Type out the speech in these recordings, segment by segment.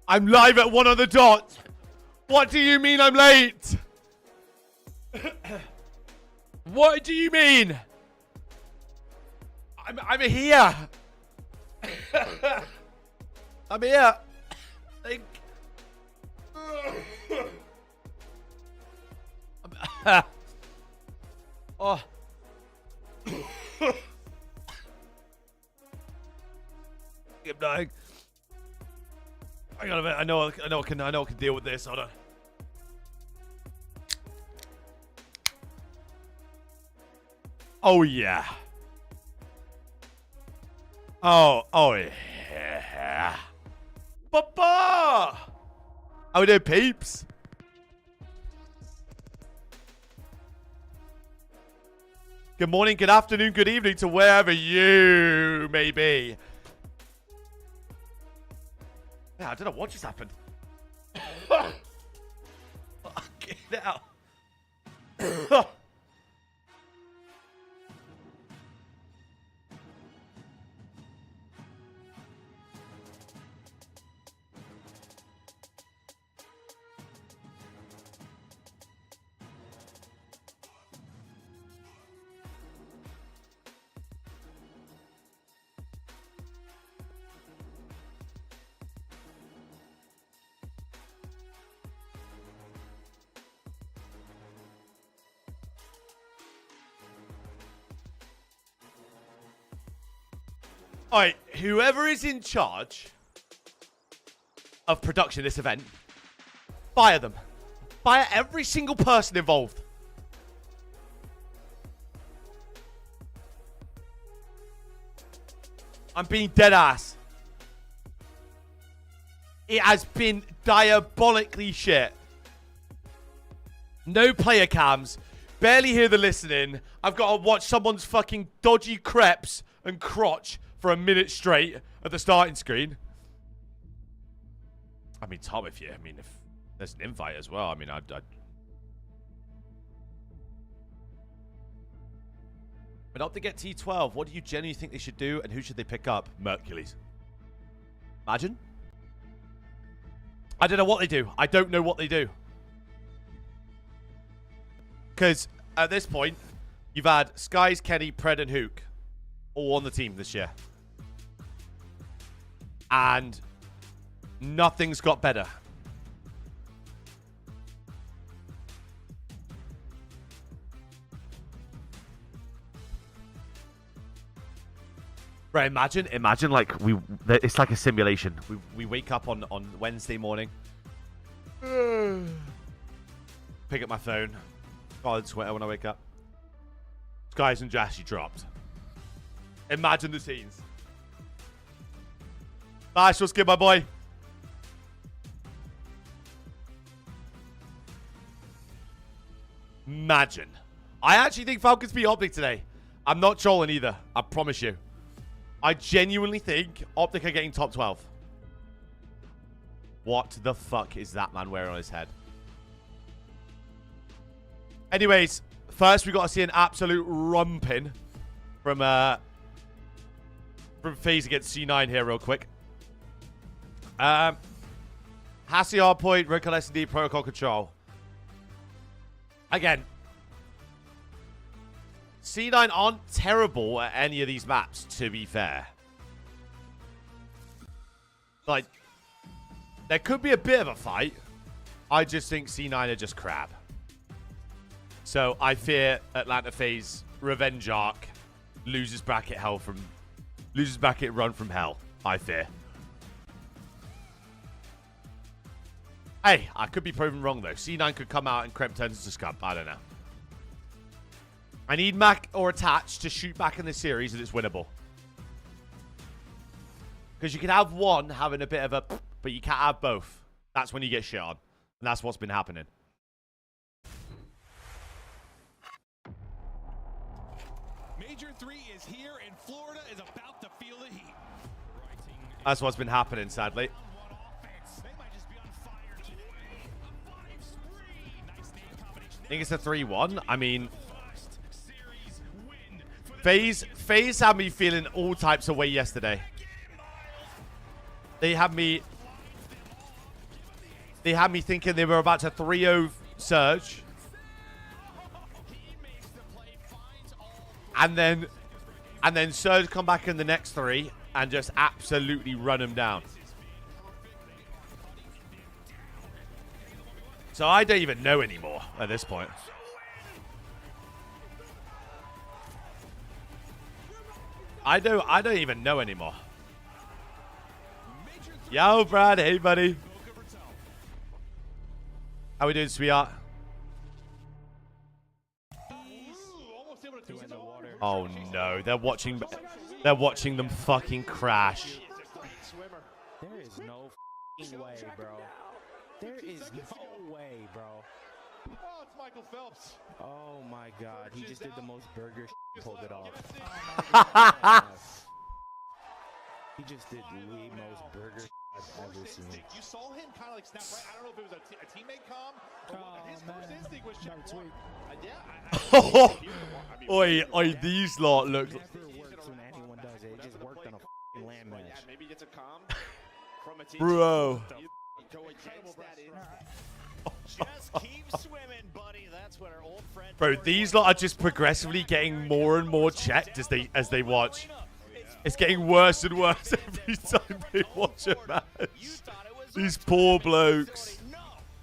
I'm live at 1 on the dot. What do you mean I'm late? What do you mean? I'm here. I'm here. Oh. I'm dying. Hang on a minute. I know I can deal with this. Hold on. Oh yeah. Oh yeah. Papa! How we doing, peeps? Good morning, good afternoon, good evening to wherever you may be. Yeah, I don't know what just happened. Get out. Alright, whoever is in charge of production of this event, fire them. Fire every single person involved. I'm being dead ass. It has been diabolically shit. No player cams. Barely hear the listening. I've got to watch someone's fucking dodgy crepes and crotch for a minute straight at the starting screen. I mean, Tom, if there's an invite as well, I mean, I'd... But up to get T12, what do you genuinely think they should do, and who should they pick up? Mercules. Imagine. I don't know what they do. I don't know what they do. Because at this point, you've had Skies, Kenny, Pred, and Hook all on the team this year. And nothing's got better. Right, imagine like it's like a simulation. We wake up on Wednesday morning. Pick up my phone. Solid sweater when I wake up. Skies and Jassy dropped. Imagine the scenes. Nice, what's good, my boy? Imagine. I actually think Falcons beat Optic today. I'm not trolling either. I promise you. I genuinely think Optic are getting top 12. What the fuck is that man wearing on his head? Anyways, first we got to see an absolute rumping from FaZe against C9 here real quick. Hassie hardpoint, Røkkr SD, protocol control. Again, C9 aren't terrible at any of these maps, to be fair. Like, there could be a bit of a fight. I just think C9 are just crap. So I fear Atlanta FaZe Revenge Arc loses bracket run from hell. I fear. Hey, I could be proven wrong though. C9 could come out and Crep turns into scum. I don't know. I need Mac or Attach to shoot back in the series and it's winnable. Because you can have one having a bit of a, but you can't have both. That's when you get shit on. And that's what's been happening. Major 3 is here and Florida is about to feel the heat. That's what's been happening, sadly. I think it's a 3-1. I mean, FaZe had me feeling all types of way yesterday. They had me They had me thinking they were about to 3-0 surge. And then Surge come back in the next 3 and just absolutely run them down. So I don't even know anymore at this point. I don't even know anymore. Yo, Brad. Hey, buddy. How we doing, sweetheart? Oh no, they're watching them fucking crash. There is no way, bro. There is no way, bro. Oh, it's Michael Phelps. Oh my God, he just did the most burger pulled it off. He just did the most burger I've ever seen. You saw him kind of like snap right. I don't know if it was a teammate calm. His first instinct was check one. Oi, these lot look. It never works when anyone does it. It just worked on a land match. Yeah, maybe it's a calm from a team. Bro. Go against that. Just keep swimming, buddy. That's what our old friend. Bro, these lot are just progressively getting more and more checked as they watch. It's getting worse and worse every time they watch a match. These poor blokes. No,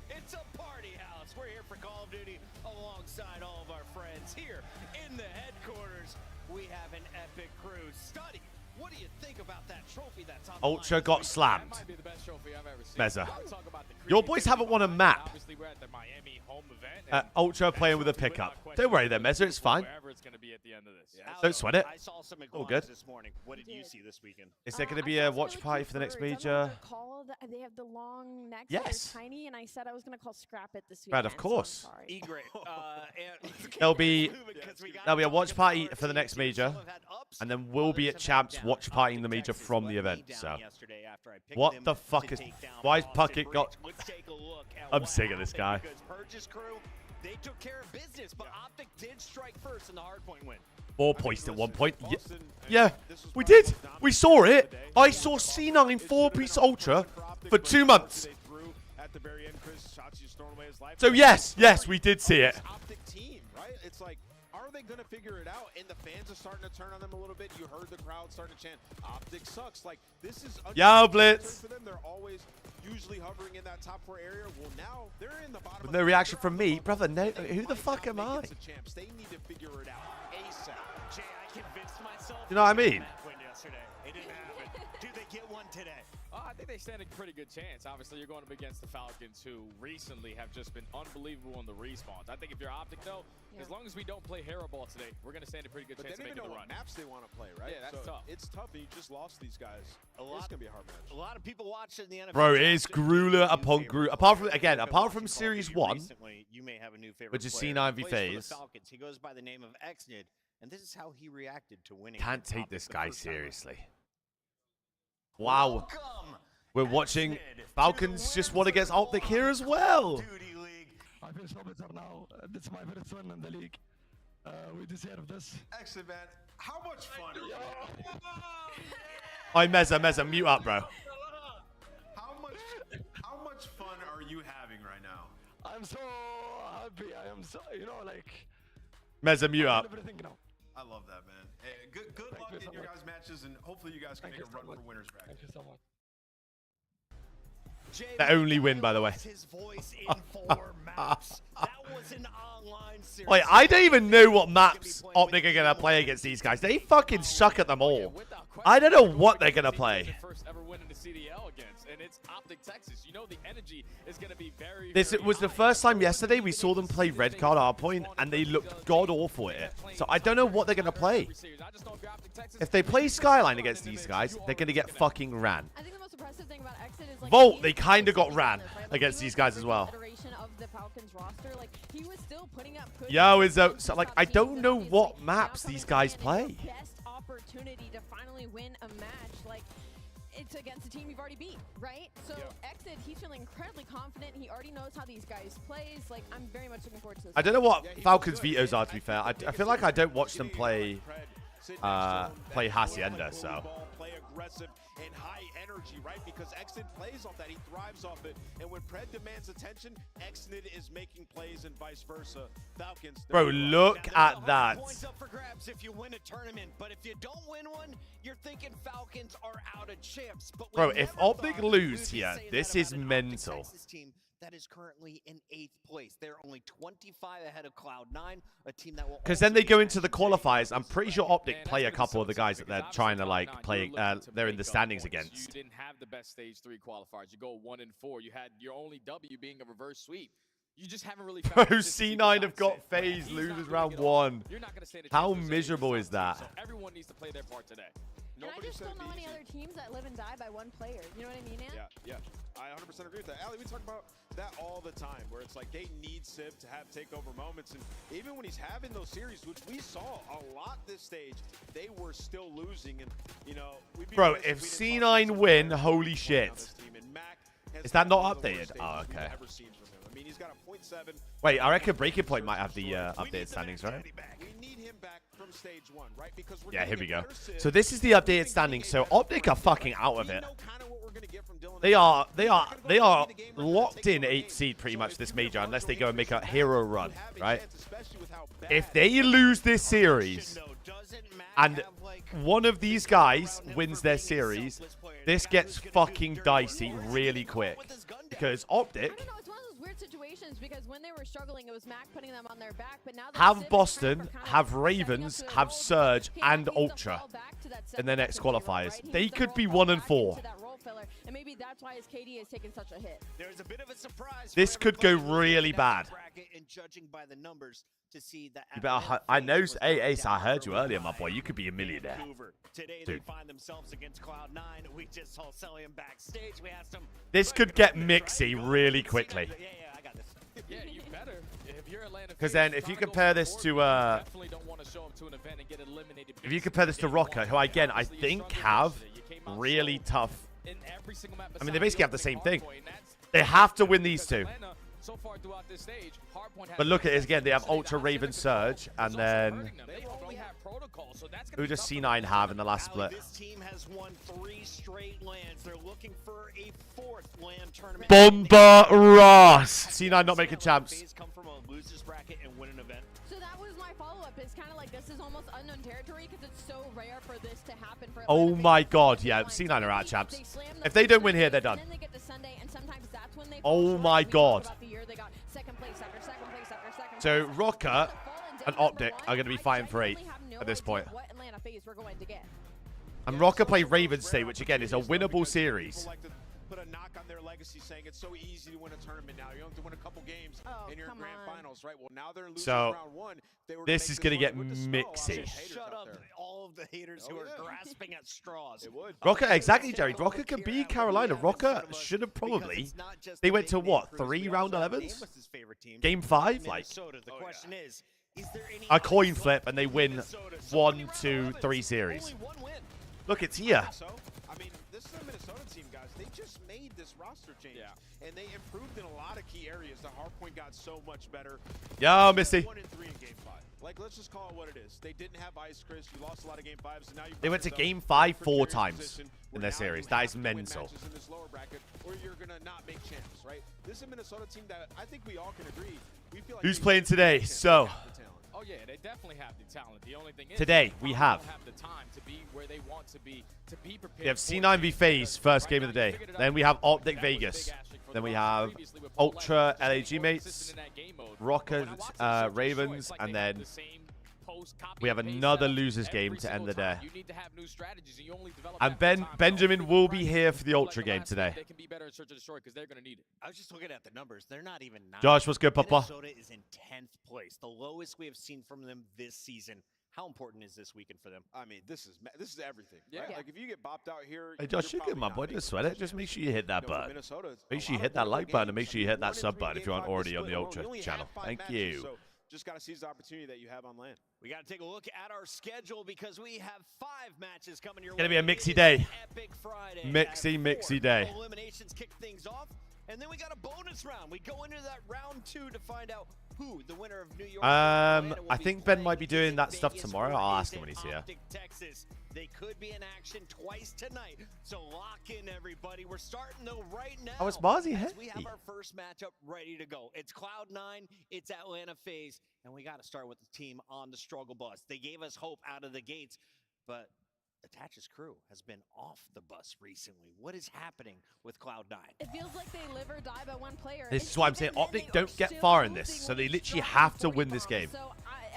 it's a party house. We're here for Call of Duty alongside all of our friends here in the headquarters. We have an epic crew. Study, what do you think about that trophy that's on the Ultra line? got slammed. Might be the best trophy I've ever seen. Meza. Talk about the Your boys haven't won a map. Obviously, we're at the Miami home event. Ultra playing with a pickup. Don't worry there, Meza. It's fine. Wherever it's going to be at the end of this. Don't sweat it. I saw some All iguanas good. this morning. What did you see this weekend? Is there going to be a watch party for the next major? They have the long necks. Yes. They're tiny, and I said I was going to call Scrap it this weekend. Brad, of course. So I'm sorry. Egret. There'll be a watch party for the next major, and then we'll be at Champs watch partying the major from the event. So, what the fuck is? Why is Puckett got? I'm sick of this guy. They took care of business, but Optic did strike first in the hardpoint win. 4 points at 1 point. Yeah, we did. We saw it. I saw C9 4-piece Ultra for 2 months. So yes, we did see it. Optic team, right? It's like, are they going to figure it out? And the fans are starting to turn on them a little bit. You heard the crowd starting to chant, Optic sucks. Like, this is Yo, Blitz. for them. They're always usually hovering in that top 4 area. Well, now they're in the bottom. With no reaction from me, brother. No, who the fuck am I? They need to figure it out ASAP. Jay, I convinced myself. You know what I mean? Win yesterday. It didn't happen. Do they get one today? I think they stand a pretty good chance. Obviously, you're going up against the Falcons, who recently have just been unbelievable in the respawns. I think if you're Optic, though, as long as we don't play hairball today, we're going to stand a pretty good But chance they of don't even making know the what run. maps they want to play, right? Yeah, that's tough. It's tough, and you just lost these guys. It's going to be a hard match. A lot of people watching the NFL. Bro, it is grueler upon grueler. Apart from Series 1, Recently, you may have a new favorite which is player. C9 He v plays for the FaZe. Falcons. He goes by the name of Xnid, and this is how he reacted to winning. Can't against take Optic this the guy first time around. seriously. Wow. Welcome, We're watching Xnid, Falcons to just the want to get Optic here as well. Duty League. I feel so better now. This is my first win in the league. We deserve this. Excellent, man. How much fun? Oi, Meza, mute up, bro. How much fun are you having right now? I'm so happy. I am so, like, Meza, mute I up. feel everything now. I love that, man. Hey, good luck you in so your much. guys' matches, and hopefully you guys can Thank make you a so run much. for winners bracket. Thank you so much. Jay The only win, by the way. lost his voice in 4 maps. That was an online series. Wait, I don't even know what maps Optic are going to play against these guys. They fucking suck at them all. I don't know what they're going to play. First ever win in the CDL against, and it's Optic Texas. You know the energy is going to be very. This very was the high. first time yesterday we saw them play Røkkr at Hardpoint, and they looked god-awful at it. So I don't know what they're going to play. If they play Skyline against these guys, they're going to get fucking ran. I think the most impressive thing about Exit is like Volt, he they is kinda got consistently ran on this, right? Like, against even these with guys the as well. iteration of the Falcons roster, like he was still putting up good Yo, games Izzo, against so, like, top I teams, don't and know obviously what now maps coming these to guys the end, play. your best opportunity to finally win a match, like it's against a team you've already beat, right? So Exit, he's feeling incredibly confident. He already knows how these guys plays. Like I'm very much looking forward to this. I don't know what Falcons vetoes are, to be fair. I feel like I don't watch them play Hacienda, so aggressive and high energy, right? Because Exnid plays off that. He thrives off it. And when Pred demands attention, Exnid is making plays and vice versa. Falcons. Bro, look at that. Points up for grabs if you win a tournament, but if you don't win one, you're thinking Falcons are out of champs. But Bro, if Optic lose here, this is mental. Texas team that is currently in 8th place. They're only 25 ahead of Cloud9, a team that will. Because then they go into the qualifiers. I'm pretty sure Optic play a couple of the guys that they're trying to like play. They're in the standings against. You didn't have the best stage 3 qualifiers. You go 1 and 4. You had your only W being a reverse sweep. You just haven't really. Bro, C9 have got FaZe loses round 1. How miserable is that? So everyone needs to play their part today. And I just don't know any other teams that live and die by one player. You know what I mean, Ant? Yeah. I 100% agree with that. Allie, we talk about that all the time, where it's like they need Civ to have takeover moments. And even when he's having those series, which we saw a lot this stage, they were still losing. And, you know, bro, if C9 win, holy shit. Is that not updated? Oh, okay. I mean, he's got a 0.7. Wait, I reckon Breaking Point might have the updated standings, right? We need him back from stage 1, right? Because we're Yeah, here we go. So this is the updated standings. So Optic are fucking out of it. They are locked in 8th seed pretty much this major, unless they go and make a hero run, right? If they lose this series and one of these guys wins their series, this gets fucking dicey really quick. Because Optic situations, because when they were struggling, it was Mac putting them on their back, but now have Boston, have Ravens, have Surge, and Ultra in their next qualifiers. They could be 1 and 4. And maybe that's why his KD has taken such a hit. There's a bit of a surprise. This could go really bad. And judging by the numbers to see that You better, I know, hey Ace, I heard you earlier, my boy. You could be a millionaire. Today Dude. they find themselves against Cloud9. We just saw Celium backstage. We asked him. This could get mixy really quickly. Yeah, I got this. Yeah, you better. If you're Atlanta, Because then if you compare this to if you compare this to Røkkr, who again I think have really tough. I mean, they basically have the same thing. They have to win these two. But look at this again. They have Ultra, Raven, Surge, and then who does C9 have in the last split? This team has won 3 straight lands. They're looking for a 4th land tournament. Bomba Ross. C9 not making champs. Come from a losers bracket and win an event. So that was my follow-up. It's kind of like this is almost unknown territory because it's so rare for this to happen. For Oh my god, yeah, C9 are out champs. If they don't win here, they're done. Oh my god. So Røkkr and Optic are going to be fighting for 8 at this point. And Røkkr play Ravens State, which again is a winnable series. Put a knock on their legacy, saying it's so easy to win a tournament now. You don't have to win a couple games in your grand finals, right? Well, now they're losing round 1. This is going to get mixy. Shut up, all of the haters who are grasping at straws. It would. Røkkr, exactly, Jerry. Røkkr can beat Carolina. Røkkr should have probably. They went to what? 3 round 11s? Game 5? Like The question is there any a coin flip, and they win 1, 2, 3 series. Look, it's here. I mean, this is a Minnesota team, guys. They just made this roster change. Yeah. And they improved in a lot of key areas. The hardpoint got so much better. Yo, Misty. 1 and 3 in game 5. Like, let's just call it what it is. They didn't have Ice Chris. You lost a lot of game 5s, and now you. They went to game 5 4 times in their series. That is mental. In this lower bracket, or you're gonna not make champs, right? This is a Minnesota team that I think we all can agree. We feel like Who's playing today? So. Oh yeah, they definitely have the talent. The only thing is Today we have. The time to be where they want to be prepared. We have C9 v FaZe, first game of the day. Then we have Optic Vegas. Then we have Ultra LAG mates, Røkkr Ravens, and then we have another losers game to end the day. And Benjamin will be here for the Ultra game today. I was just looking at the numbers. They're not even 9. Josh, what's good, Papa? Minnesota is in 10th place, the lowest we have seen from them this season. How important is this weekend for them? I mean, this is everything. Yeah. Right? Like if you get bopped out here, Hey, Josh, you good, my boy. Just sweat it. Just make sure you hit that button. Make sure you hit that like button and make sure you hit that sub button if you aren't already on the Ultra channel. Thank you. So just got to seize the opportunity that you have on land. We got to take a look at our schedule because we have 5 matches coming your way. It's going to be a mixy day. Epic Friday. Mixy day. Eliminations kick things off. And then we got a bonus round. We go into that round 2 to find out who the winner of New York. I think Ben might be doing that stuff tomorrow. I'll ask him when he's here. Optic Texas. They could be in action twice tonight. So lock in, everybody. We're starting though right now. Oh, it's Mozzie as we heavy. have our first matchup ready to go. It's Cloud9, it's Atlanta FaZe, and we got to start with the team on the struggle bus. They gave us hope out of the gates, but Attach's crew has been off the bus recently. What is happening with Cloud9? It feels like they live or die by one player. This is why I'm saying Optic don't get far in this, so they literally have to win this game.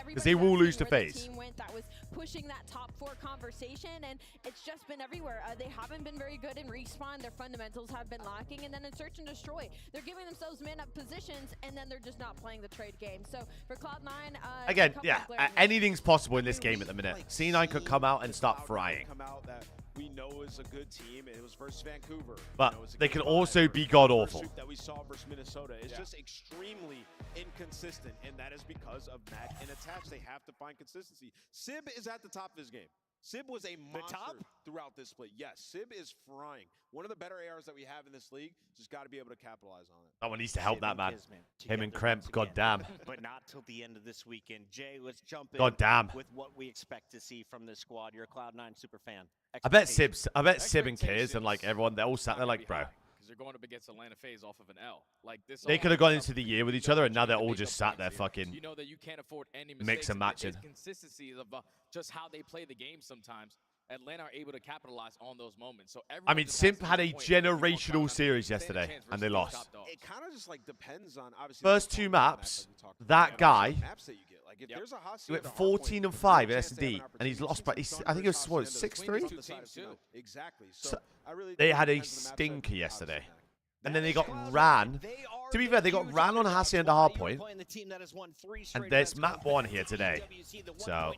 Because they will lose to FaZe. That was pushing that top 4 conversation, and it's just been everywhere. They haven't been very good in respawn. Their fundamentals have been lacking, and then in search and destroy, they're giving themselves man-up positions, and then they're just not playing the trade game. So for Cloud9, again, yeah, anything's possible in this game at the minute. C9 could come out and start frying. Come out that we know is a good team, and it was versus Vancouver. But they can also be god awful. That we saw versus Minnesota is just extremely inconsistent, and that is because of Mac and Attach. They have to find consistency. Sib is at the top of his game. Sib was a monster throughout this split. Yes, Sib is frying. One of the better ARs that we have in this league. Just got to be able to capitalize on it. Someone needs to help that man. Him and Kremp, goddamn. But not till the end of this weekend. Jay, let's jump in Goddamn. with what we expect to see from this squad. You're a Cloud9 super fan. I bet Sib and Kiz and like everyone, they're all sat there like, bro. Because they're going up against Atlanta FaZe off of an L. Like this. They could have gone into the year with each other, and now they're all just sat there fucking You know that you can't afford any mistakes. mix and matching. It's consistency of just how they play the game sometimes. Atlanta are able to capitalize on those moments. So I mean, Simp had a generational series yesterday, and they lost. It kind of just like depends on obviously First 2 maps, that guy if there's a hot he went 14 and 5 in SD, and he's lost by, I think it was what, 6-3. Exactly. So they had a stinker yesterday, and then they got ran. To be fair, they got ran on Hassi and a hard point, and there's map 1 here today. So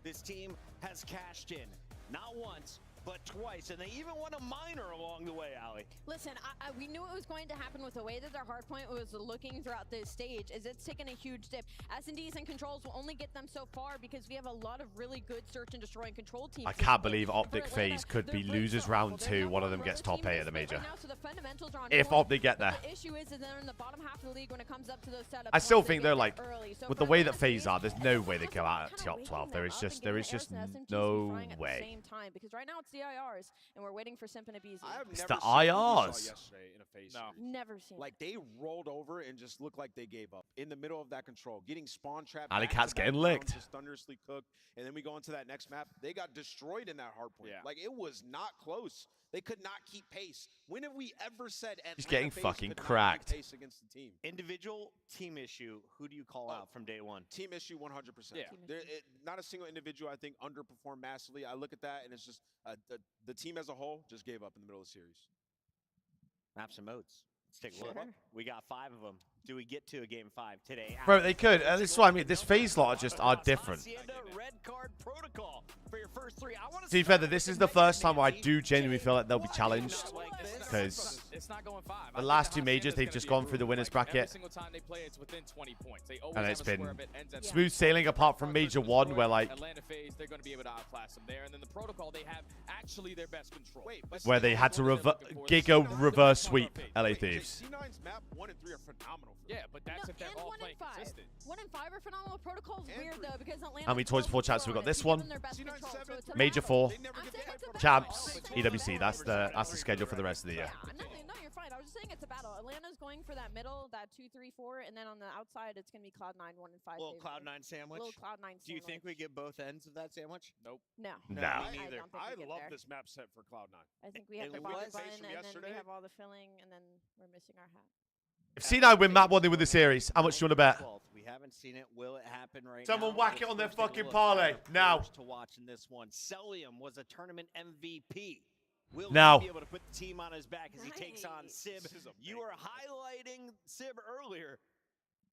this team has cashed in, not once, but twice, and they even won a minor along the way, Ali. Listen, we knew it was going to happen with the way that their hardpoint was looking throughout this stage. Is it's taken a huge dip. S&Ds and controls will only get them so far because we have a lot of really good search and destroy and control teams. I can't believe Optic FaZe could be losers round 2. One of them gets top 8 at the major. If Optic get there. The issue is they're in the bottom half of the league when it comes up to those setups. I still think they're like, with the way that FaZe are, there's no way they go out at top 12. There is just no way. Because right now it's the IRs, and we're waiting for Simp and Abizi. It's the IRs. No. Never seen. Like they rolled over and just looked like they gave up in the middle of that control, getting spawn trapped. Alley Cat's getting licked. Just thunderously cooked, and then we go into that next map. They got destroyed in that hard point. Yeah. Like it was not close. They could not keep pace. When have we ever said He's Atlanta getting FaZe fucking could not keep cracked. pace against the team? Individual, team issue, who do you call out from day one? Team issue 100%. Yeah. Not a single individual, I think, underperformed massively. I look at that, and it's just the team as a whole just gave up in the middle of the series. Maps and modes. Let's take a look. We got 5 of them. Do we get to a game 5 today? Bro, they could. This is what I mean. This FaZe lot are different. Red card protocol for your first 3. To be fair, this is the first time where I do genuinely feel like they'll be challenged. Because the last 2 majors, they've just gone through the winners bracket. And it's been smooth sailing apart from major 1, where like Atlanta FaZe, they're going to be able to outclass them there. And then the protocol, they have actually their best control. where they had to giga reverse sweep LA Thieves. C9's map 1 and 3 are phenomenal. Yeah, but that's if they're all playing consistent. 1 and 5 are phenomenal. Protocol's weird though because Atlanta. How many toys before chats? We got this one. Major 4, champs, EWC. That's the schedule for the rest of the year. No, you're fine. I was just saying it's a battle. Atlanta's going for that middle, that 2, 3, 4, and then on the outside it's gonna be Cloud9 1 and 5. Little Cloud9 sandwich. Little Cloud9 sandwich. Do you think we get both ends of that sandwich? Nope. No. No. Me neither. I love this map set for Cloud9. I think we have the It bottom was button, from and then yesterday. we have all the filling, and then we're missing our hat. If C9 win map 1, they win the series. How much do you want to bet? We haven't seen it. Will it happen right Someone now? whack it on their Let's take a fucking look parlay. at Now. players to watch in this one. Celium was a tournament MVP. Will Now. he be able to put the team on his back as he takes on Sib? You were highlighting Sib earlier.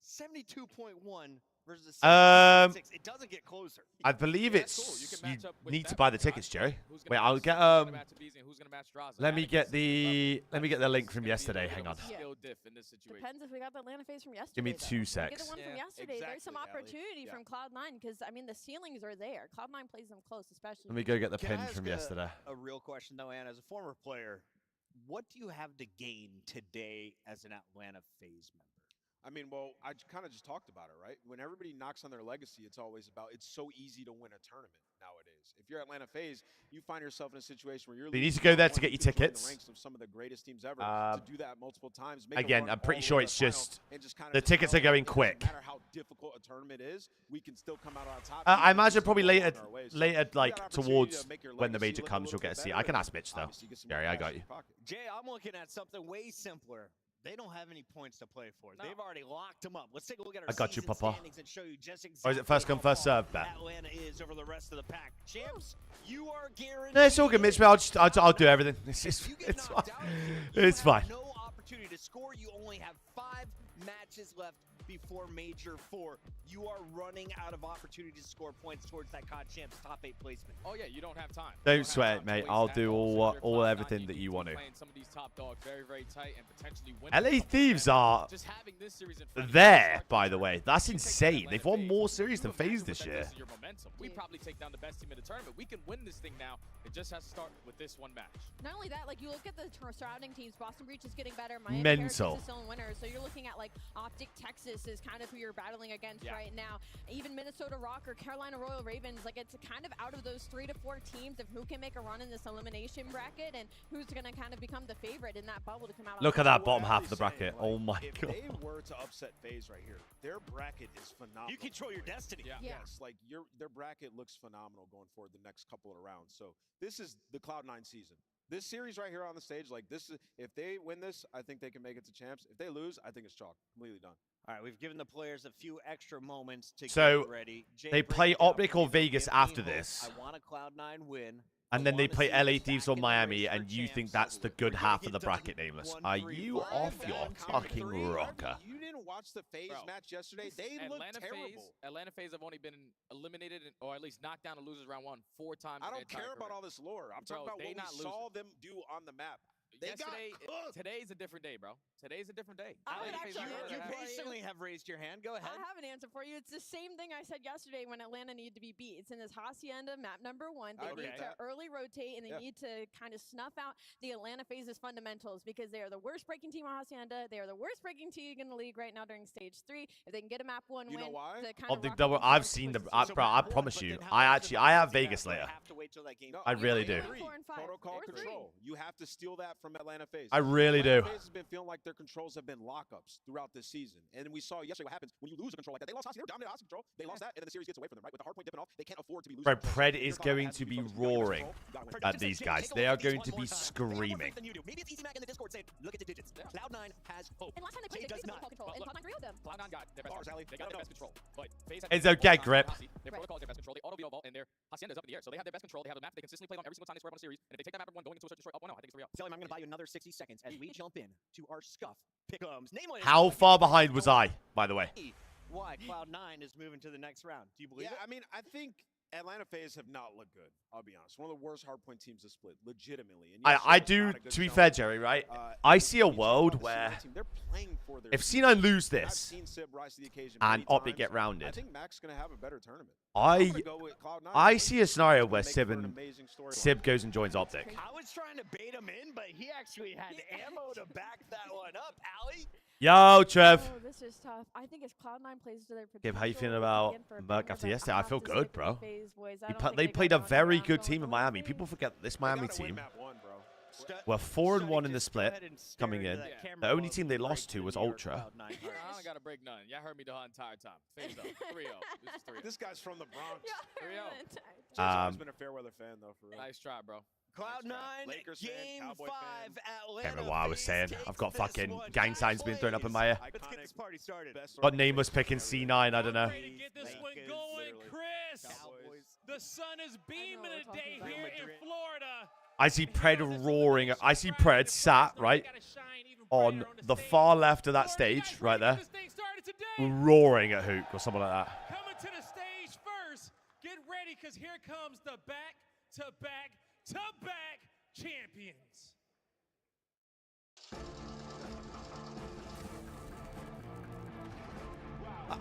72.1 versus 76. It doesn't get closer. I believe it's you need to buy the tickets, Jerry. Wait, I'll get let me get the link from yesterday. Hang on. Depends if we got the Atlanta FaZe from yesterday. Give me though. 2 Get secs. the one from yesterday. There's some exactly, Allie. opportunity from Cloud9 because I mean the ceilings are there. Cloud9 plays them close, especially. Let me go get the Can I pin ask from yesterday. A real question though, Ann, as a former player, what do you have to gain today as an Atlanta FaZe member? I mean, well, I kind of just talked about it, right? When everybody knocks on their legacy, it's always about it's so easy to win a tournament nowadays. If you're Atlanta FaZe, you find yourself in a situation where you're. You need to go there to get your tickets. The ranks of some of the greatest teams ever. To do that multiple times. Again, I'm pretty sure it's just the tickets are going quick. No matter how difficult a tournament is, we can still come out on top. I imagine probably later, like towards when the major comes, you'll get a seat. I can ask Mitch though. Gary, I got you. Jay, I'm looking at something way simpler. They don't have any points to play for. They've already locked them up. Let's take a look at our I got you, season Papa. standings and show you just exactly Or is it first come, first serve, bet? Atlanta is over the rest of the pack. Champs, you are guaranteed. No, it's all good, Mitch. I'll do everything. It's fine. It's fine. No opportunity to score. You only have 5 matches left before Major 4. You are running out of opportunity to score points towards that COD Champs top 8 placement. Oh yeah, you don't have time. Don't sweat it, mate. I'll do all everything that you want to. Some of these top dogs very tight and potentially win. LA Thieves are there, by the way. That's insane. They've won more series than FaZe this year. We probably take down the best team in the tournament. We can win this thing now. It just has to start with this one match. Not only that, like you look at the surrounding teams. Boston Breach is getting better. Miami Mental. is still in winners. So you're looking at like Optic Texas is kind of who you're battling against right now. Even Minnesota Røkkr, Carolina Royal Ravens, like it's kind of out of those 3 to 4 teams of who can make a run in this elimination bracket and who's going to kind of become the favorite in that bubble to come out. Look at that bottom half of the bracket. Oh my god. If they were to upset FaZe right here, their bracket is phenomenal. You control your destiny. Yes, like their bracket looks phenomenal going forward the next couple of rounds. So this is the Cloud9 season. This series right here on the stage, like this is, if they win this, I think they can make it to champs. If they lose, I think it's chalk. Completely done. All right, we've given the players a few extra moments to So, get ready. they play Optic or Vegas after this. I want a Cloud9 win. And then they play LA Thieves or Miami, and you think that's the good half of the bracket, Nameless. Are you off your fucking rocker? You didn't watch the FaZe match yesterday? They looked terrible. Atlanta FaZe have only been eliminated, or at least knocked down and losers round 1 4 times. I don't care about all this lore. I'm talking about what we saw them do on the map. Today's a different day, bro. Today's a different day. You patiently have raised your hand. Go ahead. I have an answer for you. It's the same thing I said yesterday when Atlanta needed to be beat. It's in this Hacienda map number 1. They need to early rotate, and they need to kind of snuff out the Atlanta FaZe's fundamentals because they are the worst breaking team on Hacienda. They are the worst breaking team in the league right now during stage 3. If they can get a map 1 win, Optic double. I've seen the. Bro, I promise you. I have Vegas later. I really do. Protocol control. You have to steal that from Atlanta FaZe. I really do. FaZe has been feeling like their controls have been lockups throughout this season, and we saw yesterday what happens when you lose a control like that. They lost Hostage. They were dominated Hostage control. They lost that, and then the series gets away from them. Right, with the hard point dipping off, they can't afford to be losing. Bro, Pred is going to be roaring at these guys. They are going to be screaming. Maybe it's Easy Mac in the Discord saying, "Look at the digits. Cloud9 has hope." And last time they played, they protocol control, and Cloud9 3-0'd them. Cloud9 got their best control. They got their best control. But FaZe It's okay, Grip. Their protocol is their best control. They auto veto vault, and their Hacienda's up in the air. So they have their best control. They have a map they consistently play on every single time they square up on a series. And if they take that map at 1 going into a certain destroy up 1-0, I think it's 3-0. Tell him I'm going to buy you another 60 seconds as we jump in to our scuff pick'ems. How far behind was I, by the way? Why Cloud9 is moving to the next round? Do you believe it? I mean, I think Atlanta FaZe have not looked good. I'll be honest. One of the worst hardpoint teams to split, legitimately. And I do, to be fair, Jerry, right? I see a world where if C9 lose this and Optic get rounded, I think Mac's going to have a better tournament. I see a scenario where Sib goes and joins Optic. I was trying to bait him in, but he actually had ammo to back that one up. Allie? Yo, Trev. Oh, this is tough. I think as Cloud9 plays to their potential. Gabe, how you feeling about Merc after yesterday? I feel good, bro. They They played a very good team in Miami. People forget this Miami team were 4-1 in the split coming in. The only team they lost to was Ultra. I don't got to break none. Y'all heard me the whole entire time. FaZe up. 3-0. This is 3-0. This guy's from the Bronx. 3-0. I've been a fair weather fan, though, for real. Nice try, bro. Cloud9, Lakers game fan, Cowboy 5, fan. Atlanta. Can't remember what I was saying. I've got fucking gang signs being thrown up in my ear. Let's get this party started. Got Nameless picking C9, I don't know. Ready to get this one going, Chris. The sun is beaming today here in Florida. I see Pred roaring. I see Pred sat, right, on the far left of that stage, right there, roaring at Hook or something like that. Coming to the stage first. Get ready, because here comes the back-to-back champions.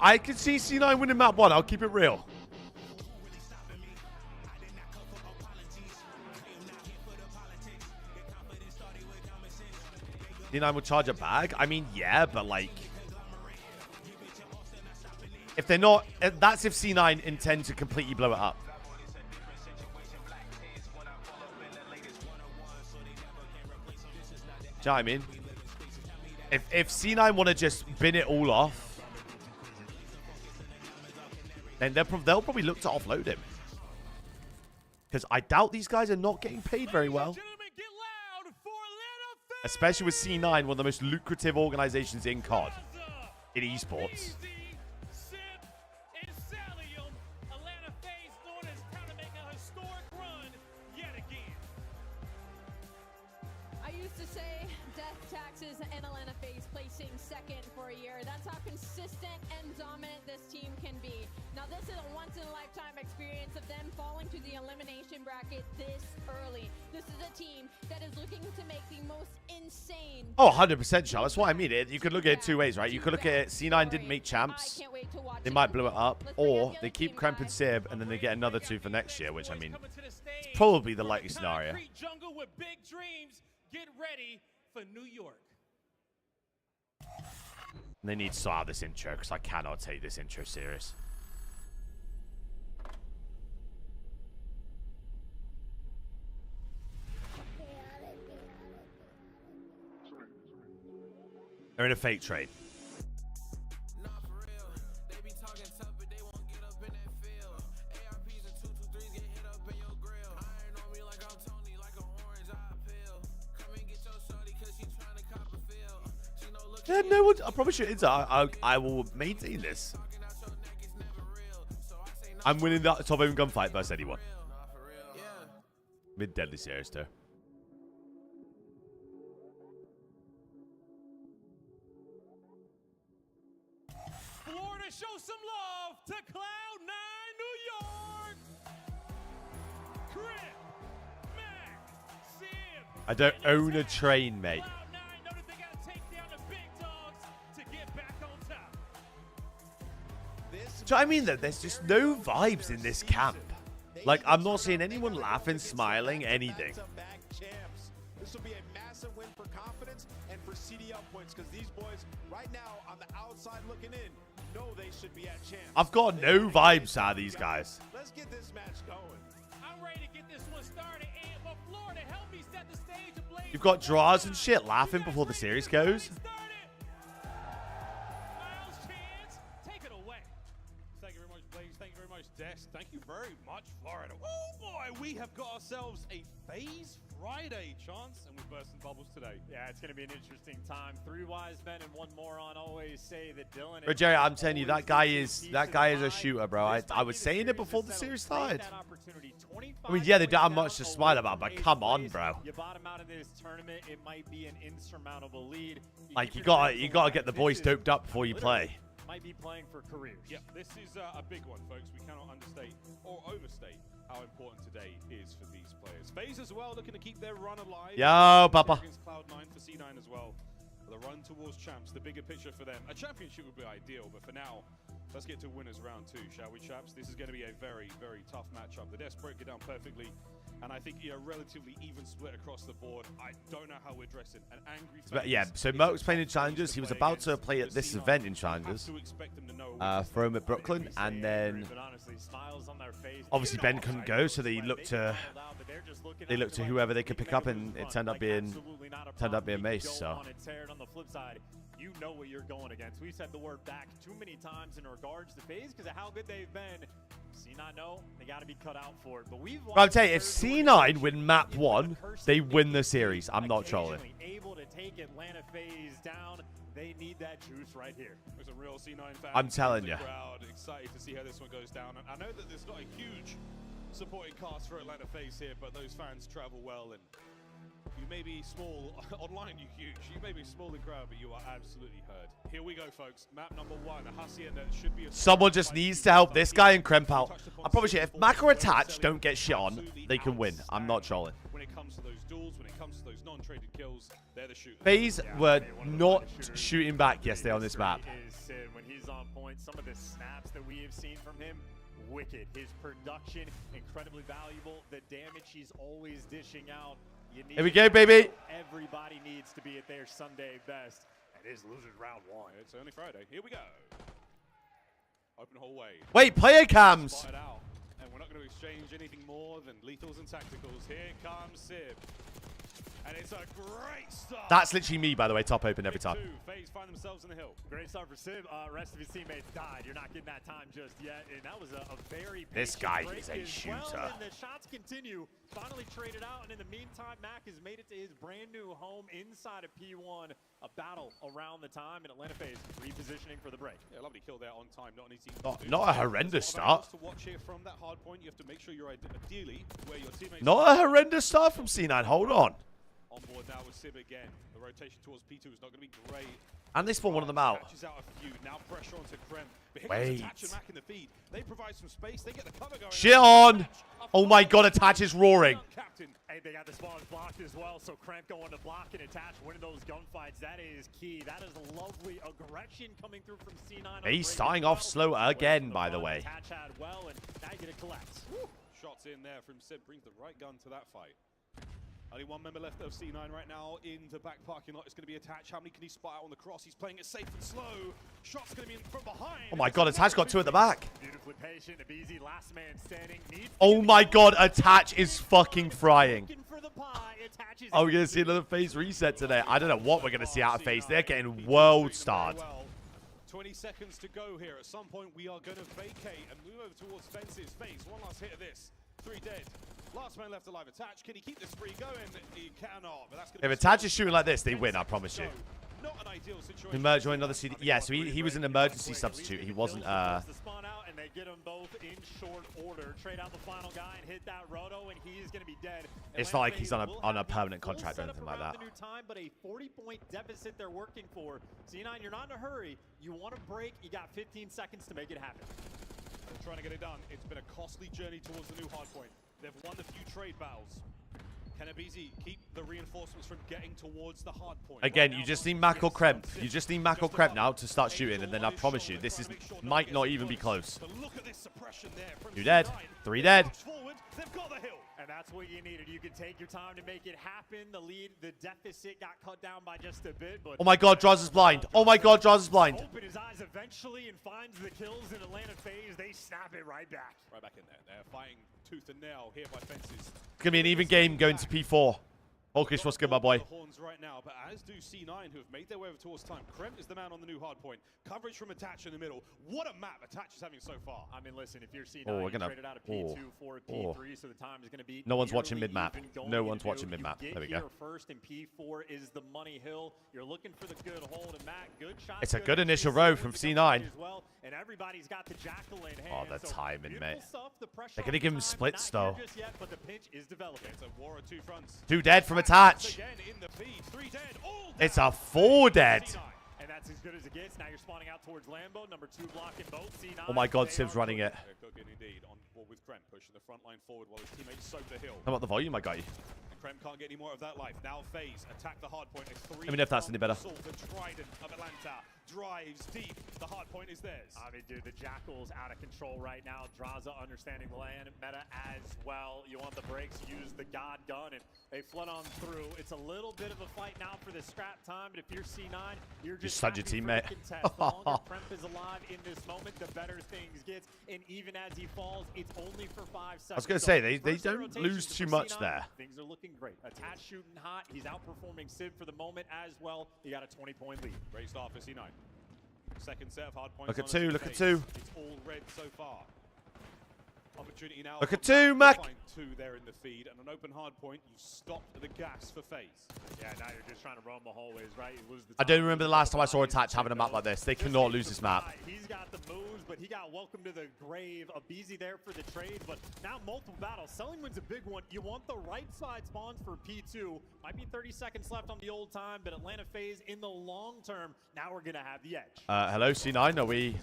I can see C9 winning map 1. I'll keep it real. C9 will charge a bag. I mean, yeah, but like, If they're not, that's if C9 intend to completely blow it up. Do you know what I mean? If C9 want to just bin it all off, then they'll probably look to offload him. Because I doubt these guys are not getting paid very well. Especially with C9, one of the most lucrative organizations in COD, in esports. Atlanta FaZe doing is time to make a historic run yet again. I used to say Death Taxes and Atlanta FaZe placing second for a year. That's how consistent and dominant this team can be. Now this is a once-in-a-lifetime experience of them falling to the elimination bracket this early. This is a team that is looking to make the most insane... Oh, 100%, Charles. That's what I mean. You could look at it two ways, right? You could look at it, C9 didn't make champs. They might blow it up. Or they keep Kremp and Sib, and then they get another 2 for next year, which, I mean, it's probably the likely scenario. Jungle with big dreams. Get ready for New York. They need to sort out this intro, because I cannot take this intro serious. They're in a fake trade. Yeah, no, I promise you, I will maintain this. I'm winning that top aim gunfight versus anyone. Mid deadly serious too. Florida, show some love to Cloud9, New York. Crip, Mac, Sim. I don't own a train, mate. Cloud9 know that they gotta take down the big dogs to get back on top. So I mean that there's just no vibes in this camp. Like, I'm not seeing anyone laughing, smiling, anything. This will be a massive win for confidence and for CDL points, because these boys right now on the outside looking in know they should be at champs. I've got no vibes out of these guys. Let's get this match going. I'm ready to get this one started. And for Florida, help me set the stage ablaze. You've got draws and shit laughing before the series goes. Miles Chance, take it away. Thank you very much, Blaze. Thank you very much, Des. Thank you very much, Florida. Oh boy, we have got ourselves a FaZe Friday chance, and we're bursting bubbles today. Yeah, it's going to be an interesting time. 3 wise men and 1 moron always say that Dylan... But Jerry, I'm telling you, that guy is a shooter, bro. I was saying it before the series started. I mean, yeah, they don't have much to smile about, but come on, bro. You bottom out in this tournament, it might be an insurmountable lead. Like, you gotta get the boys doped up before you play. Might be playing for careers. Yep, this is a big one, folks. We cannot understate or overstate how important today is for these players. FaZe as well, looking to keep their run alive. Yo, Papa. Against Cloud9 for C9 as well. The run towards champs, the bigger picture for them. A championship would be ideal, but for now, let's get to winners round 2, shall we, chaps? This is going to be a very, very tough matchup. The Des broke it down perfectly, and I think you're relatively even split across the board. I don't know how we're dressing. An angry But yeah, so Merc was playing in Challengers. He was about to play at this event in Challengers. For him at Brooklyn, and then obviously Ben couldn't go, so they looked to whoever they could pick up, and it turned up being Mace. So on the flip side, you know what you're going against. We've said the word back too many times in regards to FaZe because of how good they've been. C9 know they got to be cut out for it, but we've. I'll tell you, if C9 win Map 1, they win the series. I'm not trolling. Able to take Atlanta FaZe down. They need that juice right here. There's a real C9 fan. I'm telling you. Crowd excited to see how this one goes down. And I know that there's not a huge supporting cast for Atlanta FaZe here, but those fans travel well, and you may be small online, you huge. You may be small in crowd, but you are absolutely heard. Here we go, folks. Map number 1, Hacienda should be. Someone just needs to help this guy and Kremp out. I promise you, if Mac or Attach don't get shit on, they can win. I'm not trolling. When it comes to those duels, when it comes to those non-traded kills, they're the shooters. FaZe were not shooting back yesterday on this map. When he's on point, some of the snaps that we have seen from him, wicked. His production, incredibly valuable. The damage he's always dishing out. Here we go, baby. Everybody needs to be at their Sunday best. It is losers round 1. It's only Friday. Here we go. Open hallway. Wait, player cams. Spotted out. And we're not going to exchange anything more than lethals and tacticals. Here comes Sib. And it's a great start. That's literally me, by the way. Top open every time. FaZe find themselves in the hill. Great start for Sib. Rest of his teammates died. You're not getting that time just yet. And that was a very This guy is a shooter. Well, and the shots continue. Finally traded out. And in the meantime, Mac has made it to his brand new home inside of P1. A battle around the time. And Atlanta FaZe repositioning for the break. Yeah, lovely kill there on time. Not an easy Not a horrendous start. To watch here from that hard point, you have to make sure you're ideally where your teammates Not a horrendous start from C9. Hold on. On board now with Sib again. The rotation towards P2 is not going to be great. And they spawn one of them out. Catches out a few. Now pressure onto Krem. But here Wait. comes Attach and Mac in the feed. They provide some space. They get the cover going. Shit on. Oh my god, Attach is roaring. Captain. Hey, they got the spawns blocked as well, so Cramp going to block and Attach, winning those gunfights. That is key. That is lovely aggression coming through from C9. He's starting off slow again, by the way. Attach had well, and now you get it collect. Shots in there from Sib. Brings the right gun to that fight. Only one member left of C9 right now in the back parking lot. It's going to be Attach. How many can he spot out on the cross? He's playing it safe and slow. Shot's going to be in from behind. Oh my god, Attach got two at the back. Beautifully patient. The BZ last man standing. Oh my god, Attach is fucking frying. Oh, we're going to see another FaZe reset today. I don't know what we're going to see out of FaZe. They're getting world starred. 20 seconds to go here. At some point, we are going to vacate and move over towards fences. FaZe, one last hit of this. 3 dead. Last man left alive. Attach. Can he keep the spree going? He cannot. But that's going to If Attach is shooting like this, they win, I promise you. Not an ideal situation. Emerge join another CD. Yeah, so he was an emergency substitute. He wasn't Spawn out and they get them both in short order. Trade out the final guy and hit that roto, and he's going to be dead. It's not like he's on a permanent contract or anything like that. The new time, but a 40-point deficit they're working for. C9, you're not in a hurry. You want to break. You got 15 seconds to make it happen. They're trying to get it done. It's been a costly journey towards the new hardpoint. They've won the few trade battles. Can Abizi keep the reinforcements from getting towards the hard point? Again, you just need Mac or Kremp. You just need Mac or Kremp now to start shooting, and then I promise you, this might not even be close. 2 dead, 3 dead. And that's what you needed. You could take your time to make it happen. The deficit got cut down by just a bit. But Oh my god, Draws is blind. Oh my god, Draws is blind. Open his eyes eventually and finds the kills in Atlanta FaZe. They snap it right back. Right back in there. They're fighting tooth and nail here by fences. It's going to be an even game going to P4. Hawkish, what's good, my boy? Horns right now, but as do C9, who have made their way over towards time. Kremp is the man on the new hard point. Coverage from Attach in the middle. What a map Attach is having so far. I mean, listen, if you're C9, we're gonna, traded out a P2 for a P3, so the time is going to be. No one's watching mid map. No one's watching mid map. There we go. First, and P4 is the money hill. You're looking for the good hold, and Matt, good shot. It's a good initial row from C9. Well, and everybody's got the jackal in hand. Oh, the timing, mate. The They're going to give him splits, though. Yet, but the pinch is developing. It's a war of 2 fronts. 2 dead from Attach. In the feed, 3 dead, all It's a 4 dead. And that's as good as it gets. Now you're spawning out towards Lambo. Number 2 blocking both. C9. Oh my god, Sib's running it. They're cooking indeed on board with Kremp, pushing the front line forward while his teammates soak the hill. How about the volume I got you? And Kremp can't get any more of that life. Now FaZe attack the hard point. Let me know if that's any better. The Trident of Atlanta drives deep. The hard point is theirs. I mean, dude, the Jackal's out of control right now. Draza understanding the land meta as well. You want the breaks, use the God gun, and they flood on through. It's a little bit of a fight now for the scrap time, but if you're C9, you're just stud your teammate. The longer Kremp is alive in this moment, the better things gets. And even as he falls, it's only for 5 seconds. I was going to say, they don't lose too much C9, there. Things are looking great. Attach shooting hot. He's outperforming Sib for the moment as well. He got a 20-point lead. Great start for C9. Second set of hard points. Look at 2, look at 2. It's all red so far. Opportunity now. Look at 2, Mac. Find 2 there in the feed, and an open hard point. You stop the gas for FaZe. Yeah, now you're just trying to roam the hallways, right? You lose the I don't remember the last time I saw Attach having a map like this. They cannot lose this map. He's got the moves, but he got welcome to the grave. Abizi there for the trade, but now multiple battles. Selling wins a big one. You want the right side spawns for P2. Might be 30 seconds left on the old time, but Atlanta FaZe in the long term, now we're going to have the edge. Hello, C9. Are we?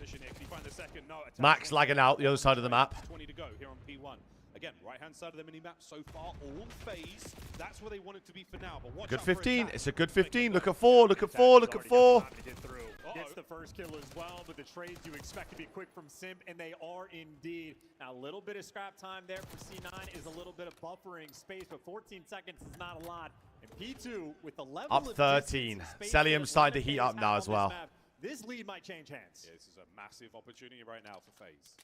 No, Max lagging out the other side of the map. 20 to go here on P1. Again, right-hand side of the mini-map so far, all FaZe. That's where they want it to be for now. But watch Good out for 15. Attach. It's a good 15. Look at 4. Look at 4. Look at 4. Gets the first kill as well, but the trades you expect to be quick from Simp, and they are indeed. Now, a little bit of scrap time there for C9 is a little bit of buffering space, but 14 seconds is not a lot. And P2 with the level Up of 13. distance and space Celium's that starting to Atlanta heat FaZe up now have as on well. this map, this lead might change hands. Yeah, this is a massive opportunity right now for FaZe.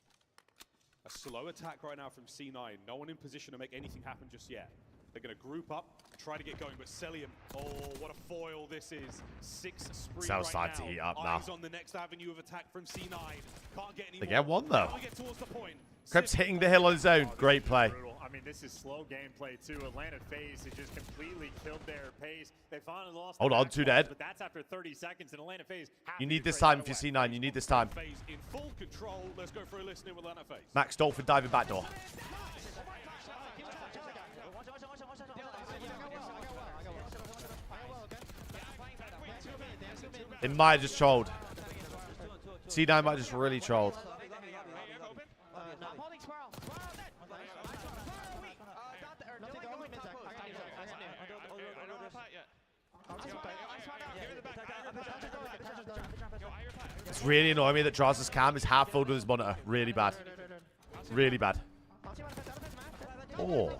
A slow attack right now from C9. No one in position to make anything happen just yet. They're going to group up, try to get going, but Celium, oh, what a foil this is. 6 spree South right side to now. heat up now. Eyes on the next avenue of attack from C9. Can't get any They more. get one, though. Now we get towards the point. Krebs hitting the hill on his own. Great play. Brutal. I mean, this is slow gameplay too. Atlanta FaZe has just completely killed their pace. They finally lost. Hold the on, back 2 ball, dead. But that's after 30 seconds, and Atlanta FaZe. You need this time if you're C9. You need this time. FaZe in full control. Let's go for a listening with Atlanta FaZe. Max Dolphin diving back door. It might have just trolled. C9 might have just really trolled. It's really annoying me that Draws' cam is half filled with his monitor. Really bad. Really bad. Oh.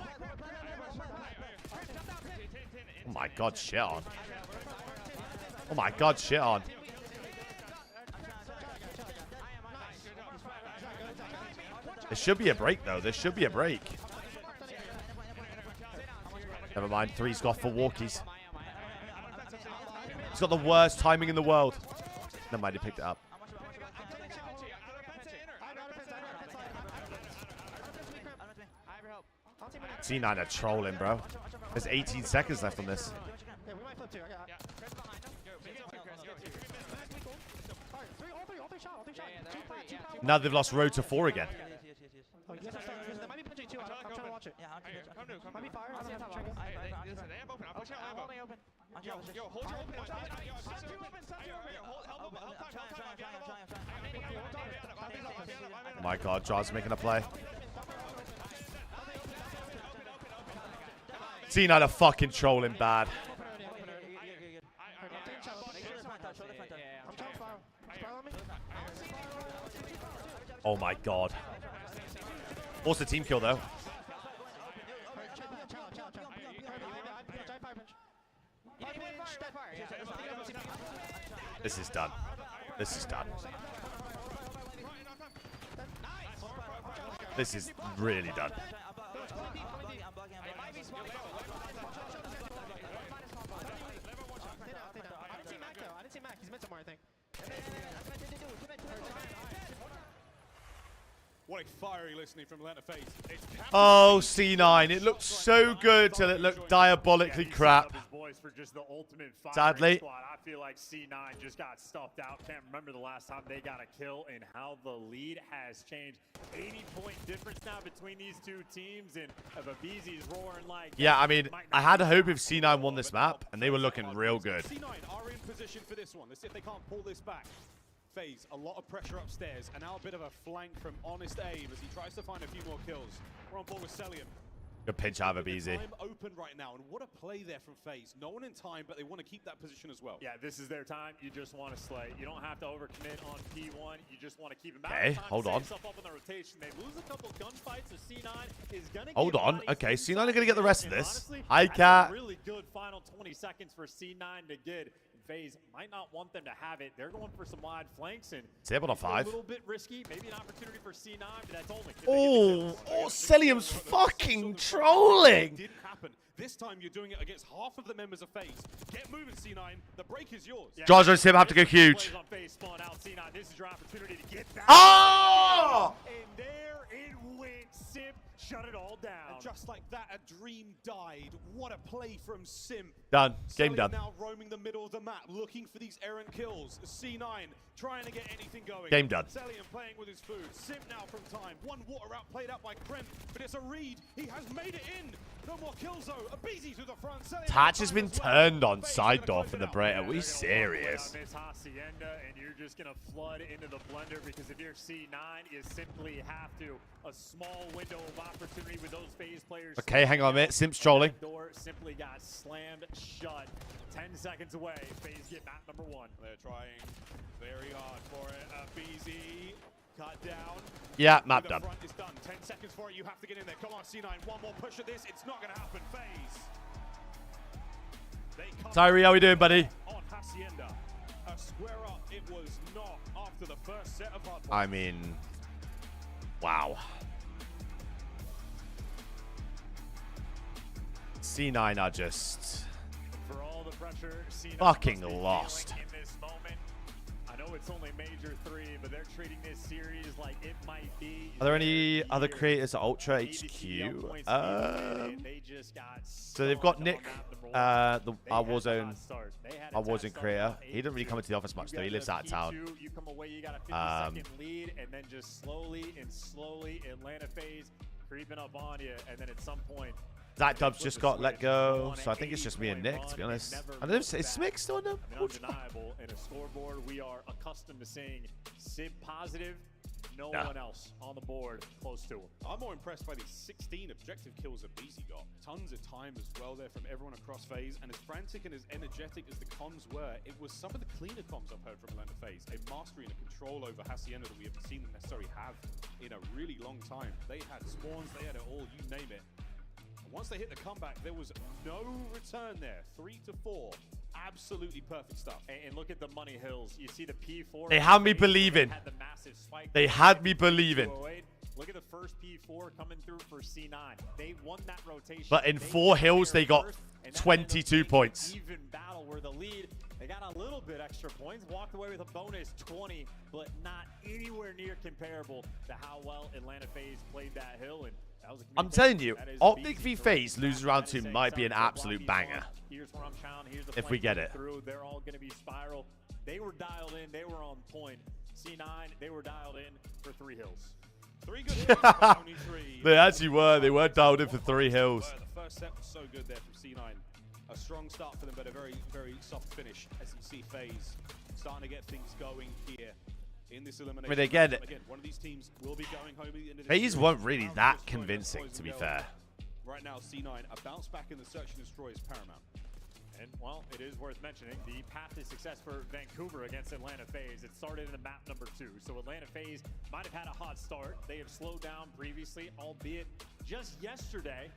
Oh my god, shit on. Oh my god, shit on. There should be a break, though. There should be a break. Never mind. 3's got for walkies. He's got the worst timing in the world. Never mind, he picked it up. C9 are trolling, bro. There's 18 seconds left on this. Now they've lost Røkkr to 4 again. Oh my god, Jaws making a play. C9 are fucking trolling bad. Oh my god. What's the team kill though? This is done. This is done. This is really done. What a fiery listening from Atlanta FaZe. Oh, C9. It looked so good till it looked diabolically crap. Sadly. I feel like C9 just got stuffed out. Can't remember the last time they got a kill and how the lead has changed. 80-point difference now between these two teams, and if FaZe is roaring like yeah, I mean, I had a hope if C9 won this map, and they were looking real good. C9 are in position for this one. Let's see if they can't pull this back. FaZe, a lot of pressure upstairs, and now a bit of a flank from Honest Aim as he tries to find a few more kills. We're on board with Celium. Good pinch out of easy. Time open right now, and what a play there from FaZe. No one in time, but they want to keep that position as well. Yeah, this is their time. You just want to slay. You don't have to overcommit on P1. You just want to keep him back. Okay, hold on. Up in the rotation. They lose a couple gunfights, so C9 is gonna hold on. Okay, C9 are gonna get the rest of this. Honestly, Hi, Cat. Really good final 20 seconds for C9 to get. FaZe might not want them to have it. They're going for some wide flanks, and it's able to 5. A little bit risky. Maybe an opportunity for C9, but that's only. Oh, Celium's fucking trolling. Didn't happen. This time you're doing it against half of the members of FaZe. Get moving, C9. The break is yours. Yeah. Jojo's him have to go huge. This is your opportunity to get back. Oh! And there it went. Simp shut it all down. And just like that, a dream died. What a play from Simp. Done. Game done. Now roaming the middle of the map, looking for these errant kills. C9 trying to get anything going. Game done. Celium playing with his food. Simp now from time. One water out, played out by Krem, but it's a read. He has made it in. No more kills though. A BZ to the front. Tatch has been turned on side door for the break. Are we serious? Hacienda, and you're just gonna flood into the blender because if you're C9, you simply have to a small window of opportunity with those FaZe players. Okay, hang on a minute. Simp's trolling. Door simply got slammed shut. 10 seconds away. FaZe get map number 1. They're trying very hard for it. BZ cut down. Yeah, map done. Front is done. 10 seconds for it. You have to get in there. Come on, C9. One more push at this. It's not going to happen. FaZe. Tyree, how we doing, buddy? On Hacienda. A square up. It was not after the first set of hard points. I mean, wow. C9 are just For all the pressure, C9 fucking must be lost. feeling in this moment. I know it's only Major 3, but they're treating this series like it might be. Are there any other creators at Ultra HQ? So they've got Nick, our Warzone creator. He didn't really come into the office much though. He lives out of town. You come away, you got a 50-second lead, and then just slowly Atlanta FaZe creeping up on you, and then at some point. Zach Dubs just got let go, so I think it's just me and Nick, to be honest. I don't know, is Smick still on them? Undeniable in a scoreboard. We are accustomed to seeing Sib positive. No one else on the board close to him. I'm more impressed by these 16 objective kills that BZ got. Tons of time as well there from everyone across FaZe, and as frantic and as energetic as the comms were, it was some of the cleaner comms I've heard from Atlanta FaZe. A mastery and a control over Hacienda that we haven't seen them necessarily have in a really long time. They had spawns, they had it all, you name it. Once they hit the comeback, there was no return there. 3 to 4. Absolutely perfect stuff. And look at the money hills. You see the P4. They had me believing. They had me believing. Look at the first P4 coming through for C9. They won that rotation. But in 4 hills, they got 22 points. Even battle where the lead, they got a little bit extra points. Walked away with a bonus 20, but not anywhere near comparable to how well Atlanta FaZe played that hill. And I'm telling you, Optic v FaZe loses round 2 might be an absolute banger. If we get it. They're all going to be spiral. They were dialed in. They were on point. C9, they were dialed in for 3 hills. 3 good hills, but only 3. They actually were. They were dialed in for 3 hills. The first set was so good there from C9. A strong start for them, but a very, very soft finish. As you see, FaZe starting to get things going here. In this elimination, I mean, again, one of these teams will be going home at the end of this. FaZe weren't really that convincing, to be fair. Right now, C9, a bounce back in the search and destroy is paramount. And, well, it is worth mentioning the path to success for Vancouver against Atlanta FaZe. It started in the map number 2. So Atlanta FaZe might have had a hot start. They have slowed down previously, albeit just yesterday.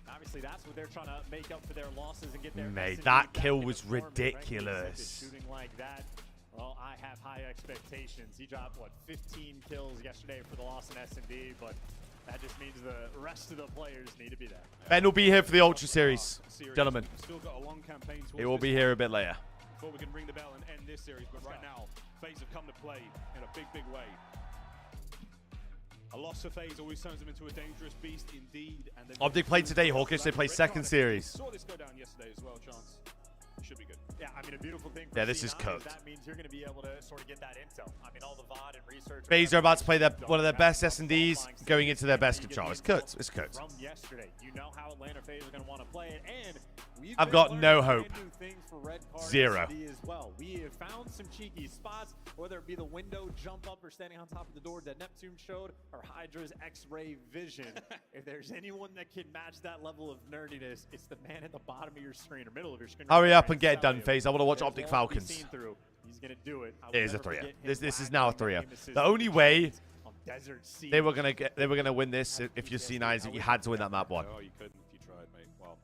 Obviously, that's what they're trying to make up for their losses and get their Mate, that kill was ridiculous. Shooting like that. Well, I have high expectations. He dropped, what, 15 kills yesterday for the loss in S&D, but that just means the rest of the players need to be there. Ben will be here for the Ultra Series, gentlemen. Still got a long campaign He will be here a bit later. Before we can ring the bell and end this series, but right now, FaZe have come to play in a big, big way. A loss for FaZe always turns them into a dangerous beast indeed. And Optic played today, Hawkish. They play second series. Saw this go down yesterday as well, Chance. It should be good. Yeah, I mean, a beautiful thing for this is cooked. That means you're going to be able to sort of get that intel. I mean, all the VOD and research. FaZe are about to play one of their best S&Ds going into their best control. It's cooked. It's cooked. From yesterday, you know how Atlanta FaZe are going to want to play it, and I've got no hope. Zero. As well. We have found some cheeky spots, whether it be the window jump up or standing on top of the door that Neptune showed, or Hydra's X-ray vision. If there's anyone that can match that level of nerdiness, it's the man at the bottom of your screen or middle of your screen. Hurry up and get it done, FaZe. I want to watch Optic Falcons. He's going to do it. It is a 3-0. This is now a 3-0. The only way they were gonna win this if you're C9 is that you had to win that map 1. Oh, you couldn't if you tried, mate. Well,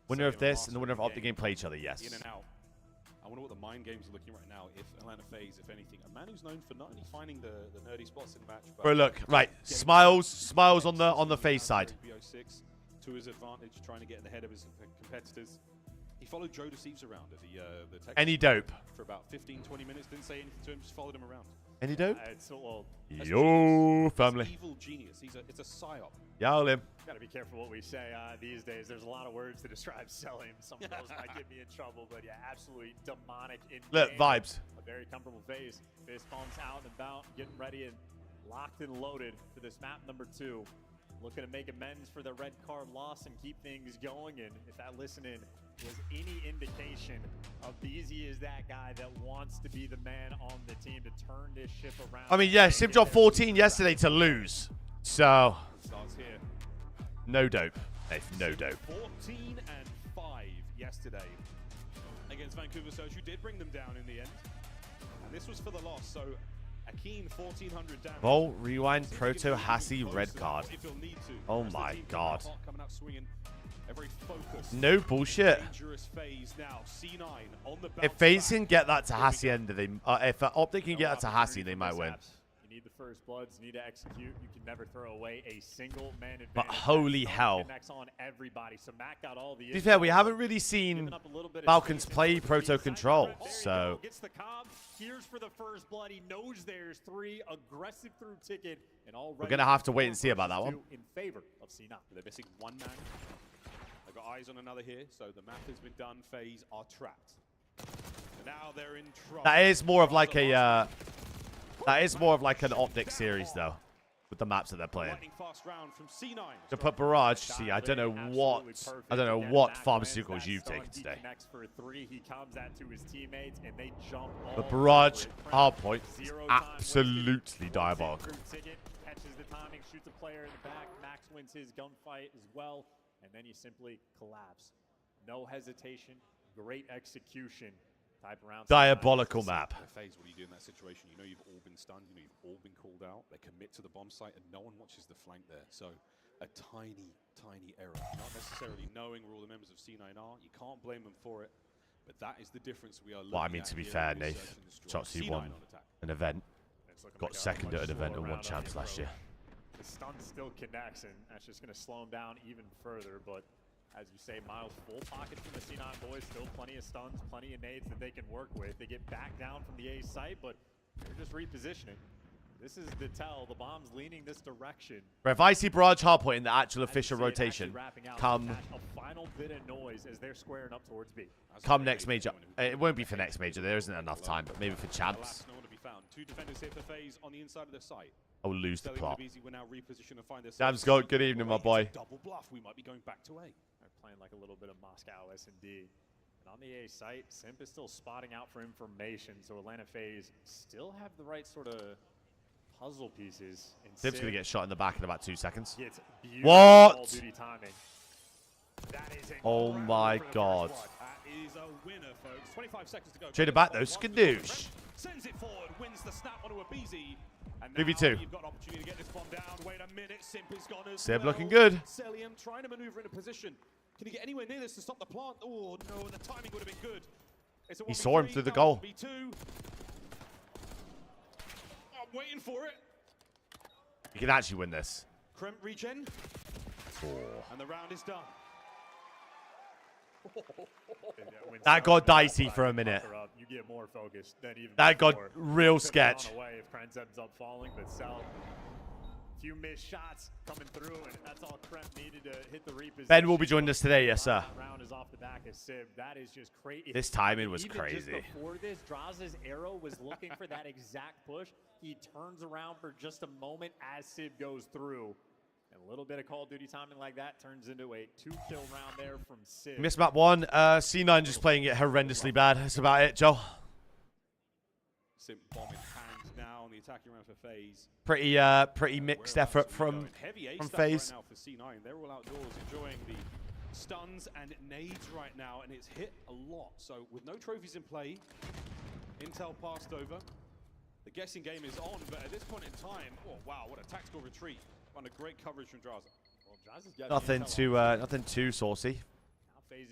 winner of this and the winner of Optic game play each other. Yes. In and out. I wonder what the mind games are looking right now. If Atlanta FaZe, if anything, a man who's known for not only finding the nerdy spots in the match, but bro, look, right, smiles on the FaZe side. BO6 to his advantage, trying to get ahead of his competitors. He followed Joe Deceives around at the Texas Any dope for about 15-20 minutes. Didn't say anything to him, just followed him around. Any dope? Yo, family. Evil genius. It's a psyop. Y'all him. Gotta be careful what we say these days. There's a lot of words to describe selling. Some of those might get me in trouble, but yeah, absolutely demonic. Look, vibes. A very comfortable FaZe. Fist pumps out and about, getting ready and locked and loaded for this map number 2. Looking to make amends for the red card loss and keep things going. And if that listening was any indication of BZ is that guy that wants to be the man on the team to turn this ship around. I mean, yeah, Sim dropped 14 yesterday to lose. So, no dope. Hey, no dope. 14-5 yesterday against Vancouver Surge, who did bring them down in the end. And this was for the loss, so a keen 1,400 damage. Vol, rewind, proto, Hassi, red card. If you'll need to. Oh my god. Coming out swinging. A very focused, No bullshit. dangerous FaZe now. C9 on the If bounce FaZe back. can get that to Hassi end, if Optic can get that to Hassi, they might win. You need the first bloods, you need to execute. You can never throw away a single man advantage. But holy That hell. connects on everybody. So Mac got all the To be fair, we haven't really seen giving up a little bit of Falcons space play into the Proto side. Control, There you so go. Gets the cob. Here's for the first blood. He knows there's 3. Aggressive through ticket. And already we're going to have to wait and see about that one. in favor of C9. They're missing one man. They've got eyes on another here, so the map has been done. FaZe are trapped. And now they're in trouble. That is more of like a an Optic series though, with the maps that they're playing. Lightning fast round from C9. To put Barrage, see, I don't know what pharmaceuticals you've taken today. For 3. He comes that to his teammates and they jump all But Barrage, over it. hardpoint, is Zero time absolutely wasted. diabolical. Ticket, catches the timing, shoots a player in the back. Max wins his gunfight as well, and then you simply collapse. No hesitation, great execution. Type around. Diabolical map. FaZe, what do you do in that situation? You know you've all been stunned. You know you've all been called out. They commit to the bomb site, and no one watches the flank there. So a tiny, tiny error. Not necessarily knowing where all the members of C9 are. You can't blame them for it. But that is the difference we are looking Well, I mean, at to be here fair, in Nath, Search and Destroy. Shotzzy C9 won on attack. an event, It's looking got like a second much at an event, and slower won round champs on the last year. The stun still connects, and that's just going to slow him down even further. But as you say, Miles, full pockets from the C9 boys. Still plenty of stuns, plenty of nades that they can work with. They get back down from the A site, but they're just repositioning. This is the tell. The bomb's leaning this direction. But if I see Barrage hardpoint in the actual As you official see it actually rotation, wrapping out, come a final bit of noise as they're squaring up towards B. come next major. It won't be for next major. There isn't enough time, but maybe for champs. Nowhere to be found. 2 defenders here for FaZe on the inside of the site. I'll lose the Stelly plot. and Abizi will now reposition and find their Damn, selves. Scott, good evening, my boy. Double bluff. We might be going back to A. They're playing like a little bit of Moscow S&D. And on the A site, Simp is still spotting out for information, so Atlanta FaZe still have the right sort of puzzle pieces. Simp's going to get shot in the back in about 2 seconds. Gets beautiful What? Call of Duty timing. That is Oh incredible my for the God. first blood. That is a winner, folks. 25 seconds to go. Trade it back, though. Skadoosh. Sends it forward, wins the snap onto Abizi. And now 2v2. you've got an opportunity to get this bomb down. Wait a minute, Simp is gone as Simp well. looking good. Celium trying to maneuver into position. Can he get anywhere near this to stop the plant? Oh, no, and the timing would have been good. It's a He saw him 1v3, through the now goal. 1v2. I'm waiting for it. You can actually win this. Kremp regen. And the round is done. That got dicey for a minute. You get more focused than even That got before. real Could've gone sketch. away if Krenz ends up falling, but Cell, few missed shots coming through, and that's all Kremp needed to hit the reposition. Ben will be joining us today, yes, sir. Round is off the back of Sib. That is just crazy. This timing was Even crazy. Just before this, Draz's arrow was looking for that exact push. He turns around for just a moment as Sib goes through. And a little bit of Call of Duty timing like that turns into a 2-kill round there from Sib. Missed map 1. C9 just playing it horrendously bad. That's about it, Joe. Simp bomb in hand now on the attacking round for FaZe. Pretty mixed effort from Heavy A FaZe. right now for C9. They're all outdoors enjoying the stuns and nades right now, and it's hit a lot. So with no trophies in play, intel passed over. The guessing game is on, but at this point in time, oh wow, what a tactical retreat. On a great coverage from Draza. Well, Draz has got nothing too saucy.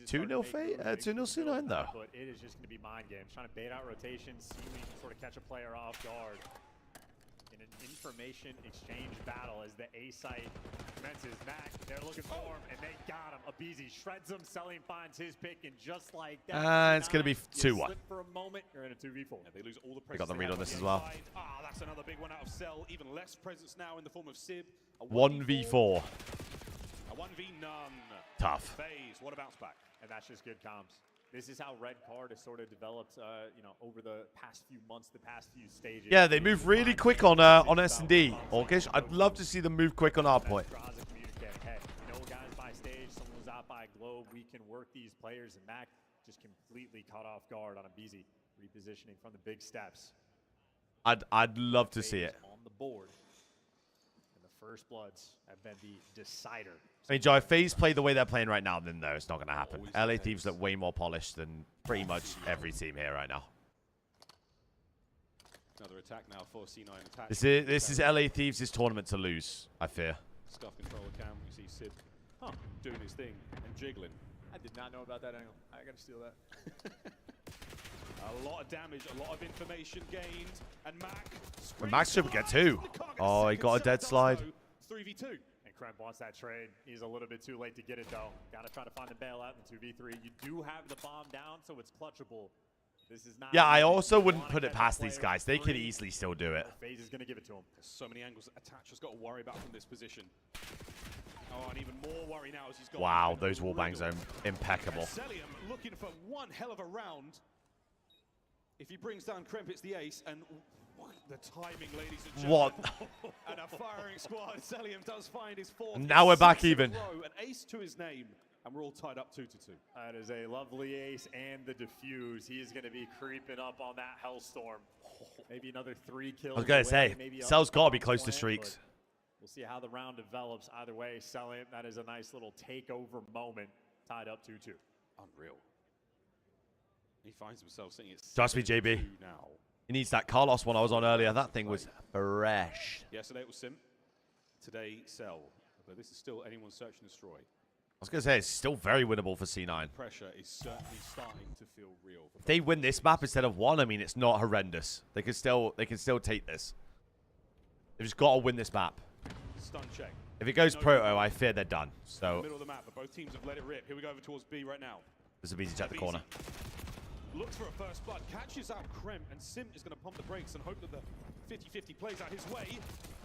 2-0 FaZe, 2-0 C9 though. But it is just going to be mind games, trying to bait out rotations, see when you can sort of catch a player off guard. In an information exchange battle as the A site commences. Mac, they're looking for him, and they got him. Abizi shreds him, Selim finds his pick, and just like that, It's going to be 2-1. slip for a moment, you're in a 2v4. Yeah, they lose all the We got presence the they read have on this the as well. inside. Ah, that's another big one out of Cell. Even less presence now in the form of Sib. A 1v4. A 1v none. Tough. FaZe, what a bounce back. And that's just good comms. This is how Red Card has sort of developed, over the past few months, the past few stages. Yeah, they move really quick on S&D. Orkish, I'd love to see them move quick on our point. Draza communicating, hey, guys by stage, someone was out by Globe, we can work these players, and Mac just completely caught off guard on Abizi, repositioning from the big steps. I'd love to see it. On the board. And the first bloods have been the decider. I mean, Joe, if FaZe play the way they're playing right now, then no, it's not going to happen. LA Thieves look way more polished than pretty much every team here right now. Another attack now for C9 attack. This is LA Thieves' tournament to lose, I fear. Scuff controller cam. We see Sid doing his thing and jiggling. I did not know about that angle. I gotta steal that. A lot of damage, a lot of information gained, and Mac. But Max should get 2. Oh, he got a dead slide. 3v2. And Kremp wants that trade. He's a little bit too late to get it, though. Gotta try to find the bailout in 2v3. You do have the bomb down, so it's clutchable. This is not. Yeah, I also wouldn't put it past these guys. They could easily still do it. FaZe is gonna give it to him. There's so many angles that Attach has got to worry about from this position. Oh, and even more worry now as he's got. Wow, those wallbangs are impeccable. Celium looking for one hell of a round. If he brings down Kremp, it's the ace, and the timing, ladies and gentlemen. What? And a firing squad. Celium does find his 4th. Now we're back even. An ace to his name, and we're all tied up 2-2. That is a lovely ace and the defuse. He is going to be creeping up on that hellstorm. Maybe another 3 kills. I was going to say, Cell's got to be close to streaks. We'll see how the round develops. Either way, Celium, that is a nice little takeover moment. Tied up 2-2. Unreal. He finds himself sitting at Trust me, JB. now. He needs that Carlos one I was on earlier. That thing was fresh. Yesterday it was Sim. Today, Cell. But this is still anyone search and destroy. I was going to say, it's still very winnable for C9. Pressure is certainly starting to feel real. If they win this map instead of 1, I mean, it's not horrendous. They can still take this. They've just got to win this map. Stun check. If it goes proto, I fear they're done. So Middle of the map, but both teams have let it rip. Here we go over towards B right now. there's a BZ check the corner. Looks for a first blood, catches out Kremp, and Sim is going to pump the brakes and hope that the 50-50 plays out his way.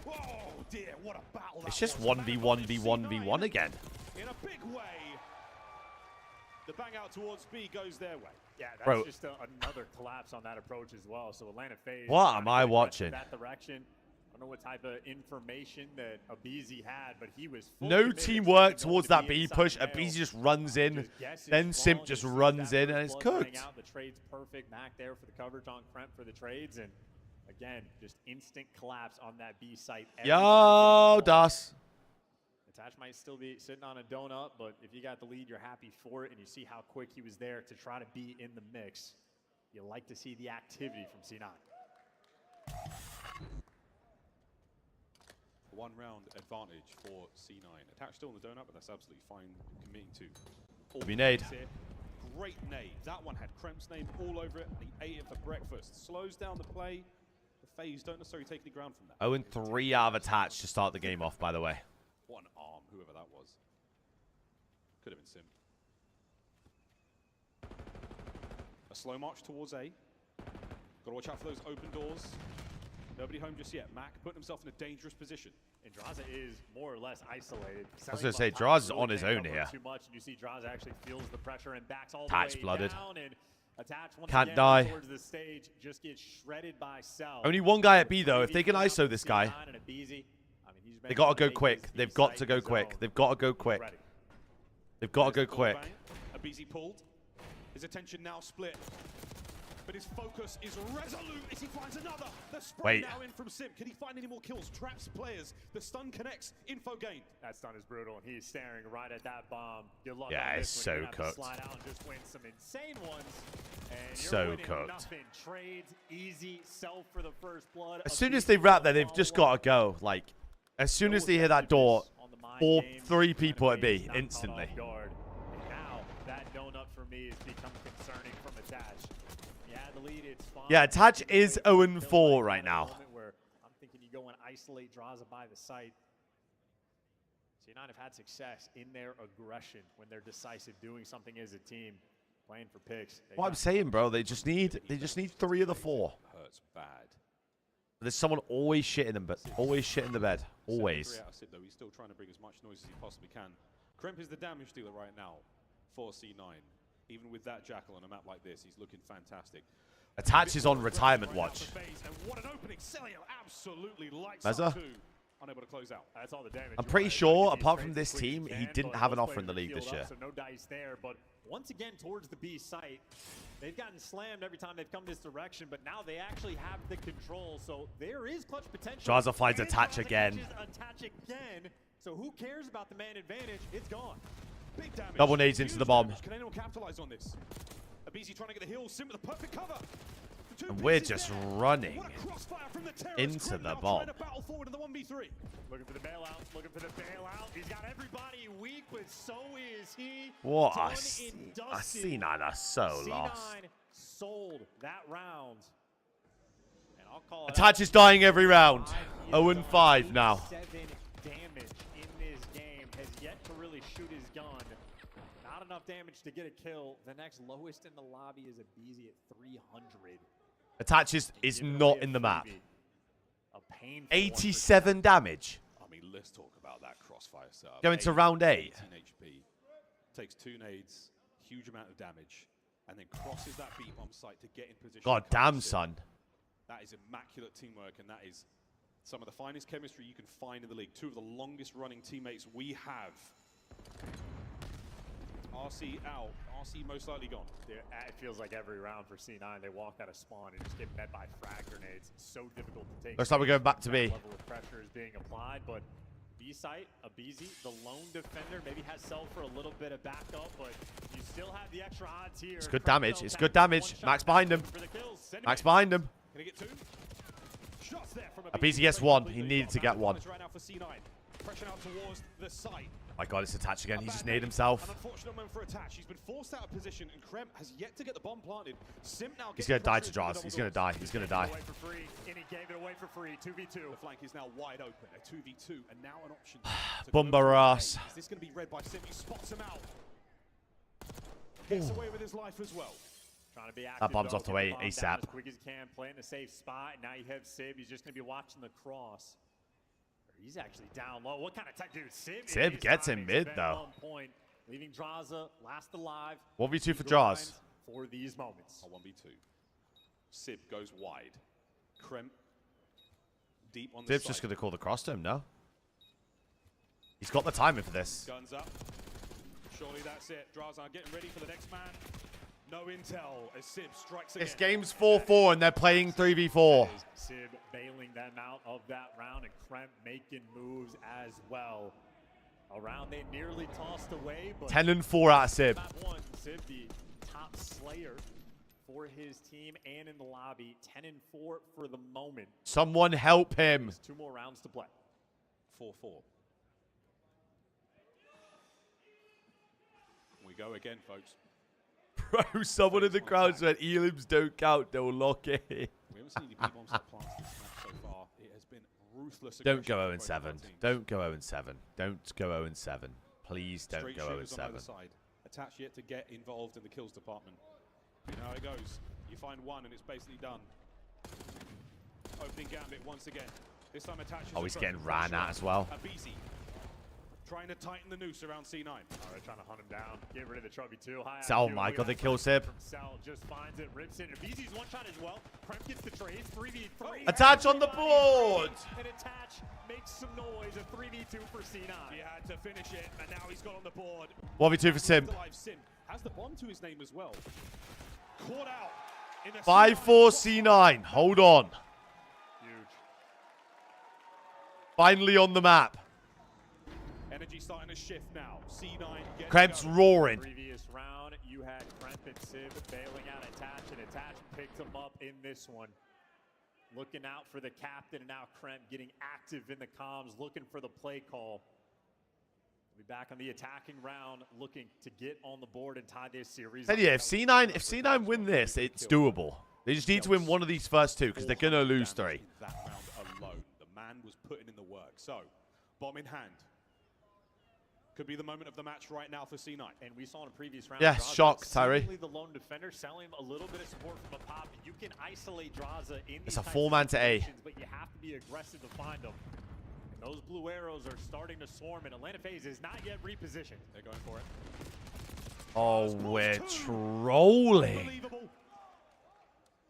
Oh dear, what a battle It's just 1v1v1v1 again. In a big way. The bang out towards B goes their way. Yeah, that's Bro. just another collapse on that approach as well. So Atlanta FaZe. What am I watching? That direction. I don't know what type of information that Abizi had, but he was No teamwork towards that B push. Abizi just runs in. Then Simp just runs in and it's cooked. The trade's perfect. Mac there for the coverage on Kremp for the trades. And again, just instant collapse on that B site. Yo, Das. Attach might still be sitting on a donut, but if you got the lead, you're happy for it, and you see how quick he was there to try to be in the mix. You like to see the activity from C9. One round advantage for C9. Attach still on the donut, but that's absolutely fine. Committing to Be nade. Great nade. That one had Kremp's name all over it, and he ate it for breakfast. Slows down the play. The FaZe don't necessarily take any ground from that. 0-3 out of attach to start the game off, by the way. What an arm, whoever that was. Could have been Sim. A slow march towards A. Got to watch out for those open doors. Nobody home just yet. Mac putting himself in a dangerous position. And Draza is more or less isolated. I was going to say, Draza's is on his own here. Too much, and you see Draza actually feels the pressure and backs all Attach the way blooded. down. And Attach once Can't again die. towards the stage, just gets shredded by Cell. Only one guy at B, though. If they can ISO this guy, they got to go quick. They've got to go quick. They've got to go quick. They've got to go quick. Abizi pulled. His attention now split. But his focus is resolute as he finds another. The spray now in from Sim. Can he find any more kills? Traps players. The stun connects. Info gained. That stun is brutal, and he's staring right at that bomb. Good luck Yeah, on it's this so one. You're gonna have to cooked. slide out and just win some insane ones. And you're So winning cooked. Nothing. Trades, easy, self for the first blood. As soon as they wrap there, they've just got to go. Like, as soon as they hear that door, 3 people at B instantly. And now that donut for me has become concerning from Attach. Yeah, the lead, it's fine. Yeah, Attach is 0-4 right now. Where I'm thinking you go and isolate Draza by the site. C9 have had success in their aggression when they're decisive, doing something as a team, playing for picks. What I'm saying, bro, they just need 3 of the 4. Hurts bad. There's someone always shitting them, but always shitting the bed. Always. 7-3 out of Sid, though. He's still trying to bring as much noise as he possibly can. Kremp is the damage dealer right now for C9. Even with that Jackal on a map like this, he's looking fantastic. Attach is on retirement watch. And what an opening. Celio absolutely lights Meza? up too. Unable to close out. That's all the damage. I'm pretty sure, apart from this team, he didn't have an offer in the league this year. So no dice there, but once again towards the B site, they've gotten slammed every time they've come this direction, but now they actually have the control, so there is clutch potential. Draza finds And Attach Draza again. catches Attach again, so who cares about the man advantage? It's gone. Big damage. Double nades into the bomb. Can anyone capitalize on this? Abizi trying to get the hill. Sim with the perfect cover. And we're just running into the bomb. Looking for the bailout. Looking for the bailout. He's got everybody weak, but so is he. What a C9 are so lost. C9 sold that round. And I'll call it Attach is dying every round. 0-5 now. 7 damage in this game. Has yet to really shoot his gun. Not enough damage to get a kill. The next lowest in the lobby is a BZ at 300. Attach is not in the map. A painful 87 damage. I mean, let's talk about that crossfire setup. Going to round 8. 18 HP. Takes 2 nades, huge amount of damage, and then crosses that beat bomb site to get in position. God damn, son. That is immaculate teamwork, and that is some of the finest chemistry you can find in the league. 2 of the longest running teammates we have. RC out. RC most likely gone. Dude, it feels like every round for C9, they walk out of spawn and just get met by frag grenades. It's so difficult to take. Looks like we're going back to B. Level of pressure is being applied, but B site, a BZ, the lone defender, maybe has Cell for a little bit of backup, but you still have the extra odds here. It's good damage. It's good damage. Max behind him. Max behind him. Can he get 2? Shots there from A BZ gets 1. He needed to get 1. Right now for C9. Pressure out towards the site. My God, it's Attach again. He just naded himself. An unfortunate moment for Attach. He's been forced out of position, and Krem has yet to get the bomb planted. Sim now He's going to die to Draws. He's going to die. He's going to die. Away for free, and he gave it away for free. 2v2. The flank is now wide open. A 2v2, and now an option. Bumba ass. Is this going to be read by Sim? He spots him out. Gets away with his life as well. Trying to be active. That bomb's off the way ASAP. ASAP. As quick as he can, playing a safe spot. Now you have Sib. He's just going to be watching the cross. He's actually down low. What kind of type, dude? Sib gets him mid, though. Point, leaving Draza last alive. 1v2 for Draws. For these moments. A 1v2. Sib goes wide. Krem deep on the Sib's side. just going to call the cross to him, no? He's got the timing for this. Guns up. Surely that's it. Draza getting ready for the next man. No intel as Sib strikes again. This game's 4-4 and they're playing 3v4. Sib bailing them out of that round and Krem making moves as well. A round they nearly tossed away, but 10-4 out of Sib. Map 1, Sib the top slayer for his team and in the lobby. 10-4 for the moment. Someone help him. There's 2 more rounds to play. 4-4. We go again, folks. Bro, someone in the crowd said elims don't count, they'll lock it. We haven't seen any B-bombs that plants this match so far. It has been ruthless. Don't go 0-7. Don't go 0-7. Don't go 0-7. Please don't Straight go shooters on 0-7. either side. Attach yet to get involved in the kills department. You know how it goes. You find one and it's basically done. Opening gambit once again. This time Attach is Oh, he's under getting ran pressure. at as well. Abizi trying to tighten the noose around C9. All right, trying to hunt him down. Get rid of the trophy too. High Oh IQ. my We God, they got kill Sib. from Cell just finds it, rips it. And BZ's one shot as well. Krem gets the trades. 3v3. Attach on the board. And Attach makes some noise. A 3v2 for C9. He had to finish it, and now he's got on the board. 1v2 for Sim. Sim has the bomb to his name as well. Caught out in a 5-4 C9. Hold on. Huge. Finally on the map. Energy starting to shift now. C9 gets Krebs going. roaring. Previous round, you had Kremp and Sib bailing out Attach, and Attach picked him up in this one. Looking out for the captain, and now Kremp getting active in the comms, looking for the play call. We'll be back on the attacking round, looking to get on the board and tie this series. And yeah, if C9 win this, it's doable. They just need to win one of these first 2 because they're gonna lose 3. That round alone, the man was putting in the work. So, bomb in hand. Could be the moment of the match right now for C9. And we saw in a previous round. Yeah, Draza, shock, Tyree. seemingly the lone defender, selling a little bit of support from a pop. You can isolate Draza in It's these a types 4-man of to A. situations, but you have to be aggressive to find them. And those blue arrows are starting to swarm, and Atlanta FaZe is not yet repositioned. They're going for it. Oh, we're trolling. Unbelievable.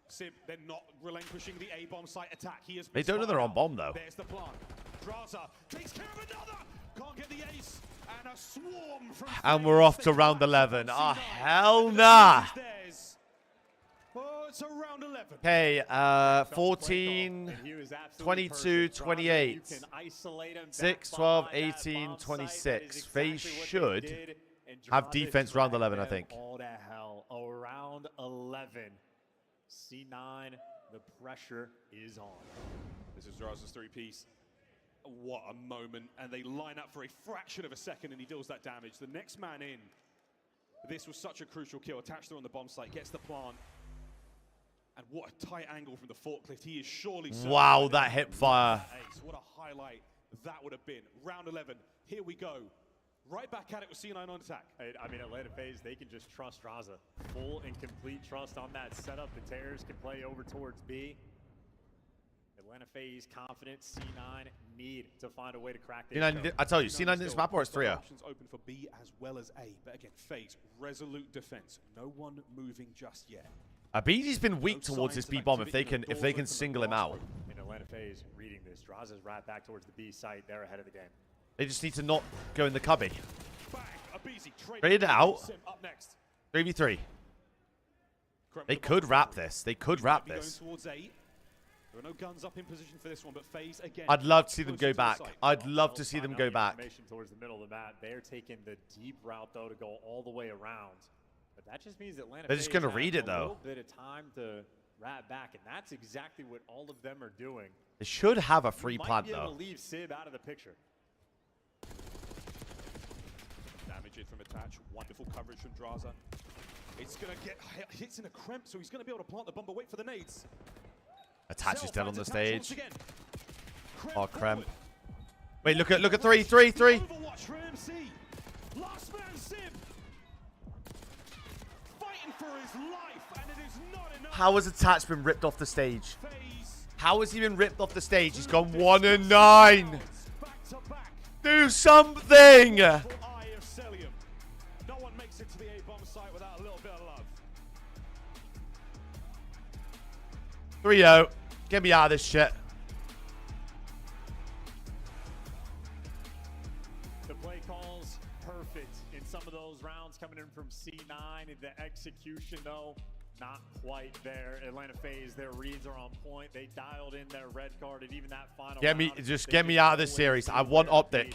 Sib, they're not relinquishing the A-bomb site attack. He has They don't know they're on bomb, though. There's the plant. Draza takes care of another. Can't get the ace. And a swarm from And we're off to round 11. Oh, hell nah. Oh, it's a round 11. Okay, 14, 22, 28, 6, 12, 18, 26. FaZe should have defense round 11, I think. All to hell, around 11. C9, the pressure is on. This is Raza's three-piece. What a moment. And they line up for a fraction of a second, and he deals that damage. The next man in. This was such a crucial kill. Attached there on the bomb site, gets the plant. And what a tight angle from the forklift. He is surely... Wow, that hip fire. Ace. What a highlight that would have been. Round 11. Here we go. Right back at it with C9 on attack. I mean, Atlanta FaZe, they can just trust Raza. Full and complete trust on that setup. The Terrors can play over towards B. Atlanta FaZe confident. C9 need to find a way to crack this. I tell you, C9 in this map or it's 3-0. Options open for B as well as A. But again, FaZe, resolute defense. No one moving just yet. BG's been weak towards this B bomb if they can single him out. In Atlanta FaZe reading this. Raza's right back towards the B site. They're ahead of the game. They just need to not go in the cubby. Bang, Trade it out. Up next. 3v3. They could wrap this. They could wrap this. There are no guns up in position for this one, but FaZe again. I'd love to see them go back. I'd love to see them go back. Towards the middle of the map. They're taking the deep route though to go all the way around. But that just means Atlanta They're just going to read it a though. little bit of time to wrap back, and that's exactly what all of them are doing. They should have a free plant though. though. Leave Sib out of the picture. Damage it from attach. Wonderful coverage from Draza. It's going to get hits in a cramp, so he's going to be able to plant the bomb, but wait for the nades. Attach is dead on the stage. Oh, cramp. Wait, look at 3. Overwatch for MC. Last man Sib. Fighting for his life, and it is not enough. How has Attach been ripped off the stage? How has he been ripped off the stage? He's gone 1-9. Do something. No one makes it to the A bomb site without a little bit of love. 3-0. Get me out of this shit. The play calls perfect in some of those rounds coming in from C9. The execution, though, not quite there. Atlanta FaZe, their reads are on point. They dialed in their red card, and even that final Just get me out of this series. I want Optic.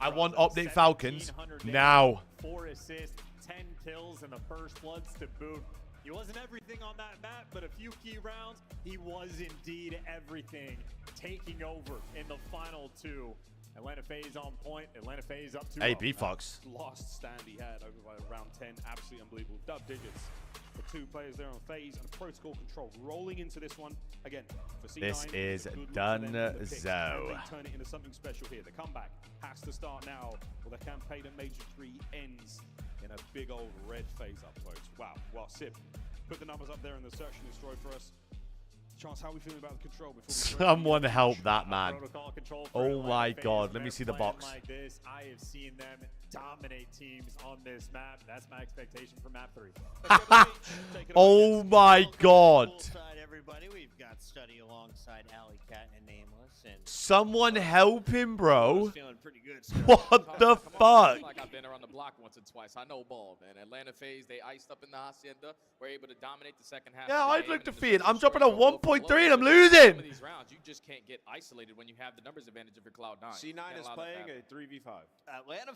I want Optic Falcons now. 4 assists, 10 kills, and the first bloods to boot. He wasn't everything on that map, but a few key rounds, he was indeed everything, taking over in the final 2. Atlanta FaZe on point. Atlanta FaZe up 2-0. Hey, B-Fox. Last stand he had over by round 10. Absolutely unbelievable. Dub digits. The 2 players there on FaZe and protocol control rolling into this one. Again, for C9, This is done so. Turn it into something special here. The comeback has to start now, or the campaign at Major 3 ends in a big old red FaZe upvote. Wow. Well, Sib, put the numbers up there in the search and destroy for us. Chance, how are we feeling about the control? Someone help that man. Oh my God. Let me see the box. Like this, I have seen them dominate teams on this map. That's my expectation for map 3. Oh my God. Everybody, we've got Study alongside Alley Cat and Nameless. And Someone help him, bro. feeling pretty good. What the fuck? Like I've been around the block once or twice. I know ball, man. Atlanta FaZe, they iced up in the hacienda. We're able to dominate the second half. Yeah, of the I'd game, look and defeated. the I'm dropping a scoring will 1.3 and I'm Some losing. of these rounds, you just can't get isolated when you have the numbers advantage of your Cloud9. C9 is playing a 3v5. Atlanta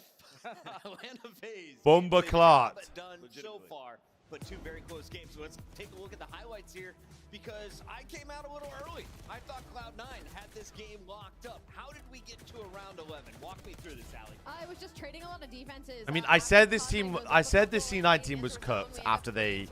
FaZe. Bomba clot. Done so far, but 2 very close games. So let's take a look at the highlights here, because I came out a little early. I thought Cloud9 had this game locked up. How did we get to a round 11? Walk me through this, Allie. I was just trading a lot of defenses. I mean, I said this C9 team was cooked after they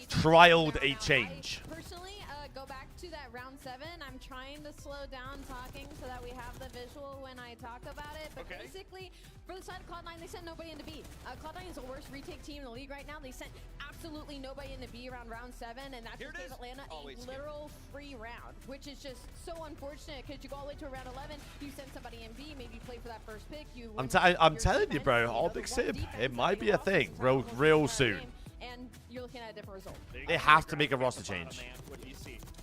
trialed a change. Personally, go back to that round 7. I'm trying to slow down talking so that we have the visual when I talk about it. But basically, for the side of Cloud9, they sent nobody into B. Cloud9 is the worst retake team in the league right now. They sent absolutely nobody into B around round 7, and that just gave Atlanta a literal free round, which is just so unfortunate, because you go all the way to around 11, you send somebody in B, maybe play for that first pick. I'm telling you, bro, Optic Sib, it might be a thing real soon. And you're looking at a different result. They have to make a roster change.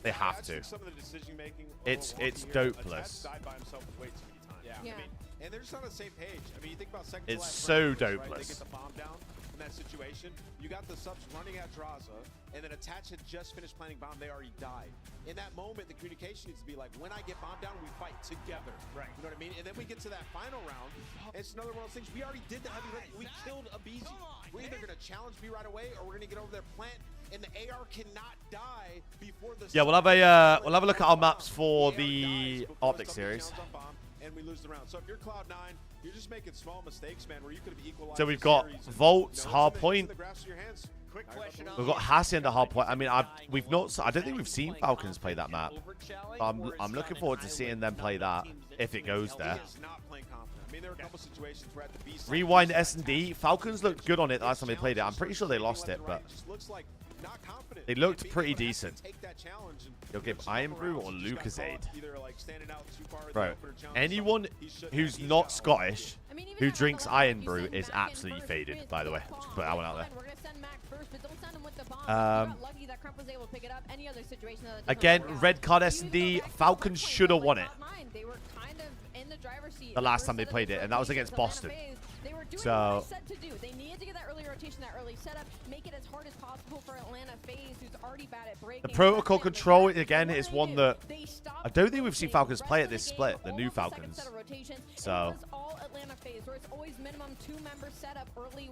They have to. Some of the decision making. It's dopeless. Died by himself way too many times. Yeah. I mean, and they're just on the same page. I mean, you think about second. It's so dopeless. Right? They get the bomb down, and that situation. You got the subs running at Draza, and then Attach had just finished planting bomb. They already died. In that moment, the communication needs to be like, when I get bomb down, we fight together. Right. You know what I mean? And then we get to that final round. It's another one of those things. We already did the heavy lift. We killed a BZ. We're either going to challenge B right away, or we're going to get over there, plant, and the AR cannot die before the... Yeah, we'll have a look at our maps for the Optic series. And we lose the round. So if you're Cloud9, you're just making small mistakes, man, where you could have equalized. So we've got Volts, Hardpoint. Quick question We've got Hassi under Hardpoint. I mean, I don't think we've seen Falcons play that map. I'm looking forward to seeing them play that if it goes there. I mean, there are a couple situations where at the B side, Rewind S&D. Falcons looked good on it last time they played it. I'm pretty sure they lost it, but they looked pretty decent. You'll give Iron Brew or Lucasade. Bro, anyone who's not Scottish who drinks Iron Brew is absolutely faded, by the way. Just put that one out there. Again, red card S&D. Falcons should have won it the last time they played it, and that was against Boston. They were doing So what they said to do. They needed to get that early rotation, that early setup, make it as hard as possible for Atlanta FaZe, who's already bad at breaking. the protocol control, again, is one that I don't think we've seen Falcons play at this split, the new Falcons. So. Oh,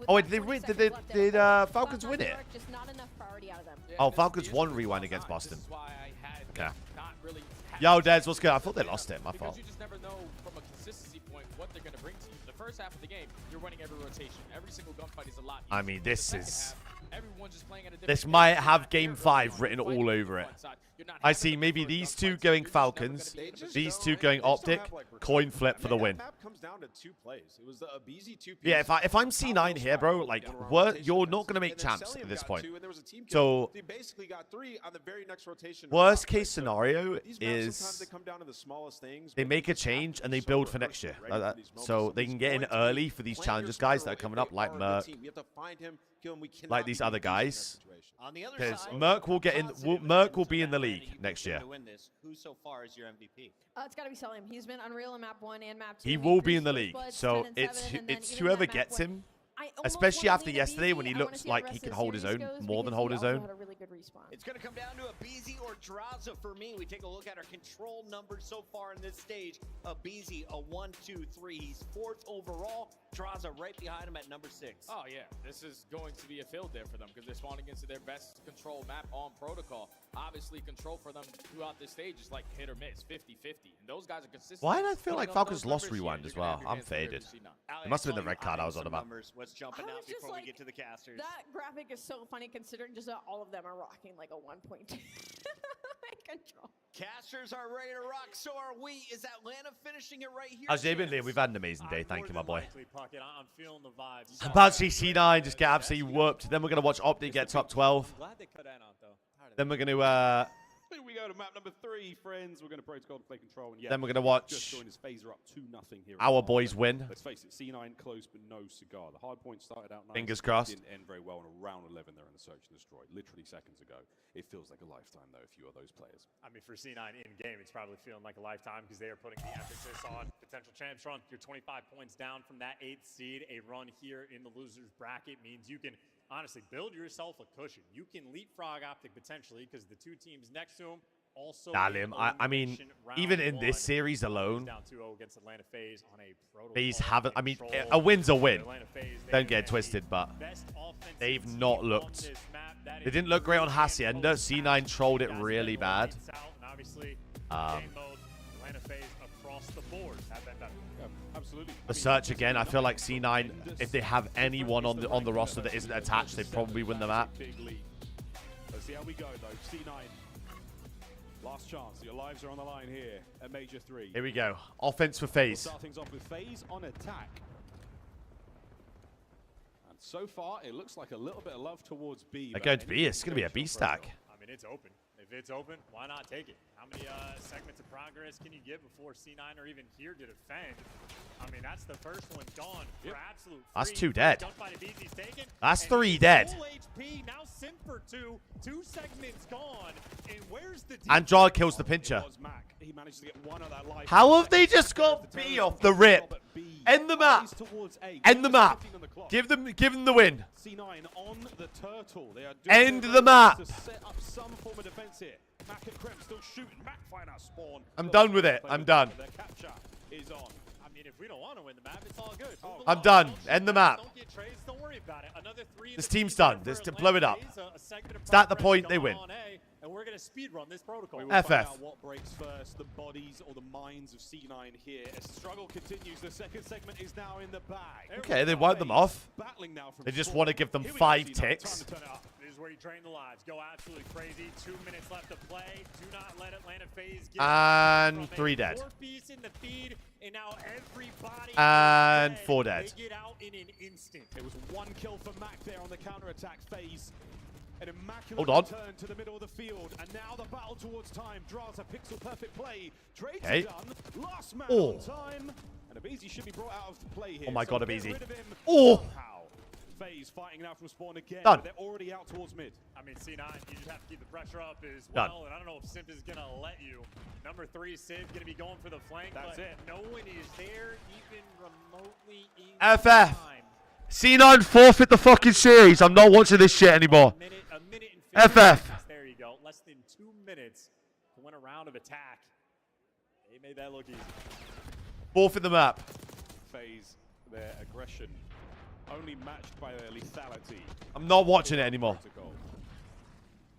wait, did Falcons win it? Oh, Falcons won Rewind against Boston. Okay. Yo, Dez, what's good? I thought they lost it. My fault. You just never know from a consistency point what they're going to bring to you. The first half of the game, you're winning every rotation. Every single gunfight is a lot easier. I mean, this is... Everyone's just playing at a different This might have Game 5 written all over it. I see maybe these two going Falcons, these two going Optic, coin flip for the win. Yeah, if I'm C9 here, bro, like, you're not going to make champs at this point. So, worst case scenario is they make a change and they build for next year. So, they can get in early for these challengers guys that are coming up, like Merc, like these other guys. Because Merc will get in. Merc will be in the league next year. Who so far is your MVP? It's got to be Selim. He's been unreal in map 1 and map 2. He will be in the league. So it's whoever gets him. Especially after yesterday when he looks like he can hold his own, more than hold his own. It's going to come down to a BZ or Draza for me. We take a look at our control numbers so far in this stage. A BZ, a 1, 2, 3. He's 4th overall. Draza right behind him at number 6. Oh, yeah. This is going to be a field day for them because they're spawning into their best control map on protocol. Obviously, control for them throughout this stage is like hit or miss, 50-50. And those guys are consistent. Why did I feel like Falcons lost Rewind as well? I'm faded. It must have been the red card I was on about. What's jumping out before we get to the casters? That graphic is so funny considering just all of them are rocking like a 1.2 control. Casters are ready to rock, so are we. Is Atlanta finishing it right here? As David Lee, we've had an amazing day. Thank you, my boy. I'm feeling the vibes. I'm about to see C9 just get absolutely whooped. Then we're going to watch Optic get top 12. Glad they cut that out, though. Then we're going to... Here we go to map number 3, friends. We're going to protocol to play control. And yeah, then we're going to watch FaZe are up 2-0 here. our boys win. Let's face it, C9 close but no cigar. The hard point started out nice. Fingers crossed. Didn't end very well. And around 11, they're in the search and destroy. Literally seconds ago. It feels like a lifetime, though, if you are those players. I mean, for C9 in-game, it's probably feeling like a lifetime because they are putting the emphasis on potential champs run. You're 25 points down from that 8th seed. A run here in the loser's bracket means you can honestly build yourself a cushion. You can leapfrog Optic potentially because the two teams next to him also. I mean, even in this series alone, FaZe haven't. I mean, a win's a win. Don't get twisted, but they've not looked. They didn't look great on Hacienda. C9 trolled it really bad. Absolutely. The search again. I feel like C9, if they have anyone on the roster that isn't attached, they probably win the map. Let's see how we go though. C9. Last chance. Your lives are on the line here at Major 3. Here we go. Offense for FaZe. We'll start things off with FaZe on attack. And so far, it looks like a little bit of love towards B. They're going to B. It's going to be a B stack. I mean, it's open. If it's open, why not take it? How many segments of progress can you get before C9 are even here to defend? I mean, that's the first one gone for absolute free. That's 2 dead. Gunfight of BZ's taken. That's 3 dead. Full HP, now Sim for 2. 2 segments gone. And where's the Andrade kills the pincher. He managed to get one of that life. How have they just got B off the rip? End the map. End the map. Give them the win. C9 on the turtle. They are End the map. to set up some form of defense here. Mac and Krem still shooting. Mac find out spawn. I'm done with it. I'm done. Their capture is on. I mean, if we don't want to win the map, it's all good. I'm done. End the map. Don't get trades. Don't worry about it. Another 3. This team's done. This to blow it up. Start the point, they win. And we're going to speed run this protocol. We will find FF. out what breaks first, the bodies or the minds of C9 here. As the struggle continues, the second segment is now in the bag. Okay, they wiped them off. Battling now from They just spawn. want to give them Here we go, 5 C9. ticks. Time to turn it up. This is where you drain the lives. Go absolutely crazy. 2 minutes left to play. Do not let Atlanta FaZe get And 3 dead. 4 piece in the feed, and now everybody And is 4 dead. They get out in an instant. It was 1 kill for Mac there on the counter-attack phase. An immaculate Hold on. return to the middle of the field, and now the battle towards time draws a pixel-perfect play. Drake's Okay. done. Last man Oh. on time, and Abizi should be brought out of play here. Oh my God, get Abizi. rid of him Oh. somehow. FaZe fighting now from spawn again. Done. But they're already out towards mid. I mean, C9, you just have to keep the pressure up as Done. well. And I don't know if Simp is going to let you. Number 3, Sid, going to be going for the flank. That's but it. No one is there, even remotely in FF. time. C9 forfeit the fucking series. I'm not watching this shit anymore. A minute and 50 FF. seconds. There you go. Less than 2 minutes to win a round of attack. They made that look easy. Forfeit the map. FaZe, their aggression only matched by their lethality. I'm not watching it anymore. Protocol.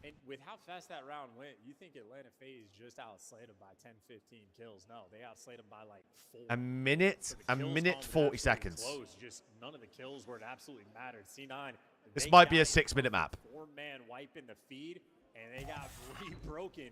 And with how fast that round went, you think Atlanta FaZe just outslayed them by 10, 15 kills. No, they outslayed them by like 4. A minute. So the A kills minute gone 40 absolutely seconds. Close. Just none of the kills where it absolutely mattered. C9. This they might be a got 6-minute map. 4-man wipe in the feed, and they got rebroken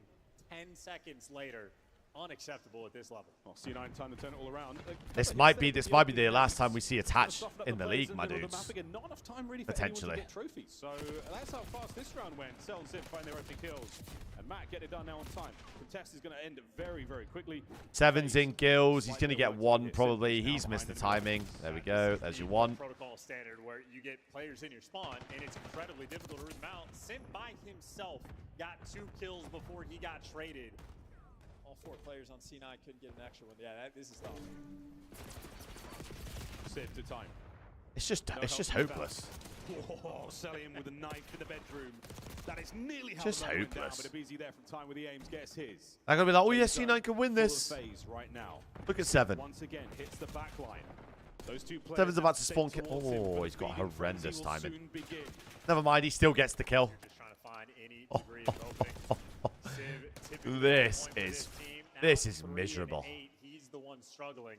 10 seconds later. Unacceptable at this level. Well, C9 time to turn it all around. This might be the last time we see Attach in the league, my dudes. Not enough time really for Potentially. anyone to get trophies. So that's how fast this round went. Cell and Zip find their opening kills. And Matt get it done now on time. The test is going to end very, very quickly. 7's in kills. He's going to get 1 probably. He's missed the timing. There we go. There's your 1. Protocol standard where you get players in your spawn, and it's incredibly difficult to root them out. Sim by himself got 2 kills before he got traded. All 4 players on C9 couldn't get an extra one. Yeah, this is tough. Zip to time. It's just hopeless. Oh, selling him with a knife in the bedroom. That is nearly how Just the went down, hopeless. but Abizi there from time with the aims gets his. I'm going to be like, oh yeah, C9 can win this. FaZe right now. Look at 7. Once again hits the back line. Those 2 players 7's about to have spawn stayed kill. towards him, Oh, but he's got feeding horrendous frenzy will timing. soon begin. Never mind, he still gets the kill. You're just trying to find any degree of opening. Civ, typically This the point for is- team. Now this is 3 and miserable. 8. He's the one struggling.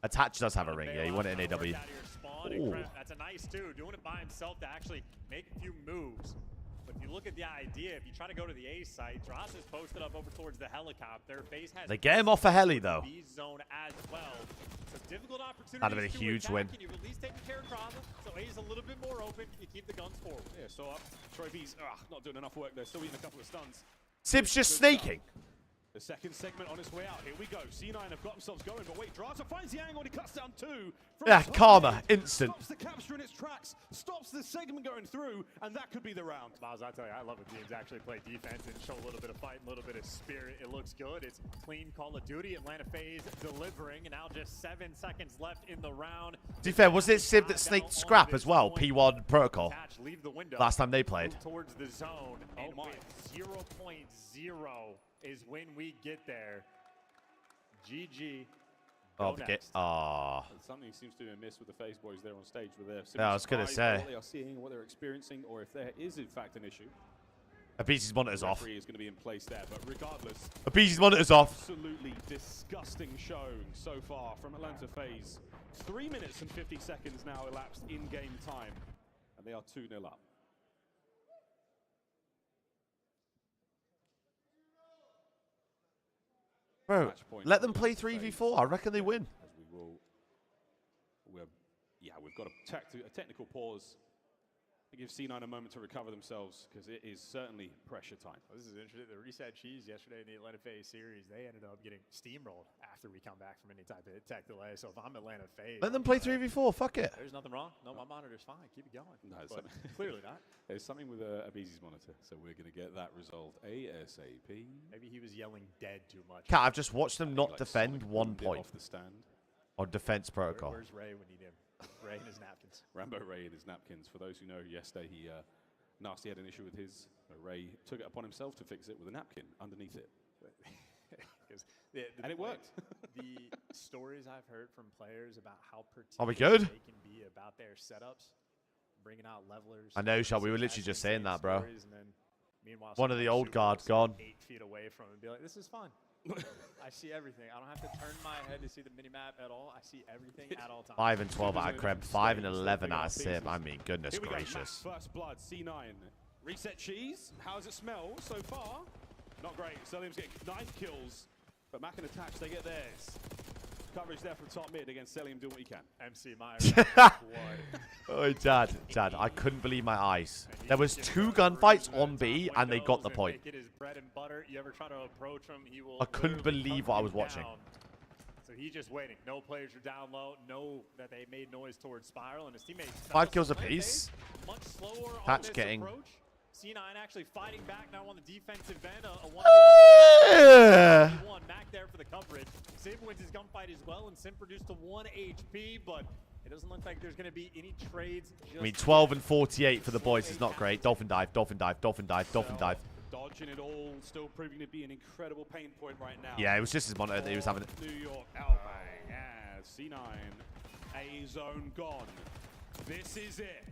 Attach does have a ring. Yeah, he won it in AW. Out of your spawn, and Ooh. Krem, that's a nice too. Doing it by himself to actually make a few moves. But if you look at the idea, if you try to go to the A site, Dross is posted up over towards the helicopter. FaZe has They get him off a heli though. B zone as well. So difficult opportunity. That'd have been a huge win. You've at least taken care of Dross, so A is a little bit more open. You keep the guns forward. Yeah, so up. Trophies, not doing enough work there. Still eating a couple of stuns. Sib's just snaking. The second segment on its way out. Here we go. C9 have got themselves going, but wait, Drata finds the angle and he cuts down 2. From Yeah, top karma, lane. instant. Stops the capture in its tracks, stops the segment going through, and that could be the round. Miles, I tell you, I love when teams actually play defense and show a little bit of fight, a little bit of spirit. It looks good. It's clean Call of Duty. Atlanta FaZe delivering, and now just 7 seconds left in the round. To be fair, was it Sib that snaked Scrap as well? P1 Protocol. Attach, leave the window. Last time they played. Move towards the zone, and my. with 0.0 is when we get there. GG. Oh, Go the next. Something seems to be amiss with the FaZe boys there on stage with their Yeah, I was gonna say. what they are seeing, what they're experiencing, or if there is in fact an issue. Abizi's monitor's off. Referee is going to be in place there, but regardless, Abizi's monitor's off. absolutely disgusting showing so far from Atlanta FaZe. 3 minutes and 50 seconds now elapsed in game time, and they are 2-0 up. Bro, Match point let them for play Atlanta 3v4. I reckon they win. As we will, we've got a technical pause to give C9 a moment to recover themselves, because it is certainly pressure time. Well, this is interesting. The reset cheese yesterday in the Atlanta FaZe series, they ended up getting steamrolled after we come back from any type of tech delay. So if I'm Atlanta FaZe, Let them play 3v4. Fuck it. There's nothing wrong. No, my monitor's fine. Keep it going. No, But clearly not. There's something with Abizi's monitor, so we're going to get that resolved ASAP. Maybe he was yelling dead too much. Cat, I've just watched them not Like defend Sonic 1 boomed it point off the stand. on defense protocol. Where's Ray when you need him? Ray and his napkins. Rambo Ray and his napkins. For those who know, yesterday he Nasty had an issue with his. Ray took it upon himself to fix it with a napkin underneath it. And it worked. The stories I've heard from players about how Are we particular good? they can be about their setups, bringing out levelers. I know, Shal. We were literally just saying that, bro. Stories, and then meanwhile, One of the someone old shoot guard us gone. 8 feet away from him and be like, "This is fun. I see everything. I don't have to turn my head to see the mini map at all. I see everything at all times." 5 and 12 out of Kreb. 5 and 11 out of Sib. I mean, goodness Here we go, gracious. Matt, first blood, C9. Reset cheese. How does it smell so far? Not great. Selim's getting knife kills, but Mac and Attach, they get theirs. Coverage there from top mid against Selim doing what he can. MC Meyer. Oh, Dad, I couldn't believe my eyes. There was 2 gunfights on B, and they got the point. Make it his bread and butter. You ever try to approach him, he will. I couldn't literally believe hunt what I you was watching. down. So he's just waiting. No players are down low. Know that they made noise towards Spiral, and his teammates. 5 kills apiece. Much slower on Patch this getting. approach. C9 actually fighting back now on the defensive end. A 1-1 back there for the coverage. Sim wins his gunfight as well, and Sim produced to 1 HP, but it doesn't look like there's going to be any trades. I mean, 12 and 48 for the boys is not great. Dolphin dive, dolphin dive, dolphin dive, dolphin dive. Dodging it all, still proving to be an incredible pain point right now. Yeah, it was just his monitor that he was having. New York outbang. Yeah, C9. A zone gone. This is it.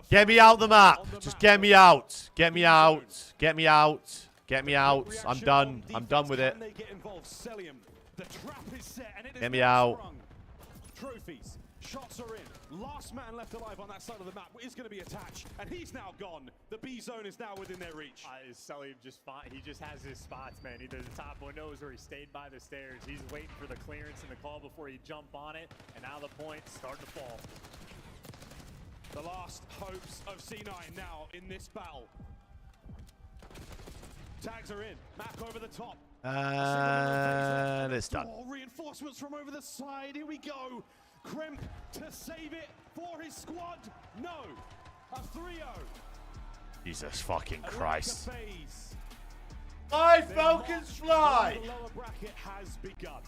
Get me out the map. Just get me out. Get me out. Get me out. Get me out. I'm done. I'm done with it. Get me out. Trophies. Shots are in. Last man left alive on that side of the map is going to be Attach, and he's now gone. The B zone is now within their reach. Selim just fine. He just has his spots, man. Either the top windows or he stayed by the stairs. He's waiting for the clearance and the call before he jump on it, and now the point's starting to fall. The last hopes of C9 now in this battle. Tags are in. Mac over the top. And it's done. Oh, reinforcements from over the side. Here we go. Kremp to save it for his squad. No. A 3-0. Jesus fucking Christ. FaZe. Fly, Falcons, fly! The lower bracket has begun.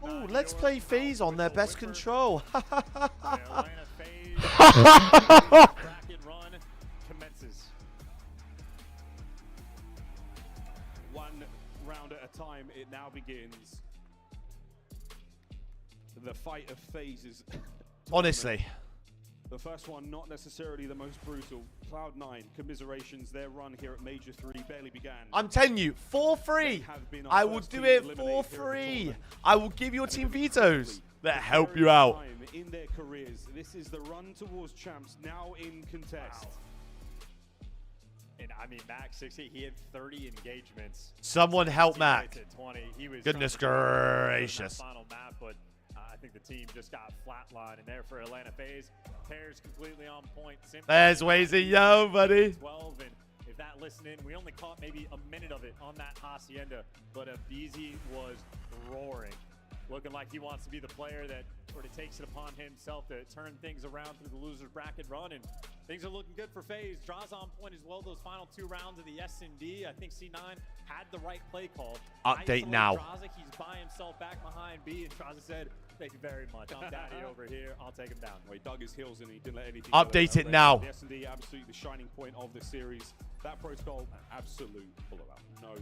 Oh, let's play FaZe on their best control. Atlanta FaZe bracket run commences. One round at a time, it now begins. The fight of phases. Honestly. The first one, not necessarily the most brutal. Cloud9, commiserations, their run here at Major 3 barely began. I'm telling you, for free. I will do it for free. I will give your team vetoes that help you out. In their careers, this is the run towards champs now in contest. And I mean, Max 60, he had 30 engagements. Someone help Mac. At 20. He was Goodness gracious. final map, but I think the team just got flatlined, and there for Atlanta FaZe. Tears completely on point. There's Wazy, yo, buddy. 12, and if that listening, we only caught maybe a minute of it on that Hacienda, but Abizi was roaring. Looking like he wants to be the player that sort of takes it upon himself to turn things around through the loser's bracket run, and things are looking good for FaZe. Draws on point as well those final 2 rounds of the S&D. I think C9 had the right play call. Update now. Draza, he's by himself back behind B, and Draza said, "Thank you very much. I'm daddy over here. I'll take him down." Well, he dug his heels and he didn't let anything Update go it now. The S&D, absolutely the shining point of the series. That protocol, an absolute blowout. No,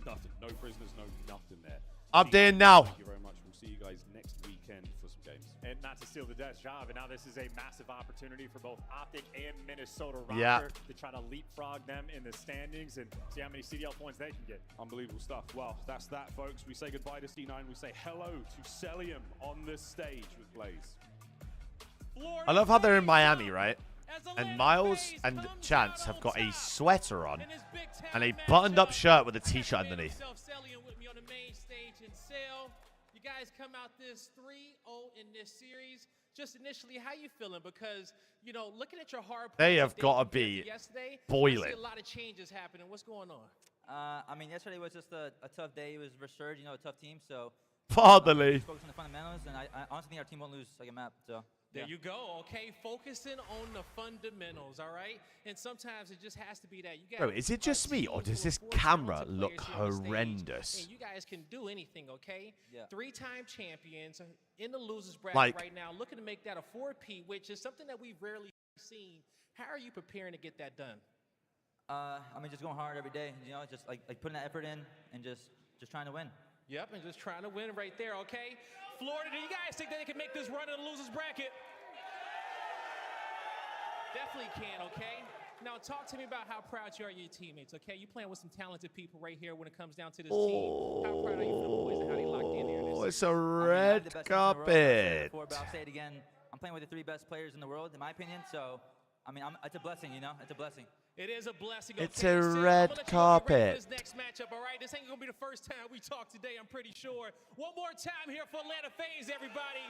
nothing. No prisoners, no nothing there. Update now. Thank you very much. We'll see you guys next weekend for some games. And not to steal the Death's job, and now this is a massive opportunity for both Optic and Minnesota Røkkr Yeah. to try to leapfrog them in the standings and see how many CDL points they can get. Unbelievable stuff. Well, that's that, folks. We say goodbye to C9. We say hello to Selim on the stage with Blaze. I love how they're in Miami, right? And Miles and Chance have got a sweater on and a buttoned-up shirt with a t-shirt underneath. You guys come out this 3-0 in this series. Just initially, how you feeling? Because, you know, looking at your hard They points have today got to compared be yesterday, boiling. I see a lot of changes happening. What's going on? I mean, yesterday was just a tough day. It was Røkkr, you know, a tough team. So Fatherly. focus on the fundamentals, and I honestly think our team won't lose like a map. So There you go, okay? Focusing on the fundamentals, all right? And sometimes it just has to be that. You Bro, is it just me, or does this camera look horrendous? And you guys can do anything, okay? Yeah. 3-time champions in the losers bracket Like- right now, looking to make that a 4P, which is something that we've rarely seen. How are you preparing to get that done? I mean, just going hard every day. You know, just like putting that effort in and just trying to win. Yep, and just trying to win right there, okay? Florida, do you guys think that they can make this run in the losers bracket? Definitely can, okay? Now, talk to me about how proud you are of your teammates, okay? You're playing with some talented people right here when it comes down to this team. How proud are you for the boys and how they locked in there? Oh, it's a I mean, I have red the best teams in the world. I've said it carpet. before, but I'll say it again. I'm playing with the 3 best players in the world, in my opinion. So, I mean, it's a blessing, you know? It's a blessing. It is a blessing. It's okay? a Sid, I'm red gonna let you know you're ready carpet. for this next matchup, all right? This ain't gonna be the first time we talk today, I'm pretty sure. One more time here for Atlanta FaZe, everybody.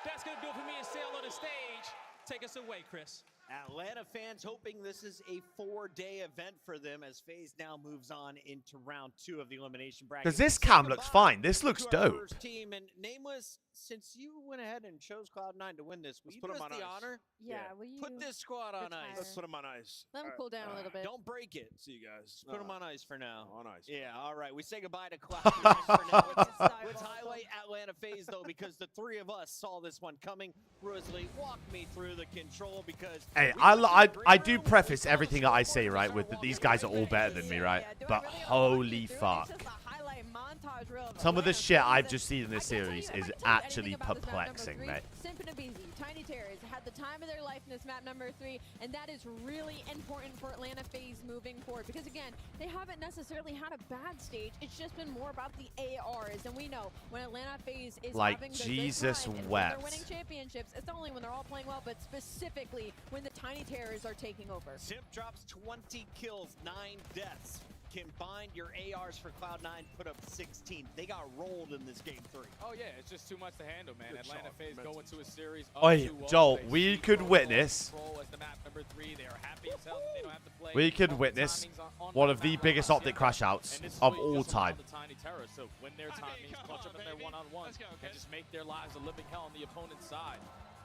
That's gonna do it for me and Sail on the stage. Take us away, Chris. Atlanta fans hoping this is a 4-day event for them as FaZe now moves on into round 2 of the elimination bracket. Because this Say cam looks goodbye fine. This looks to our dope. first team, and Nameless, since you went ahead and chose Cloud9 to win this, will you put do us 'em on the ice. honor? Yeah, will you Put this squad on retire? ice. Let's put them on ice. Let them cool down a little bit. Don't break it. See you guys. Put them on ice for now. On ice. Yeah, all right. We say goodbye to Cloud9 for now. Let's highlight Atlanta FaZe, though, because the 3 of us saw this one coming. Rosalie, walk me through the control because... Hey, we went to the I green do room, preface we saw everything the that I scoreboard, say, we right, started with that walking these guys are away. all better than me, right? Yeah, But don't really holy walk you through it. fuck. It's just a highlight montage reel of Some of the Atlanta shit FaZe, I've and just seen in this I can tell series you- if is I can tell you actually anything about this map number perplexing, 3, mate. Simple and easy. Tiny Terrors had the time of their life in this map number 3, and that is really important for Atlanta FaZe moving forward. Because again, they haven't necessarily had a bad stage. It's just been more about the ARs, and we know when Atlanta FaZe is Like, having the Jesus good time and when wept. they're winning championships. It's not only when they're all playing well, but specifically when the Tiny Terrors are taking over. Simp drops 20 kills, 9 deaths. Combined your ARs for Cloud9 put up 16. They got rolled in this game 3. Oh, yeah, it's just too much to handle, man. Good Atlanta job, FaZe mental. go into a series of Oi, 2-0. Joel, They we see could control witness- as the map number 3. They are happy as hell that they don't have to play. We could on the witness timings on one the of the map. biggest Optic crash And outs this is of what all just allowed time. the Tiny Terrors. So when their timings clutch up in their one-on-ones and just make their lives a living hell on the opponent's side.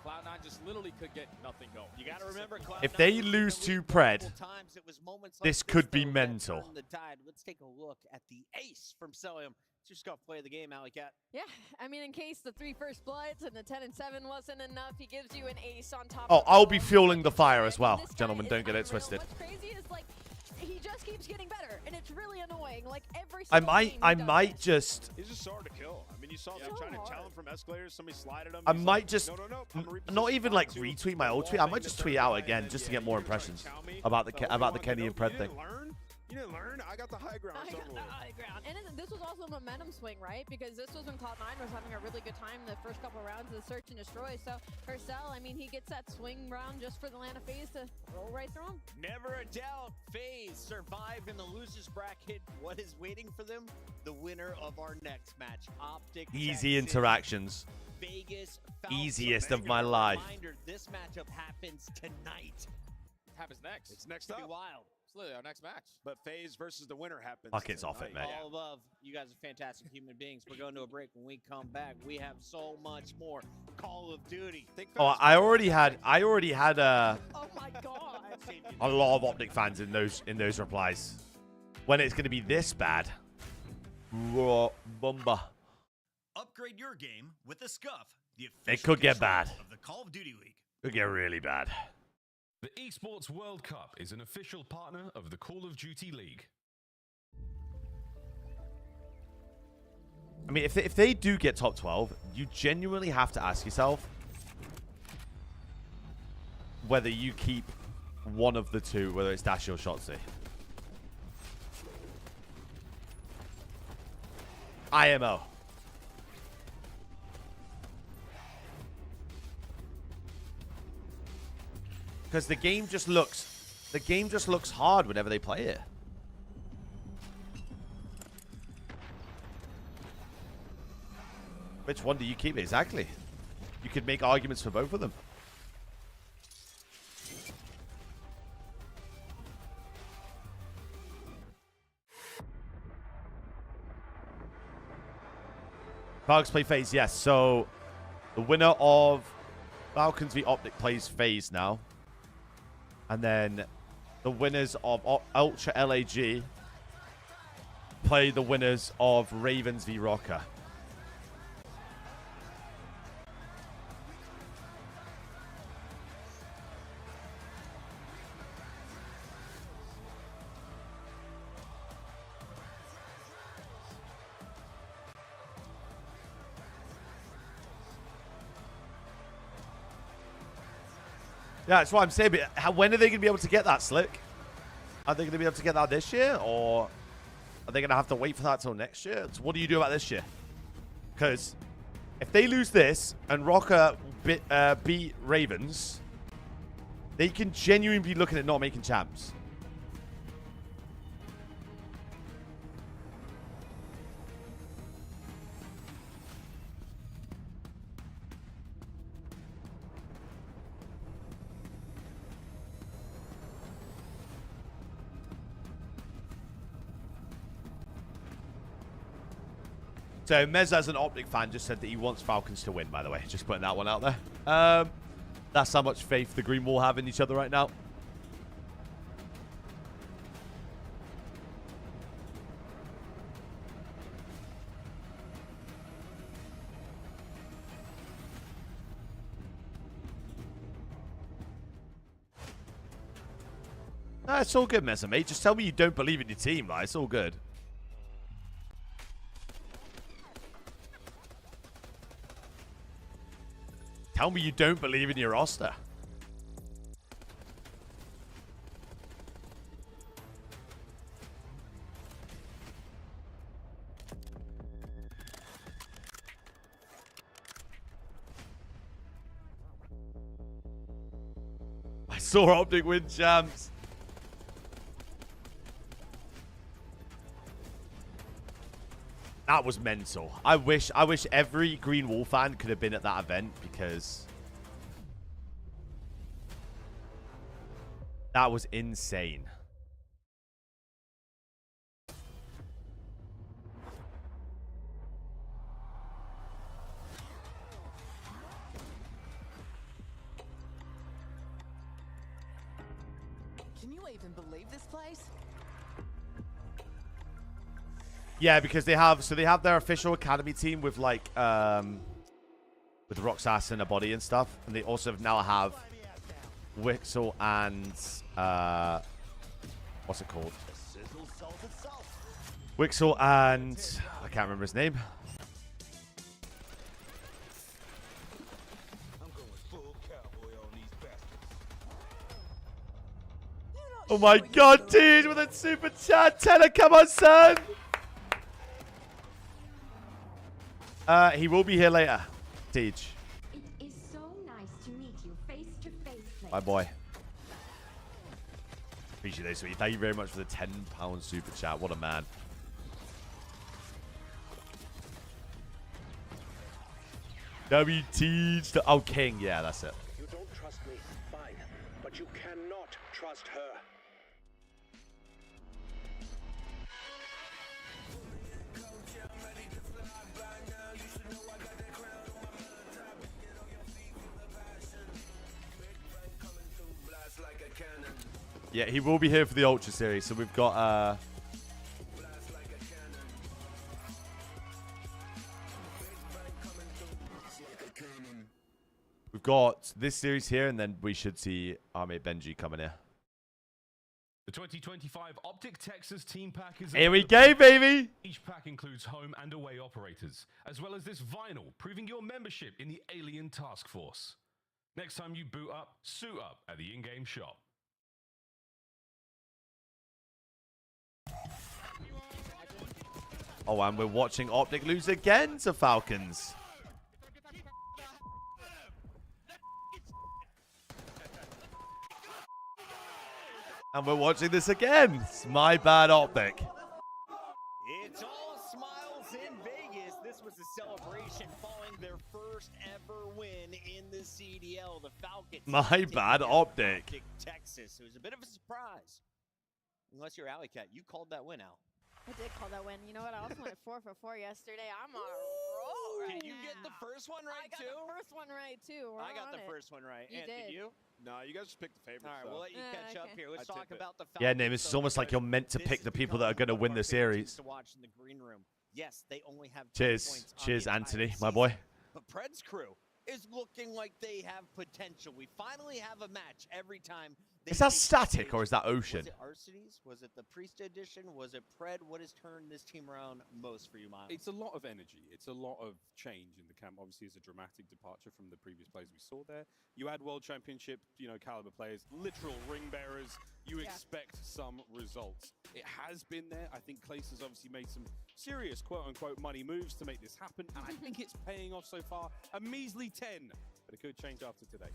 Cloud9 just literally could get nothing going. You got to remember, If Cloud9 they was in lose the to lead Pred, multiple times. It was moments like this could be though, that mental. turned the tide. Let's take a look at the ace from Celium. Just got play of the game, Alley Cat. Yeah, I mean, in case the 3 first bloods and the 10 and 7 wasn't enough, he gives you an ace on top. Oh, of it I'll be all. fueling the fire I as mean, well, this guy gentlemen. is Don't get it unreal. twisted. What's crazy is like he just keeps getting better, and it's really annoying. Like every I single might, game I he does might this. just, He's just hard to kill. I mean, you saw them So trying to hard. challenge from escalators. Somebody slided him. I He's might like, just, no, I'm gonna not reposition even back like to retweet my the old wall tweet. I thing might to just third tweet out guy, again and just to then, get more you were trying to impressions chow me. about the So about the you Kenny and Pred you thing. didn't learn? You didn't learn? I got the high ground. I It's got over the with. high ground. And this was also a momentum swing, right? Because this was when Cloud9 was having a really good time the first couple of rounds of the search and destroy. So for Cell, I mean, he gets that swing round just for the Atlanta FaZe to roll right through him. Never a doubt, FaZe survive in the losers bracket. What is waiting for them? The winner of our next match, Optic Easy Texas, interactions. Vegas Falcons. Easiest of As my a life. Reminder, this matchup happens tonight. Happens next. It's next It's gonna up. be wild. It's literally our next match. But FaZe versus the winner happens. Fuck, it's off it, tonight. mate. All love. You guys are fantastic human beings. We're going to a break. When we come back, we have so much more. Call of Duty. Think Oh, fast. I already had Oh my god. a lot of Optic fans in those replies. When it's going to be this bad, raw bumba. Upgrade your game with the Scuff, the It official could get controller bad. of the Call of Duty League. Could get really bad. The Esports World Cup is an official partner of the Call of Duty League. I mean, if they do get top 12, you genuinely have to ask yourself whether you keep one of the two, whether it's Dashi or Shotzi. IMO. Because the game just looks hard whenever they play it. Which one do you keep? Exactly. You could make arguments for both of them. Falcons play FaZe, yes. So the winner of Falcons v Optic plays FaZe now. And then the winners of Ultra LAG play the winners of Ravens v Røkkr. Yeah, that's what I'm saying. But when are they going to be able to get that, Slick? Are they going to be able to get that this year? Or are they going to have to wait for that till next year? So what do you do about this year? Because if they lose this and Røkkr beat Ravens, they can genuinely be looking at not making champs. So Mez, as an Optic fan, just said that he wants Falcons to win, by the way. Just putting that one out there. That's how much faith the Green Wall have in each other right now. Nah, it's all good, Meza, mate. Just tell me you don't believe in your team. Like, it's all good. Tell me you don't believe in your roster. I saw Optic win champs. That was mental. I wish every Green Wall fan could have been at that event because that was insane. Can you even believe this place? Yeah, because they have their official academy team with like with Roxas and a body and stuff, and they also now have Wixel and what's it called? Wixel and I can't remember his name. Oh my God, dude, with a super chat, Tenor, come on, son. He will be here later, Tej. It is so nice to meet you face to face. My boy. Appreciate it, sweetie. Thank you very much for the £10 super chat. What a man. WT. Oh, King. Yeah, that's it. You don't trust me, fine, but you cannot trust her. Yeah, he will be here for the Ultra Series. So we've got this series here, and then we should see our mate Benji coming here. The 2025 Optic Texas team pack is... Here we go, baby! Each pack includes home and away operators, as well as this vinyl, proving your membership in the Alien Task Force. Next time you boot up, suit up at the in-game shop. Oh, and we're watching Optic lose again to Falcons. And we're watching this again. It's my bad, Optic. It's all smiles in Vegas. This was a celebration following their first ever win in the CDL. The Falcons. My bad, Optic. Optic Texas. It was a bit of a surprise. Unless you're Alley Cat, you called that win, Al. I did call that win. You know what? I also went 4 for 4 yesterday. I'm on a roll right Can you now. get the first one right, I got too? the first one right, too. I got the first one right. You And did. you? No, you guys just picked the favorites. All right, we'll let you catch up here. Let's talk about the Falcons. Yeah, Name, it's almost like you're meant to pick the people that are going to win the series. To watch in the green room. Yes, they only have 10 Cheers. points on Cheers, the entire Anthony, my season. boy. But Pred's crew is looking like they have potential. We finally have a match every time. Is that static or is that ocean? Was it Arcides? Was it the Priest edition? Was it Pred? What has turned this team around most for you, Miles? It's a lot of energy. It's a lot of change in the camp. Obviously, it's a dramatic departure from the previous players we saw there. You add World Championship, caliber players, literal ring bearers. You expect some results. It has been there. I think Clace has obviously made some serious quote-unquote money moves to make this happen, and I think it's paying off so far. A measly 10, but it could change after today.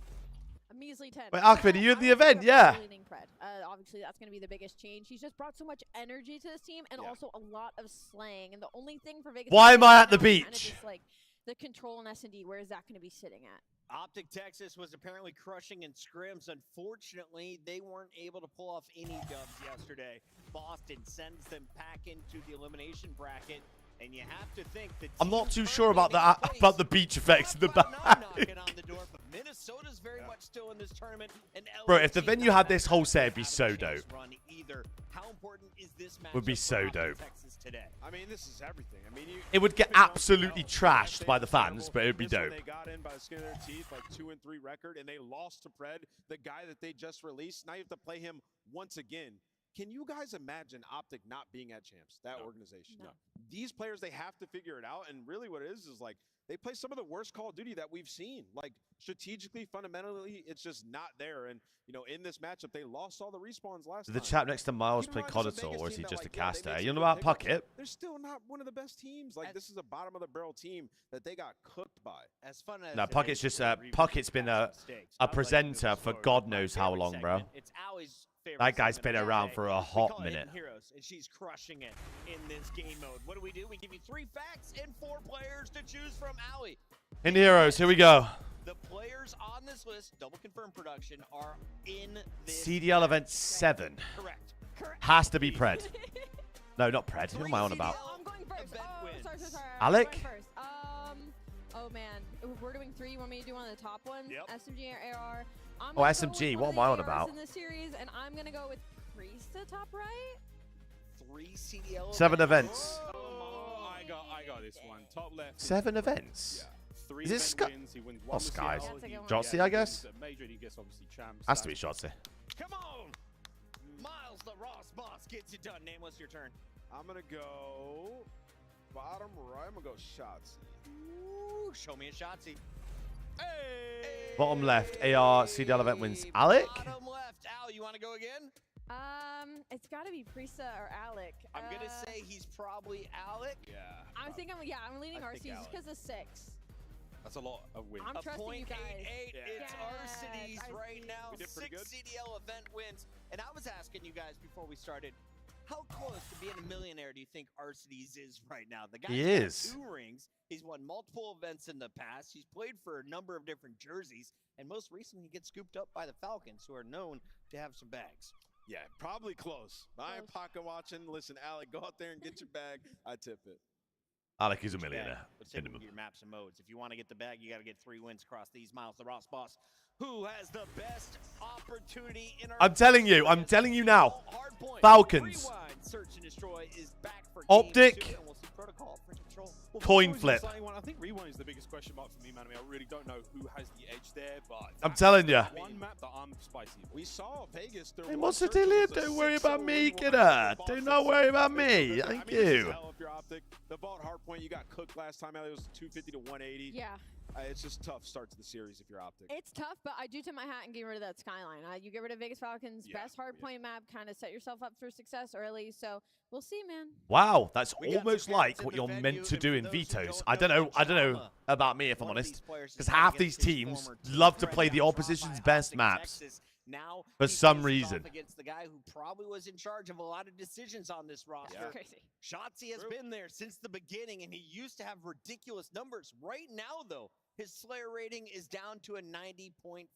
A measly 10. Wait, Ahmed, are you at the event? Yeah. Leading Pred. Obviously, that's going to be the biggest change. He's just brought so much energy to this team and also a lot of slang. And the only thing for Vegas... Why am I at the kind of beach? just like the control in S&D, where is that going to be sitting at? Optic Texas was apparently crushing in scrims. Unfortunately, they weren't able to pull off any dubs yesterday. Boston sends them back into the elimination bracket. And you have to think that I'm not too sure about the beach effects in the back. knocking on the door, but Minnesota's very much still in this tournament. And Bro, if the venue had this whole set, it'd be so dope. Run either. How important is this match? Would be so dope. Texas today? I mean, this is everything. I mean, It would get absolutely trashed by the fans, but it would be This one dope. They got in by the skin of their teeth, like 2-3 record, and they lost to Pred, the guy that they just released. Now you have to play him once again. Can you guys imagine Optic not being at champs, that organization? No. These players, they have to figure it out, and really what it is like they play some of the worst Call of Duty that we've seen. Like, strategically, fundamentally, it's just not there. And, in this matchup, they lost all the respawns last Did the time. chap next to Miles Even play though it's a Coditor, Vegas or is he team that, just a like, yeah, they caster? made You some know good about pickups, Puckett? They're still not one of the best teams. Like, this is a bottom-of-the-barrel team that they got cooked by. As fun as No, Puckett's just Puckett's been a presenter for God knows how long, bro. It's Allie's favorite That guy's segment been of the around day. for a We hot call it minute. Hidden Heroes, and she's crushing it in this game mode. What do? We give you 3 facts and 4 players to choose from. Allie. In Heroes, here we go. The players on this list, double confirm production, are in this CDL event 7. Correct. Has to be Pred. No, not Pred. Who am I on about? I'm going first. Sorry. Alec? I'm going first. Oh man, we're doing 3. You want me to do one of the top ones? Yep. SMG or AR? I'm Oh, gonna SMG. go with What one am I of on the ARs about? in this series, and I'm gonna go with Priest to top right. 3 CDL 7 events. Oh, I got this one. Top left. 7 events. Yeah. 3 Is this event wins. He wins 1 Oh, Skies. CDL. That's a good one. Jotzi, I guess? He's a major, and he gets obviously champs. Has to be Shotzi. Come on! Miles, the Ross boss, gets it done. Name, what's your turn? I'm going to go bottom right. I'm going to go shots. Ooh, show me a Shotsy. Hey! Bottom left, AR, CDL event wins. Alec? Bottom left. Al, you want to go again? It's got to be Prisa or Alec. I'm going to say he's probably Alec. Yeah. I'm leading I think RC just Alec. because of 6. That's a lot of wins. I'm trusting you guys. .88. Yeah. It's Arcides Yes, right now. We did pretty 6 good. CDL event wins. And I was asking you guys before we started, how close to being a millionaire do you think Arcides is right now? The guy's He got is. 2 rings. He's won multiple events in the past. He's played for a number of different jerseys. And most recently, he gets scooped up by the Falcons, who are known to have some bags. Yeah, probably close. I ain't pocket watching. Listen, Alec, go out there and get your bag. I tip it. Alec is a millionaire. Let's hit your maps and modes. If you want to get the bag, you got to get 3 wins across these. Miles, the Ross boss, who has the best opportunity in our I'm telling you now. Falcons. Rewind, search and destroy is back for Optic. Game 2, and we'll see protocol for control. Well, Coin Rewine's an flip. exciting one. I think Rewind is the biggest question mark for me, man. I mean, I really don't know who has the edge there, but I'm telling that's ya. the one map that I'm spicy about. We saw Vegas. Hey, what's the deal here? Don't worry about me, kidder. Do not worry about me. Thank you. If you're Optic, the vault hardpoint, you got cooked last time. It was 250 to 180. Yeah. It's just tough start to the series if you're Optic. It's tough, but I do tip my hat and get rid of that skyline. You get rid of Vegas Falcons, best hardpoint map, kind of set yourself up for success early. So we'll see, man. Wow, that's We got almost some like parents in what the you're venue, meant to and do for in those who vetoes. don't I don't know Drama, about me if I'm one of honest, these players is because playing half against these his teams former team. love to Fred play got the dropped opposition's by best Optic maps. Texas. Now, For he some faces reason. off against the guy who probably was in charge of a lot of decisions on this roster. That's crazy. Shotzi has been there since the beginning, and he used to have ridiculous numbers. Right now, though, his Slayer rating is down to a 90.5.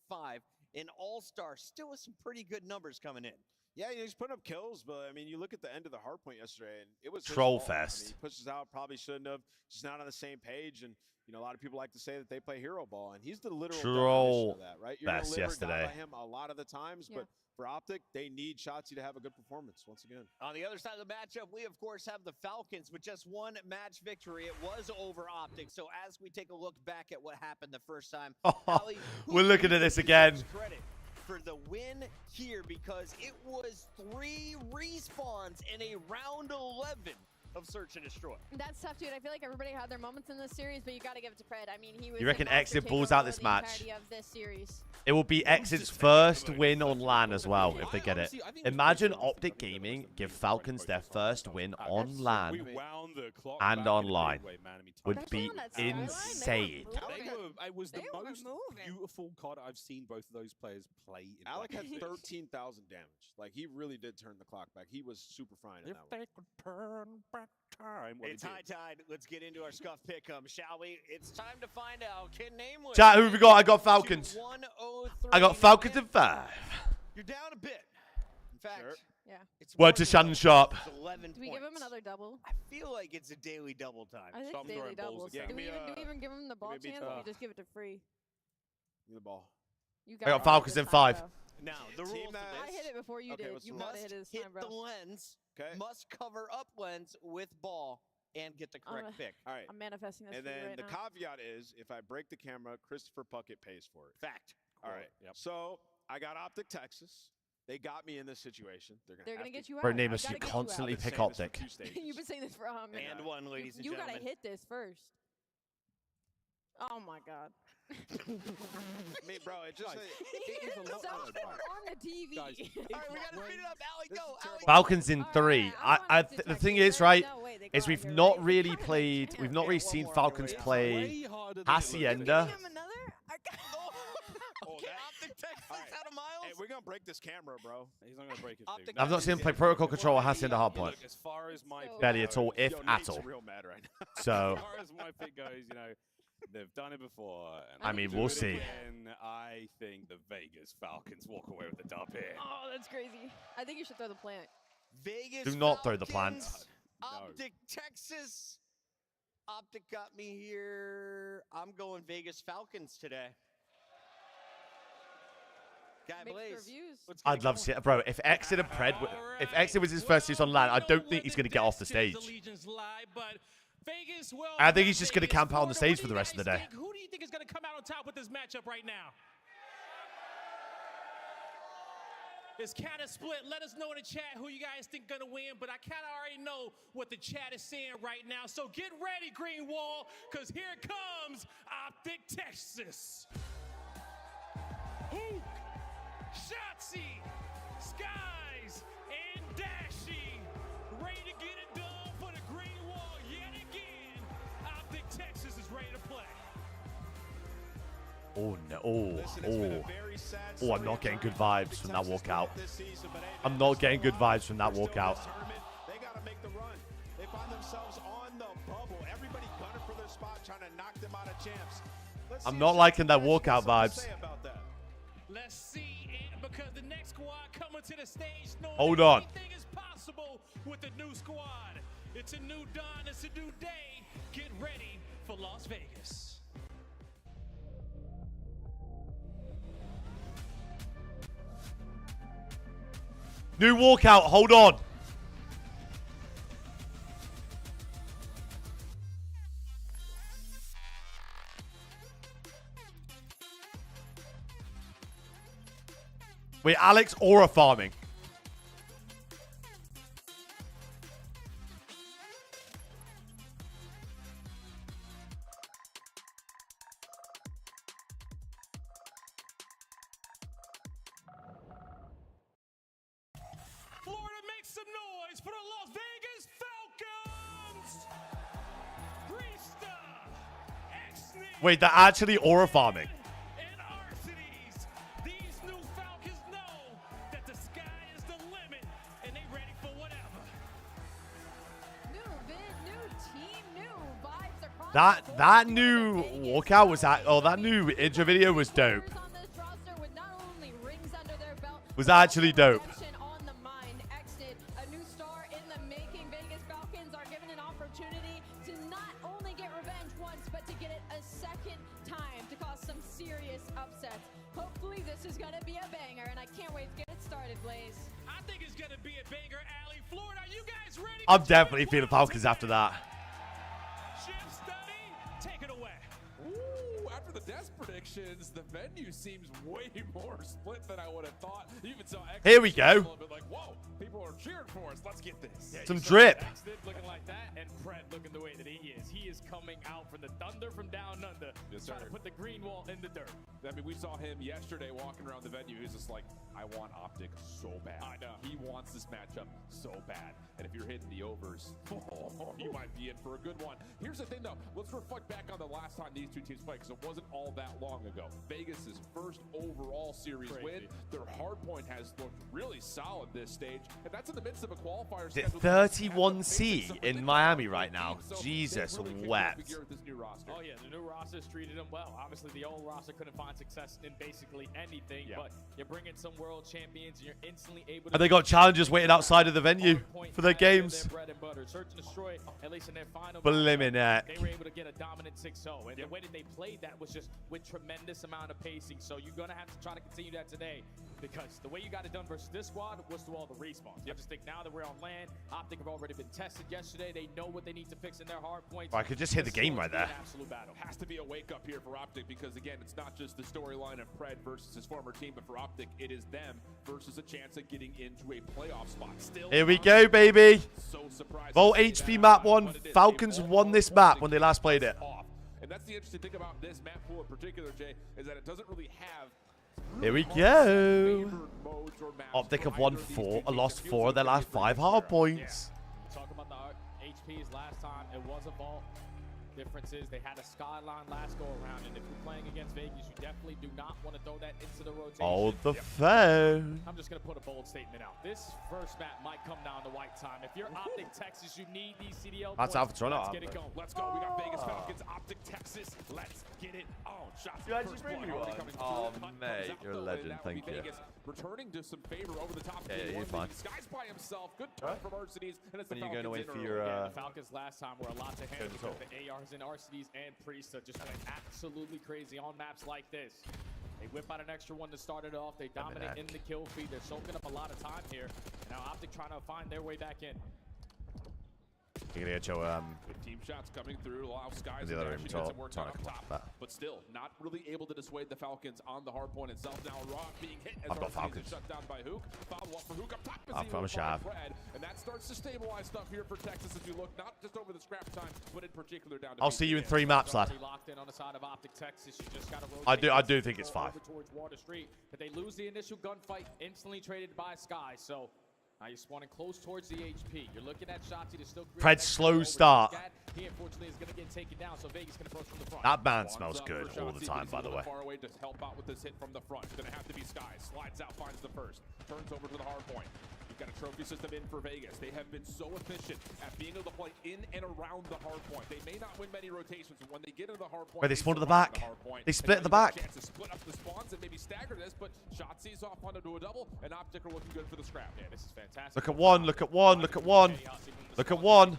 In All-Star, still with some pretty good numbers coming in. Yeah, he's putting up kills, but I mean, you look at the end of the hard point yesterday, and it was his Troll fault. I mean, fest. he pushes out, probably shouldn't have. Just not on the same page, and you know, a lot of people like to say that they play hero ball, and he's the literal Troll definition of that, right? You're gonna fest live or die yesterday. by him a lot of the times, but for Optic, they need Shotzi to have a good performance once again. On the other side of the matchup, we of course have the Falcons with just one match victory. It was over Optic. So as we take a look back at what happened the first time, Ali, We're looking at this again. Credit for the win here because it was 3 respawns in a round 11 of Search and Destroy. That's tough, dude. I feel like everybody had their moments in this series, but you got to give it to Pred. I mean, he was. You reckon a monster Exit takeover pulls out for this the match? entirety Of this series. It will be Exit's first win on LAN as well, if they get it. Imagine Optic Gaming give Falcons their first win on LAN and online. Would be insane. It was the most beautiful card I've seen both of those players play. In Alec had 13,000 damage. Like, he really did turn the clock back. He was super fine in that one. If they could turn back time. It's high tide. Let's get into our scuff pick'em, shall we? It's time to find out. Can name Chat, who have we got? I got Falcons. I got Falcons in 5. You're down a bit. In fact, yeah. It's Word to Shannon Sharp. 11 Do we give him another double? I feel like it's a daily double time. I think daily double. Yeah, Do we even give him the ball chance, or we just give it to free? Give me the ball. You I got Falcons in 5. Now, the rules I hit it before you did. You must gotta hit his hit time, bro. the lens, must cover up lens with ball, and get the correct pick. All right. I'm manifesting this And for you then right the now. caveat is, if I break the camera, Christopher Puckett pays for it. Fact. All right. So I got Optic Texas. They got me in this situation. They're gonna get you out. Bro, name I us, gotta you get constantly I've been pick saying this for Optic. 2 stages. You've been saying this for And one, ladies and You gentlemen. gotta hit this first. Oh my god. I mean, bro, it just Stop it on the TV. All right, we gotta speed it up. Allie, go. Allie. Falcons in 3. The thing is, right, is we've not really played, we've not really seen Falcons play Hacienda. Optic Texas out of miles. Hey, we're gonna break this camera, bro. He's not gonna break it. I've not seen him play Protocol Control or Hacienda Hardpoint. As far as my Barely at all, if Yo, at Nate's all. real mad right now. So, as far as my pick goes, you know, they've done it before. And I mean, do we'll it see. again. I think the Vegas Falcons walk away with the dub here. Oh, that's crazy. I think you should throw the plant. Vegas. Do not throw the Falcons, plants. Optic Texas. Optic got me here. I'm going Vegas Falcons today. Guy Blaze. I'd love to see it. Bro, if Exit and Pred, if Exit was his first series on LAN, I don't think he's going to get off the stage. I think he's just going to camp out on the stage for the rest of the day. Who do you think is going to come out on top with this matchup right now? It's kind of split. Let us know in the chat who you guys think going to win, but I kind of already know what the chat is saying right now. So get ready, Green Wall, because here comes Optic Texas. Hook, Shotzi, Skies, and Dashy. Ready to get it done for the Green Wall yet again. Optic Texas is ready to play. Oh, no. Oh, I'm not getting good vibes from that walkout. I'm not getting good vibes from that walkout. They got to make the run. They find themselves on the bubble. Everybody gunning for their spot, trying to knock them out of champs. I'm not liking that walkout vibes. Let's see, because the next squad coming to the stage. Hold on. Anything is possible with the new squad. It's a new dawn. It's a new day. Get ready for Las Vegas. New walkout. Hold on. Wait, Alex aura farming. Florida, make some noise for the Las Vegas Falcons. Brista, Wait, they're actually aura farming. and Arcades. These new Falcons know That new walkout was that new intro video was dope. Was actually dope. On the mind, Exit, a new star in the making. Vegas Falcons are given an opportunity to not only get revenge once, but to get it a second time to cause some serious upsets. Hopefully this is going to be a banger, and I can't wait to get it started, Blaze. I think it's going to be a banger, Allie. Florida, are you guys ready? I'm definitely feeling Falcons after that. Jim Study, take it away. Ooh, after the death predictions, the venue seems way more split than I would have thought. You even saw Here we go. A little bit like, whoa, people are cheering for us. Let's get this. Some drip. Exit looking like that, and Fred looking the way that he is. He is coming out from the thunder from down under. Yes, trying sir. to put the green wall in the dirt. I mean, we saw him yesterday walking around the venue. He's just like, I want Optic so bad. I know. He wants this matchup so bad. And if you're hitting the overs, you might be in for a good one. Here's the thing, though. Let's reflect back on the last time these two teams played, because it wasn't all that long ago. Vegas' first overall series win. Their hardpoint has looked really solid this stage, and that's in the midst of a qualifier. Is it 31C in Miami right now? Jesus wept. Oh yeah, the new roster's treated them well. Obviously, the old roster couldn't find success in basically anything, but you're bringing some world champions, and you're instantly able to. And they got challengers waiting outside of the venue for their games. Bread and butter. Search and destroy, at least in their final. Blimmin' heck. They were able to get a dominant 6-0, and the way that they played that was just with tremendous amount of pacing. So you're gonna have to try to continue that today, because the way you got it done versus this squad was through all the respawns. I just think now that we're on land, Optic have already been tested yesterday. They know what they need to fix in their hard points. I could just hit the game right there. Absolute battle. Has to be a wake up here for Optic, because again, it's not just the storyline of Pred versus his former team, but for Optic, it is them versus a chance of getting into a playoff spot. Still, Here we go, baby. So surprised. Volt HP map 1. Falcons won this map when they last played it. And that's the interesting thing about this map pool in particular, Jay, is that it doesn't really have. Here we go. Optic have won 4, lost 4 of their last 5 hard points. Talk about the HPs last time. It was a vault. Difference is they had a skyline last go around, and if you're playing against Vegas, you definitely do not want to throw that into the rotation. Hold the phone. I'm just going to put a bold statement out. This first map might come down to white time. If you're Optic Texas, you need these CDL That's points. Alpha Toronto. Let's get it going. Let's go. We got Vegas Falcons, Optic Texas. Let's get it on. Shots. You actually bring me one? Oh, mate, you're a legend. Thank you. Returning to some favor over the top. Yeah, you're fine. Sky's by himself. Good turn from Arcades. And it's When the are you going away Falcons for your the Falcons last time were a lot to handle. The ARs and RCDs and Priesta just went absolutely crazy on maps like this. They whip out an extra one to start it off. They dominate in the kill feed. They're soaking up a lot of time here. And now Optic trying to find their way back in. You're gonna get your 15 shots coming through. Allow Skies the other room, some work on top, but still not really able to dissuade the Falcons on the hard point itself. Now Rock being hit as I've got Falcons. shut down by Hook. Follow up for Hook up top. from a shot. And that starts to stabilize stuff here for Texas as you look not just over the scrap time, but in particular down to I'll see you in 3 maps, lad. Locked in on the side of Optic Texas. You just gotta I do think it's 5. towards Water Street, but they lose the initial gunfight, instantly traded by Sky. So now you're spawning close towards the HP. You're looking at Shotzi to still create. Pred's slow start. He unfortunately is going to get taken down, so Vegas can approach from the front. That band smells good all the time, by the way. Far away to help out with this hit from the front. It's going to have to be Sky. Slides out, finds the first. Turns over to the hard point. You've got a trophy system in for Vegas. They have been so efficient at being able to play in and around the hard point. They may not win many rotations, but when they get into the hard point, Wait, they spawned at the back. They split at the back. Chance to split up the spawns and maybe stagger this, but Shotzi's off onto a double, and Optic are looking good for the scrap. Yeah, this is fantastic. Look at one. Look at one. Look at one. Look at one.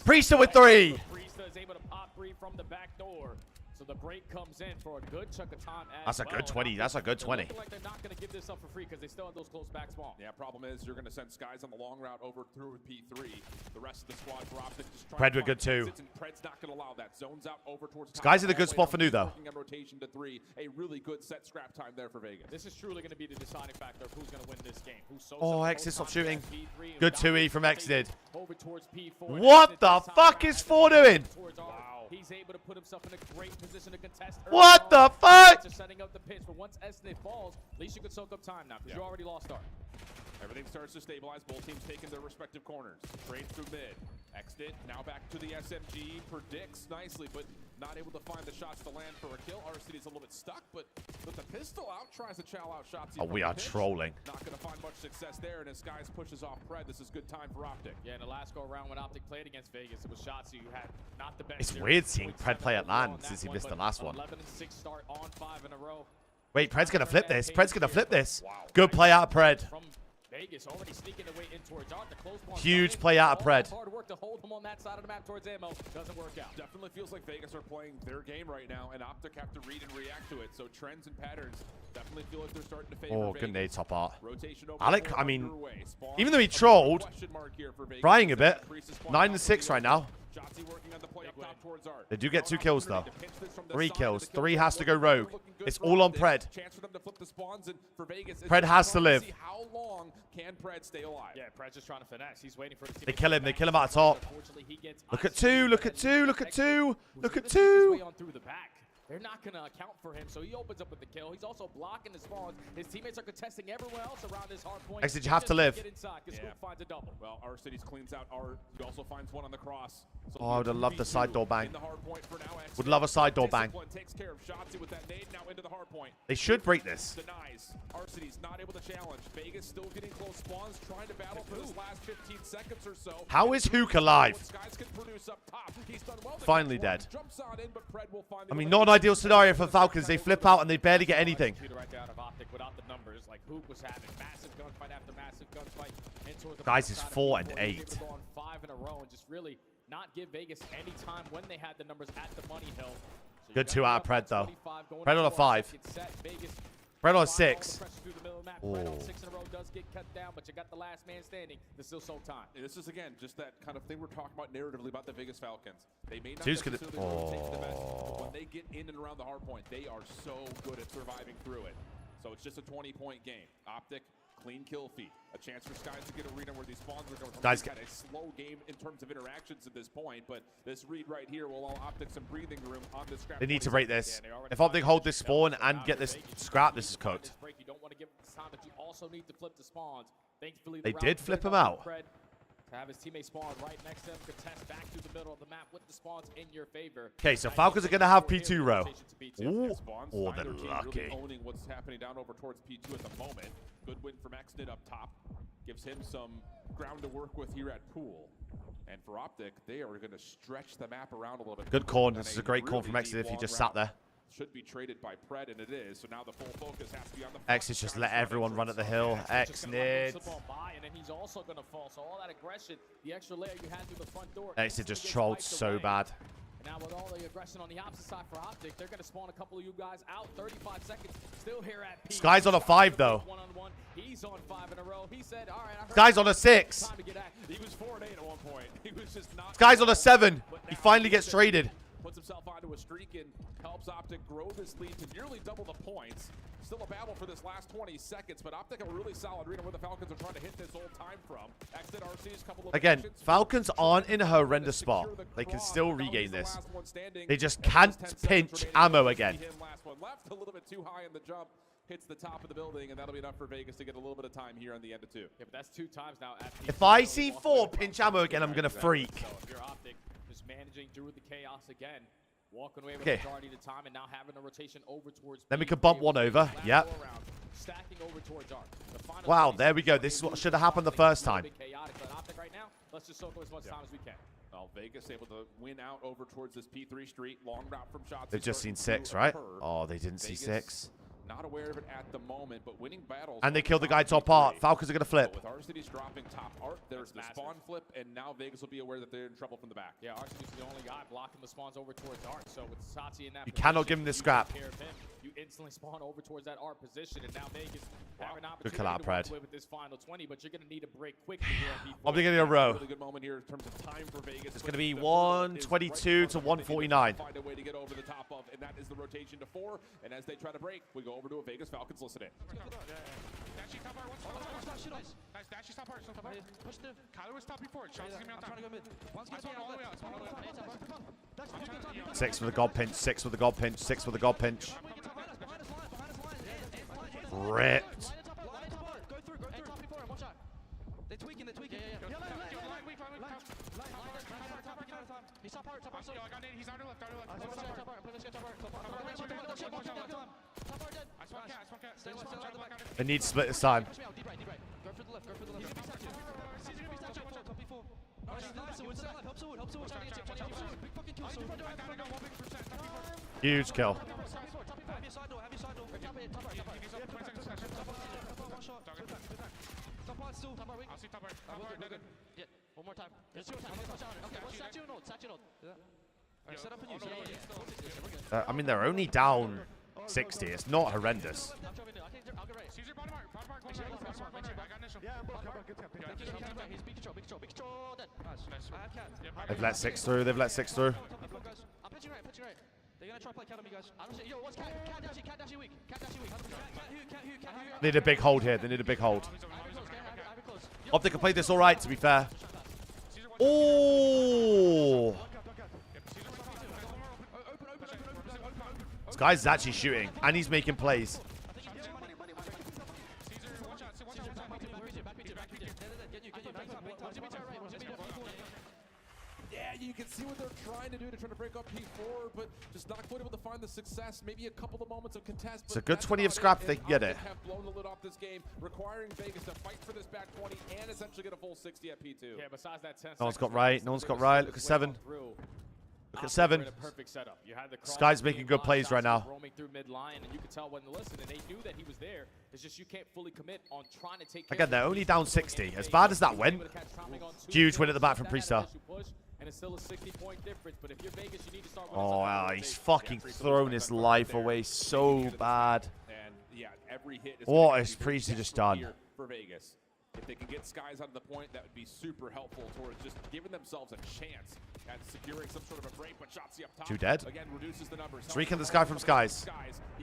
Priesta with 3. Priesta is able to pop 3 from the back door. So the break comes in for a good chunk of time. That's a good 20. That's a good 20. Like they're not going to give this up for free because they still have those close back spawn. Yeah, problem is you're going to send Skies on the long route over through with P3. The rest of the squad for Optic just trying Pred to were good too. Pred's not going to allow that. Zones out over towards top. Skies in a good spot for new though. On rotation to 3. A really good set scrap time there for Vegas. This is truly going to be the deciding factor of who's going to win this game. Oh, Exit stop shooting. Good 2E from Exited. Over towards P4. What the fuck is 4 doing? Wow. He's able to put himself in a great position to contest. What the fuck? Setting up the pitch, but once Esnit falls, at least you can soak up time now because you already lost start. Everything starts to stabilize. Both teams taking their respective corners. Trades through mid. Exit now back to the SMG. Predicts nicely, but not able to find the shots to land for a kill. Arcity's a little bit stuck, but with the pistol out, tries to chow out shots. Oh, we are trolling. Not going to find much success there, and as Skies pushes off Pred, this is good time for Optic. Yeah, in the last go around when Optic played against Vegas, it was shots who had not the best. It's weird seeing Pred play Atlanta since he missed the last one. 11-6 start on 5 in a row. Wait, Pred's going to flip this. Pred's going to flip this. Good play out of Pred. From Vegas already sneaking their way in towards Art. The close ball Huge play out of Pred. Hard work to hold him on that side of the map towards ammo. Doesn't work out. Definitely feels like Vegas are playing their game right now, and Optic have to read and react to it. So trends and patterns definitely feel like they're starting to favor Oh, Vegas. good nade top art. Rotation over Alec, I underway. mean, Spawn even though he trolled, question mark here for Vegas. trying a bit. Increases spawn 9-6 right now. Shotzzy working on the play up top towards Art. They do get 2 kills, though. To pinch this from the 3 side kills. of the 3 kill has to go rogue. looking good It's for all on Optic. Pred. Chance for them to flip the spawns, and for Vegas, it's Pred just has to trying live. see how long can Pred stay alive. Yeah, Pred's just trying to finesse. He's waiting for the They kill him. They kill him out top. Look at 2. Look at 2. Look at 2. Look at 2. On through the back. They're not going to account for him, so he opens up with the kill. He's also blocking the spawns. His teammates are contesting everywhere else around his hard point. Exit, you have to live. Get inside, because Scoop finds a double. Well, Arcity's cleans out Art. He also finds one on the cross. So Oh, I would have loved the side door bang. in the hard point for now. Would love a side door bang. Discipline takes care of Shotzzy with that nade, now into the hard point. They should break this. Denies. Arcity's not able to challenge. Vegas still getting close spawns, trying to battle for this last 15 seconds or so. How is Røkkr alive? Skies can produce up top. He's done well. Finally dead. Jumps on in, but Pred will find I mean, not an ideal scenario for Falcons. They flip out and they barely get anything. Right out of Optic without the numbers, like Hook was having massive gunfight after massive gunfight. Guys, is 4 and 8. 5 in a row and just really not give Vegas any time when they had the numbers at the money hill. So Good 2 out of Pred, though. Pred on a 5. Pred on a 6. Oh. 6 in a row does get cut down, but you got the last man standing. There's still so time. And this is, again, just that kind of thing we're talking about narratively about the Vegas Falcons. They may not Two's gonna- necessarily rotate the best, but when they get in and around the hard point, they are so good at surviving through it. So it's just a 20-point game. Optic, clean kill feed. A chance for Skies to get a read on where these spawns are going. Guys, got a slow game in terms of interactions at this point, but this read right here will allow Optic some breathing room on this scrap. They need to rate this. If Optic hold this spawn and get this scrap, this is cooked. You don't want to give this time, but you also need to flip the spawns. Thankfully, They did flip him out. To have his teammate spawn right next to him, contest back through the middle of the map with the spawns in your favor. Okay, so Falcons are going to have P2 row. Ooh. Spawns Oh, find they're their team lucky. really owning what's happening down over towards P2 at the moment. Good win from Exnit up top. Gives him some ground to work with here at Pool. And for Optic, they are going to stretch the map around a little bit. Good corn. This is a great corn from really Exit if he deep just long sat there. route. Should be traded by Pred, and it is. So now the full focus has to be on the Exit just let everyone run at the hill. Exit. And then he's also going to fall. So all that aggression, the extra layer you had through the front door. Exit just trolled so bad. Now with all the aggression on the opposite side for Optic, they're going to spawn a couple of you guys out. 35 seconds still here at P. Sky's on a 5 though. One-on-one. He's on 5 in a row. He said, all right, Sky's on a 6. He was 4 and 8 at one point. He was just not. Sky's on a 7. He finally gets traded. Puts himself onto a streak and helps Optic grow this lead to nearly double the points. Still a battle for this last 20 seconds, but Optic a really solid read on where the Falcons are trying to hit this old time from. Exit RC's couple of Again, actions. Falcons aren't in a horrendous spot. They can still regain this. They just can't pinch ammo again. Last one left, a little bit too high in the jump. Hits the top of the building, and that'll be enough for Vegas to get a little bit of time here on the end of 2. Yeah, but that's 2 times now. At If I see 4 pinch ammo again, I'm going to freak. So if you're Optic, just managing through the chaos again. Walking away with Okay. the majority of the time and now having a rotation over towards Then we B, could bump able one to over. last Yep. go around, stacking over towards Arc. The final Wow, 20 there we go. seconds This is what really should have happened the first a little time. bit chaotic, but Optic right now, let's just soak up as much time as we can. Well, Vegas able to win out over towards this P3 street. Long route from shots. They've just seen 6, right? Oh, they didn't see 6. Not aware of it at the moment, but winning battles. And they killed the guy top part. Falcons are going to flip. With RCD's dropping top art, there's the spawn flip, and now Vegas will be aware that they're in trouble from the back. Yeah, RCD's the only guy blocking the spawns over towards Art. So with Satsi in that You cannot give him this scrap. You instantly spawn over towards that Art position, and now Vegas have an Good opportunity call out, to walk Pred. away with this final 20, but you're going to need a break quickly here at B4. I'm going to get a row. Really good moment here in terms of time for Vegas. It's going to be 122 to 149. Find a way to get over the top of, and that is the rotation to 4. And as they try to break, we go over to a Vegas Falcons listening. Six for the god pinch. 6 for the god pinch. 6 for the god pinch. Ripped. They're tweaking. He's top part. He's outer left. They need to split this time. Huge kill. One more time. There's your time. Okay, I mean, they're only down 60. It's not horrendous. They've let 6 through. They've let 6 through. I'm pitching right. They're gonna try to play cat on me, guys. I don't see. Yo, what's cat dash weak? Cat dash weak. They need a big hold here. They need a big hold. Optic can play this all right, to be fair. Oh! This guy's actually shooting, and he's making plays. Yeah, you can see what they're trying to do to try to break up P4, but just not quite able to find the success. Maybe a couple of moments of contest. It's a good 20 of scrap if they can get it. Have blown the lid off this game, requiring Vegas to fight for this back 20 and essentially get a full 60 at P2. Yeah, besides that 10 No one's got right. No one's got right. Look at 7. Look at 7. This guy's making good plays right now. Roaming through mid-line, and you could tell when they listened, and they knew that he was there. It's just you can't fully commit on trying to take. Again, they're only down 60. As bad as that went, huge win at the back from Priester. And it's still a 60-point difference, but if you're Vegas, you need to start. Oh, wow, he's fucking thrown his life away so bad. And yeah, every hit is What has Priester just done? For Vegas. If they can get Skies out of the point, that would be super helpful towards just giving themselves a chance at securing some sort of a break. But Shotzi up top 2 dead. Again, reduces the numbers. 3 kills this guy from Skies.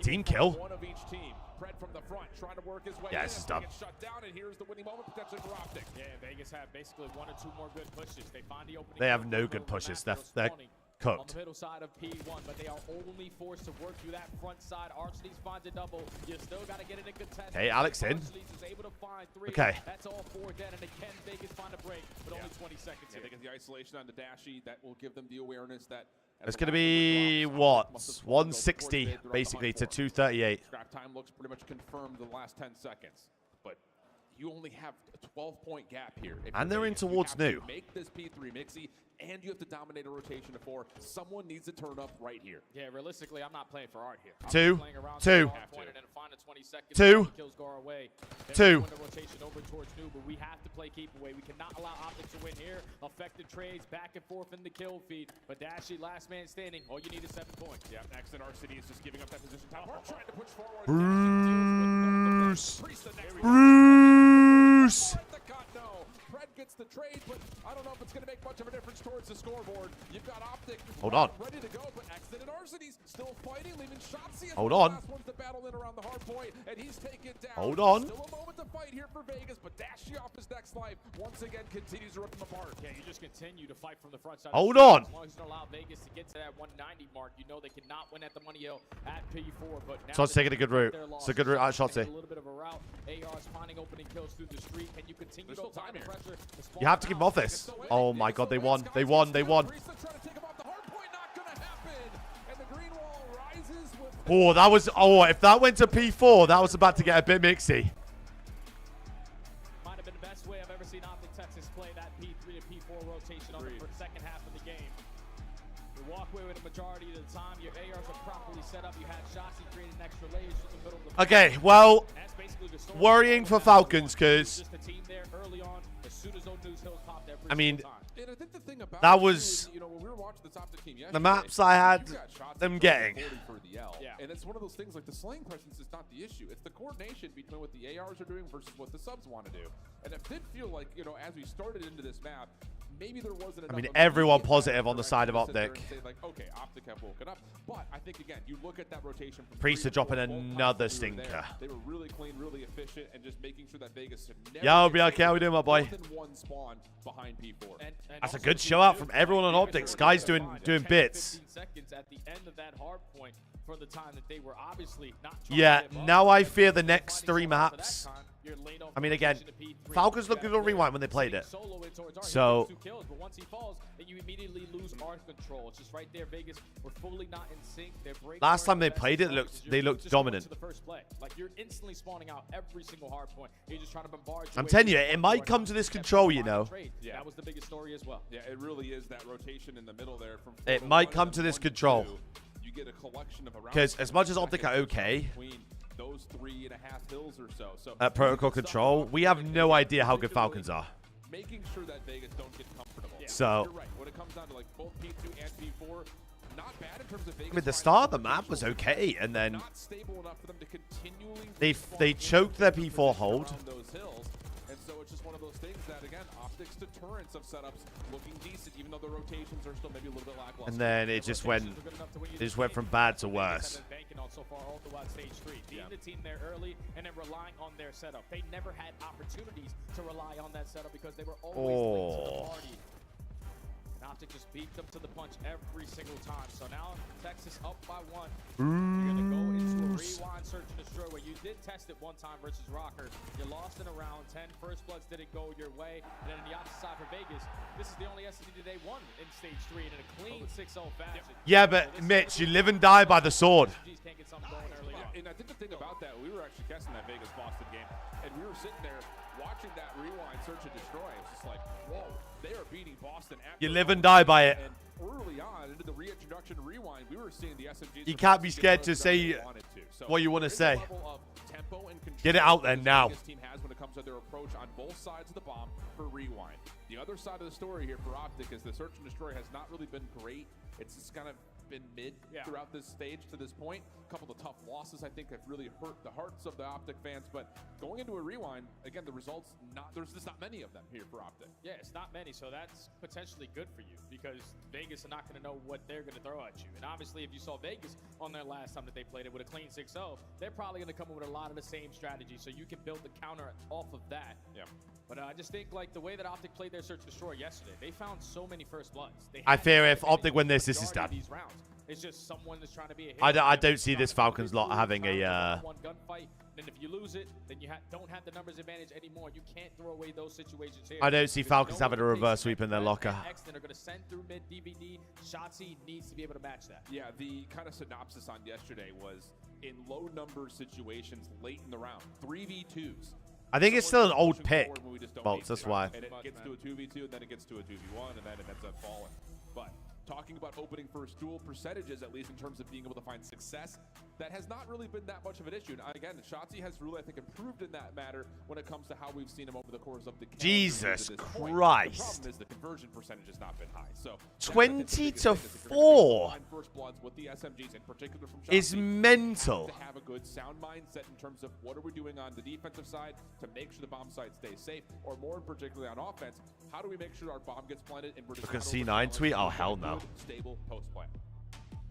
Team kill. One of each team. Fred from the front trying to work his way. Yeah, this is done. Shut down, and here's the winning moment potentially for Optic. Yeah, Vegas have basically 1 or 2 more good pushes. They find the opening. They have no good pushes. They're on cooked. the middle side of P1, but they are only forced to work through that front side. Archleys finds a double. You still got to get it in contest. Okay, Alex in. Archleys is able to find 3. Okay. That's all 4 dead, and again, Vegas find a break, but only 20 seconds Yeah, here. they get the isolation on the Dashy. That will give them the awareness that. It's going to be, what, 160, basically, to 238. Scrap time looks pretty much confirmed the last 10 seconds. But you only have a 12-point gap here. And they're in towards new. Make this P3 Mixie, and you have to dominate a rotation of 4. Someone needs to turn up right here. Yeah, realistically, I'm not playing for art here. 2, 2, 2, 2. Rotation over towards new, but we have to play keep away. We cannot allow Optic to win here. Effective trades back and forth in the kill feed. But Dashy, last man standing. All you need is 7 points. Yeah, next in our city is just giving up that position. Top trying to push forward. Bruce. Bruce. Fred gets the trade, but I don't know if it's going to make much of a difference towards the scoreboard. You've got Optic Hold on. ready to go, but Exit and Arseny's still fighting, leaving Shotzi as Hold one of on. the last ones to battle in around the hard point, and he's taken down. Hold on. Still a moment to fight here for Vegas, but Dashy off his next life once again continues to rip them apart. Yeah, you just continue to fight from the front side. Hold on. As long as you don't allow Vegas to get to that 190 mark, you know they cannot win at the money hill at P4. But now Shotzi's taking a good route. It's a good route out, Shotzi. A little bit of a route. AR's finding opening kills through the street, and you continue to apply the pressure. You have to keep him off this. Oh my god, they won. They won. They won. Oh, that was... Oh, if that went to P4, that was about to get a bit mixy. Might have been the best way I've ever seen Optic Texas play that P3 to P4 rotation on the second half of the game. You walk away with a majority of the time. Your ARs are properly set up. You had Shotzi creating extra layers through the middle of the Okay, well, worrying for Falcons because... I mean, that was the maps I had them getting. And it's one of those things like the slaying presence is not the issue. It's the coordination between what the ARs are doing versus what the subs want to do. And it did feel like, you know, as we started into this map, maybe there wasn't enough. I mean, everyone positive on the side of Optic. Say like, okay, Optic have woken up. But I think, again, you look at that rotation. Priester dropping another stinker. They were really clean, really efficient, and just making sure that Vegas Yo, BLK, how we doing, my boy? One spawn behind P4. That's a good show out from everyone on Optics. Guys doing bits. Seconds at the end of that hard point for the time that they were obviously not. Yeah, now I fear the next 3 maps You're late on I mean, again, position to P3. Falcons looked good on Rewind when they played it. Solo into Arma. So, He gets 2 kills, but once he falls, then you immediately lose arc control. It's just right there, Vegas. We're fully not in sync. last time they played it, they looked dominant. To the first play. Like, you're instantly spawning out every single hard point. You're just trying to bombard. I'm telling you, it might come to this control, you know. Yeah, that was the biggest story as well. Yeah, it really is that rotation in the middle there. From It might come to this control. You get a collection of around. Because as much as Optic are okay those 3.5 hills or so. at protocol control, we have no idea how good Falcons are. Making sure that Vegas don't get comfortable. Yeah. So, you're right. When it comes down to like both P2 and P4, not bad in terms of Vegas. I mean, the start of the map was okay, and then not stable enough for them to continually they choked their P4 hold. Those hills. And so it's just one of those things that, again, Optic's deterrence of setups looking decent, even though the rotations are still maybe a little bit lackluster. And then it just went from bad to worse. Banking on so far all throughout stage 3, being the team there early and then relying on their setup. They never had opportunities to rely on that setup because they were always late to the party. And Optic just beat them to the punch every single time. So now Texas up by 1. You're gonna go into a rewind search and destroy where you did test it one time versus Røkkr. You lost in a round 10. First Bloods didn't go your way. And then on the opposite side for Vegas, this is the only SCD they won in stage 3 in a clean 6-0 fashion. Yeah, but Mitch, you live and die by the sword. Can't get something going early on. And I think the thing about that, we were actually guessing that Vegas-Boston game, and we were sitting there watching that rewind, search, and destroy. It's just like, whoa, they are beating Boston. You live and die by it. And early on, into the reintroduction rewind, we were seeing the SMGs. You can't be scared to say what you want to say. Get it out there now. This team has when it comes to their approach on both sides of the bomb for rewind. The other side of the story here for Optic is the search and destroy has not really been great. It's just kind of been mid throughout this stage to this point. A couple of tough losses, I think, have really hurt the hearts of the Optic fans. But going into a rewind, again, the results, there's just not many of them here for Optic. Yeah, it's not many, so that's potentially good for you because Vegas are not going to know what they're going to throw at you. And obviously, if you saw Vegas on their last time that they played it with a clean 6-0, they're probably going to come up with a lot of the same strategies, so you can build the counter off of that. Yeah. But I just think, like, the way that Optic played their Search and Destroy yesterday, they found so many First Bloods. I fear if Optic win this is done. It's just someone that's trying to be a hit. I don't see this Falcons lot having a... One gunfight, and if you lose it, then you don't have the numbers advantage anymore. You can't throw away those situations here. I don't see Falcons having a reverse sweep in their locker. They're going to send through mid DVD. Shotzzy needs to be able to match that. Yeah, the kind of synopsis on yesterday was in low number situations late in the round, 3v2s. I think it's still an old pick, Bolts, that's why. And it gets to a 2v2, and then it gets to a 2v1, and then it ends up falling. But talking about opening first duel percentages, at least in terms of being able to find success, that has not really been that much of an issue. And again, Shotzzy has really, I think, improved in that matter when it comes to how we've seen him over the course of the Jesus Christ. The problem is the conversion percentage has not been high. So 20-4 first bloods with the SMGs, in particular from is mental. To have a good sound mindset in terms of what are we doing on the defensive side to make sure the bomb site stays safe, or more particularly on offense, how do we make sure our bomb gets planted and we're just Look at C9 tweet. Oh hell no. Stable post plan.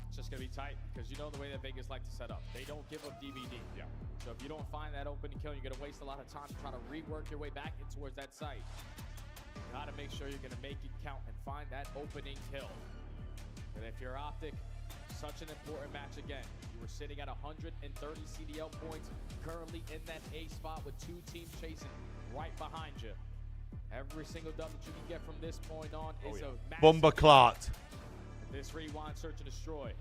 It's just gonna be tight because you know the way that Vegas like to set up. They don't give up DVD. Yeah. So if you don't find that opening kill, you're gonna waste a lot of time trying to rework your way back in towards that site. You gotta make sure you're gonna make it count and find that opening kill. And if you're Optic, such an important match again. You were sitting at 130 CDL points, currently in that A spot with 2 teams chasing right behind you. Every single dub that you can get from this point on is a massive Bomberclart. This rewind, search, and destroy.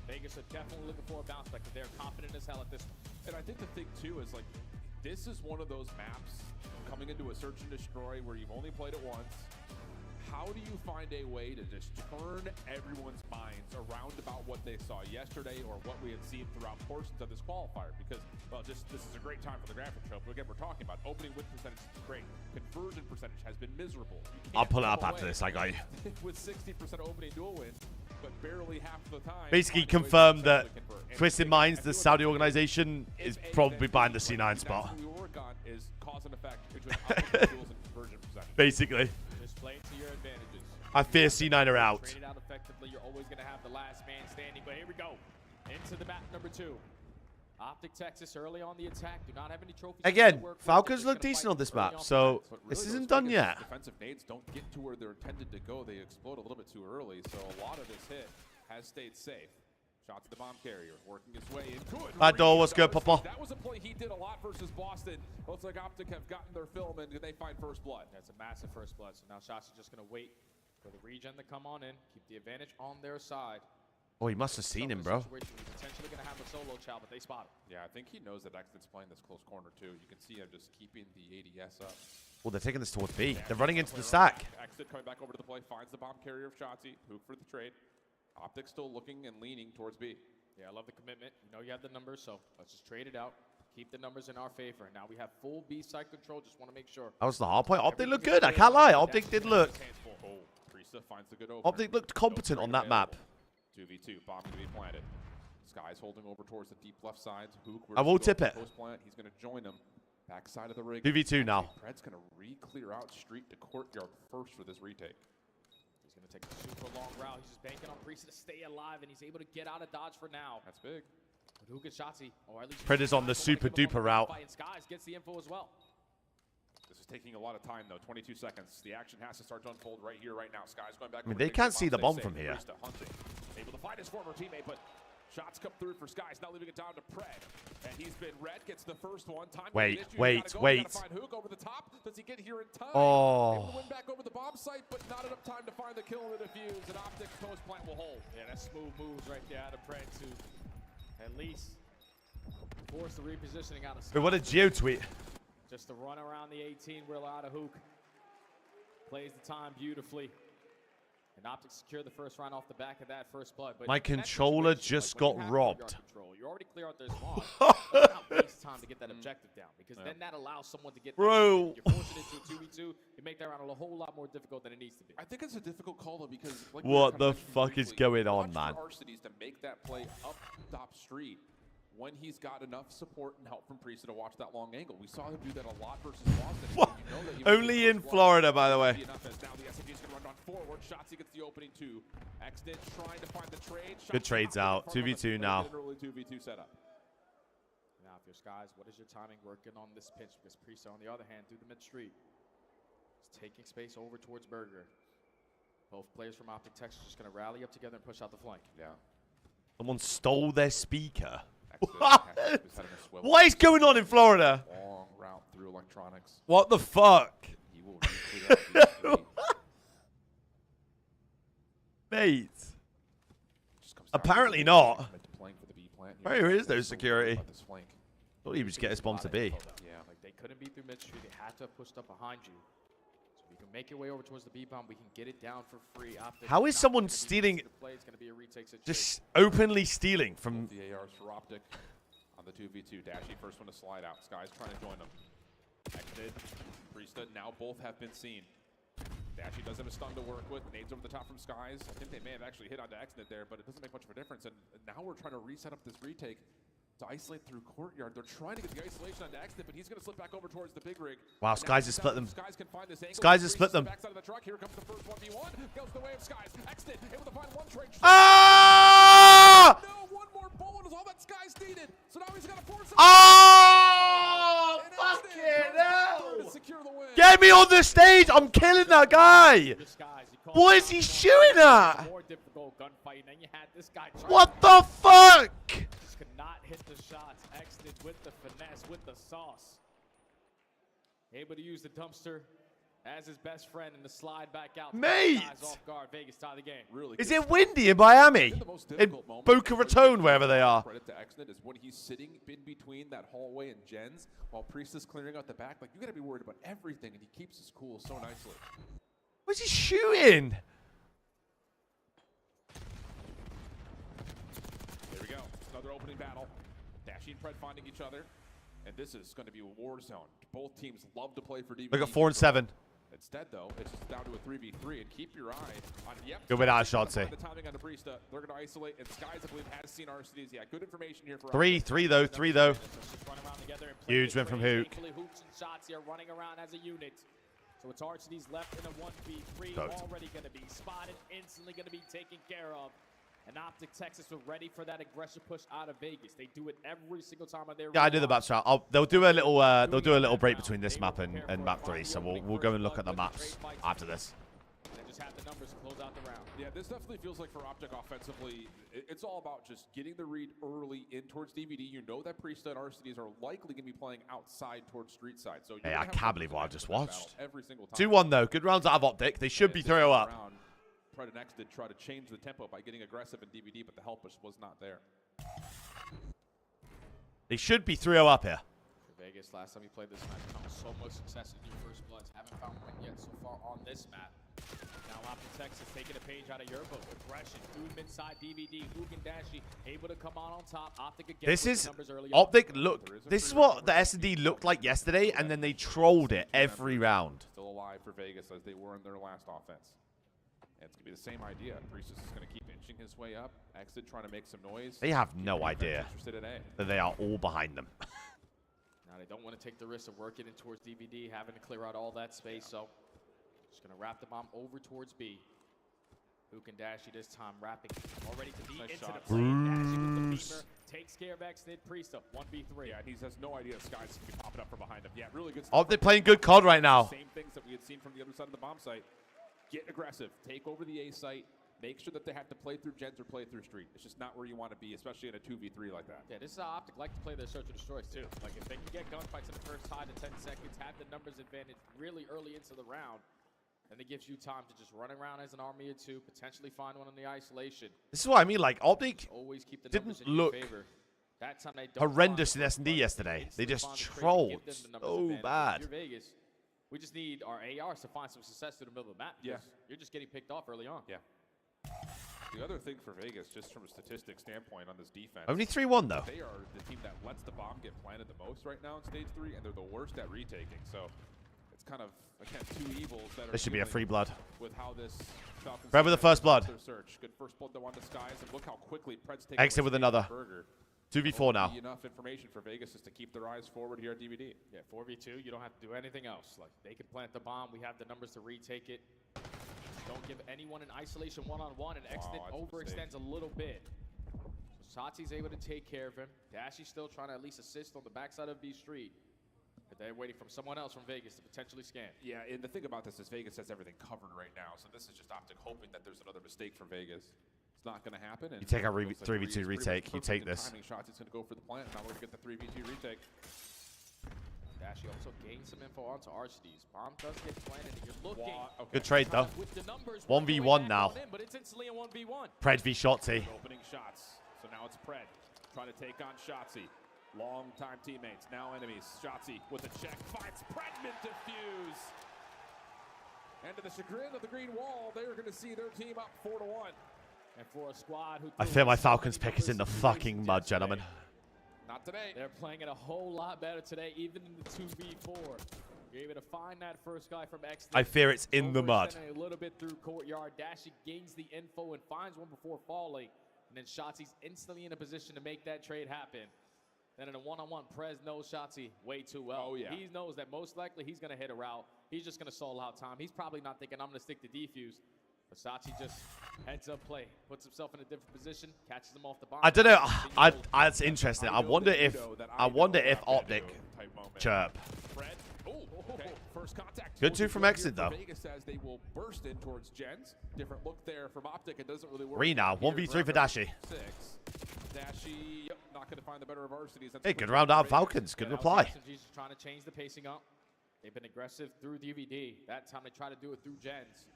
Vegas are definitely looking for a bounce back, but they're confident as hell at this point. And I think the thing, too, is, like, this is one of those maps coming into a search and destroy where you've only played it once. How do you find a way to just turn everyone's minds around about what they saw yesterday or what we had seen throughout portions of this qualifier? Because, well, this is a great time for the graphic show. But again, we're talking about opening win percentage is great. Conversion percentage has been miserable. I'll pull it up after this, I got you. With 60% opening duel wins, but barely half the time. Basically confirmed that Twisted Minds, the Saudi organization, is probably behind the C9 spot. What we work on is cause and effect between opening duels and conversion percentage. Basically. Just play to your advantages. I fear C9 are out. Trade it out effectively. You're always going to have the last man standing. But here we go. Into the map number 2. Optic Texas early on the attack. Do not have any trophies. Again, Falcons look decent on this map, so this isn't done yet. Defensive nades don't get to where they're intended to go. They explode a little bit too early, so a lot of this hit has stayed safe. Shots at the bomb carrier, working his way in. Good. That door was good, Papa. That was a play he did a lot versus Boston. Looks like Optic have gotten their film, and they find first blood. That's a massive first blood. So now Shots is just going to wait for the regen to come on in, keep the advantage on their side. Oh, he must have seen him, bro. He's potentially going to have a solo chow, but they spot him. Yeah, I think he knows that Exit's playing this close corner, too. You can see him just keeping the ADS up. Oh, they're taking this towards B. They're running into the stack. Exit coming back over to the play, finds the bomb carrier of Shotzzy. Hook for the trade. Optic still looking and leaning towards B. Yeah, I love the commitment. You know you have the numbers, so let's just trade it out. Keep the numbers in our favor. Now we have full B side control. Just want to make sure. That was the hard point. Optic looked good. I can't lie. Optic did look. Finds the good opener. Optic looked competent on that map. 2v2, bomb to be planted. Sky's holding over towards the deep left side. Hook, I will tip it. Post-plant. He's going to join him. Backside of the rig. 2v2 now. Pred's going to re-clear out street to courtyard first for this retake. He's going to take a super long route. He's just banking on Priest to stay alive, and he's able to get out of dodge for now. That's big. But Hook and Shotzzy, or at least Pred is on the super duper route. Skies gets the info as well. This is taking a lot of time, though. 22 seconds. The action has to start to unfold right here, right now. Sky's going back. I mean, they can't see the bomb from here. Able to find his former teammate, but shots come through for Skies. Now leaving it down to Pred. And he's been red. Gets the first one. Time wait. Find Hook over the top. Does he get here in time? Oh. Able to win back over the bomb site, but not enough time to find the kill and the defuse. And Optic post plant will hold. Yeah, that's smooth moves right there out of Pred to at least force the repositioning out of Sky. Wait, what a Geo tweet. Just to run around the 18 wheel out of Hook. Plays the time beautifully. And Optic secure the first round off the back of that first blood. But my controller just got robbed. You already clear out their spawn. Not waste time to get that objective down, because then that allows someone to get. Bro. You're forcing it to a 2v2. You make that round a whole lot more difficult than it needs to be. I think it's a difficult call though, because like what the fuck is going on, man? Arcitides to make that play up top street when he's got enough support and help from Priest to watch that long angle. We saw him do that a lot versus Boston. What? You know only in Florida, by the way. Now the SMG is going to run on forward. Shotzzy gets the opening two. Exit trying to find the trade. Good trades out. 2v2 now. Early 2v2 setup. Now, if you're Skies, what is your timing working on this pitch? Because Priest, on the other hand, through the mid street, is taking space over towards Røkkr. Both players from Optic Texas just going to rally up together and push out the flank. Yeah. Someone stole their speaker. What is going on in Florida? Long route through electronics. What the fuck? He will Mate. Apparently not. Where is there security? Thought he would just get his bomb to B. Yeah, like they couldn't be through mid street. They had to have pushed up behind you. So if you can make your way over towards the B bomb, we can get it down for free. Optic How is someone stealing? Just openly stealing from the ARs for Optic on the 2v2. Dashy first one to slide out. Sky's trying to join them. Exited. Priesthood now both have been seen. Dashy does have a stun to work with. Nades over the top from Skies. I think they may have actually hit onto Exit there, but it doesn't make much of a difference. And now we're trying to reset up this retake to isolate through courtyard. They're trying to get the isolation onto Exit, but he's going to slip back over towards the big rig. Wow, Skies has split them. Skies can find this angle. Skies has split them. Backside of the truck. Here comes the first 1v1. Goes the way of Skies. Exit able to find one trade. Ah! No, one more bullet is all that Skies needed. So now he's got to force it. Oh! Fucking hell! Get me on the stage! I'm killing that guy! What is he shooting at? What the fuck? Just could not hit the shots. Exited with the finesse, with the sauce. Able to use the dumpster as his best friend and to slide back out. Mate! Off guard. Vegas tie the game. Really is it windy in Miami? In Boca Raton, wherever they are. Credit to Exit is when he's sitting in between that hallway and Jens while Priest is clearing out the back. Like, you got to be worried about everything, and he keeps his cool so nicely. What's he shooting? There we go. Another opening battle. Dashy and Pred finding each other. And this is going to be a war zone. Both teams love to play for DVD. Look at 4 and 7. Instead, though, it's just down to a 3v3, and keep your eye on. Yep. Good without a shot, say. The timing on the Brista. They're going to isolate, and Skies, I believe, has seen Arcitides. Yeah, good information here for. 3 though. Huge win from Hook. Hooks and shots here running around as a unit. So it's Arcitides left in a 1v3, already going to be spotted, instantly going to be taken care of. And Optic Texas were ready for that aggressive push out of Vegas. They do it every single time on their. Yeah, I do the map strat. They'll do a little break between this map and map 3. So we'll go and look at the maps after this. just have the numbers to close out the round. Yeah, this definitely feels like for Optic offensively, it's all about just getting the read early in towards DVD. You know that Priesthood RCDs are likely going to be playing outside towards street side. So Hey, I can't believe what I just watched. Every single time. 2-1 though. Good rounds out of Optic. They should be 3-0 up. Pred and X did try to change the tempo by getting aggressive in DVD, but the help was not there. They should be 3-0 up here. Vegas, last time you played this map, found so much success in your first bloods. Haven't found one yet so far on this map. Now Optic Texas taking a page out of your book. Aggression, through inside DVD, Dashi able to come on top. Optic again. This is Optic. Look, this is what the S&D looked like yesterday, and then they trolled it every round. Still alive for Vegas as they were in their last offense. And it's going to be the same idea. Priestess is going to keep inching his way up. Exit trying to make some noise. They have no idea that they are all behind them. Now they don't want to take the risk of working in towards DVD, having to clear out all that space. So just going to wrap the bomb over towards B. Dashi this time wrapping already to B into the play. Dashi with the beamer takes care of Exit. Priest up 1v3. Yeah, and he has no idea Sky's going to be popping up from behind him. Yeah, really good stuff. Optic playing good COD right now. Same things that we had seen from the other side of the bomb site. Get aggressive. Take over the A site. Make sure that they have to play through gens or play through street. It's just not where you want to be, especially in a 2v3 like that. Yeah, this is how Optic like to play their search and destroys too. Like if they can get gunfights in the first 5 to 10 seconds, have the numbers advantage really early into the round, and it gives you time to just run around as an army or two, potentially find one in the isolation. This is what I mean. Like Optic always keep the didn't in look your favor. That time they don't horrendous in S&D yesterday. They just trolled so bad. You're Vegas. We just need our ARs to find some success through the middle of the map. Yeah. You're just getting picked off early on. Yeah. The other thing for Vegas, just from a statistics standpoint on this defense. Only 3-1 though. They are the team that lets the bomb get planted the most right now in stage 3, and they're the worst at retaking. So it's kind of, again, two evils that are. This should be a free blood. With how this Falcons Grab with the first blood. Search. Good first blood though on the skies, and look how quickly Pred's taking. Exit with another. Røkkr. 2v4 now. Enough information for Vegas is to keep their eyes forward here at DVD. Yeah, 4v2. You don't have to do anything else. Like they can plant the bomb. We have the numbers to retake it. Don't give anyone an isolation one-on-one, and Exit overextends a little bit. So Sati's able to take care of him. Dashi's still trying to at least assist on the backside of B Street. But they're waiting from someone else from Vegas to potentially scan. Yeah, and the thing about this is Vegas has everything covered right now. So this is just Optic hoping that there's another mistake from Vegas. It's not going to happen. And you take our 3v2 retake. You take this. Timing shots. He's going to go for the plant. Now we're going to get the 3v2 retake. Dashi also gained some info onto RCDs. Bomb does get planted. And you're looking. Okay. Good trade though. 1v1 now. But it's instantly a 1v1. Pred v Shotzi. Opening shots. So now it's Pred trying to take on Shotzi. Long-time teammates, now enemies. Shotzi with a check, finds Predman defuse. And to the chagrin of the green wall, they're going to see their team up 4-1. And for a squad who I fear my Falcons pick is in the fucking mud, gentlemen. Not today. They're playing it a whole lot better today, even in the 2v4. You're able to find that first guy from X. I fear it's in the mud. A little bit through courtyard. Dashi gains the info and finds one before falling. And then Shotzi's instantly in a position to make that trade happen. Then in a one-on-one, Prez knows Shotzi way too well. Oh, yeah. He knows that most likely he's going to hit a route. He's just going to stall out time. He's probably not thinking, I'm going to stick to defuse. But Shotzi just heads up play, puts himself in a different position, catches him off the bomb. I don't know. That's interesting. I wonder if Optic chirp. Okay, first contact. Good two from Exit though. Vegas says they will burst in towards gens. Different look there from Optic. It doesn't really work. 3 now. 1v3 for Dashi. 6. Dashi, yep, not going to find the better of RCDs. Hey, good round out of Falcons. Good reply. SMG's trying to change the pacing up. They've been aggressive through DVD. That time they try to do it through gens.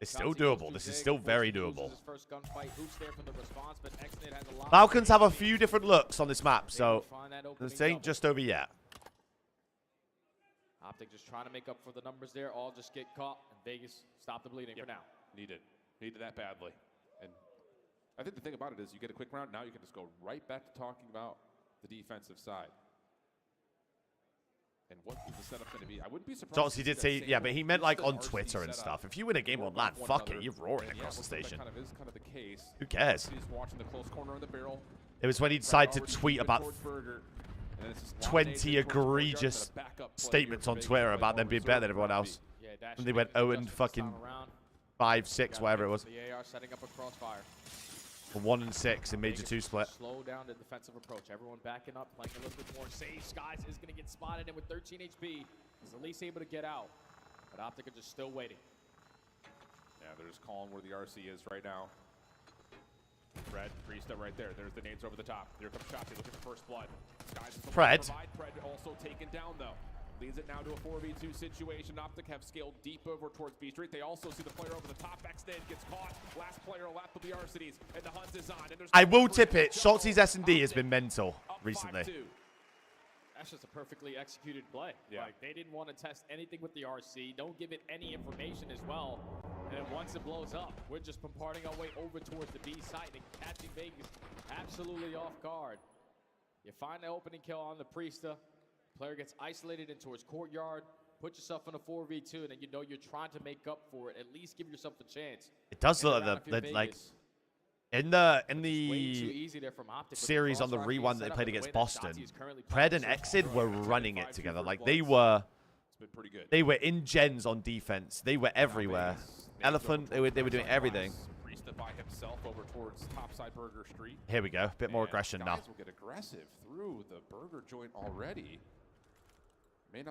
It's still doable. This is still very doable. First gunfight. Hoops there from the response, but Exit has a lot. Falcons have a few different looks on this map, so this ain't just over yet. Optic just trying to make up for the numbers there. All just get caught, and Vegas stop the bleeding for now. Needed that badly. And I think the thing about it is you get a quick round. Now you can just go right back to talking about the defensive side. And what is the setup going to be? I wouldn't be surprised. Johnson did say, yeah, but he meant like on Twitter and stuff. If you win a game on LAN, fuck it, you're roaring across the station. That kind of the case. Who cares? He's watching the close corner of the barrel. It was when he decided to tweet about 20 egregious statements on Twitter about them being better than everyone else. And they went 0 and fucking 5, 6, whatever it was. The AR setting up a crossfire. For 1 and 6 in Major 2 split. Slow down the defensive approach. Everyone backing up, playing a little bit more safe. Skies is going to get spotted, and with 13 HP, he's at least able to get out. But Optic are just still waiting. Yeah, they're just calling where the RC is right now. Fred, Priesta right there. There's the nades over the top. Here comes Shotzi looking for first blood. Skies Fred. Fred also taken down though. Leads it now to a 4v2 situation. Optic have scaled deep over towards B Street. They also see the player over the top. Backstage gets caught. Last player left will be Arcides, and the hunt is on. And I will tip it. Shotzi's S&D has been mental recently. That's just a perfectly executed play. Yeah. Like, they didn't want to test anything with the RC. Don't give it any information as well. And then once it blows up, we're just bombarding our way over towards the B site and catching Vegas absolutely off guard. You find the opening kill on the Priesta. Player gets isolated into his courtyard. Put yourself in a 4v2, and then you know you're trying to make up for it. At least give yourself a chance. It does look like like in the series on the rewind that they played against Boston, Pred and Exid were running it together. Like they were in gens on defense. They were everywhere. Elephant, they were doing everything. Priesta by himself over towards topside Burger Street. Here we go. Bit more aggression now. Guys will get aggressive through the burger joint already.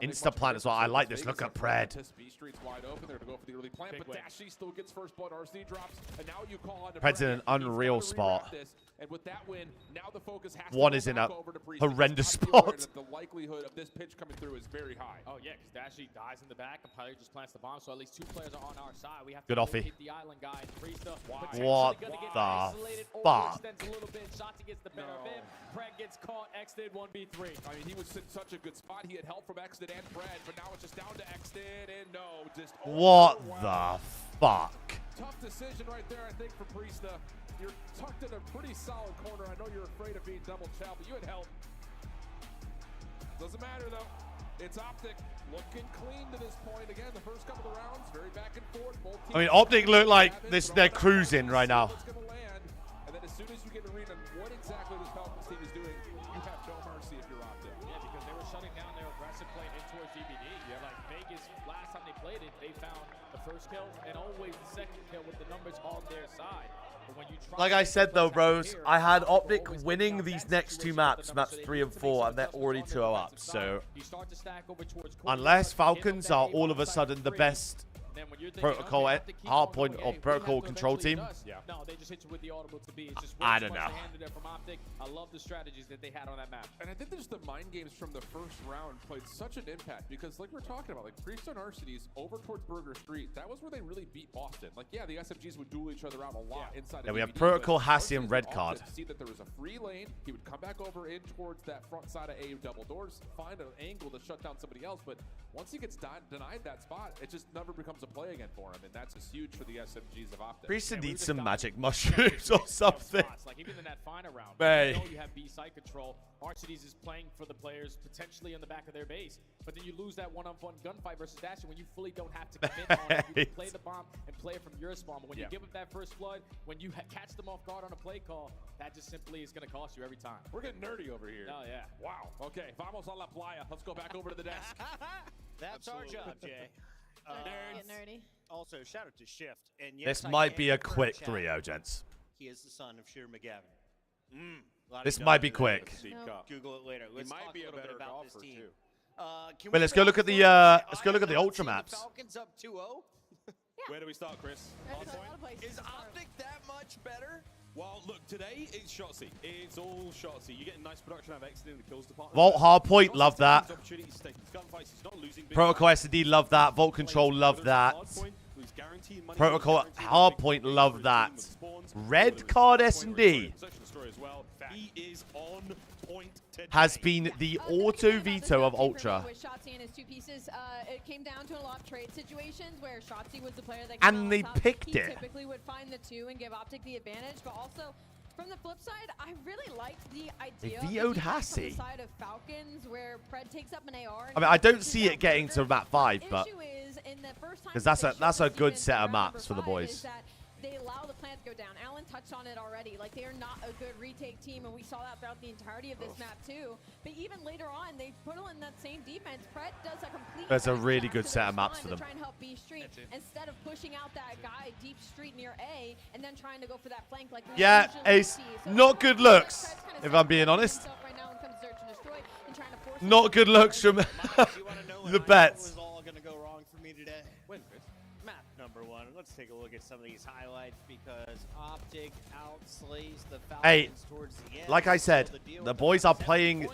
Insta plant as well. I like this. Look at Pred. B Street's wide open. They're to go for the early plant, but Dashy still gets first blood. RC drops, and now you call on Pred's in an unreal spot. And with that win, now the focus has One to is in a horrendous horrendous spot. The likelihood of this pitch coming through is very high. Oh yeah, because Dashy dies in the back, and Pilot just plants the bomb, so at least two players are on our side. We have Good to offie. hit the island guy. Priesta, What the fuck? overextends a little bit. Shotzi gets the better of him. Pred gets caught. Exdid 1v3. I mean, he was in such a good spot. He had help from Exdid and Pred, but now it's just down to Exdid, and no, just What the fuck? tough decision right there, I think, for Priesta. You're tucked in a pretty solid corner. I know you're afraid of being double chow, but you had help. Doesn't matter, though. It's Optic looking clean to this point. Again, the first couple of rounds, very back and forth. Both teams I mean, Optic look like they're cruising right now. It's going to land. And then as soon as you get a read on what exactly this Falcons team is doing, you have no mercy if you're Optic. Yeah, because they were shutting down their aggressive play in towards DBD. Yeah. Like Vegas, last time they played it, they found the first kill and always the second kill with the numbers on their side. Like I said though, bros, I had Optic winning these next two maps, maps 3 and 4, and they're already 2-0 up. So unless Falcons are all of a sudden the best protocol hardpoint or protocol control team, no, they just hit you with the audible to be. It's just I don't know. From Optic. I love the strategies that they had on that map. And I think just the mind games from the first round played such an impact because, like we're talking about, like Priesta and Arcides over towards Burger Street, that was where they really beat Boston. Like, yeah, the SMGs would duel each other out a lot inside. Yeah, we have DVD, Protocol, but Hassie, and Arcides Red and Card. Optic see that there was a free lane. He would come back over in towards that front side of A double doors, find an angle to shut down somebody else. But once he gets denied that spot, it just never becomes a play again for him, and that's just huge for the SMGs of Optic. Priesta needs some magic mushrooms or something. Like even in that final round, Hey. you know you have B side control. Arcides is playing for the players potentially in the back of their base, but then you lose that one-on-one gunfight versus Dasher when you fully don't have to commit on it. You can play the bomb and play it from your spawn, but when you give up that first blood, when you catch them off guard on a play call, that just simply is going to cost you every time. We're getting nerdy over here. Oh yeah. Wow. Okay, vamos a la playa. Let's go back over to the desk. That's our job, Jay. Get nerdy. Also, shout out to Shift. And This yes, I might can be a confirm, quick chat, 3-0, gents. He is the son of Sheer McGavin. This might be quick. Google it later. Let's might talk be a a little bit better about this golfer, team. too. Wait, let's go look at the ultra maps. Falcons up 2-0. Where do we start, Chris? Is Optic that much better? Well, look, today it's Shotzi. It's all Shotzi. You're getting nice production out of Exit in the kills department. Vault hardpoint, love that. Opportunities to take gunfights. He's not losing big Protocol rounds. SD, love that. Vault control, love that. He's guaranteed money. Protocol hardpoint, love that. Red card S&D He is on point today. has been the auto veto of Ultra. With Shotzi and his two pieces, it came down to a lot of trade situations where Shotzi was the player that And came out they on top. picked He it. typically would find the two and give Optic the advantage, but also from the flip side, I really liked the idea They of VO'd the Hassie. side of Falcons where Pred takes up an AR. I mean, I don't see it getting to map 5, but issue is in the first time because that that's they a showed good this set even of in round maps for the number 5 boys. is that they allow the plant to go down. Alan touched on it already. Like, they are not a good retake team, and we saw that throughout the entirety of this map, too. But even later on, they put in that same defense. Pred does a complete There's a really back good to set their of maps spawn for to them. try and help B Street instead of pushing out that guy deep street near A and then trying to go for that flank like we Yeah, usually Ace, see. So not good looks, if I'm being honest. himself right now when it comes to search and destroy and trying to force Not good looks from the bets. It was all going to go wrong for me today. Win, Chris. Map number 1. let's take a look at some of these highlights because Optic outslays the Hey, Falcons towards the end. like I said, the boys are playing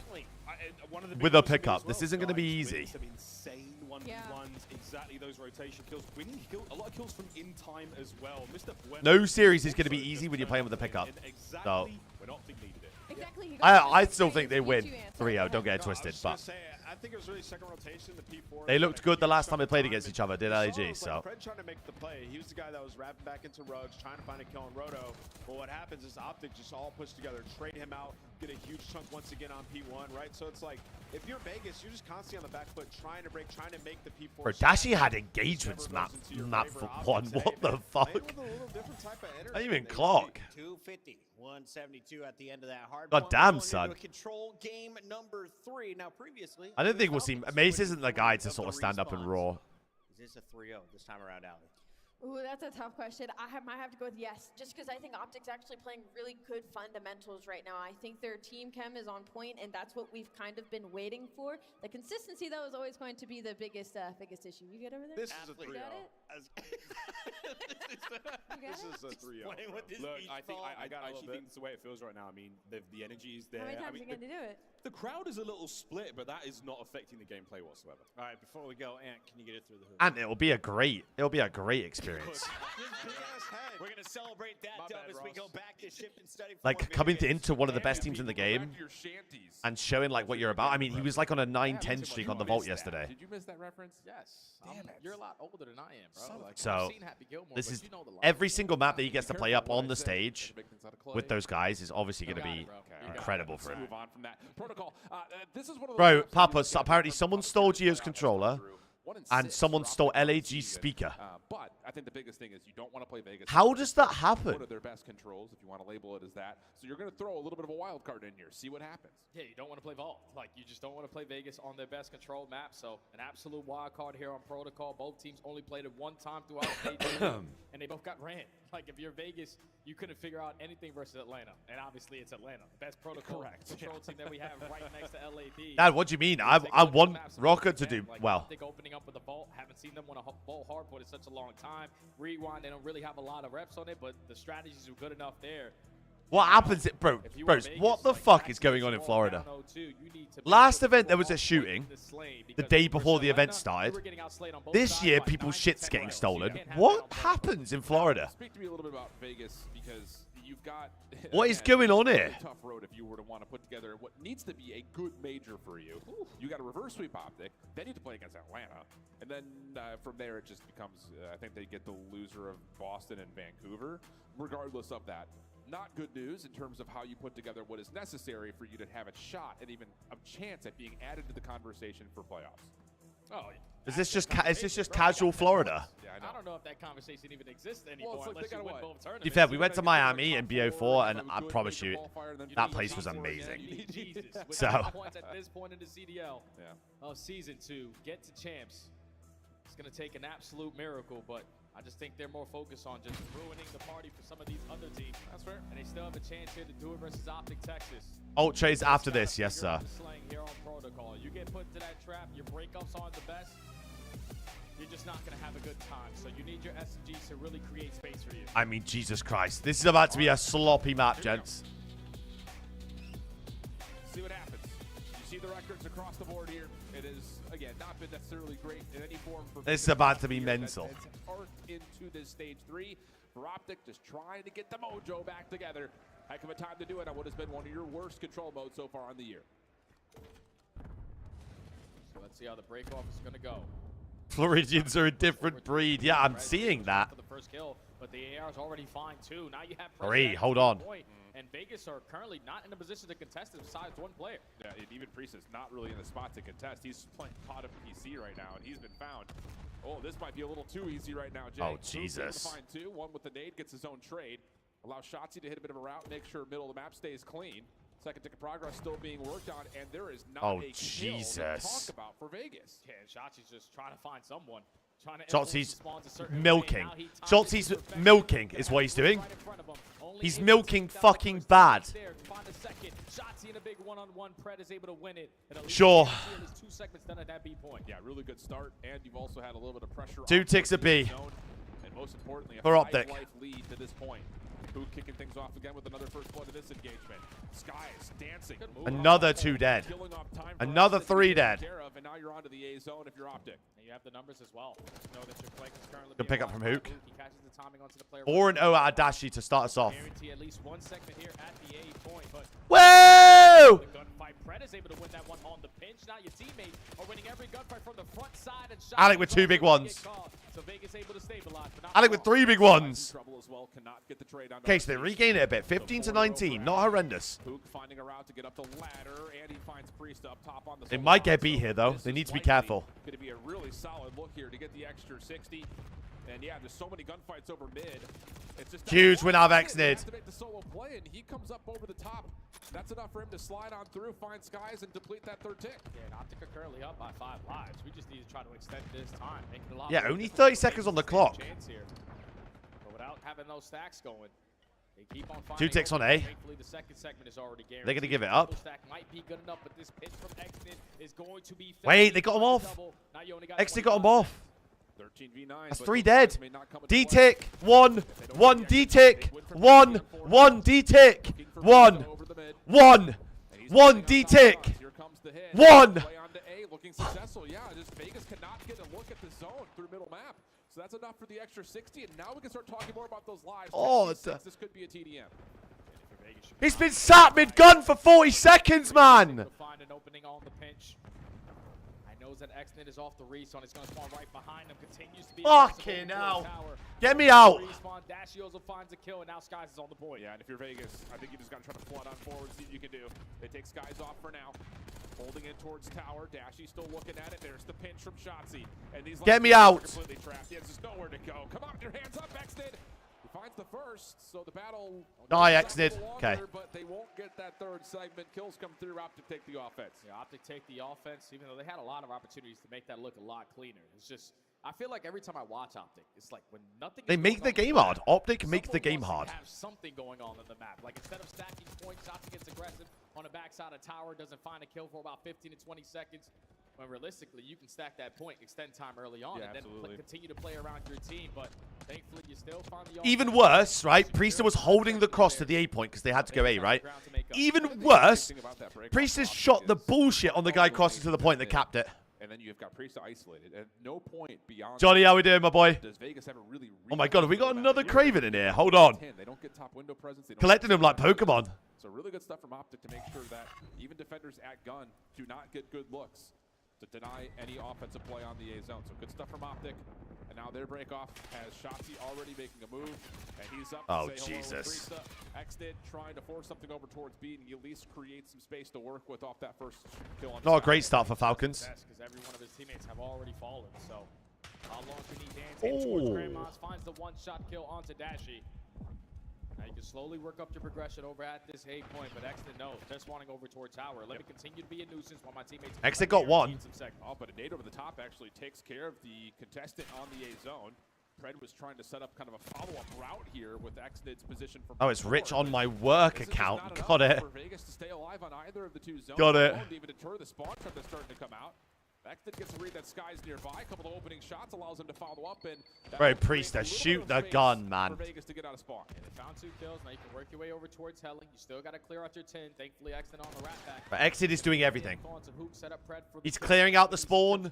with a pickup. Well, This isn't going to be easy. winning some insane 1v1s, exactly those rotation kills, winning a lot of kills from in time as well. Mr. Bueno No series is going to be easy when you're playing with a pickup. Exactly So when Optic needed it. Exactly. I still think they win 3-0. Don't get it twisted, but I think it was really second rotation. The P4. they looked good the last time they played against each other, did LAG? So Fred trying to make the play. He was the guy that was wrapping back into Røkkr, trying to find a kill on Roto. But what happens is Optic just all push together, trade him out, get a huge chunk once again on P1, right? So it's like, if you're Vegas, you're just constantly on the back foot, trying to break, trying to make the P4. bro, Dashi had engagements map for one. What the fuck? I didn't even clock. 250, 172 at the end of that hard. God damn, son. Control game number 3. Now, previously, I don't think we'll see. Mace isn't the guy to sort of stand up and roar. Is this a 3-0 this time around, Ali? Ooh, that's a tough question. Might have to go with yes, just because I think Optic's actually playing really good fundamentals right now. I think their team chem is on point, and that's what we've kind of been waiting for. The consistency, though, is always going to be the biggest issue. You get over there? This is a 3-0. You got it? This is a 3-0. Look, I actually think it's the way it feels right now. I mean, the energy is there. How many times I mean, are you going to do it? the crowd is a little split, but that is not affecting the gameplay whatsoever. All right, before we go, Ant, can you get it through the hoop? And it'll be a great experience. We're going to celebrate that dub as we go back to shift and study. Like coming into one of the best teams in the game and showing like what you're about. I mean, he was like on a 9-10 streak on the vault yesterday. Did you miss that reference? Yes. You're a lot older than I am, bro. Like, So I've seen Happy Gilmore, this but is you know the line. every single map that he gets to play up on the stage with those guys is obviously going to be incredible for him. Move on from that protocol. This is one of Bro, Papa, apparently someone stole Gio's controller and someone stole LAG's speaker. But I think the biggest thing is you don't want to play Vegas. How does that happen? One of their best controls, if you want to label it as that. So you're going to throw a little bit of a wild card in here, see what happens. Yeah, you don't want to play Vault. Like, you just don't want to play Vegas on their best control map. So an absolute wild card here on Protocol. Both teams only played it one time throughout stage two, and they both got ran. Like, if you're Vegas, you couldn't figure out anything versus Atlanta. And obviously, it's Atlanta. Best Protocol control team that we have right next to LAD. Dad, what do you mean? I want Røkkr to do well. Optic opening up with the Vault. Haven't seen them win a Vault hardpoint in such a long time. Rewind, they don't really have a lot of reps on it, but the strategies are good enough there. What happens, bro? What the fuck is going on in Florida? Last event, there was a shooting the day before the event started. This year, people's shit's getting stolen. What happens in Florida? Speak to me a little bit about Vegas, because you've got What is going on here? Tough road if you were to want to put together what needs to be a good major for you. You got a reverse sweep Optic, then you have to play against Atlanta, and then from there it just becomes. I think they get the loser of Boston and Vancouver. Regardless of that, not good news in terms of how you put together what is necessary for you to have a shot and even a chance at being added to the conversation for playoffs. Oh. Is this just casual Florida? Yeah, I don't know if that conversation even exists anymore. Well, unless you win both To be tournaments. fair, we went to Miami in BO4, and I promise you, that place was amazing. Jesus, with So, 9 points at this point in the CDL of season 2, get to champs. It's going to take an absolute miracle, but I just think they're more focused on just ruining the party for some of these other teams. That's fair. And they still have a chance here to do it versus Optic Texas. Ultra's after this, yes, sir. Slang here on Protocol. You get put into that trap, your breakups aren't the best, you're just not going to have a good time. So you need your SMGs to really create space for you. I mean, Jesus Christ. This is about to be a sloppy map, gents. See what happens. You see the records across the board here. It is, again, not been necessarily great in any form. For This is about to be mental. It's arc into this stage 3 for Optic, just trying to get the mojo back together. Heck of a time to do it on what has been one of your worst control modes so far on the year. So let's see how the break-off is going to go. Floridians are a different breed. Yeah, I'm seeing that. For the first kill, but the AR is already fine too. Now you have Three, hold on. And Vegas are currently not in a position to contest it besides one player. Yeah, and even Priest is not really in the spot to contest. He's playing pot of PC right now, and he's been found. Oh, this might be a little too easy right now, Jay. Oh, Jesus. To find 2. One with the nade, gets his own trade. Allows Shotzi to hit a bit of a route, make sure middle of the map stays clean. Second tick of progress still being worked on, and there is not a kill to talk about for Vegas. Yeah, and Shotzi's just trying to find someone. Shotzi's milking. Shotzi's milking is what he's doing. He's milking fucking bad. Shotzi in a big one-on-one. Pred is able to win it. Sure. 2 segments done at that B point. Yeah, really good start, and you've also had a little bit of pressure. 2 ticks of B. and most importantly, a For Optic. 5-life lead to this point. Who kicking things off again with another first blood in this engagement. Skies dancing. Another 2 dead. Another 3 dead. And now you're onto the A zone if you're Optic. And you have the numbers as well. Just know that your flank is currently Good being pick up from blocked Røkkr. by He catches the timing onto the player. 4-0 out of Dashi to start us off. Guarantee at least one segment here at the A point, but Whoa! the gunfight. Pred is able to win that one on the pinch. Now your teammates are winning every gunfight from the front side and shot. Alec with 2 big ones. So Vegas able to stabilize, but not Alec with 3 big ones. Trouble as well, cannot get the trade on Okay, so they regain it a bit. 15 to 19. Not horrendous. Hook finding a route to get up the ladder, and he finds Priest up top on the They might get beat here, though. They need to be careful. Going to be a really solid look here to get the extra 60. And yeah, there's so many gunfights over mid. It's just Huge win out of Xnid. Activate the solo play, and he comes up over the top. That's enough for him to slide on through, find Skies, and deplete that third tick. Yeah, and Optic are currently up by 5 lives. We just need to try to extend this time, make it a lot Yeah, more only difficult. 30 seconds on the clock. Chance here. But without having those stacks going, they keep on 2 ticks on A. Thankfully, the second segment is already guaranteed. They're going to give it up. Double stack might be good enough, but this pitch from Xnid is going to be Wait, they got him off. Xnid got him off. 13v9. That's 3 dead. D-tick. 1. 1 D-tick. 1. 1 D-tick. 1. 1. 1 D-tick. 1. Play onto A, looking successful. Yeah, just Vegas cannot get a look at the zone through middle map. So that's enough for the extra 60, and now we can start talking more about those lives. Oh, this could be a TDM. He's been sat mid-gun for 40 seconds, man. Find an opening on the pinch. I knows that Xnid is off the respawn. It's going to spawn right behind him. Continues to be Fucking hell. Get me out. Respawn. Dashi also finds a kill, and now Skies is on the point. Yeah, and if you're Vegas, I think you just got to try to flood on forward, see what you can do. They take Skies off for now. Holding in towards tower. Dashy still looking at it. There's the pinch from Shotzi. And these Get me out. Completely trapped. He has just nowhere to go. Come on, your hands up, Xnid. He finds the first, so the battle. Die, Xnid. Okay. But they won't get that third segment. Kills come through. Optic take the offense. Yeah, Optic take the offense, even though they had a lot of opportunities to make that look a lot cleaner. It's just, I feel like every time I watch Optic, it's like when nothing. They make the game hard. Optic make the game hard. Have something going on in the map. Like instead of stacking points, Optic gets aggressive on the backside of tower, doesn't find a kill for about 15 to 20 seconds. When realistically, you can stack that point, extend time early on, and then continue to play around your team. But thankfully, you still find the Even worse, right? Priester was holding the cross to the A point because they had to go A, right? Even worse, Priester shot the bullshit on the guy crossing to the point that capped it. And then you've got Priest isolated. At no point beyond. Johnny, how we doing, my boy? Does Vegas have a really Oh my god, have we got another Craven in here? Hold on. They don't get top window presence. They don't Collecting them like Pokemon. So really good stuff from Optic to make sure that even defenders at gun do not get good looks to deny any offensive play on the A zone. So good stuff from Optic. And now their break off has Shotzi already making a move. And he's up to Oh, say hello Jesus. with Xnid trying to force something over towards B and at least create some space to work with off that first kill on Not a great start for Falcons. Because every one of his teammates have already fallen. So how long can he dance in towards Grandmas? Finds the one-shot kill onto Dashi. Now you can slowly work up your progression over at this A point, but Xnid knows they're spawning over towards tower. Let me continue to be a nuisance while my teammates. Xnid got one. Oh, but a nade over the top actually takes care of the contestant on the A zone. Pred was trying to set up kind of a follow-up route here with Xnid's position from. Oh, it's rich on my work account. Got it. For Vegas to stay alive on either of the two zones. Got it. Won't even deter the spawn trap that's starting to come out. Xnid gets to read that Sky's nearby. A couple of opening shots allows him to follow up, and Bro, Priester, shoot the gun, man. For Vegas to get out of spawn. Yeah, they found 2 kills. Now you can work your way over towards Helling. You still got to clear out your 10. Thankfully, Xnid on the rat pack. But Xnid is doing everything. He's clearing out the spawn.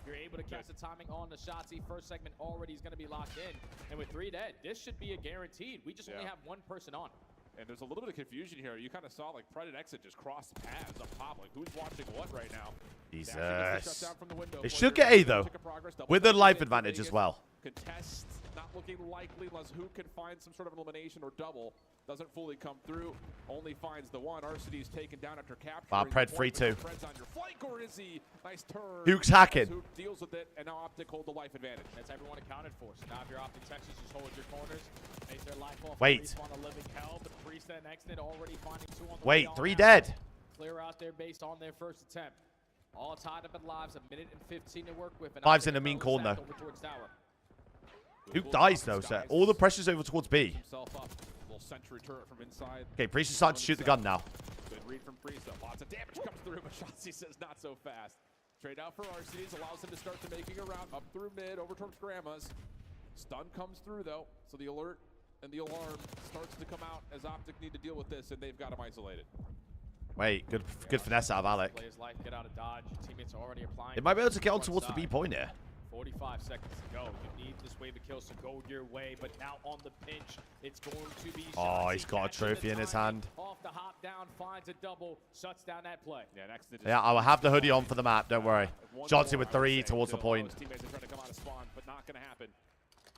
You're able to catch the timing on the Shotzi. First segment already is going to be locked in. And with 3 dead, this should be a guaranteed. We just only have one person on. And there's a little bit of confusion here. You kind of saw like Pred and Exit just cross paths up top. Like who's watching what right now? Jesus. They should get A though, with a life advantage as well. Contest not looking likely unless who can find some sort of elimination or double. Doesn't fully come through. Only finds the one. RCD's taken down after capture. Wow, Pred 3-2. Pred's on your flank, or is he? Nice turn. Hook's hacking. Hook deals with it, and now Optic hold the life advantage. That's everyone accounted for. So now if you're Optic Texas, just hold your corners. Make their life off. Wait. On a living hell, but Priest and Xnid already finding 2 on the Wait, way 3 on dead. Clear out their base on their first attempt. All tied up in lives, 1 minute and 15 to work with. And 5's in a mean corner. Hook dies though, so all the pressure's over towards B. Sentry turret from inside. Okay, Priest is starting to shoot the gun now. Good read from Priest. Lots of damage comes through, but Shotzi says not so fast. Trade out for RCDs allows him to start to making a route up through mid, over towards Grandma's. Stun comes through, though, so the alert and the alarm starts to come out as Optic need to deal with this, and they've got him isolated. Wait, good finesse out of Alec. Play his life, get out of dodge. Teammates are already applying. They might be able to get on towards the B point here. 45 seconds to go. You need this wave of kills to go your way, but now on the pinch, it's going to be. Oh, he's got a trophy in his hand. Off the hop down, finds a double, shuts down that play. Yeah, I will have the hoodie on for the map. Don't worry. Shots in with 3 towards the point. Teammates are trying to come out of spawn, but not going to happen.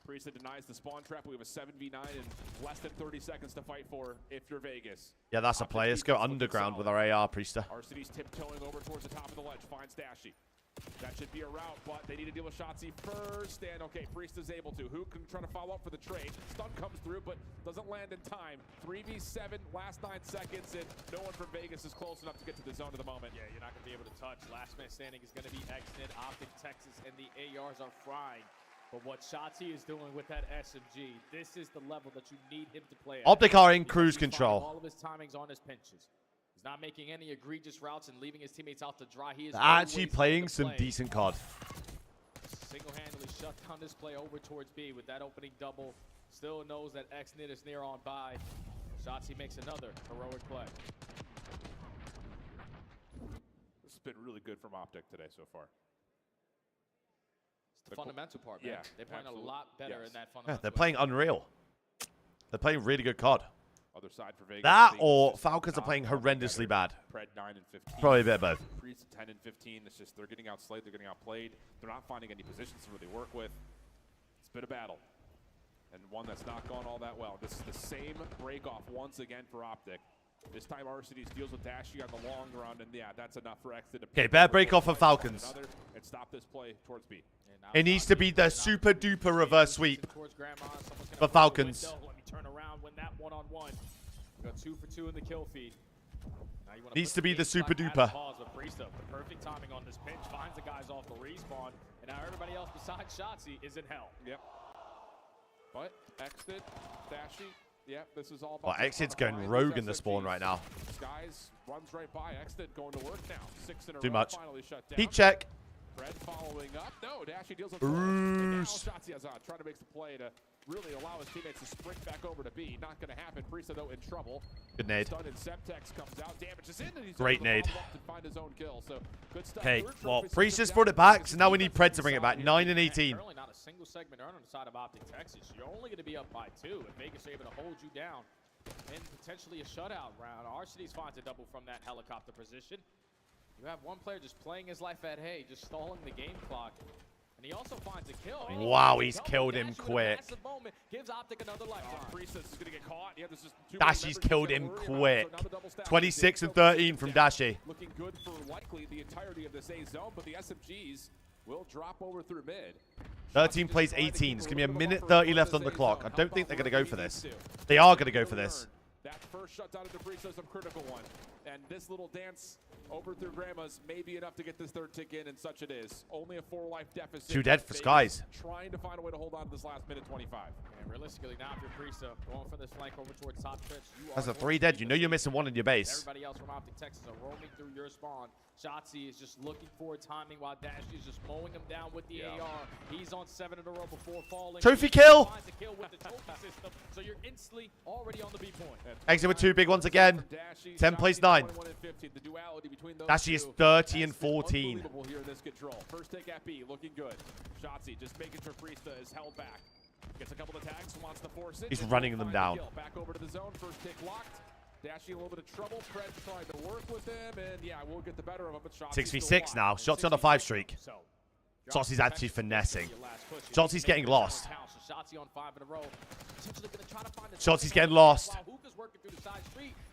Priesta denies the spawn trap. We have a 7v9 and less than 30 seconds to fight for if you're Vegas. Yeah, that's a play. Let's go underground with our AR, Priesta. RCD's tiptoeing over towards the top of the ledge. Finds Dashy. That should be a route, but they need to deal with Shotzzy first. And okay, Priesta's able to. Who can try to follow up for the trade? Stun comes through, but doesn't land in time. 3v7, last 9 seconds, and no one from Vegas is close enough to get to the zone at the moment. Yeah, you're not going to be able to touch. Last man standing is going to be Xnid, Optic Texas, and the ARs are frying. But what Shotzzy is doing with that SMG, this is the level that you need him to play at. Optic are in cruise control. All of his timings on his pinches. He's not making any egregious routes and leaving his teammates out to dry. He is actually playing some decent COD. Single-handedly shut down this play over towards B with that opening double. Still knows that Xnid is near on by. Shotzzy makes another heroic play. This has been really good from Optic today so far. The fundamental part, man. Yeah, they're playing a lot better in that fundamental. Yeah, they're playing unreal. They're playing really good COD. Other side for Vegas. That or Falcons are playing horrendously bad. Pred 9 and 15. Probably a bit of both. Priest 10 and 15. It's just they're getting outslayed, they're getting outplayed. They're not finding any positions to really work with. It's been a battle. And one that's not gone all that well. This is the same break-off once again for Optic. This time RCD's deals with Dashy on the long run, and yeah, that's enough for X to Okay, bad break-off for Falcons. And stop this play towards B. It needs to be the super duper reverse sweep for Falcons. Let me turn around, win that one-on-one. We got 2 for 2 in the kill feed. Needs to be the super duper. Priesta, the perfect timing on this pinch, finds the guys off the respawn, and now everybody else besides Shotzzy is in hell. Yep. But Xnid, Dashy, yep, this is all about. Oh, Xnid's going rogue in the spawn right now. Skies runs right by. Xnid going to work now. 6 in a Too row, much. finally shut down. Heat check. Fred following up. No, Dashy deals with and now Shotzzy has trying to make the play to really allow his teammates to sprint back over to B. Not going to happen. Priesta, though, in trouble. Good nade. Stun and Semtex comes out. Damages in, and he's great nade. To find his own kill. So good stuff. Okay, well, Priesta's brought it back, so now we need Pred to bring it back. 9 and 18. Currently not a single segment earned on the side of Optic Texas. You're only going to be up by 2 if Vegas are able to hold you down and potentially a shutout round. RCD's finds a double from that helicopter position. You have one player just playing his life at hay, just stalling the game clock. And he also finds a kill. Wow, he's killed him quick. Gives Optic another lifeline. Priesta is going to get caught. Yeah, this is Dashy's killed him quick. 26 and 13 from Dashy. Looking good for likely the entirety of this A zone, but the SMGs will drop over through mid. 13 plays 18. It's going to be a minute 30 left on the clock. I don't think they're going to go for this. They are going to go for this. That first shutdown of the Priesta is a critical one. And this little dance over through Grandma's may be enough to get this third tick in, and such it is. Only a 4-life deficit. 2 dead for Skies. Trying to find a way to hold on to this last minute 25. And realistically, now if you're Priesta going from this flank over towards top stretch, That's a 3 dead. You know you're missing 1 in your base. Everybody else from Optic Texas are roaming through your spawn. Shotzzy is just looking for timing while Dashy is just mowing him down with the AR. He's on 7 in a row before falling. Trophy kill! Finds a kill with the trophy system, so you're instantly already on the B point. Exit with 2 big ones again. 10 plays 9. Dashy is 30 and 14. Unbelievable here in this control. First take at B, looking good. Shotzzy just making sure Priesta is held back. Gets a couple of tags, wants to force it. He's running them down. Back over to the zone, first take locked. Dashy a little bit of trouble. Fred trying to work with him, and yeah, we'll get the better of him. But 6v6 now. Shots on a 5 streak. Shotzi's actually finessing. Shotzi's getting lost. Shotzi's getting lost.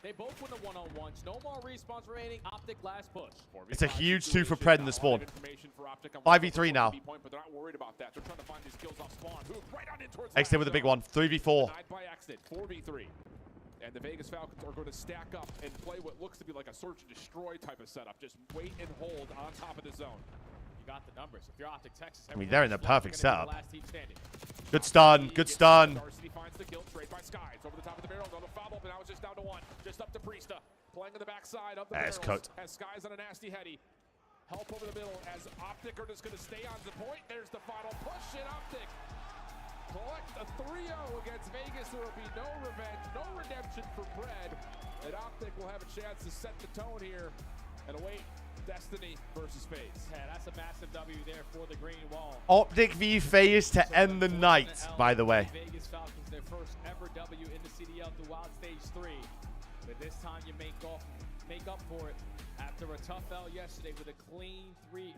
They both win the one-on-ones. No more respawns remaining. Optic last push. It's a huge 2 for Pred in the spawn. 5v3 now. Extend with a big one. 3v4. 4v3. And the Vegas Falcons are going to stack up and play what looks to be like a search and destroy type of setup. Just wait and hold on top of the zone. You got the numbers. If you're Optic Texas, I mean, they're in the perfect setup. Good stun. Good stun. RCD finds the kill. Trade by Skies. Over the top of the barrel. Another follow-up, and now it's just down to 1. Just up to Priesta. Playing on the backside of the barrels. Has Skies on a nasty heady. Help over the middle as Optic are just going to stay on the point. There's the final push, and Optic collect a 3-0 against Vegas. There will be no revenge, no redemption for Bread. And Optic will have a chance to set the tone here and await Destiny versus FaZe. Yeah, that's a massive W there for the green wall. Optic v FaZe to end the night, by the way. Vegas Falcons, their first ever W in the CDL throughout stage 3. But this time you make up for it after a tough L yesterday with a clean 3-0.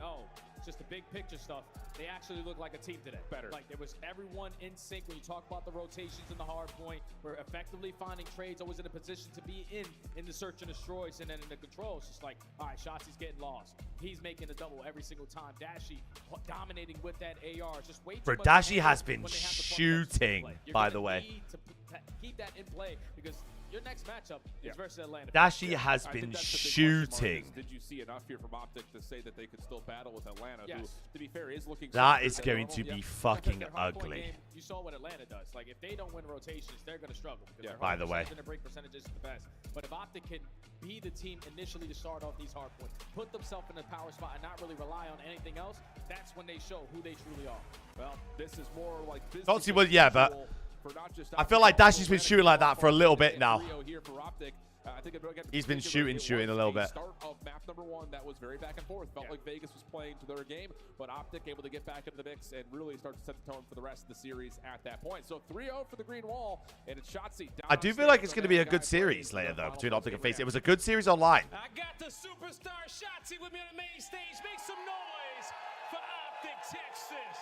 Just the big picture stuff. They actually look like a team today. Better. Like there was everyone in sync. When you talk about the rotations and the hard point, we're effectively finding trades, always in a position to be in the search and destroys, and then in the controls, just like, all right, Shotzi's getting lost. He's making a double every single time. Dashy dominating with that AR. Just wait. Bro, Dashy has been shooting, by the way. To keep that in play because your next matchup is versus Atlanta. Dashy has been shooting. Did you see enough here from Optic to say that they could still battle with Atlanta, who, to be fair, is looking... That is going to be fucking ugly. Game, you saw what Atlanta does. Like, if they don't win rotations, they're going to struggle. Because by the way. Their break percentages is the best. But if Optic can be the team initially to start off these hard points, put themselves in a power spot and not really rely on anything else, that's when they show who they truly are. Well, this is more like... Obviously, well, yeah, but... I feel like Dashy's been shooting like that for a little bit now. He's been shooting a little bit. Start of map number 1 that was very back and forth. Felt like Vegas was playing to their game, but Optic able to get back into the mix and really start to set the tone for the rest of the series at that point. So 3-0 for the green wall, and it's Shotzi. I do feel like it's going to be a good series later, though, between Optic and FaZe. It was a good series online. I got the superstar Shotzi with me on the main stage. Make some noise for Optic Texas.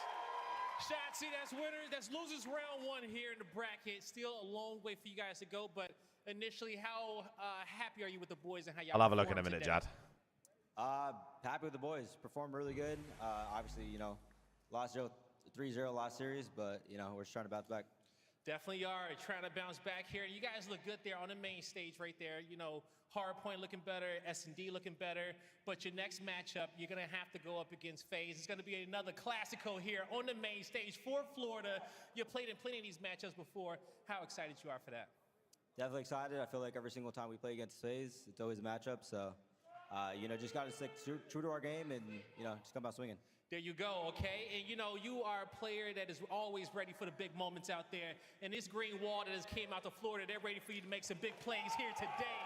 Shotzi, that's winners, that's losers round 1 here in the bracket. Still a long way for you guys to go, but initially, how happy are you with the boys and how y'all I'll have a look in a minute, Jad. Happy with the boys. Performed really good. Obviously, you know, lost 3-0 last series, but, you know, we're just trying to bounce back. Definitely are trying to bounce back here. You guys look good there on the main stage right there. You know, Hardpoint looking better, S&D looking better. But your next matchup, you're going to have to go up against FaZe. It's going to be another Classico here on the main stage for Florida. You played in plenty of these matchups before. How excited you are for that? Definitely excited. I feel like every single time we play against FaZe, it's always a matchup. So, you know, just got to stick true to our game and, you know, just come out swinging. There you go, okay? And, you know, you are a player that is always ready for the big moments out there. And this green wall that has came out to Florida, they're ready for you to make some big plays here today.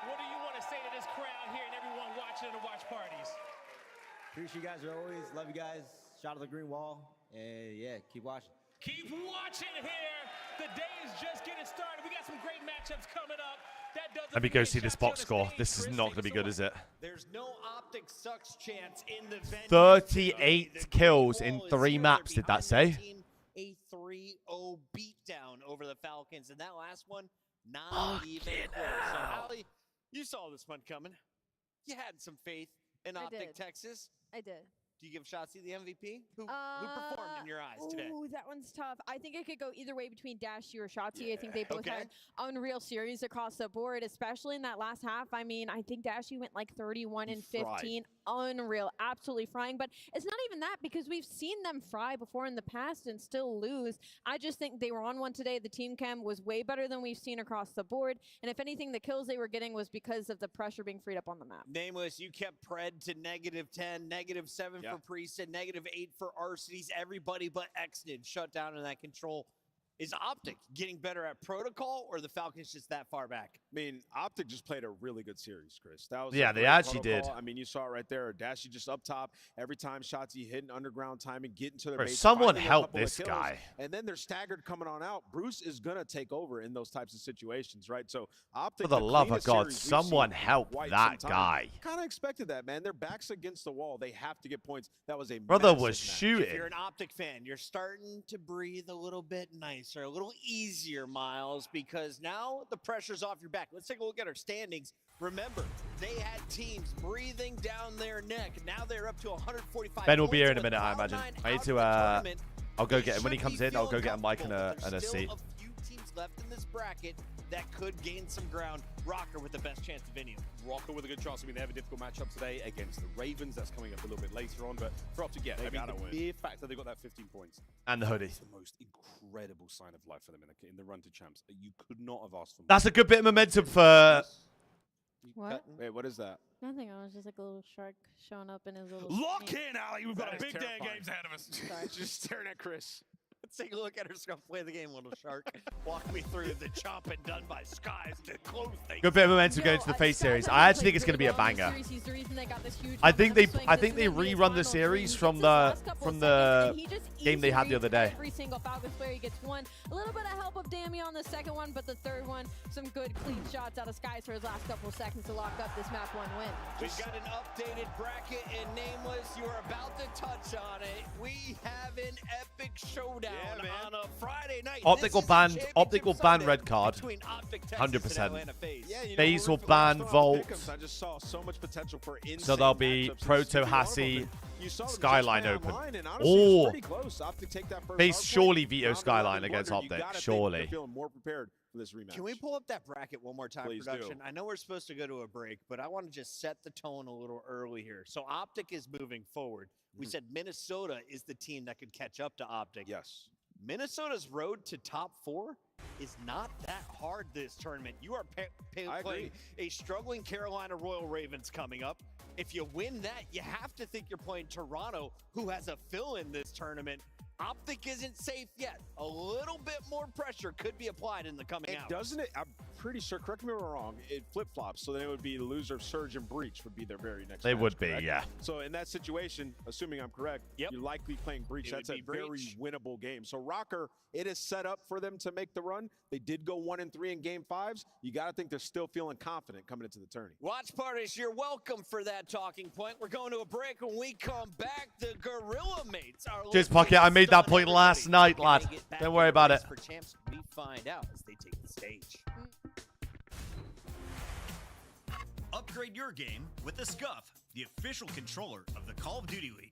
What do you want to say to this crowd here and everyone watching the watch parties? Appreciate you guys as always. Love you guys. Shout out to the green wall. And, yeah, keep watching. Keep watching here. The day is just getting started. We got some great matchups coming up. Let me go see this box score. This is not going to be good, is it? There's no Optic sucks chance in the venue. 38 kills in 3 maps, did that say? A 3-0 beatdown over the Falcons, and that last one, not even close. So, Allie, you saw this one coming. You had some faith in Optic Texas. I did. Do you give Shotzi the MVP? Who performed in your eyes today? Ooh, that one's tough. I think it could go either way between Dashy or Shotzi. I think they both had unreal series across the board, especially in that last half. I mean, I think Dashy went like 31 and 15. Unreal, absolutely frying. But it's not even that because we've seen them fry before in the past and still lose. I just think they were on one today. The team chem was way better than we've seen across the board. And if anything, the kills they were getting was because of the pressure being freed up on the map. Nameless, you kept Pred to -10, -7 for Priest, and -8 for Arcitys. Everybody but Exnid shut down in that control. Is Optic getting better at protocol, or the Falcons just that far back? I mean, Optic just played a really good series, Chris. That was they actually did. I mean, you saw it right there. Dashy just up top. Every time Shotzi hitting underground timing, getting to their base. Someone help this guy. And then they're staggered coming on out. Bruce is going to take over in those types of situations, right? So Optic, for the love of God, someone help that guy. Kind of expected that, man. Their backs against the wall. They have to get points. That was a brother was match. shooting. If you're an Optic fan, you're starting to breathe a little bit nicer, a little easier, Miles, because now the pressure's off your back. Let's take a look at our standings. Remember, they had teams breathing down their neck. Now they're up to 145. Ben will be here in a minute, I imagine. I need to, I'll go get him. When he comes in, I'll go get a mic and a seat. A few teams left in this bracket that could gain some ground. Røkkr with the best chance of any. Røkkr with a good chance. I mean, they have a difficult matchup today against the Ravens. That's coming up a little bit later on. But for Optic, yeah, I mean, the mere fact that they got that 15 points. And the hoodie. It's the most incredible sign of life for them in the run to champs. You could not have asked for more. That's a good bit of momentum for... What? Wait, what is that? Nothing. I was just like a little shark showing up in his little... Lock in, Ali. We've got a big day of games ahead of us. Just staring at Chris. Let's take a look at her scrum play the game, little shark. Walk me through the chopping done by Skies to close things. Good bit of momentum going to the FaZe series. I actually think it's going to be a banger. I think they rerun the series from the game they had the other day. Every single Falcons player gets one. A little bit of help of Dammy on the second one, but the third one, some good clean shots out of Skies for his last couple of seconds to lock up this map 1 win. We've got an updated bracket in Nameless. You are about to touch on it. We have an epic showdown on a Friday night. Optic will ban red card. 100%. FaZe will ban Volt. I just saw so much potential for So there'll be Proto, Hassi, Skyline open. Oh, FaZe surely veto Skyline against Optic. Surely. Feeling more prepared for this rematch. Can we pull up that bracket one more time, Please production? do. I know we're supposed to go to a break, but I want to just set the tone a little early here. So Optic is moving forward. We said Minnesota is the team that could catch up to Optic. Yes. Minnesota's road to top 4 is not that hard this tournament. You are playing a struggling Carolina Royal Ravens coming up. If you win that, you have to think you're playing Toronto, who has a fill-in this tournament. Optic isn't safe yet. A little bit more pressure could be applied in the coming hours. Doesn't it? I'm pretty sure, correct me if I'm wrong, it flip-flops. So then it would be the loser of Surge and Breach would be their very next They match, would be, correct? yeah. So in that situation, assuming I'm correct, you're likely playing Breach. That's a very winnable game. So Røkkr, it is set up for them to make the run. They did go 1-3 in game 5s. You got to think they're still feeling confident coming into the tourney. Watch parties, you're welcome for that talking point. We're going to a break. When we come back, the Gorilla Mates are Cheers, Pocket. I made that point last night, lad. Don't worry about it. For champs, we find out as they take the stage. Upgrade your game with the Scuff, the official controller of the Call of Duty League.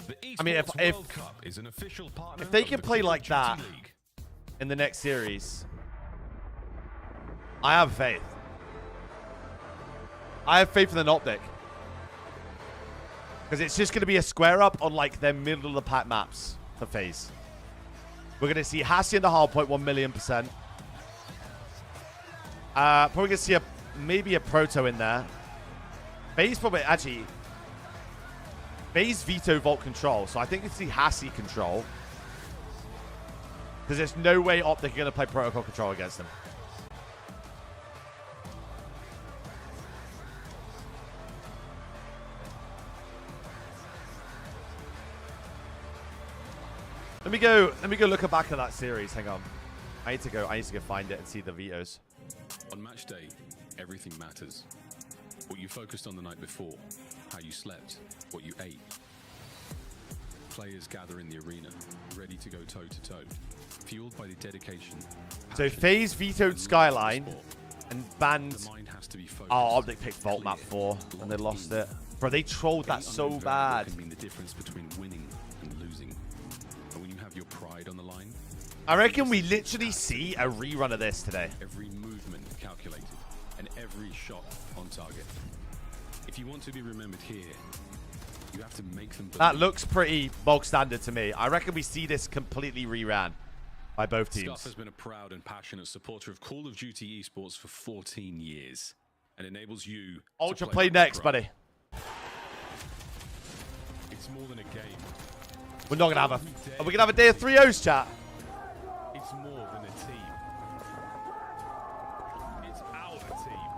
The I mean, Esports World Cup is an official partner if they of can the play Call of like Duty that League. in the next series, I have faith. I have faith in an Optic. Because it's just going to be a square up on like their middle of the pack maps for FaZe. We're going to see Hassi and the hardpoint 1,000,000%. Probably going to see maybe a Proto in there. FaZe probably, actually, FaZe veto Vault control. So I think we see Hassi control. Because there's no way Optic are going to play protocol control against them. Let me go look back at that series. Hang on. I need to go find it and see the vetoes. On match day, everything matters. What you focused on the night before, how you slept, what you ate. Players gather in the arena, ready to go toe-to-toe, fueled by the dedication. So FaZe vetoed Skyline and banned... The mind has to be focused. Oh, Optic picked Vault Map 4 and they lost it. Bro, they trolled that so bad. Can mean the difference between winning and losing. And when you have your pride on the line... I reckon we literally see a rerun of this today. Every movement calculated and every shot on target. If you want to be remembered here, you have to make them believe. That looks pretty bog standard to me. I reckon we see this completely reran by both teams. Scuff has been a proud and passionate supporter of Call of Duty esports for 14 years and enables you Ultra to play next, pro. buddy. It's more than a game. We're not gonna have a... Are we gonna have a day of 3-0s, chat? It's more than a team. It's our team.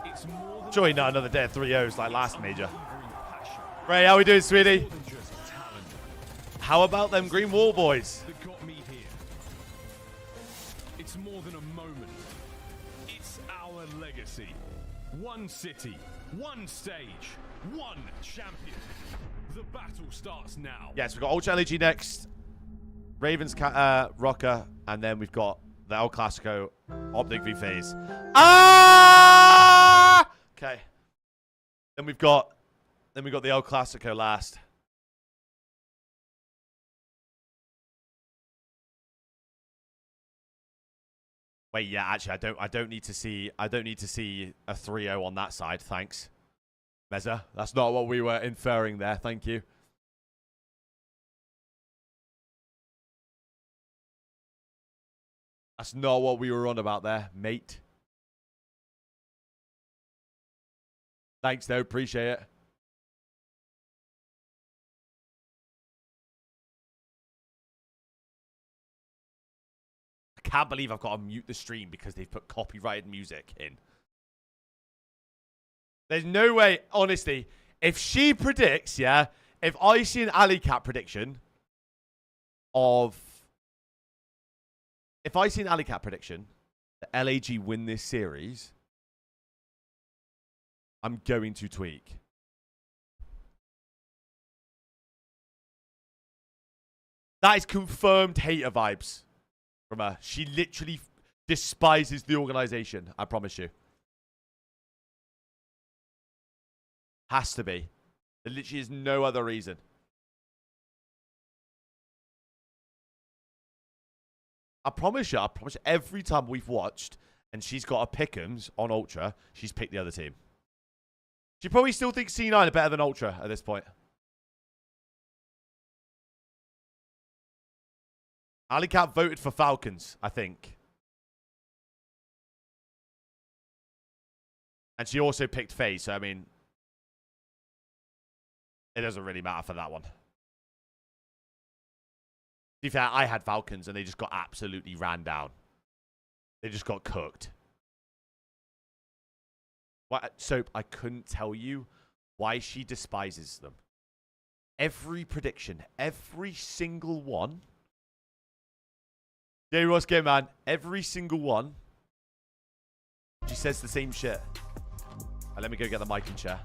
It's more than Surely not another day of 3-0s like last major. Ray, how we doing, sweetie? How about them green wall boys? that got me here. It's more than a moment. It's our legacy. One city, one stage, one champion. The battle starts now. Yes, we've got Ultra LG next. Ravens, Røkkr, and then we've got the El Clasico, Optic v FaZe. Ah! Okay. Then we've got the El Clasico last. Wait, yeah, actually, I don't need to see a 3-0 on that side. Thanks, Meza. That's not what we were inferring there. Thank you. That's not what we were on about there, mate. Thanks, though. Appreciate it. can't believe I've got to mute the stream because they've put copyrighted music in. There's no way, honestly, if she predicts, yeah, if I see an alley cat prediction of... If I see an alley cat prediction that LAG win this series, I'm going to tweak. That is confirmed hater vibes from her. She literally despises the organization, I promise you. Has to be. There literally is no other reason. I promise you, every time we've watched and she's got a pick'ems on Ultra, she's picked the other team. She probably still thinks C9 are better than Ultra at this point. Alley Cat voted for Falcons, I think. And she also picked FaZe, so I mean, it doesn't really matter for that one. To be fair, I had Falcons and they just got absolutely ran down. They just got cooked. Soap, I couldn't tell you why she despises them. Every prediction, every single one. J Ross Game Man, every single one. She says the same shit. Right, let me go get the mic and chair.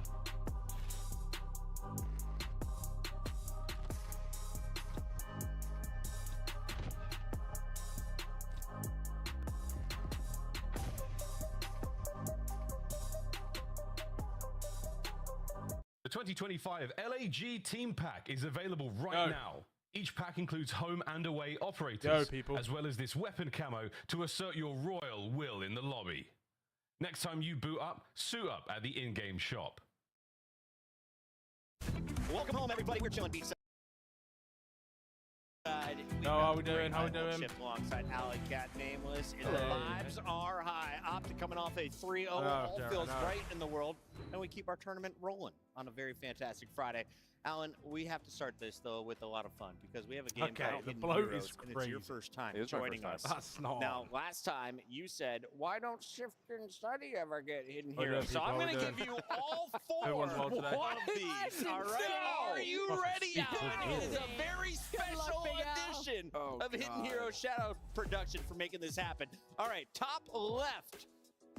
The 2025 LAG Team Pack is available right now. Each pack includes home and away operators, as well as this weapon camo to assert your royal will in the lobby. Next time you boot up, suit up at the in-game shop. Welcome home, everybody. We're chilling beachside. How we doing? How we doing? Shift alongside Alley Cat Nameless. And the vibes are high. Optic coming off a 3-0. All feels right in the world. And we keep our tournament rolling on a very fantastic Friday. Alan, we have to start this, though, with a lot of fun because we have a game called the Hidden bloat Heroes, is and crazy. it's your first time It is joining my us. first time. That's not. Now, last time you said, why don't Shift and Study ever get Hidden Oh, yeah, Heroes? So people, I'm going to how we give you all four Everyone's well today. of these. All right? Are you ready, Alan? It is a very special edition of Hidden Heroes Shadow Production for making this happen. All right, top left.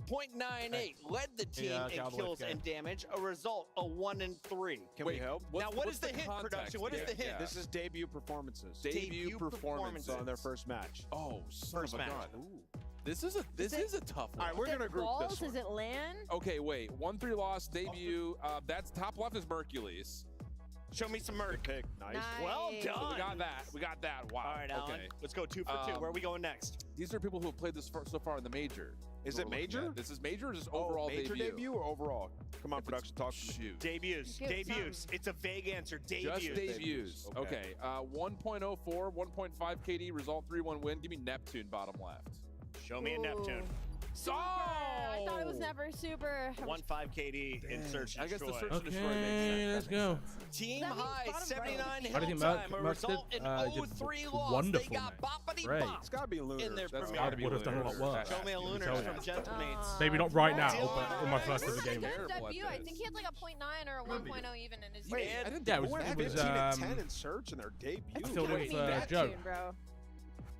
0.98 led the team in kills and damage. A result, a 1 and 3. Can we help? Now, what is the hint, production? What is the hint? This is debut performances. Debut performance on their performances. first match. Oh, First match. This is a tough one. All right, we're gonna group balls? this one. Is it land? Okay, wait. 1-3 loss debut. That's top left is Mercules. Show me some Merc. Pick. Nice. Well Nice. done. So we got that. We got that. Wow. All right, Alan. Okay. Let's go 2 for 2. Where are we going next? These are people who have played this so far in the major. Is Who it we're looking major? at. This is major or is this overall major debut or overall? Come on, If production, talk. Shoot. Debuts. Give it Debuts. It's a vague answer. Debuts. Just debuts. Okay. 1.04, 1.5 KD, result 3-1 win. Give me Neptune bottom left. Show me a Neptune. Super. I thought it was never super. 1.5 KD in Search and I guess the Destroy. Search and Destroy makes Okay, sense. let's go. Team That means high, bottom 79 right. hit How do you think time. A Merc result did? in Did 0-3 loss. wonderful, They got mate. boppity Great. bop It's gotta be Lunar. in their That's premiere. gotta be Would have done a lot worse. Show me a Lunar tell you. from Gentlemates. Maybe not right now, Dylan. but in my first ever game. Good Terrible at debut. I this. think he had like a 0.9 or a 1.0 even in his Wait, game. I didn't Yeah, it was, Went it was 15 and 10 in Search in their debut. I filled in Beating for Neptune, Joe bro.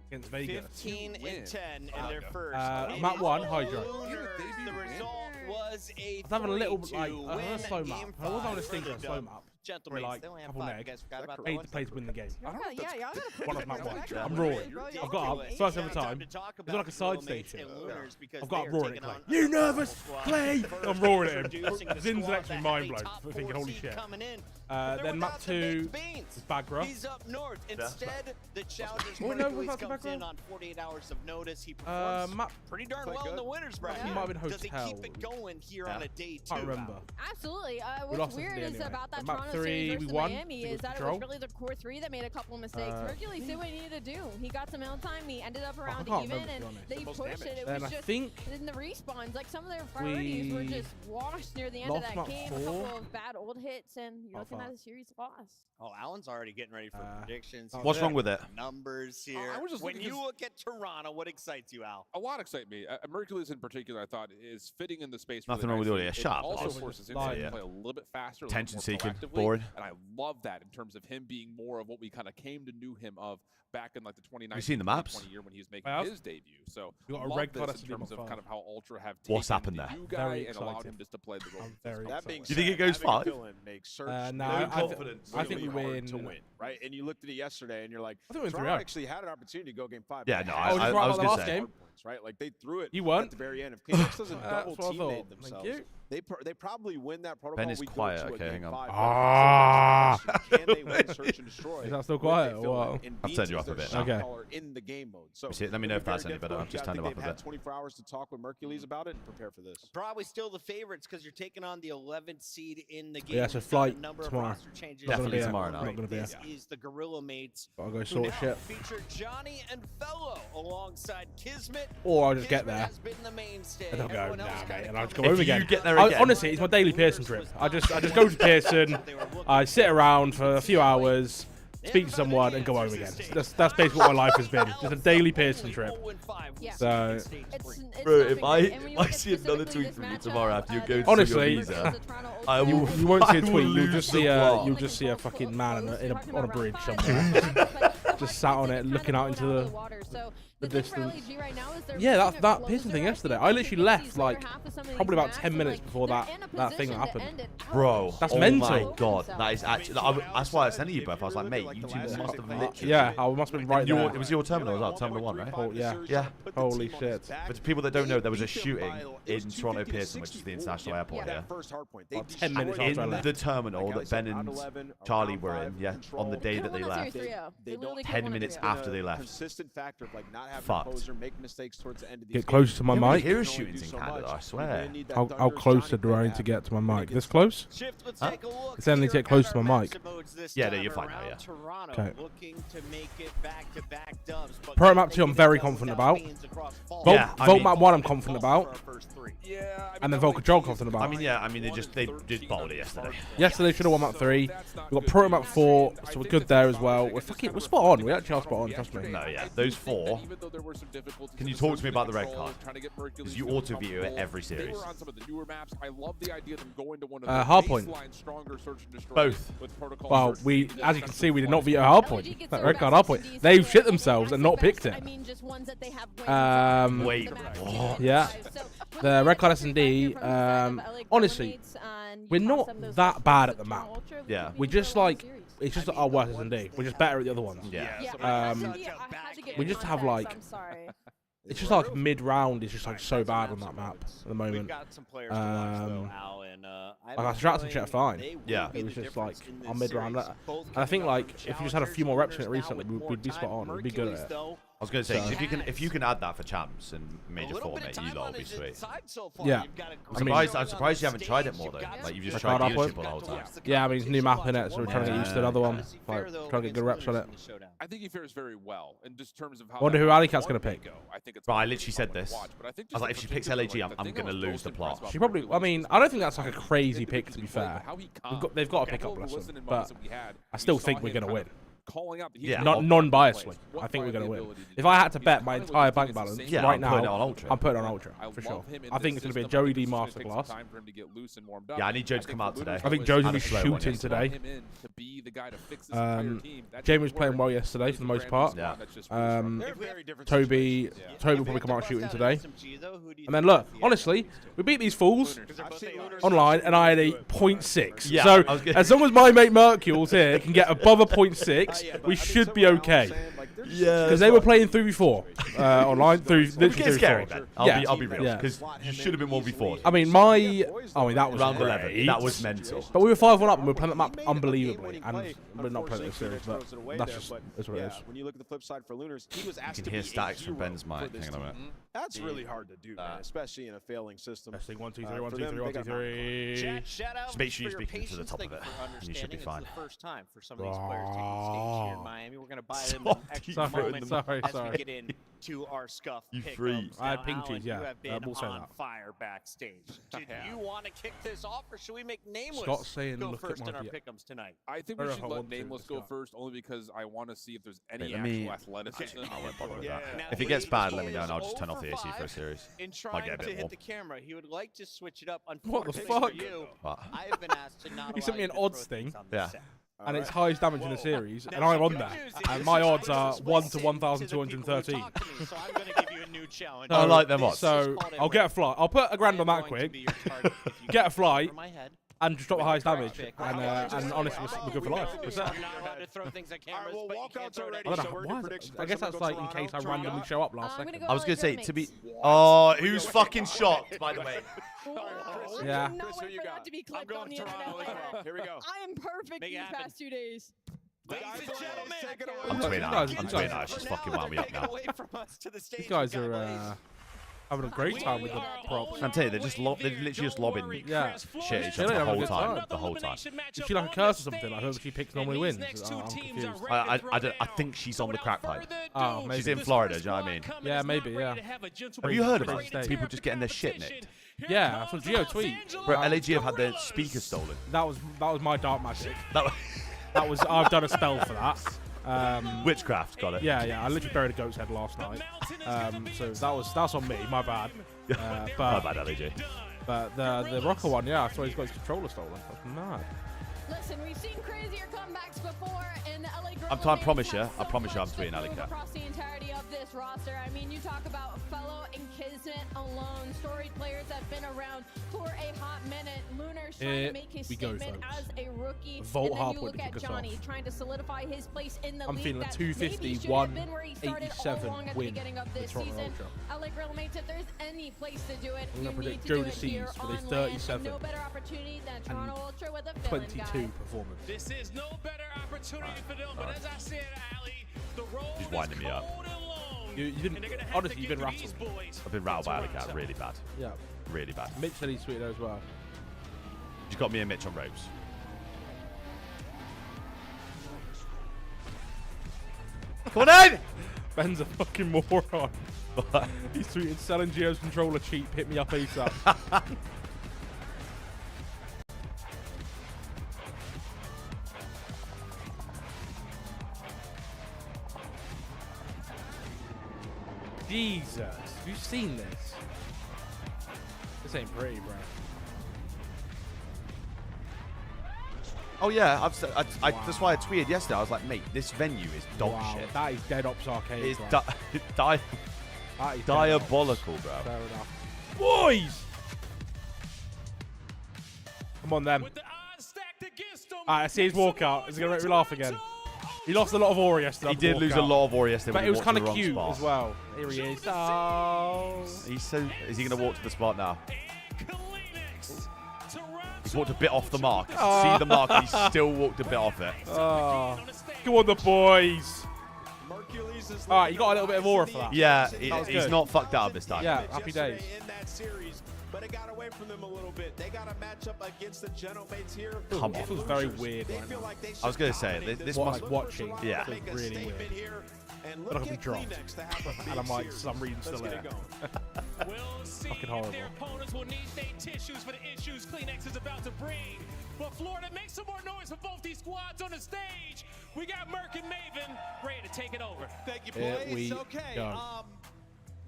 against Vegas. 15 Win. and 10 in their first. Map 1, Hydra. Lunar. The result was a I was having a little, like, 3-2 I had a win. slow map. Game I was having a five stinker for of the slow dub. map. Gentlemen, Like, they only have couple 5. You meg. guys forgot about 8 that to play to win the game. Yeah, y'all gotta put One that of my in one. perspective. I'm roaring. Bro, I've y'all got are up, way first down. ever time. It's like a side station. I've got up roaring at Clay. You nervous, Clay? I'm roaring at him. Zin's actually mind blown for thinking, holy shit. Then map 2 is Bagra. He's up north. Instead, the Challengers Oh, no, Mercules without the comes in Bagra? on 48 hours of notice. He performs Map pretty darn quite well in good. the winners bracket. Might have been Does he Hotel. keep it going here on a day 2? Can't remember. Absolutely. We lost What's it weird today is anyway. about that Map Toronto the series 3, versus we won. Miami is that it was really the core 3 that made a couple of mistakes. Hercules did what he needed to do. He got some out time. He ended up around even, and they pushed it. It was just in the respawns. Like some of their priorities were just washed near the end of that game. A couple of bad old hits, and you're looking at a series loss. Oh, Alan's already getting ready for predictions. What's wrong with it? Numbers here. I was just when you look at Toronto, what excites you, Al? A lot excites me. Mercules in particular, I thought, is fitting in the space. Nothing wrong with the audio. Shut up. Also forces him to play a little bit faster, attention seeking, boring. And I love that in terms of him being more of what we kind of came to know him of back in like the 2019 you seen the maps? 2020 year when he was making his debut. So you got a Røkkr this in terms of kind of how Ultra have what's taken happened there? the guy and allowed him just to play the role. That being Do you think it goes 5? No, I think we win. To win, right? And you looked at it yesterday, and you're like, I think we Toronto actually had an opportunity to go game 5. Yeah, no, I was going to say. Points, right? Like they threw it You won. at the very end. If KX doesn't double what I teammate thought. themselves, Thank they probably win that protocol. Ben is we go quiet. to a Okay, game hang on. 5. Can they win search and destroy? Is that still quiet? Wow. I've turned you up a bit. Okay. In the game mode. So let me know if that's any better. I've just turned him up a They've had bit. 24 hours to talk with Mercules about it and prepare for this. Probably still the favorites because you're taking on the 11th seed in the game. Yeah, it's a flight tomorrow. Definitely tomorrow now. Not going to be This is the Gorilla Mates. I'll go sort shit. Feature Johnny and Fellow alongside Kismet. Or I'll just get there. Has been the mainstay. And I'll go, nah, mate, and I'll just go If home you again. get there again. Honestly, it's my daily Pearson trip. I just go to Pearson, I sit around for a few hours, speak to someone, and go home again. That's basically what my life has been. Just a daily Pearson trip. So, bro, if I see another tweet from you tomorrow after you go to honestly, your visa, I will. you won't see a I will tweet. You'll lose just the see plot. you'll just see a fucking man on a bridge somewhere, just sat on it, looking out into the distance. Yeah, that Pearson thing yesterday. I literally left like probably about 10 minutes before that thing happened. Bro, that's oh mental. My god, that is actually. That's why I sent you both. I was like, mate, you two must have literally. Yeah, I must have been right there. It was your terminal as well, Terminal 1, right? Oh, yeah. Yeah. Holy shit. But to people that don't know, there was a shooting in Toronto Pearson, which is the international airport here. About 10 minutes in after I left. the terminal that Ben and Charlie were in, yeah, on the day that they left. 10 minutes after they left. Consistent factor of like not having Fucked. Composer, make mistakes towards the end of these Get closer to my mic. Hear shootings in Canada, I swear. How closer do I need to get to my mic? This close? Huh? It's only to get close to my mic. Yeah, no, you're fine now, yeah. Okay. Pro Pro Map 2 I'm very confident about. Volt Map 1 I'm confident about. And then Volt Control confident about. I mean, they did bottle it yesterday. Yesterday should have won Map 3. We got Pro Map 4, so we're good there as well. We're spot on. We actually are spot on, trust me. No, yeah, those 4. Can you talk to me about the red card? Because you auto-view it every series. Hardpoint. Both. Well, as you can see, we did not veto hardpoint. That red card hardpoint. They've shit themselves and not picked it. Wait, what? Yeah. The red card S&D, honestly, we're not that bad at the map. Yeah. We just like, it's just our worst S&D. We're just better at the other ones. Yeah. We just have like, it's just like mid-round is just like so bad on that map at the moment. Like our strats and shit are fine. Yeah. It was just like our mid-round. And I think like if you just had a few more reps in it recently, we'd be spot on. We'd be good at it. I was going to say, 'cause if you can add that for champs and Major 4, mate, you lot will be sweet. Yeah. I'm surprised you haven't tried it more though. Like you've just tried dealership all the whole time. Yeah, I mean it's a new map in it, so we're trying to get used to another one. Like trying to get good reps on it. I think he fares very well in just terms of how. Wonder who Alicat's gonna pick. Right, I literally said this. I was like, if she picks LAG, I'm going to lose the plot. She probably. I mean, I don't think that's like a crazy pick to be fair. They've got to pick up, bless them. But I still think we're gonna win. Yeah. Non-biasly, I think we're going to win. If I had to bet my entire bank balance right now, I'm putting it on Ultra, for sure. I think it's going to be a Joey D masterclass. Yeah, I need Joe to come out today. I think Joe's going to be shooting today. Jamie was playing well yesterday for the most part. Yeah. Toby will probably come out shooting today. And then look, honestly, we beat these fools online, and I had a 0.6. Yeah, so as long as my mate Mercules here can get above a 0.6, we should be okay. Yeah, because they were playing 3v4 online. Literally It's scary, 3v4. man. Yeah. I'll be real. Because you should have been 1v4. I mean, that was round great. 11. That was mental. But we were 5-1 up and we were playing that map unbelievably, and we're not playing this series, but that's just what it is. When you look at the flip side for Lunars, he was You asked can to hear be statics a from hero Ben's for mic. this Hang on a team. minute. That's really hard to do, man, especially in a failing system. Testing 1 2 3 For 1 2 them, 3 1 they 2 got 3 1 2 3. Shout out Just make sure for you're your speaking to the patience. top of Thank it, you for and you should be understanding. fine. It's the first time for some of these players taking stage here in Miami. We're going to buy them an extra moment as we get into our scuff You pickups. freak. I had Now, pink Alan, cheese, yeah. You have been we'll say on that. fire backstage. Did you want to kick this off, or should we make Nameless Stop saying, go look at first my in our video. pickums tonight? I think we should let Nameless go first, only because I want to see if there's any actual athleticism. I won't bother with that. Now, If it gets bad, let me know and I'll just turn off the AC for a series. In I'll trying get a to bit hit more. the camera, he would like to switch it up. What the Unfortunately fuck? for you, What? I have been asked to not He sent me an allow you to odds throw thing. things on this Yeah. set. And it's highest damage in the series, and I'm on that. And my odds are 1 to 1,213. So I'm going to give you a new challenge. I like them odds. So I'll get a flight. I'll put $1,000 on that quick. Get a flight. And just drop the highest damage. And honestly, we're good for life. What's that? You're not allowed to throw things at cameras, well, but you walkouts can't throw it already, at I so don't we're know. in Why predictions. I guess that's like in case I randomly show up last second. I was going to say, to be... Oh, who's fucking shocked, by the way? Yeah. Not wait for that to be clipped on the internet. Here we go. I am perfect these past 2 days. Ladies and gentlemen, I'm tweeting out. I'm tweeting out. She's fucking wound me up now. These guys are having a great time with the props. I'm telling you, they're literally just lobbing shit at each other the whole time. The whole time. Is she like a curse or something? Like whoever she picks normally wins. I'm confused. I think she's on the crack pipe. Oh, maybe. She's in Florida, do you know what I mean? Yeah, maybe, yeah. Have you heard about it? People just getting their shit nicked? Yeah, I saw Gio tweet. Bro, LAG have had their speakers stolen. That was my dark magic. That was I've done a spell for that. Witchcraft, got it. Yeah. I literally buried a goat's head last night. So that's on me. My bad. My bad, LAG. But the Røkkr one, yeah, I saw he's got his controller stolen. That's mad. Listen, we've seen crazier comebacks before in the LA Girl. I promise you, I'm tweeting Alika. Across the entirety of this roster. I mean, you talk about Fellow and Kismet alone, storied players that have been around for a hot minute. Lunar's trying to make his statement as a rookie. Volt and then half you would look at kick us Johnny off. trying to solidify his place in the I'm league. feeling a that 250, maybe should have been where he started all 187 along at the win beginning of this for Toronto season. Ultra. LA Grill mates, if there's any place to do it, I'm you gonna need predict to do Go it to here Seas on with a land. 37 No better opportunity than Toronto Ultra with a villain 22 guy. performance. This is no better opportunity for them, but as I said, Ali, the road She's winding me up. You didn't, honestly, you've been rattled. I've been rattled by Alika really bad. Yeah. Really bad. Mitch said he's sweet there as well. She's got me and Mitch on ropes. Come on in! Ben's a fucking moron. He's tweeted, selling Gio's controller cheap, hit me up ASAP. Jesus, have you seen this? This ain't pretty, bro. Oh yeah, that's why I tweeted yesterday. I was like, mate, this venue is dog shit. That is Dead Ops Arcade. It's bro. that is diabolical, bro. Fair enough. Boys! Come on, then. Alright, I see his walkout. Is he going to make me laugh again? He lost a lot of aura yesterday. He did lose a lot of aura yesterday. But it was kind of cute spot. as well. Here he is. Oh. Is he going to walk to the spot now? He's walked a bit off the mark. See the mark, and he's still walked a bit off it. Oh. Come on, the boys. Alright, you got a little bit of aura for that. Yeah, that he's not fucked up this time. Yeah, happy days. In that series, but it got away from them a little bit. They got to match up against the Genomates here. Come on. It feels very weird right now. I was going to say, this must... watching. Yeah. Feels really weird. But I could be dropped. And I'm like, for some reason, still there. Fucking horrible. Their opponents will need their tissues for the issues Kleenex is about to bring. But Florida, make some more noise for both these squads on the stage. We got Merc and Maven ready to take it over. Thank you, Here boys. we Okay. go.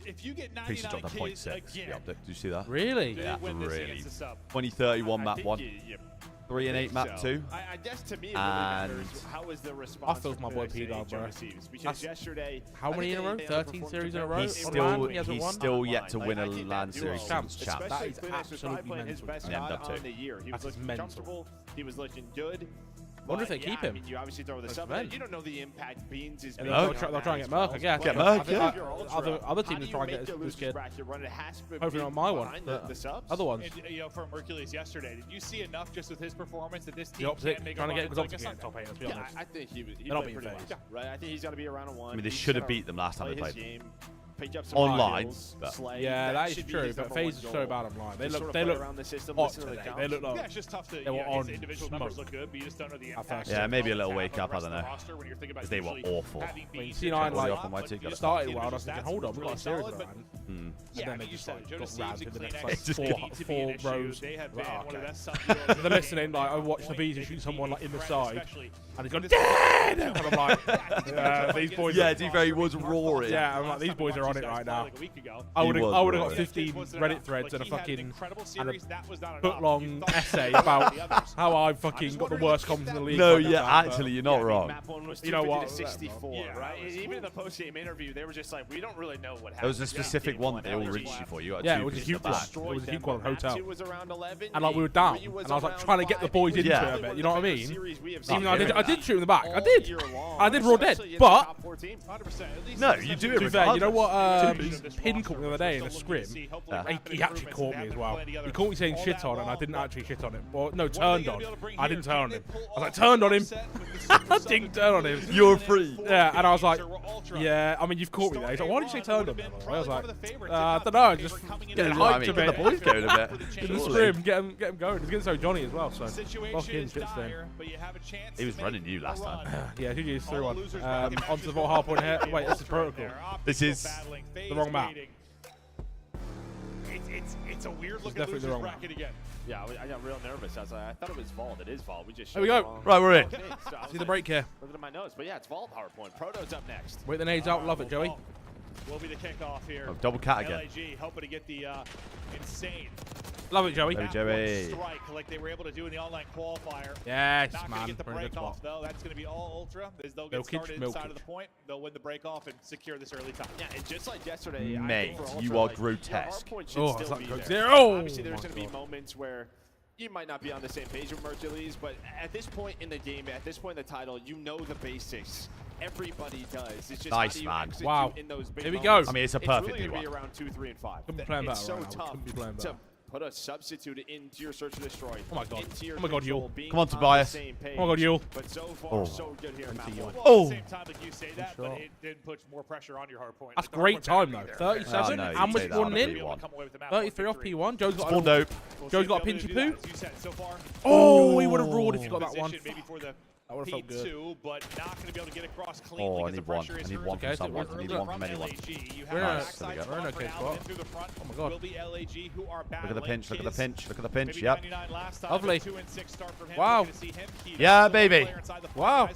If you get Priest 99 dropped that kills 0.6. again, Yeah, did you see that? Really? Yeah, win this really. against the sub. 2031 map 1. 3 and 8 map 2. I guess to me, it really And matters how is the response. I feel my boy P-Dog, bro. Because yesterday, how many in a row? 13 series in a row? He's still yet to win a LAN series since champ. That is absolutely mental. his best Yeah, shot that too. on the year. He That was is looking mental. comfortable. He was looking good. wonder if they keep him. I mean, you obviously throw this up. You don't know the impact Beans is making. They'll try and get Merc, I guess. Get Merc, yeah. Other teams try and get this kid. Hopefully not my one. Other ones. And, you know, from Hercules yesterday, did you see enough just with his performance that this team Optic, can make trying to get Optic top 8, let's be honest. I think he They're not played beating pretty FaZe. well. Right, I think he's got to be around a 1. I mean, they should have beat them last time they played. Online, yeah, that is true. But FaZe is so bad online. They look around the system. They look like it's just tough to. They were on individual numbers look good, but you just don't know the impact. Yeah, maybe a little wake up. I don't know. Because they were awful. I mean, C9 like started well. I was thinking, hold on, we got a series of and then they just like got rammed in the next like four rows. They're listening. Like I watched the Bees shoot someone like in the side, and he's gone dead. And I'm like, these boys. Yeah, D-Very was roaring. Yeah, I'm like, these boys are on it right now. I would have got 15 Reddit threads and a fucking foot-long essay about how I fucking got the worst comms in the league. No, yeah, actually, you're not wrong. You know what? 64, right? Even in the post-game interview, they were just like, we don't really know what happened. There was a specific one that they all reached you for. You got yeah, it was a huge one. It was a huge one on Hotel. And like we were down, and I was like trying to get the boys into it a bit. You know what I mean? Even though I did shoot in the back. I did raw dead, but no, you do it. To be fair, you know what? Pin caught me the other day in a scrim. He actually caught me as well. He caught me saying shit on, and I didn't actually shit on him. Or no, turned on. I didn't turn on him. I was like, turned on him. I didn't turn on him. You're free. Yeah, and I was like, yeah. I mean, you've caught me there. He's like, why did you say turned on me? I was like, I don't know. Just getting hyped a bit. Get the boys going a bit. In the scrim, get him going. He's getting so Johnny as well. So lock in, shit's then. He was running you last time. Yeah, GG's through one. Onto the Vault hardpoint here. Wait, this is protocol. This is the wrong map. It's a weird look at the wrong bracket again. Yeah, I got real nervous. I thought it was Vault. It is Vault. We just there we go. Right, we're in. See the break here. Looking at my notes, but yeah, it's Vault hardpoint. Proto's up next. Wait the nades out. Love it, Joey. Will be the kickoff here. Oh, double cat again. LAG hoping to get the insane. Love it, Joey. Love it, Joey. Strike like they were able to do in the online qualifier. Yes, Not man. gonna get the break off though. That's gonna be all ultra. As they'll get started inside of the point, they'll win the break off and secure this early time. Yeah, and just like yesterday, mate, you are grotesque. Oh, it's like zero. Obviously, there's gonna be moments where you might not be on the same page with Hercules, but at this point in the game, at this point in the title, you know the basics. Everybody does. It's just nice, how do you wow. in those big Here we go. moments. I mean, it's a perfect really one. Be around 2, 3, and 5. Couldn't be playing it's better so right now. tough Couldn't be playing to better. put a substitute into your search and destroy. Oh my god. Into your Oh my god, Yule. Come on, Tobias. Oh my god, Yule. But so far, so good here. Well, at the same time, like you say that, but it did put more pressure on your hard point. That's great time though. 37. no, How much one in? P1. 33 off P1. Joe's got Full dope. Joe's got a pinchy poo. Oh, he would have roared if you got that one. That would have felt good. P2, but not going to be able to get across cleanly. Oh, I need one. I need one from someone. I need one from anyone. Nice. There we go. We're in okay spot. Oh my god. Look at the pinch. Look at the pinch. Look at the pinch. Yep. Lovely. Wow. Yeah, baby. Wow.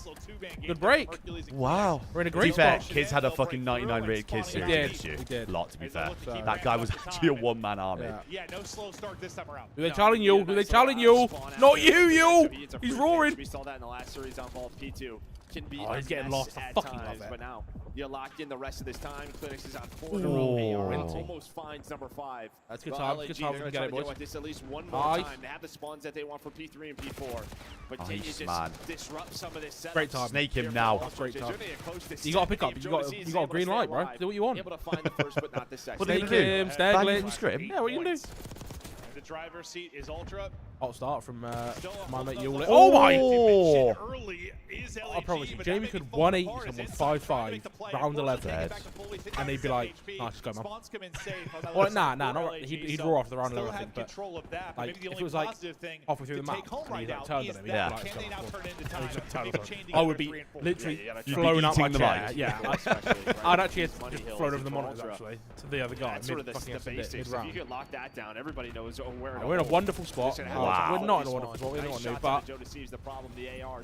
Good break. Wow. We're in a great spot. spot. Kids had a fucking 99 rated Kids series against you. We did. Lot, to be fair. That guy was actually a one-man army. Yeah, no slow start this time around. Who they challenging you? Who they challenging you? Not you, you! He's roaring. We saw that in the last series on Vault. P2 can be he's getting lost. I fucking love it. But now you're locked in the rest of this time. Clinics is on 4 in a row. Almost finds number 5. That's good time. Good time. We can get it, boys. This at least one more time. They have the spawns that they want for P3 and P4. But can you just disrupt some of this setup? Great time. Snake him now. That's great time. You got to pick up. You got a green light, bro. Do what you want. Able to find the first, but not the second. Snake him. Stag Ban from scrim? Yeah, what you can do? The driver's seat is ultra. Hot start from my mate Yule. Oh my! I promise you, Jamie could 180 someone 5-5, round 11, and he'd be like, "Nah, just go, man." Well, nah, not right. He'd roar off the round 11, I think, but like, if it was like halfway through the map and he like, turned on him, yeah. I would be literally flown out my chair. Yeah, I'd actually have just flown over the monitors actually to the other guy. That's sort of the basics. If you could lock that down, everybody knows where. We're in a wonderful spot. Wow. We're not in a wonderful spot. We don't want to, but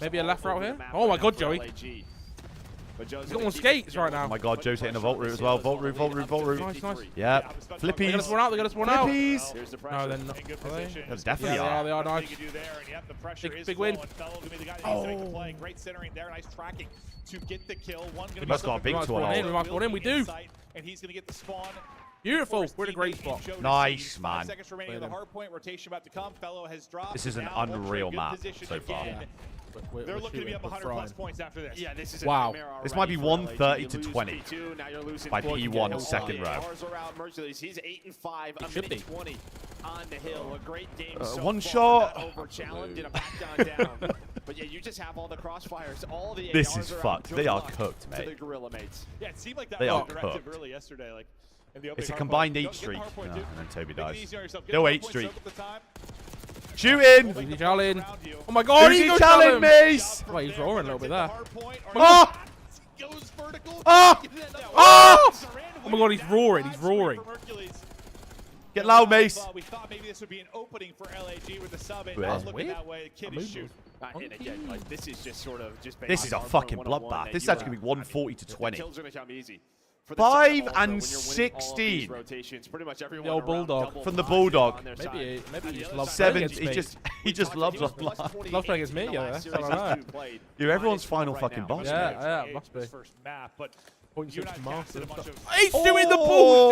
maybe a left route here. Oh my god, Joey. He's got on skates right now. Oh my god, Joe's hitting a vault route as well. Vault route, vault route, vault route. Nice. Yeah. Flippies. They got us one out. They got us one out. Flippies. No, they're not. They definitely are. They are nice. Big win. Oh. Great centering there. Nice tracking to get the kill. One going to must got a big one. We must go in. We do. And he's going to get the spawn. Beautiful. We're in a great spot. Nice, man. Seconds remaining of the hard point. Rotation about to come. Fellow has dropped. This is an Now Ultra unreal good map position so far. again. They're looking to be up 100+ points after this. Yeah, this is Wow. a This might be 130 to 20 P2, now you're losing by P1 second row. He's 8-5, a minute 20 on the hill. A great game so one far. shot. Over challenge and a back down. But yeah, you just have all the crossfires. All the This ARs is are out. fucked. Good They are luck cooked, to the mate. Gorilla mates. Yeah, it seemed like that They was are the directive cooked. early yesterday. Like, in the It's a opening combined hard 8 point. streak. Get the hard point, Oh, dude. and then Toby Make it dies. easy on yourself. Get Go the hard 8 point, streak. soak up the time. Shooting! Easy challenge. Oh my god, Who's he he goes challenge, Mace? Wait, he's roaring a little bit there. Oh! Goes vertical. Oh! Oh! Oh my god, he's roaring. He's roaring. Get loud, Mace. We thought maybe this would be an opening for LAG with the sub. And Weird. not looking Weird. that way. Kid is shooting. And again, like this is just sort of just. This is a fucking bloodbath. This is actually going to be 140 to 20. Kills are gonna come easy. 5 and 16. Rotations, pretty much everyone The old around bulldog. double From the five bulldog. on their Maybe side. he just loves 7. playing against me. He just loves us. Loves playing against me, yeah. That's all I know. You're everyone's final fucking boss, mate. Yeah, must be. First map, but Point you and 6 I master. casted a bunch of. He's doing the Oh!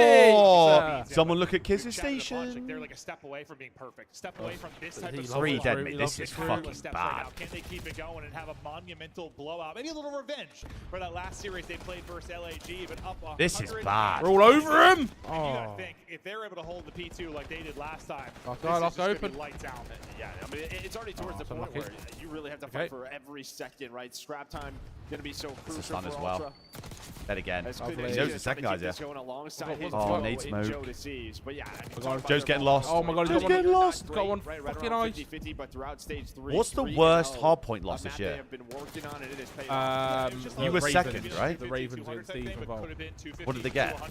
bullshit! Someone look at Kiz's We've chatted a bunch, like, station. they're like a step away from being perfect. Step away from this type He of loves Three it. dead, He mate. loves This is it. fucking steps right bad. now. Can they keep it going and have a monumental blowout? Maybe a little revenge for that last series they played versus LAG, but up 100. This is bad. We're all over him! And you Oh. gotta think, if they're able to hold the P2 like they did last time, Last this guy, is last just gonna open. be lights out. Yeah, I mean, it's already towards the so point lucky. where you really have to fight for every second, right? Scrap time gonna be so crucial stun for as well. Ultra. Dead again. As Lovely. Clean Joe's Exe's the second trying to guy's keep here. this going alongside his Oh, duo Nate in smoke. Joe Deceives. But yeah, I mean, God, talk about Joe's their getting loss. lost. Oh my god, Joe's he's getting lost. got one Right fucking around eyes. 50-50, but throughout stage 3, What's the 3-0, worst hardpoint loss a this map year? They have been working on and it has paid Um, off. You were Ravens, second, right? The Ravens against Steve of all. What did they get?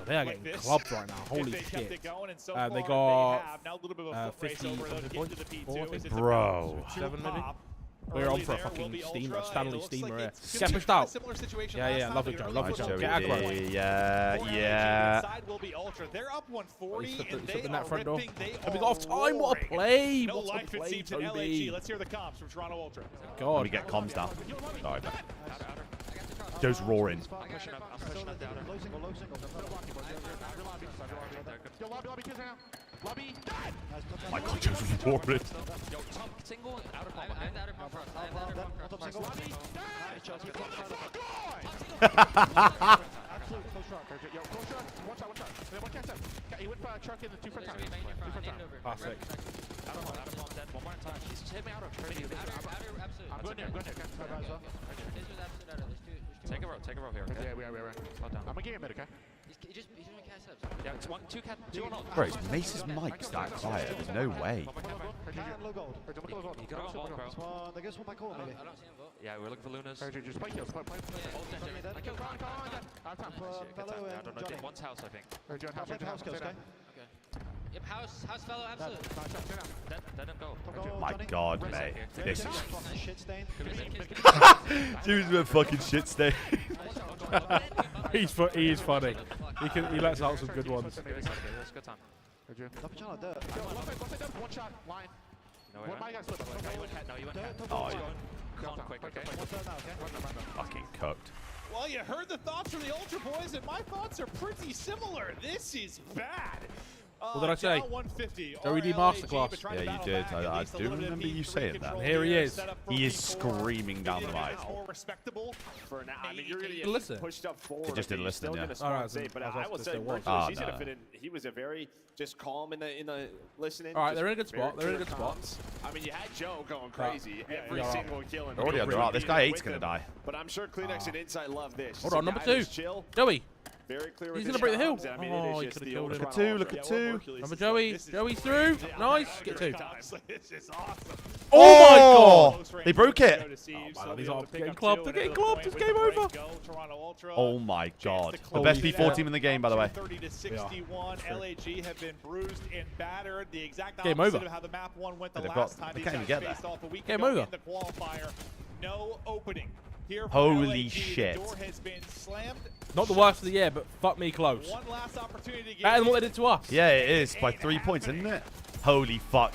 They are getting clubbed right now. Holy shit. They they got now a little bit of a foot race 50 over something to get points. to the P2 40. as it's Bro. about 7 maybe? pop. We're on Early for a there will fucking be steamer, Ultra, Stanley it looks steamer like here. it's Get gonna pushed be a out. similar situation Yeah, last yeah, time, love but it, you're Joe, gonna love it, look Joe. for Get aggro. LAG. Yeah, For LAG, yeah. inside will be Ultra. They're up 140, He's and they in that are front door. ripping. They Have we are got off time? What a roaring. play! No What a life, it play, seems, in LAG. Toby. Let's hear the comps from Toronto Ultra. God. Let me get comms down. Sorry, man. Joe's roaring. My god, Joe's roaring. Single, outer palm. I have the outer palm cross. I have the outer palm cross. Classic. Take a row here. Okay? Yeah, we are. I'm gonna get him, okay? He's doing cast ups. Yeah, it's 1, 2 cat, 2 on all. Bro, is Mace's mic's that quiet? There's no way. You got a vault, bro. Yeah, we're looking for Lunas. Just play kills. I don't know. Just one's house, I think. Okay. Yep, house fellow, absolute. Let him go. My god, mate. This is... Shit Jimmy's a fucking shit stain. He is funny. He lets out some good ones. That's a good time. No, you went cat. Oh, yeah. Con quick, okay? Fucking cooked. Well, you heard the thoughts from the Ultra boys, and my thoughts are pretty similar. This is bad. What did I say? Down 150. WD Masterclass. Yeah, you did. I do remember you saying that. And here he is. He is screaming down the mic. More respectable For now, I mean, you're gonna get Listen. pushed up forward. He just didn't He's still listen, yeah. gonna smart Alright, save, but I was I asking would if say there was. Mercury, Oh, he's no. gonna fit in. He was a very just calm in the listening. Alright, just they're in a good very spot. They're in a clear good spot. comms. I mean, you had Joe going crazy every yeah. single kill. They're already on the route. This guy 8's gonna die. But I'm sure Kleenex and Insight love this. Hold on, number 2. Chill. Joey. Very clear He's with gonna his break the hill. comms. I mean, Oh, it he is just could've the killed old him. Look at Toronto 2, look Ultra. at 2. Number Joey. Joey's through. Nice. Get 2. This is awesome. Oh my god! They broke it. man, these are getting clubbed. They're getting clubbed. It's game over. Oh my god. The best P4 team in the game, by the way. 30 to 61. LAG have been bruised and battered. The exact Game opposite over. of how the map one went the They've last got- time they these can't guys even get faced off a week Game ago over. in the qualifier. No opening. Here for Holy LAG. shit. The door has been slammed. Not the worst of the year, but fuck me close. One last opportunity to get Better than what they did to us. Yeah, it is. By 3 points, isn't it? Holy fuck.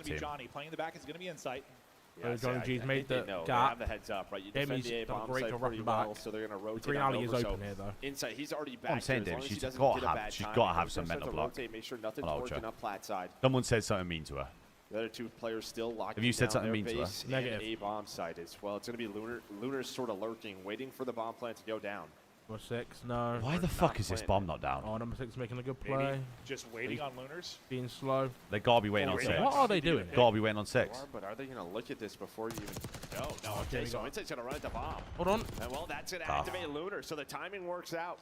team. Johnny playing in the back is going to be Insight. Yeah, Johnny G's made the They gap. have the heads up, right? You Dami's defend the done A-bomb great site to pretty rock well, back. so they're going to rotate Green on alley is over. open So here, though. Inside, he's already back. What I'm saying, here. Dave, As long as she's he doesn't got get to a have, bad she's time, got to have he's some gonna mental start to block. rotate, make sure nothing's On working Ultra. up flat side. Someone said something mean to her. The other two players still locked. Have you said something mean to her? base Negative. and A-bomb site as well. It's going to be Lunar. Lunar's sort of lurking, waiting for the bomb plant to go down. Number 6, no. Why the fuck is this bomb not down? Oh, number 6 making a good Maybe play. just waiting on Lunars. Being slow. They gotta be waiting on What 6. What are they doing? Gotta be waiting on 6. But are they going to look at this before you even? No. Oh, Okay, so Insight's going to run at the bomb. Hold on. And well, that's going to activate Lunar, so the timing works out.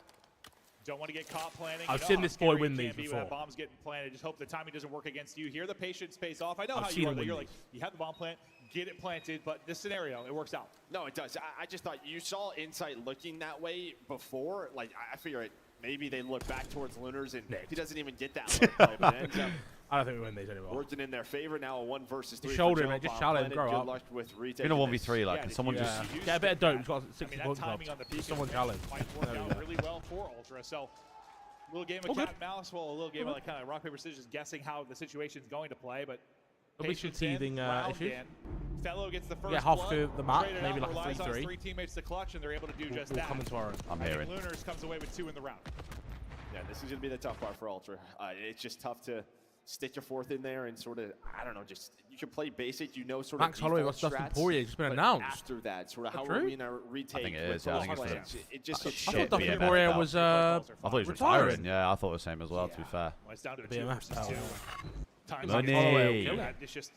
Don't want to get caught planning. I've You know seen how this scary boy win it can these be when before. that bomb's getting planted. Just hope the timing doesn't work against you. Here, the patience pays off. I know I've how seen you are. him That win you're these. like, you have the bomb plant, get it planted, but this scenario, it works out. No, it does. I just thought you saw Insight looking that way before. Like, I figure maybe they look back towards Lunars, and he doesn't even get that look play, but it ends up I don't think we win these anymore. working in their favor. Now a 1 versus 3. shoulder for him, Joe. mate. Just Bomb shout at him, planted. grow Good up. luck with In a retaking 1v3, like, can someone just... Get a bit of dope. He's got 60 that points timing on the peak Someone of challenge. might work There we out go. really well for Ultra. So, a little game of cat and mouse, well, a little game of like kind of rock paper scissors, guessing how the situation's going to play. But There'll be some teething issues. Fellow gets the first. Yeah, half blood, to the map, traded maybe out, like a relies on 3-3. 3 teammates to clutch, and they're able to do just We'll that. come into our own. I'm I think hearing. Lunars comes away with 2 in the round. Yeah, this is going to be the tough part for Ultra. It's just tough to stick your 4th in there and sort of, I don't know, just you can play basic, you know, sort Max of Holloway default got Dustin strats, Poirier just been but announced. after that, sort of how True? are we going to retake? I think it with is. Yeah, I those think it's plans? It just That's gets I shit. thought Dustin BMF Poirier belt. was I thought he was retiring. retiring. Yeah, I thought the same as well, to be fair. Well, it's down to a BMF 2 versus 2. belt. Times Money. it's just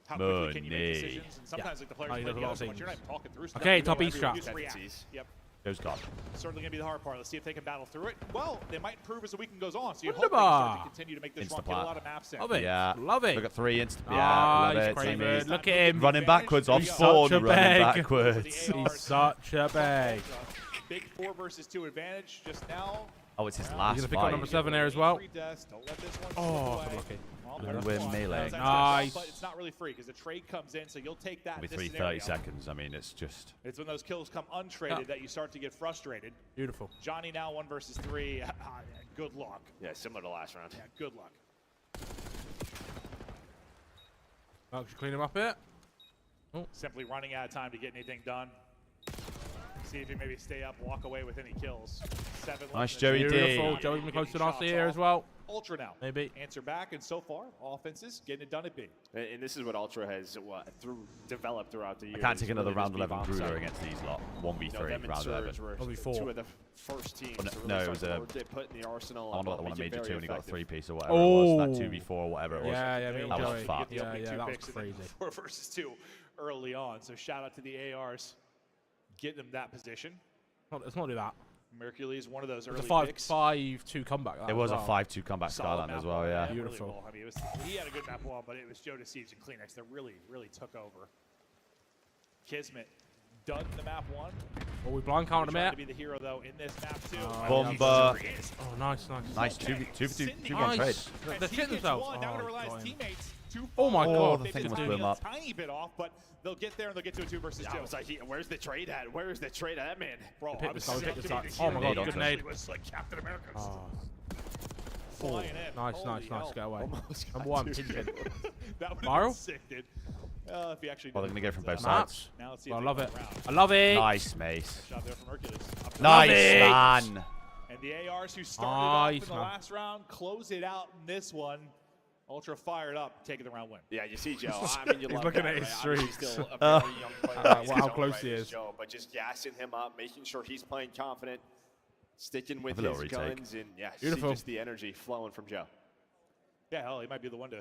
how quickly can you make Money. decisions? And sometimes like the players Oh, he play does a lot together of so much, you're not things. even talking through stuff. Okay, You top know east everyone trap. just reacts. Yep. Goes God. Certainly going to be the hard part. Let's see if they can battle through it. Well, they might improve as the weekend goes on. So you hope they can start to continue to make this run, get a lot of maps in. Love it. Yeah. Love it. Look at 3 insta. Ah, Yeah, love he's it. crazy. Teammates. Look at him. Running backwards off He's spawn, such a running bag. backwards. He's such a bag. Big 4 versus 2 advantage just now. Oh, it's his He's last going to pick up fight. number 7 there as well. Don't let this one Oh, slip away. lucky. Well, We're there's melee. one. Nice. But it's not really free because the trade comes in, so you'll take that. With in this 30 scenario. seconds. I mean, it's just... It's when those kills come untraded that you start to get frustrated. Beautiful. Johnny now 1 versus 3. Good luck. Yeah, similar to last round. Yeah, good luck. Max, clean him up here. Simply running out of time to get anything done. See if you maybe stay up, walk away with any kills. 7 Nice, left. Joey D. Beautiful. Joey's been close to us here as well. Ultra now. Maybe. Answer back, and so far, offenses getting it done at B. And this is what Ultra has developed throughout the year. I can't take another round 11 Gruder against these lot. 1v3 round 11. Only 4. 2 of the first teams. No, it was a... They put in the arsenal. I don't know what the one I made you 2 and he got a 3-piece or whatever Oh. it was. That 2v4 or whatever it was. Yeah, me that and was Joey. fucked. Yeah, Two that was picks and then crazy. 4 versus 2 early on. So shout out to the ARs getting them that position. Let's not do that. Mercury is one of those It's early a picks. 5-2 comeback. It was a 5-2 comeback Solid Skyline map as well, wall, yeah. Beautiful. Really well. I mean, he had a good map wall, but it was Joe DeSieves and Kleenex that really took over. Kismet done the map 1. Oh, we blind counted him Trying out. to be the hero though in this map too. Bomba. Oh, nice. Nice 2v1 Nice. trade. They're shitting themselves. Now going to Oh, realize God. teammates too Oh my far. God. the They've thing just must been blow him a up. tiny bit off, but they'll get there and they'll get to a 2 versus 2. I was like, where's the trade at? Where's the trade at? That man. Bro, Pick I'm this guy, pick this sucked guy. into Oh my the God, hero. good nade. It was like Captain America. Oh. Flying in. Nice. Holy hell. Get away. Almost got Number 1, two. Pigeon. That would have Viral? been sick, dude. If he actually Well, they're did going to go from both Maps. sides. Now let's see if I they love go it. around. I love it. Nice, Mace. Shot there from Hercules. Up Nice, it. man. And the ARs who started off in Nice, the man. last round close it out in this one. Ultra fired up, taking the round win. Yeah, you see Joe. I mean, you He's love looking that, at his right? Obviously streaks. Still a very young player. Wow, He's how his own close right he as is. Joe, but just gassing him up, making sure he's playing confident, sticking with Have a little his retake. guns, and yeah, Beautiful. see just the energy flowing from Joe. Yeah, hell, he might be the one to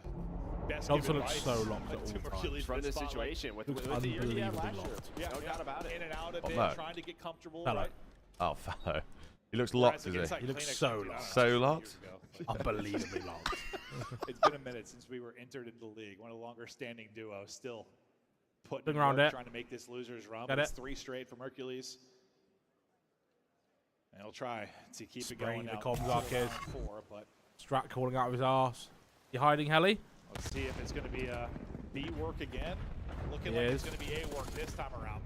best Johnson give looks advice so locked at all to times. Hercules From in this spotlight. situation with Looks the year he had unbelievably last year. locked. Yeah, No doubt about it. In and out a Oh, bit, no. trying to get comfortable. Hello. Right? Oh, fellow. He looks Whereas locked, is against, he? like, He looks Kleenex, so I don't know, locked. So years locked? ago. Unbelievably locked. It's been a minute since we were entered into the league. One of the longer standing duos, still putting Been in around work, it. trying to make this losers run. Got But it's it. 3 straight from Hercules. And he'll try to keep it Spraying going the now. comms until arc is. round 4, but Strat calling out of his arse. You hiding, Helly? let's see if it's going to be a B work again. Looking He like it's is. going to be A work this time around.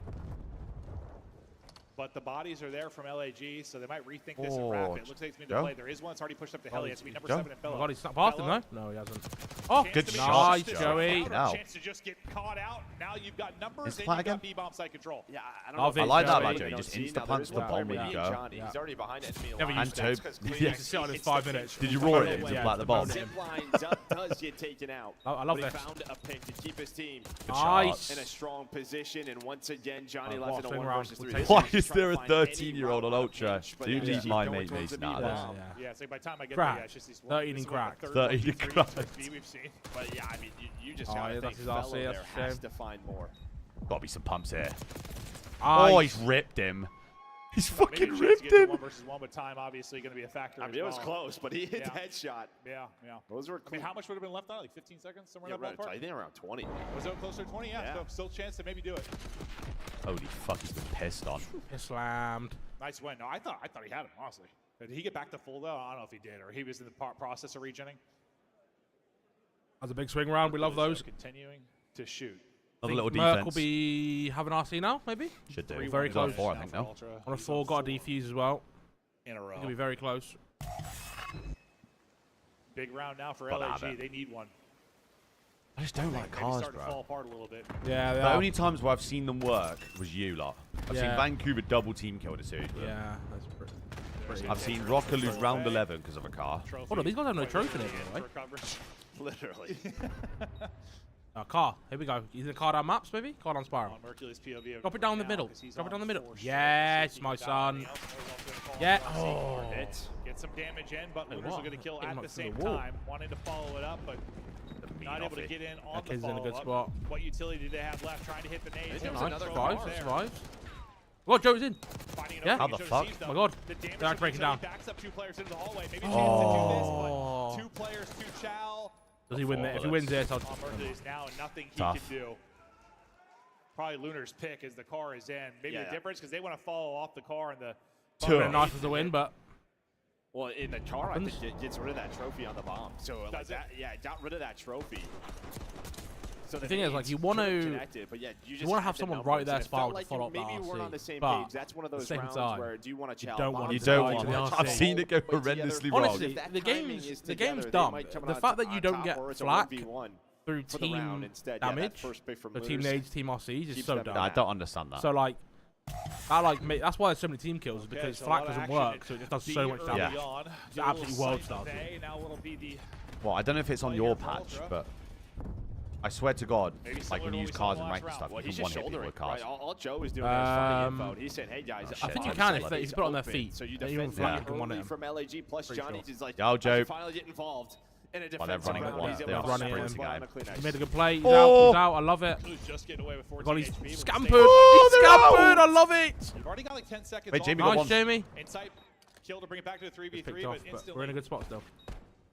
but the bodies are there from LAG, so they might rethink this and wrap it. Looks like it's going to play. There is one that's already pushed up to hell. He has to be number 7 in Fellow. Oh my god, he's not past him though. No, he hasn't. Oh, good shot. Nice, Joey. Chance to just get caught out. Now you've got numbers and you've got B-bomb side control. Yeah, I like that about Joey. He just insta-punts the bomb when you go. He's already behind enemy line. And Tobe. Yeah, to sit on his 5 minutes. Did you roar it to plant the bomb? Zipline does get taken out. I love this. this. He found a pick to keep his team nice. in a strong position, and once again, Johnny left in a 1 versus 3. Why is there a 13-year-old on Ultra? Do you need my mate, Mace? Nah, yeah, so by the time I get there, yeah, it's just these 13 and cracked. 13 and cracked. We've seen. But yeah, I mean, you just gotta think Fellow there has to find more. Gotta be some pumps here. Nice. Oh, he's ripped him. He's fucking ripped him. 1 versus 1, but time obviously going to be a factor. I mean, it was close, but he hit the headshot. Yeah. Those were cool. I mean, how much would have been left on? Like 15 seconds, somewhere in that ballpark? I think around 20. Was it closer to 20? Yeah. So still a chance to maybe do it. Holy fuck, he's been pissed on. Slammed. Nice win. No, I thought he had him, honestly. Did he get back to full though? I don't know if he did, or he was in the process of regenning. That's a big swing round. We love those. Continuing to shoot. Another little Merc defense. will be having RC now, maybe? Should do. Very close. 4, I think, now. On a 4, got a defuse as well. In a row. It's going to be very close. Big round now for LAG. They need one. I just don't like cars, bro. To fall apart a little bit. Yeah, the only times where I've seen them work was you lot. I've seen Vancouver double team kill the series. Yeah, that's pretty. I've seen Røkkr lose round 11 because of a car. Hold on, these guys have no trophy in it, by the way. Literally. Car. Here we go. He's in car down maps, maybe? Car down spiral. Drop it down the middle. Drop it down the middle. Yes, my son. Yeah. Oh. Get some damage in, but Lunars are going to kill at the same time. Wanting to follow it up, but not able to get in on the follow-up. in a good spot. What utility do they have left? Trying to hit the nades. Survives. Oh, Joe's in. Yeah. How the fuck? Oh my god. They're breaking down. Backs up 2 players into the hallway. Maybe a chance to do this, but 2 players, 2 chow. Does he win there? If he wins this, I'll now nothing he can do. Probably Lunar's pick as the car is in. Maybe the difference because they want to follow off the car and the. Nice as the win, but. Well, in the car, I think it gets rid of that trophy on the bomb. So like that, it got rid of that trophy. So the thing is, like, you want to have someone right there spot to follow up the RC. Maybe we're on the same page. That's one of those rounds where do you want to challenge? You don't want to. I've seen it go horrendously wrong. Honestly, the game's dumb. The fact that you don't get flak through team damage, the team nades, team RCs is so dumb. I don't understand that. So like, that's why there's so many team kills, because flak doesn't work, so it just does so much damage. It's absolutely world starting. Well, I don't know if it's on your patch, but I swear to God, like when you use cars and rank and stuff, you can one-hit people with cars. All Joe was doing is finding info. He said, "Hey guys, I think you can if you put it on their feet. So you defend early from LAG plus Johnny is like, yo, Joe. Finally get involved." They're running at once. They are sprinting again. He made a good play. He's out. I love it. Just getting away with 14 God, he's HP. scampered. He's scampered. I love it. You've already got like 10 seconds. Wait, Jamie nice, got one. Jamie. Insight kill to bring it back to the 3v3, but instantly. We're in a good spot still.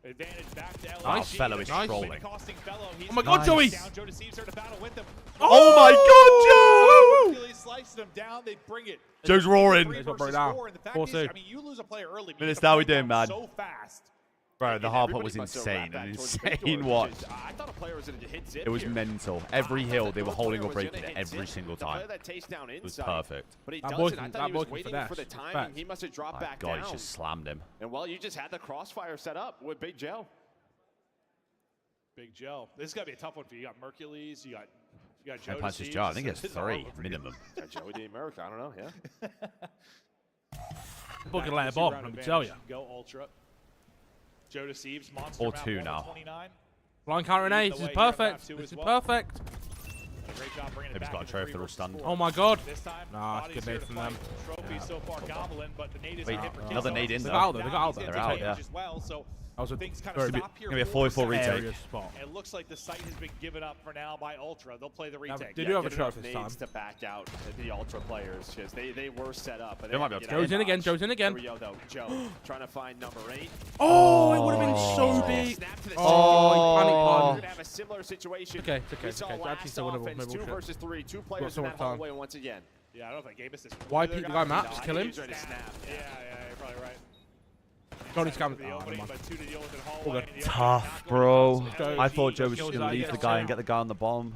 Advantage back to LAG. Nice. Fellow is trolling. Oh my God, Joey. Joe deceives her to battle with them. Oh my God, Joe! Slicing them down. They bring it. Joe's roaring. He's got broke down. 4-2. I mean, you lose a player early. Minutes, how we doing, man? So fast. Bro, the hard part was insane. An insane watch. I thought a player was going to hit zip. It was mental. Every hill, they were holding or breaking it every single time. It was perfect. But he doesn't. I thought he was waiting for the timing. He must have dropped back down. God, he just slammed him. And well, you just had the crossfire set up with Big Joe. Big Joe. This is going to be a tough one for you. You got Mercules. You got Joe. Punches Joe. I think it's 3 minimum. Joey the America. I don't know. Yeah. Book can let it bomb, let me tell you. Go Ultra. Joe deceives. Monster or 2 now. Blind counter A. This is perfect. This is perfect. Maybe he's got a trophy that'll stun. Oh my God. Nah, it's good nade from them. Wait, another nade in there. They got out there. They're out, yeah. That was going to be a 4-4 retake. It looks like the site has been given up for now by Ultra. They'll play the retake. They do have a trophy this time. To back out the Ultra players because they were set up. They might be able to Joe's in again. Joe's in again. Here we go, though. Joe trying to find number 8. Oh, it would have been so big. Oh, panic pod. We're going to have a similar situation. Okay, it's okay. We saw last offense, 2 versus 3. 2 players in that hallway once again. Yeah, I don't know if I gave us this. Why peek the guy Matt? Just kill him? Yeah, you're probably right. God, he's coming. Tough, bro. I thought Joe was just going to leave the guy and get the guy on the bomb.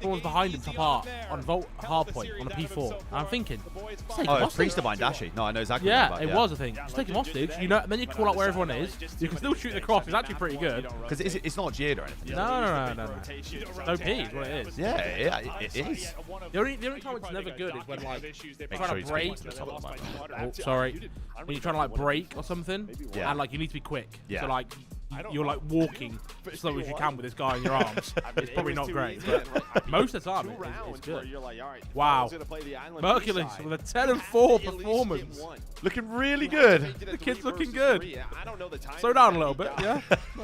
someone's behind him top art on Volt hard point on a P4. And I'm thinking, it's Priest behind Dashy. No, I know exactly. Yeah, what it was, I think. Just take him hostage, you know, and then you call out where everyone is. You can still shoot the cross. It's actually pretty good. Because it's not geared or anything. No. It's OP is what it is. Yeah, it is. The only time it's never good is when, like, you're trying to break. Oh, sorry. When you're trying to, like, break or something, and, like, you need to be quick. Yeah. So, like, you're, like, walking as slow as you can with this guy in your arms. It's probably not great, but most of the time, it's good. Wow. Merciless with a 10 and 4 performance. Looking really good. The kid's looking good. Slow down a little bit, yeah?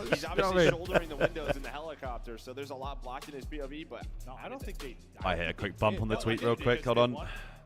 He's obviously shouldering the windows in the helicopter, so there's a lot blocking his POV, but no, I don't think they... I hit a quick bump on the tweet real quick. Hold on.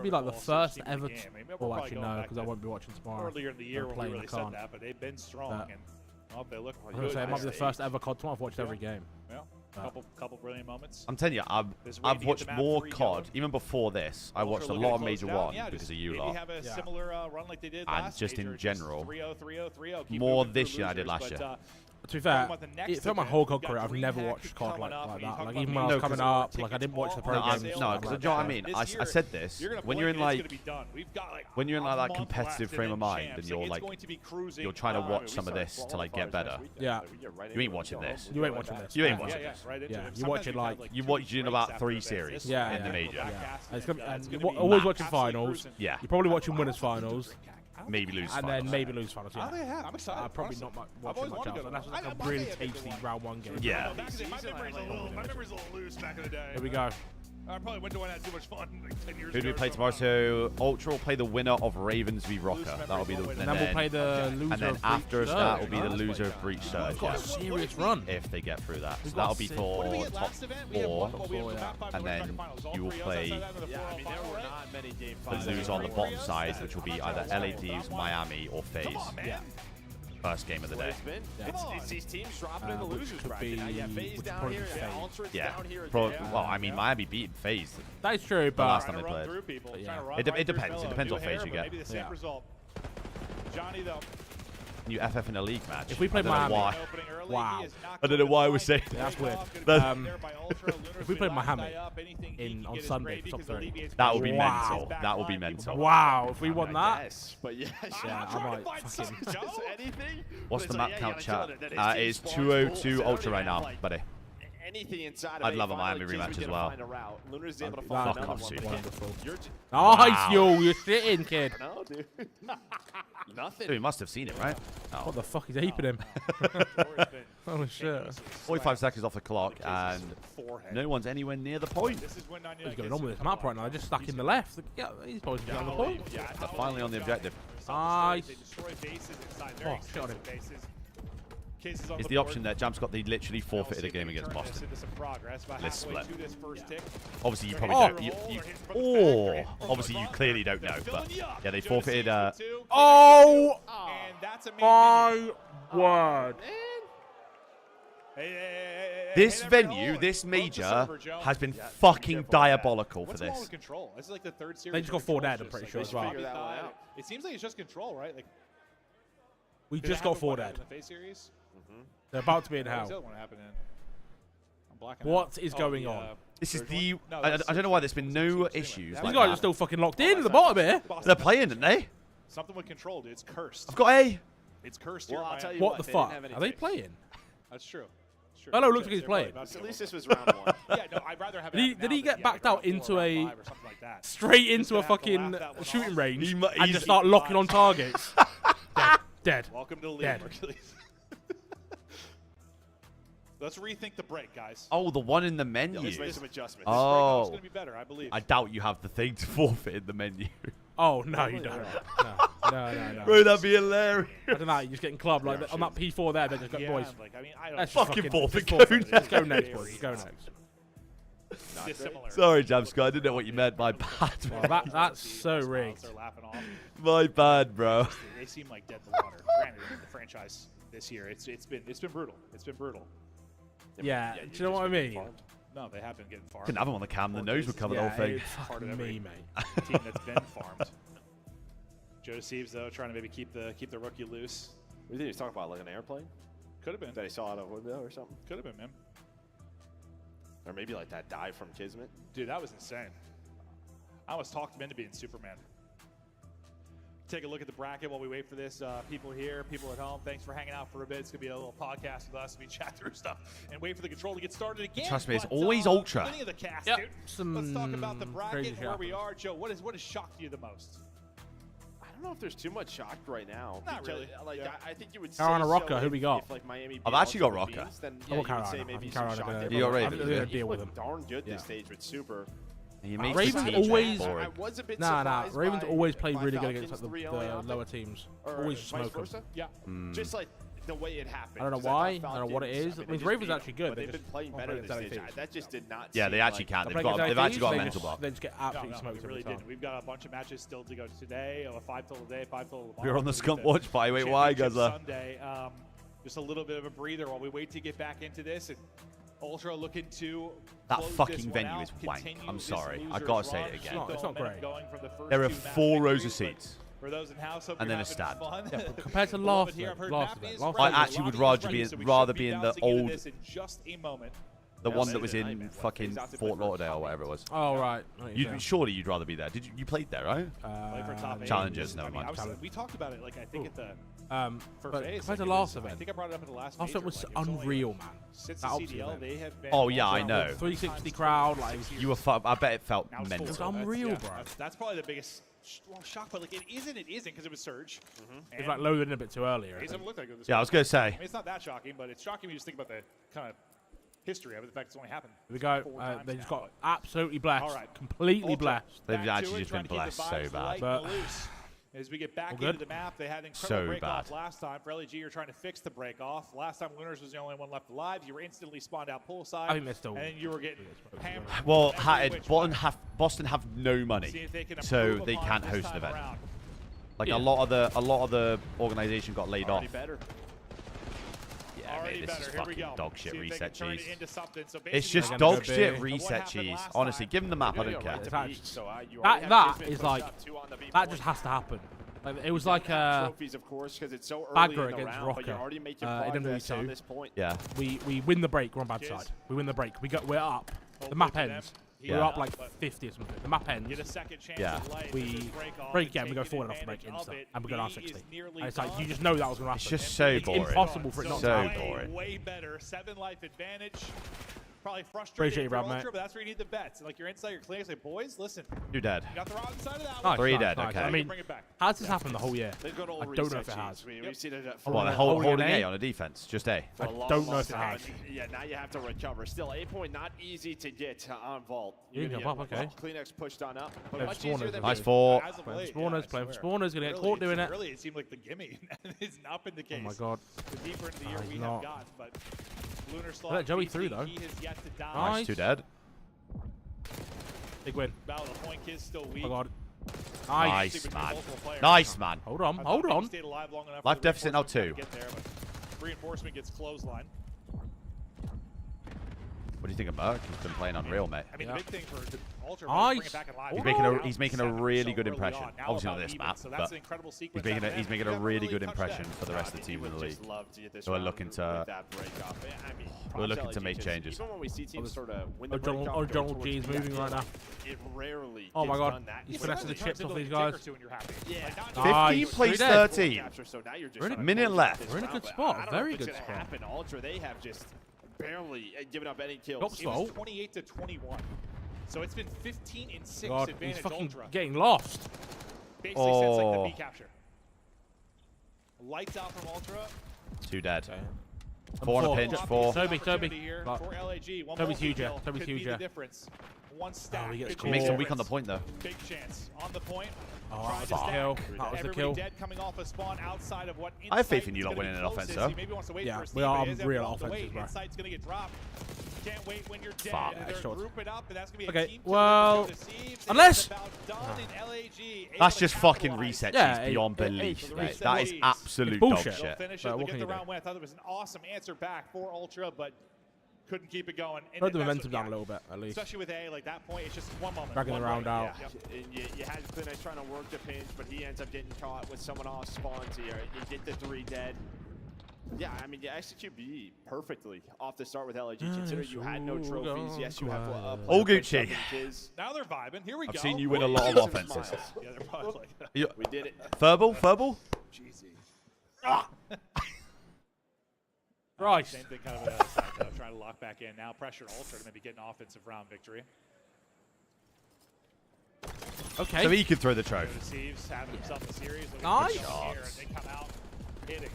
probably like the protocol, first 16 ever. game. I mean, we're Well, probably actually going no, back because I to won't be watching tomorrow. earlier in the year I'm when we playing, really I said can't. that, but they've been strong. But And Well, they look I was gonna say, it might be the first ever COD tournament I've watched every game. Yeah. Couple brilliant moments. I'm telling you, I've watched more COD even before this. I watched a lot of Major 1 because of you lot. Have a similar run like they did and last just major, in general, 3-0, 3-0, 3-0. more this year than I did last year. To be fair, throughout my whole COD career, I've never watched COD like that. Like even when I was coming up, like I didn't watch the pro games. No, because you know what I mean. I said this. When you're in like that competitive frame of mind, and you're trying to watch some of this to like get better. Yeah. You ain't watching this. You ain't watching this. You ain't watching this. Yeah. You're watching like you're watching about 3 series. Yeah. In the major. And you're always watching finals. Yeah. You're probably watching winners finals. Maybe lose and finals. then maybe lose finals. Yeah. Oh, they have. I'm excited. Probably not watching much else. And that's like a really tasty round 1 game. Yeah. My memory's a little loose back in the day. Here we go. I probably went to one that had too much fun like 10 years Who ago. do we play tomorrow? So Ultra will play the winner of Ravens v Røkkr. That'll be the. And then we'll play the loser. And then of after Breach that will Surge. be the loser of Breach Surge. We've got a serious run if they get through that. So We've that'll got be sick. for top 4. And then you will play Yeah, I mean, there were not many game the fives. loser on the bottom side, which will be either LA Thieves, Miami, or FaZe. Yeah. First game of the day. It's these teams dropping in the losers bracket. Now you have FaZe down here, Ultra's down here. Well, I mean, Miami beat FaZe. That is true, the but last time they played. It depends. It depends what FaZe you get. Maybe the same result. Johnny, though. You FF in a league match. If we play Miami, wow. I don't know why we're saying that's weird. If we play Miami on Sunday for top 30, that would be mental. That would be mental. Wow, if we won that, but yeah, I might fucking. anything. What's the map count, chat? It is 202 Ultra right now, buddy. Anything inside of I'd love a Miami rematch as well. Fuck off, Super. Nice, yo, you're sitting, kid. No, dude. Nothing. Dude, he must have seen it, right? Oh. What the fuck is aping him? Holy shit. 45 seconds off the clock, and no one's anywhere near the point. What's going on with this map right now? They're just stuck in the left. Yeah, he's supposed to be on the point. They're finally on the objective. Nice. Oh, shot him. Is the option that Jam's got? They literally forfeited a game against Boston. Let's split. Obviously, you probably don't. Obviously, you clearly don't know. But yeah, they forfeited. Oh my word! This venue, this major, has been fucking diabolical for this. This is like the 3rd series. They just got 4 dead, I'm pretty sure as well. It seems like it's just control, right? Like we just got 4 dead. In the FaZe series. They're about to be in hell. What is going on? This is the. I don't know why there's been no issues. These guys are still fucking locked in at the bottom here. They're playing, aren't they? Something with control, dude. It's cursed. I've got A. It's cursed. Well, I'll tell you what the fuck? Are they playing? That's true. Hello, looks like he's playing. At least this was round 1. Yeah, no, I'd rather have. Did he get backed out into a straight into a fucking shooting range and just start locking on targets? Dead. Welcome to the league, Hercules. Let's rethink the break, guys. Oh, the one in the menu. Let's make some adjustments. Oh, it's going to be better, I believe. I doubt you have the thing to forfeit in the menu. Oh no, you don't. No. Bro, that'd be hilarious. I don't know. You're just getting clubbed like on that P4 there. They just got boys. Like, I mean, I don't Let's fucking forfeit. Let's go next, boys. Let's go next. Sorry, Jam Scott. I didn't know what you meant. My bad. Well, that's so rigged. My bad, bro. They seem like dead in the water. Granted, the franchise this year, it's been brutal. It's been brutal. Yeah, do you know what I mean? No, they have been getting farmed. Couldn't have him on the cam. The nose would cover the whole thing. Part of me, mate. Team that's been farmed. Joe Seeves, though, trying to maybe keep the rookie loose. What do you think he was talking about, like an airplane? Could have been. That he saw out of a window or something? Could have been, man. Or maybe like that dive from Kismet. Dude, that was insane. I almost talked him into being Superman. Take a look at the bracket while we wait for this. People here, people at home, thanks for hanging out for a bit. It's going to be a little podcast with us. We chat through stuff and wait for the control to get started again. Trust me, it's always Ultra. Beginning of the cast, yep. dude. Let's talk about the bracket where we are. Joe, what has shocked you the most? I don't know if there's too much shocked right now. Not really. Like, yeah. I think you would say Carolina so Røkkr, who we got? If, like, Miami I've actually got Røkkr. Then, I want Carolina. maybe Carolina some shock gonna- there. You got But Ravens, I yeah. think deal with look darn good this stage with Super. He makes Ravens the team always. boring. I was a bit Nah. surprised Ravens by- always play by really good Falcons against like, 3-0 the Optic, lower teams. or Always just vice smoke them. versa. Yeah. Just like the way it happened. I don't know 'cause why. thought I don't know what it Falcons, is. I I mean, mean, they Ravens just actually good. But they've been playing better this stage. That just did not. Yeah, seem they actually like can. They've They've actually got a they mental block. They just get absolutely smoked we every really time. didn't. We've got a bunch of matches still to go today. 5 till today, 5 till tomorrow. We're on the Scump Watch party. Wait, why, guys? Sunday. just a little bit of a breather while we wait to get back into this. And Ultra looking to that fucking venue is wank. I'm sorry. I gotta say it again. It's not great. There are 4 rows of seats. For those in house, hope and you're then a having stand. fun. Yeah, but compared to last event, I actually would rather be in the old, just a moment. the one that was in fucking Fort Lauderdale or whatever it was. Oh right. Surely you'd rather be there. You played there, right? For top 8. Challengers, never mind. We talked about it, like I think at the for but FaZe, compared to last event, I think I brought it up at the last event was unreal, man. Since that the CDL, they have been oh yeah, I know. 360 crowd, like you were. I bet it felt mental. It was unreal, bro. That's probably the biggest shock, but like it isn't because it was Surge. It's like loaded in a bit too early. It doesn't look like it was. Yeah, I was gonna say. I mean, it's not that shocking, but it's shocking when you just think about the kind of history of it. The fact it's only happened. Here we go. They just got absolutely blessed. Completely blessed. They've actually just been blessed so bad. But as we get back into the map, they had incredible break off last time. For LEG, you're trying to fix the break off. Last time, Lunars was the only one left alive. You were instantly spawned out poolside. I think they're still. And then you were getting hammered. Well, Boston have no money, so they can't host an event. Like a lot of the organization got laid off. Yeah, mate, this is fucking dog shit reset cheese. It's just dog shit reset cheese. Honestly, give them the map. I don't care. That is like that just has to happen. Like, it was like trophies, of course, because it's so early Røkkr in the against round, but you're Røkkr already making in progress on MW2. this point. Yeah. We win the break. We're on bad side. We win the break. We're up. The map ends. We're up like 50 or something. The map ends. Yeah. We break again. We go forward off the break instant, and we go down 60. And it's like you just know that was going to happen. It's just so boring. It's impossible for it not to happen. So boring. Way better. 7 life advantage. Probably Appreciate frustrating you, for Rob, Ultra, mate. but that's where you need the bets. Like you're inside your clear, say, boys, listen. You're dead. You got the wrong side of that Nice, one. 3 dead. nice. Okay. I mean, Bring it back. has this happened the whole year? They've got all I don't know if it reset has. cheats. We've seen it at What, they're holding A on a defense? Just A. I don't know if it has. Yeah, now you have to recover. Still, 8 point, not easy to get on vault. You can jump up, okay. Kleenex pushed on up. Play for spawners. Nice 4. Playing for spawners. Playing for spawners. Gonna get caught doing it. Really, it seemed like the gimme. It's not been the case. Oh my god. The deeper into the year we not. have got, but Lunar Slot. Let Joey through though. He has yet to die. Nice. 2 dead. Big win. Battle the point kid's still weak. Oh my god. Nice, man. Nice, man. Hold on. Hold on. Life deficit now 2. Reinforcement gets clothesline. What do you think of Merc? He's been playing unreal, mate. I mean, the big thing for Ultra Nice. bring it back alive. He's making a really good impression. Obviously not this map, but he's making a really good impression for the rest of the team in the league. Who are looking to make changes. Even when we see teams sort of win the Donald G is moving right now. It rarely Oh my gets god. done that He's easily. finessing the chips off these guys. Yeah. 15 plays 13. So now you're just We're in a minute left. We're in a good spot. Very good spot. Happen. Ultra, they have just barely given up any kills. Top It was slow. 28 to 21. So it's been 15 and 6 God, advantage he's fucking Ultra. getting lost. Basically since like the B capture. Lights out from Ultra. 2 dead. 4 on a pinch. 4. Toby. Here for LAG. One Toby's huge, kill Toby's could huge, be the difference. One stack. he gets could be Makes the him weak on the difference. point though. Big chance on the point. Oh, Trying that was to a stack. kill. That was the Everybody kill. dead coming off a spawn outside of what I have faith Insight in you is lot gonna winning be an closest. offense, though. He maybe wants to wait Yeah, for a we Steve, are but he is real able to offenses, wait. bro. Insight's gonna get dropped. Can't wait when you're dead. Fuck, They're short. group it up, and that's gonna be a Okay, team well, to Steve. unless- It's about done in LAG. That's Able just to fucking capitalize. reset Yeah, cheese beyond it- belief. it- mate. it's That is bullshit. absolute Bullshit. dog They'll shit. finish But it. what They'll can get you the do? round win. I thought it was an awesome answer back for Ultra, but couldn't keep it going. And Slowed the that's momentum what- down a little bit, at least. Especially with A, like that point, it's just one moment. Dragging one the round moment. out. Yeah. And you had Kleenex trying to work the pinch, but he ends up getting caught with someone off spawns here. You get the 3 dead. Yeah, I mean, you execute B perfectly off the start with LAG. Consider you had no trophies. Yes, you have All Gucci. Now they're vibing. Here we go. I've seen you win a lot of offenses. Yeah, they're probably like that. We did it. Verbal? Jeezy. Right. Same thing kind of on the other side, though. Trying to lock back in. Now pressure Ultra to maybe get an offensive round victory. Okay. So he could throw the trophy. Deceives, having himself a series. Nice. Here, and they come out hitting.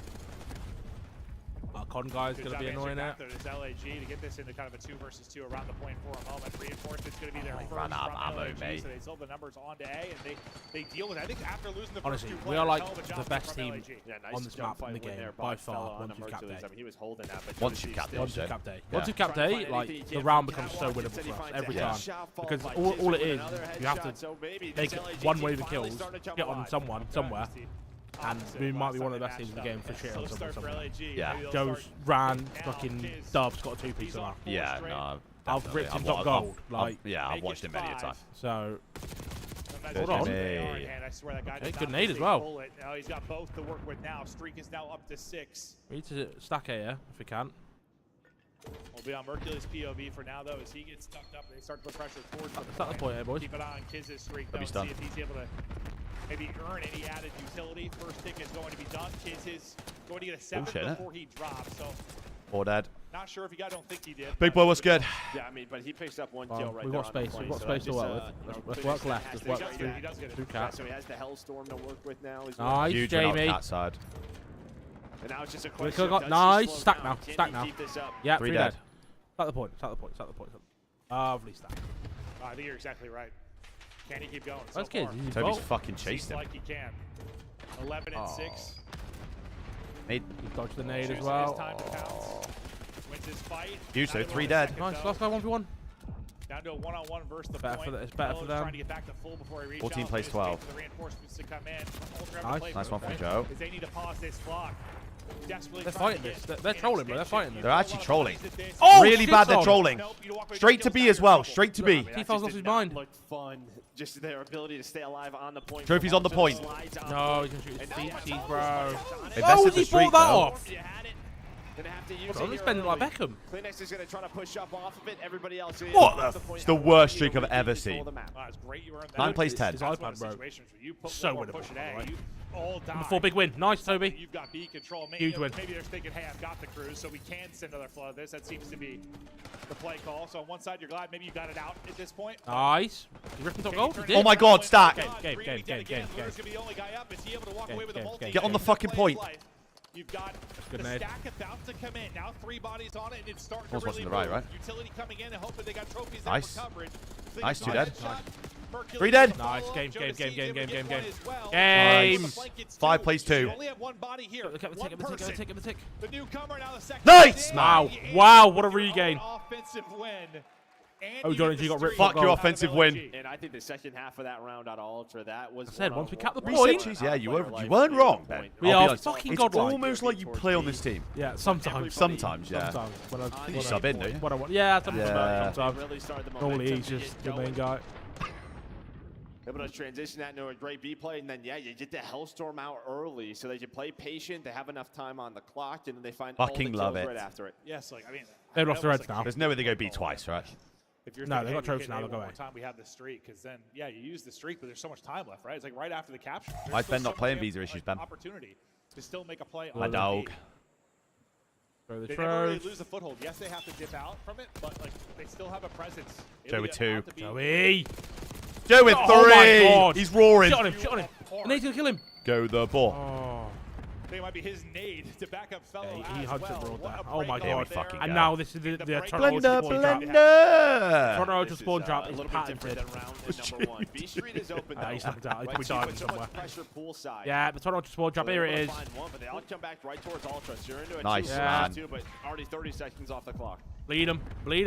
Con guy's Good going to job be answering annoying back there. there. This LAG to get this into kind of a 2 versus 2 around the point for a moment. Reinforcement's going to be their first ran out of from ammo, LAG, mate. so they sold the numbers on to A, and they deal with it. I think after losing the Honestly, first 2 we are players, like hell of a job the best from team LAG. Yeah, nice on this jump map fight in the win game, there by Fella far, on once you've capped Hercules. A. I mean, he was holding that, but Once Josie you capped still- A, Once you so- cap day. Yeah. Once you cap Trying to day, find like, anything he the can round from becomes so Catwalk, winnable instead he for us finds every a time. headshot followed Because by all Jason it with is, another you have headshot. to So maybe make this LAG one team wave of finally kills, starting to jump get on alive. someone, somewhere, And we might be one of the best teams in the game for shit or something. Yeah. Joe's ran fucking dubs, got a 2-piece on that. Yeah, no. I've ripped him top gold. Like, yeah, I've watched him many a time. So, hold on. I swear that guy Okay, good nade as well. He's got both to work with now. Streak is now up to 6. We need to stack A here if we can. We'll be on Mercury's POV for now, though, as he gets stuck up. They start to put pressure towards That's the point here, boys. Keep an eye on Kiz's streak, though, and see if he's able to maybe earn any added utility. First pick is going to be done. Kiz is going to get a 7 before he drops. So, 4 dead. not sure if he got. Don't think he did. Big boy, what's good? Yeah, I mean, but he picks up 1 kill right we've there. got space. We've got space to work with. Let's work left. Let's work through cat. So he has the Hellstorm to work with now. Nice, Huge Jamie. Cat side. And now it's just a We question. got nice. Stack now. Stack now. Yeah, 3 3 dead. dead. Stack the point. Stack the point. Stack the point. Lovely stack. I think you're exactly right. Can he keep going? That's so good. Toby's fucking chased him. Like he can. 11 and 6. Nade. He dodged the nade as well. Wins his fight. Huge though, 3 dead. Nice. Last guy 1v1. Down to a 1-on-1 versus the Better point. for it's better for them. Trying to get back to full before he reaches 14 out. plays 12. For the reinforcements to come in. Nice one from Joe. They need to pause this clock. They're fighting this. They're trolling, bro. They're fighting this. They're actually trolling. Oh, really bad, they're on. trolling. Straight to B as well. Straight to B. T-Fal's lost his mind. Looked fun. Just their ability to stay alive on the point. Trophy's on the point. No, he can shoot his feet, bro. They Why would bested the he streak, pull that though. off? Gonna have to use Hold on, he's spending like Beckham. Kleenex is gonna try to push up off of it. Everybody else is. What the? It's the worst streak I've ever seen. 9 plays 10. His iPad, bro. So winnable, by the way. Number 4, big win. Nice, Toby. You've got B control. Huge win. Maybe they're thinking, hey, I've got the cruise, so we can send another flood of this. That seems to be the play call. So on one side, you're glad maybe you got it out at this point. Nice. He ripped him top gold. Oh my god, stack. Game. Get on the fucking point. You've got Good the nade. stack about to come in. Now 3 bodies on it, and it's starting to Almost really watching the right, move. right? Utility coming in and hoping they got trophies there Nice. for coverage. Nice, 2 dead. 3 dead. Nice. Game. 5 plays 2. You only have 1 body here. Look at the tick. The newcomer now the second. Nice! Wow, what a regain. Offensive win. Oh, Jordan G got ripped. Fuck your offensive win. And I think the second half of that round out of Ultra, that was. I said once we cap the Reset, point. yeah, you weren't wrong, Ben. We I'll be are honest. fucking It's godlike. almost like you play on this team. Yeah, sometimes. Sometimes, yeah. Sometimes. You sub in, don't you? What I want. Yeah, Yeah. sometimes. Normally he's just the main guy. Able to transition that into a great B play, and then you get the Hellstorm out early, so they can play patient. They have enough time on the clock, and then they find Fucking all the love kills it. right after it. Yes, like I mean, They've lost their heads now. There's no way they go B twice, right? If you're No, thinking, they got hey, we trophies hit now, A they'll go one away. more time, we have the streak, because then you use the streak, but there's so much time left, right? It's like right after the capture. Why's Ben not playing visa issues, Ben? Opportunity to still make a play. My on dog. the Throw the They never really trophy. lose the foothold. Yes, they have to dip out from it, but like they still have a presence. Joe with 2. Joey. Joe with 3. Oh my God. He's roaring. Shot on him. And he's gonna kill him. Go the ball. Oh. I think it might be his nade to back up fellow He as hugs well. it, bro. What a Oh my break God. fucking And go. now this is the Toronto Blender, spawn trap. blender. Toronto This spawn is, trap a is little bit different patented. than round number 1. B Street is open though. He's knocked out. He's Right, probably so diving much somewhere. pressure poolside. Yeah, the Toronto spawn trap. So Here they're it able is. to find one, but they all come back right towards Ultra. So you're into a Nice, 2 man. too, but already 30 seconds off the clock. Bleed him,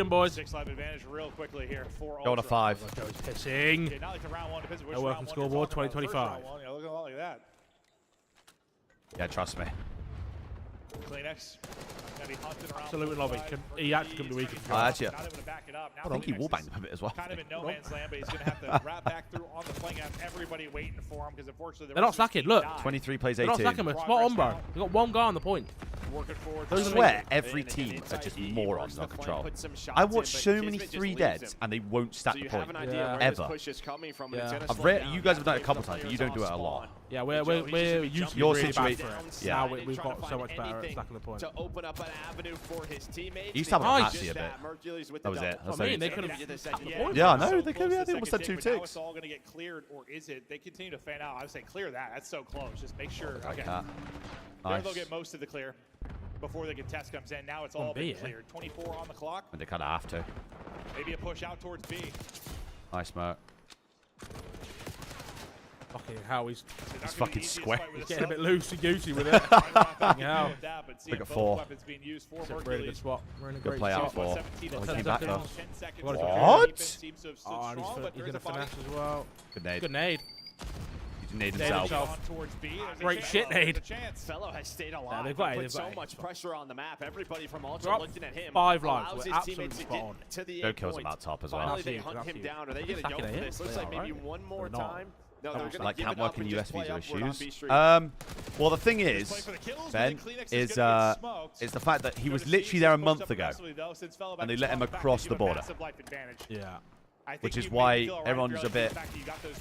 boys. 6-life advantage real quickly here for Go on a 5. Joe's pissing. Okay, not like the round 1 depends on which No work round on 1 scoreboard, you're talking about. 2025. First round 1, yeah, look at all like that. Yeah, trust me. Kleenex. Gonna be hunting around. Absolute lobby. He actually could be weak. Actually, Not able to back it up. Now I think he Kleenex wallbanged is him a bit as well. kind of in no man's land, but he's going to have to wrap back through on the flank. Have everybody waiting for him because unfortunately They're not stacking. Look. 23 plays They're not 18. stacking. We're spot on, bro. They got 1 guy on the point. Working forward. I Those are swear, amazing. every team are just morons on control. Put some shots I in, watch but so Kismet many just 3 leaves deads him. and they won't stack So the you have point. an idea where Ever. this push is coming from, and Yeah. it's gonna I've slow read down. you guys have done it a There's couple the times, but players you don't do it on a lot. spawn. Yeah, we're Joe, he's used just to jumping be Your really bad situation- for it. yeah. Now Trying we've to got so find much better at anything stacking the point. to open up an avenue for his teammates. He used to have They an did Apache a bit. that. Mercury's with That the was it. double. That's I mean, it. they could have Get the stacked the second point. Yeah, I So know. They close could to they almost had 2 second tick, but now ticks. it's all going to get cleared, or is it? They continue to fan out. I would say clear that. That's so close. Just make sure. Okay. Cat. There Nice. they'll get most of the clear before the contest comes in. Now it's all B, been yeah. cleared. 24 on the clock. And they kind of have to. Maybe a push out towards B. Nice, Mert. Fucking hell, he's He's fucking square. He's getting a bit loosey-goosey with it. Fucking hell. Look at 4. It's a really good spot. We're in a Good great play out spot. 4. Well, Oh, he 10 came back though. seconds. What? Oh, and he's going to finesse as well. Good nade. Good nade. nade himself. Great shit nade. Fellow has stayed alive. they've got it, Put they've so got it. much pressure on the map. Everybody from Ultra Drop looking at him. 5 lives. allows We're his teammates absolutely to spot on. get to the No 8 kills points. about top as well. Finally, they That's hunt huge, him that's down. Are they huge. going to go Stacking for it this? in. Looks They like are, maybe right? one more They're not. time. No, they're going to Like give can't it work up in and the just US play visa up. We're on issues. B Street. Well, the thing is, Ben, is the fact that he was literally there a month ago, and they let him across the border. Yeah. Which is why everyone's a bit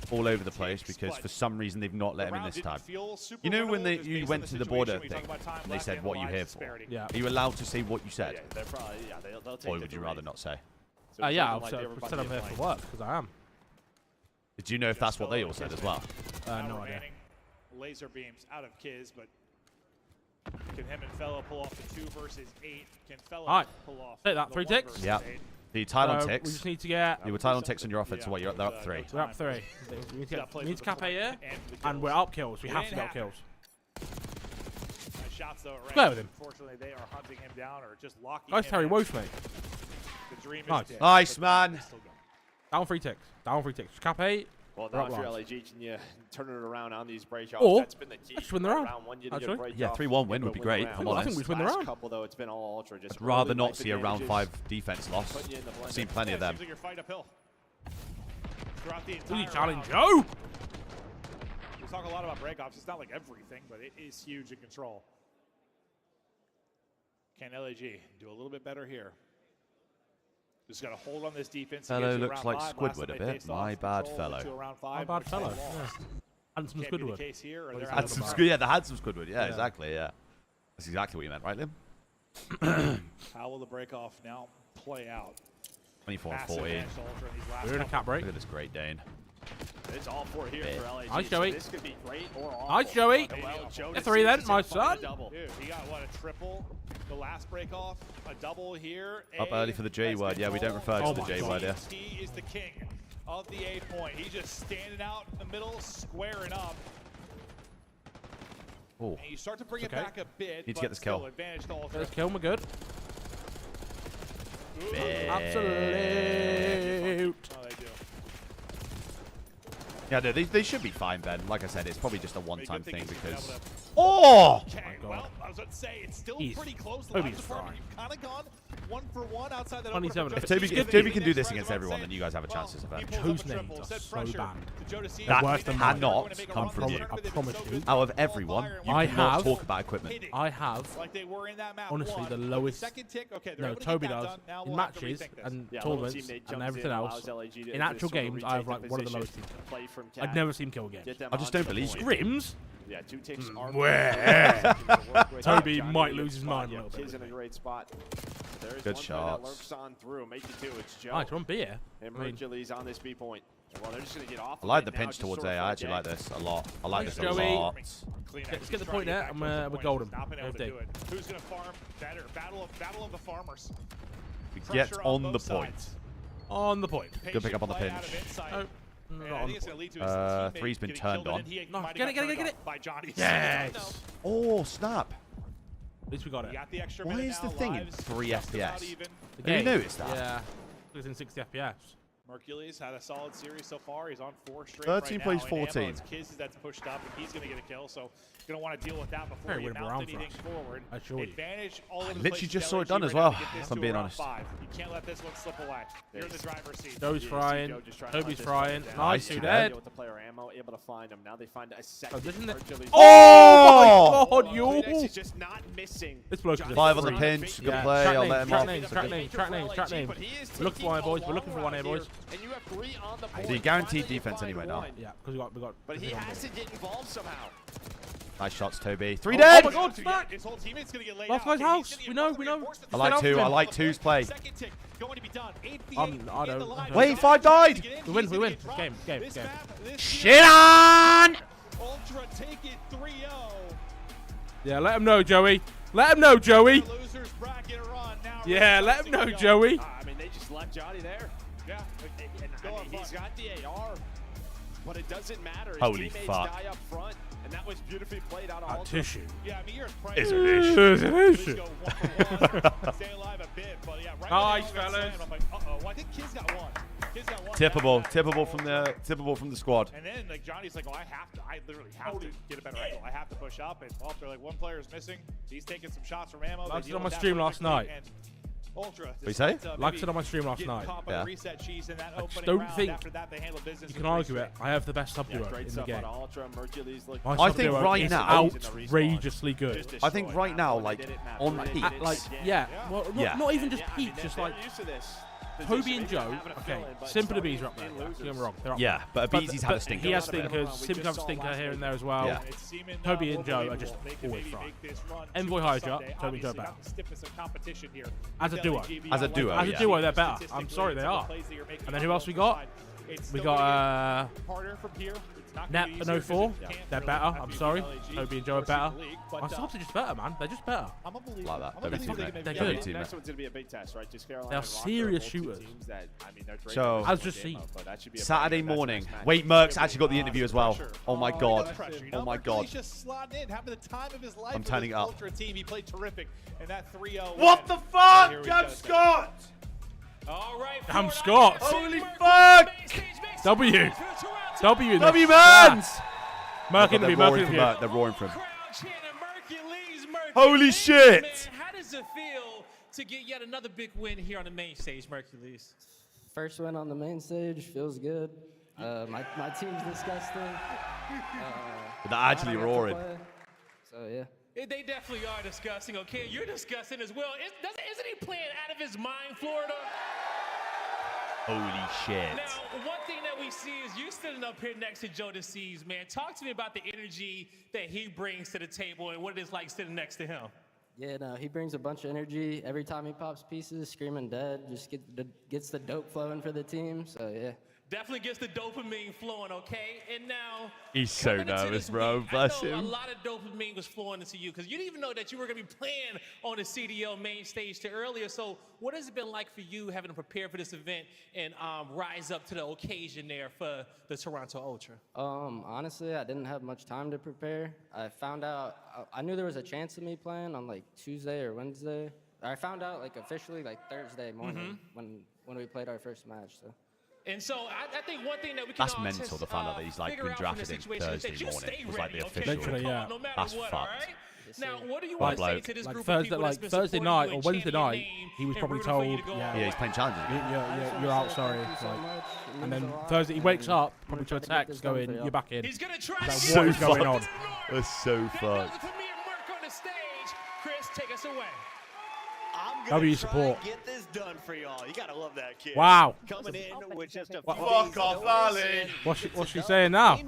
all over the place, because for some reason they've not let him in this time. You know when you went to the border thing, and they said, what are you here for? Yeah. Are you allowed to say what you said? They'll take Or would you rather not say? Yeah, I've said I'm here for work, because I am. Did you know if that's what they all said as well? No idea. Laser beams out of Kiz, but can him and Fellow pull off the 2 versus 8? Can Fellow pull off Take that, the 3 1 ticks. versus Yeah. 8? The tied on We ticks. just need to get... You were tied on ticks on your offense, so what? They're up 3. We're up 3. We need to cap A here, and we're up kills. We have to get up kills. Nice shots though, right? Play with him. Unfortunately, they are hunting him down or just locking Nice him Terry in. Wolf, mate. The dream is Nice. dead, Nice, but man. it's still going. Down 3 ticks. Down 3 ticks. Cap A. Well, we're now up if you're lines. LAG, can you turn it around on these breakoffs? Or, That's been the key. let's win the round, Round 1, you get a actually. break Yeah, off, 3-1 win you would be win the great, round. I'm I honest. think we win the Last round. couple, though, it's been all Ultra. Just I'd rather early not life see a round advantages. 5 defense loss. Putting you in the blender. I've seen plenty of them. Seems like you're fight uphill. Throughout the Who's entire challenge? round. Joe! We talk a lot about breakoffs. It's not like everything, but it is huge in control. Can LAG do a little bit better here? Just got to hold on this defense. Fellow looks like Squidward a bit. My bad fellow. My bad fellow. Yeah. Handsome Can't be the Squidward. case here, or What they're is out that Handsome about? Squidward. Yeah, the handsome Squidward. Yeah, Yeah. exactly. Yeah. That's exactly what you meant, right, Liam? How will the breakoff now play out? 24 and Massive 14. advantage to Ultra in these last We're in a couple. cap break. Look at this great Dane. It's all 4 here for LAG. Nice, so Joey. This could be great or awful. Nice, Joey. Well, Joe Get 3 then, decides my to find son. a double. Dude, he got what, a triple? The last breakoff, a double here. Up early for the J That's word. been Yeah, we don't refer to called. the J word, yeah. He is the king of the A point. He's just standing out in the middle, squaring up. Oh. And you start to bring It's it okay. back a bit. Need to but get this still kill. Advantage to Ultra. Let's kill him. We're good. Big. Absolute. Oh, they do. Yeah, no, they should be fine, Ben. Like I said, it's probably just a one-time Good thing is he's been because... able to- Oh! Okay, God. well, I was about to say, it's still He's- pretty close. The Toby's last department, fine. you've kind of gone 1 for 1 outside that 27. opener. If Toby can do this against everyone, then you guys have a chance as a bench. Whose names are so banned? That Worse than mine. cannot come from you. I promise you. Out of everyone, you I cannot have- talk about equipment. I have, Like they were in that map honestly, one. the lowest. Second tick, okay, they're No, able to Toby get that does. done. Now In we'll have to matches rethink this. and Yeah, little tournaments teammate and jumps everything in, else, allows LAG to in actual sort of games, I have retake like the one of the position, lowest teams. play from I'd cat, never seen kill games. get them I just onto don't the believe point. you. Scrims? Yeah, 2 ticks are Where? Toby Johnny might in a lose his good mind spot. a little Kiz bit. in a great spot. There is Good one player that shots. lurks on through. Make it 2. It's Joe. Nice, we're on B here. And I mean- Mercury's on this B point. Well, they're just going to get off. I like of the it now, pinch just towards sort A. of I actually like forget. this a lot. I like Nice, this a Joey. lot. Let's get the point there, and we're golden. Not been able to Everything. do it. Who's going to farm better? Battle of the farmers. We get Pressure on the both point. sides. On the point. Good pick up on the Patient play out pinch. of inside. Oh, And not I on think the it's gonna point. lead to his teammate 3's been getting turned killed, on. and he No, might have get it, got get it, turned get on it. by Johnny. Yes. Oh, snap. At least we got it. You got the extra Why minute is the now, thing in lives 3 just about FPS? even. The Have you game. noticed that? Yeah. It's in 60 FPS. Mercules had a solid series so far. He's on 4 straight 13 right plays now. And 14. Ammo, it's Kiz that's pushed up, and he's going to get a kill. So going to want to deal with that before Very you winnable mount round for anything us. forward. I assure you. Advantage all I over the literally place. just saw it LAG done as right now well, to get this if I'm to being around honest. 5. You can't let this one slip away. You're in the driver's seat. Joe's frying. Joe just trying to Toby's hunt this frying. one down. Nice, Nice, two two dead. Deal with the player ammo, able to find him. Now they find a second. Oh, isn't it? Mercules. Oh! Oh my god, yo! Kleenex is just not missing. This bloke is a 5 on the freak. pinch. Good Yeah, play. track I'll names, let him track off. names, It's track okay. names, track names, track names. But he is We're looking for one, taking boys. a We're looking for long one here, round boys. And you have 3 on the board. So you guaranteed Finally, you defense find anyway now. one. Yeah, because we got. But he has to get involved somehow. Nice shots, Toby. 3 Oh dead! my god, smack! His whole teammate's going to get laid Last out. guy's house. We know, we know. I like 2. I like 2's play. Second tick going to be done. 8v8 I in the don't- line. Wait, 5 died! We win, we win. Game. This map, this Shit on! Ultra take it 3-0. Yeah, let him know, Joey. Let him know, Joey. Losers bracket run now. Yeah, let him know, Joey. I mean, they just left Johnny there. Yeah. And I mean, he's got the AR, but it doesn't matter. His Holy teammates fuck. die up front, And that was beautifully played out. That tissue. Yeah, I mean, you're It's an issue. It's an issue. Stay alive a bit, but yeah, right nice, fellas. I'm like, uh-oh. Well, I think Kid's got one. Kid's got one. Tippable from the squad. And then like Johnny's like, well, I literally have to get a better angle. I have to push up. And well, they're like, one player is missing. He's taking some shots from ammo. Like I said on my stream last night. Ultra. What you say? Like I said on my stream last night. Yeah. I just don't think you can argue it. I have the best sub duo in the game. I think right now outrageously good. I think right now, like on peak, well, not even just peak, just like Toby and Joe. Okay, Simp and Abies are up there. Don't get me wrong, they're up yeah, there. but Abies had a stinker. He has stinkers. Simp has a stinker here and there as well. Yeah. Toby and Joe are just always fine. Envoy Hydra, Toby and Joe better. As a duo. As a duo, they're better. I'm sorry, they are. And then who else we got? We got Nep and 04. They're better. I'm sorry. Toby and Joe are better. Our subs are just better, man. They're just better. Like that. They're good. Next one's gonna be a big test, right? Just They're serious shooters. So, as just seen. Saturday morning. Wait, Merck's actually got the interview as well. Oh my god. Oh my god. He's just slotting in, having the time of his life. I'm turning it up. Ultra team. He played terrific, and that 3-0. What the fuck? Jam Scott! All right. Damn Scott! Holy fuck! W in W the mans! Merc interview, Merc interview. They're roaring for him. Holy shit! Man, how does it feel to get yet another big win here on the main stage, Mercules? First win on the main stage, feels good. My team's disgusting. They're actually roaring. So yeah. They definitely are disgusting, okay? You're disgusting as well. Isn't he playing out of his mind, Florida? Holy shit. Now, one thing that we see is you sitting up here next to Joe DeCease, man. Talk to me about the energy that he brings to the table and what it is like sitting next to him. Yeah, no, he brings a bunch of energy. Every time he pops pieces, screaming dead, just gets the dope flowing for the team, so yeah. Definitely gets the dopamine flowing, okay? And now... He's so nervous, bro. Bless him. A lot of dopamine was flowing into you because you didn't even know that you were going to be playing on the CDL main stage to earlier. So what has it been like for you having to prepare for this event and rise up to the occasion there for the Toronto Ultra? Honestly, I didn't have much time to prepare. I found out... I knew there was a chance of me playing on, like, Tuesday or Wednesday. I found out, like, officially, like, Thursday morning when we played our first match, so... And so I think one thing that we can That's mental to find out that he's like been drafted in Thursday morning. Was like the official. Literally, yeah. No matter That's what, fucked. all right? Now, what do you want to say to this like group Thursday, of people like that's been Thursday supporting night you or and Wednesday championing night, your name he was and probably rooting for you told, to go Yeah, he's playing challenges. you're out, sorry. Like, and then Thursday he wakes up, probably to a text going, you're back in. He's gonna try like, so what is going on? That's so fucked. Merc on the stage. Chris, take us away. I'm W gonna try support. and get this done for y'all. You gotta love that kid. Wow. Coming in with just a Fuck off, Ali. What's she saying now?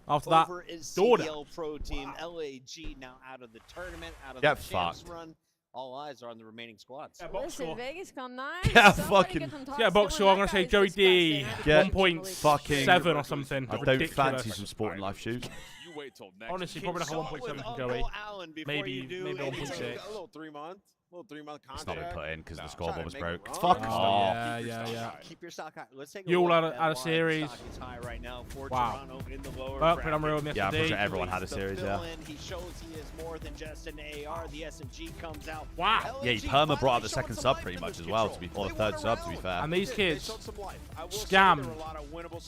After that, over is daughter. CDL Pro Team LAG now out of the tournament, out of Get the champs fucked. run. All eyes are on the remaining squads. Listen, Vegas gone nice. Yeah, Somebody fucking. get some top Yeah, box score. I'm gonna say Joey D. Get 1.7 or something. I don't Ridiculous. fancy some sporting life shoes. You wait till next. Honestly, probably like a 1.7 from Joey. Maybe 1.6. A little 3-month. Little 3-month contract. It's not been put in because the scoreboard was broke. It's Fuck fucking off. Yeah. Keep your stock high. Let's take a You all look had at a why series. stock is high right now for Wow. Toronto in the lower But bracket. I'm real with Yeah, I'm pretty sure Mr. D. everyone had a series, yeah. He shows he is more than just an AR. The SMG comes out. Wow. Yeah, Perma brought out the second sub pretty much as well, or the third sub, to be fair. And these kids scammed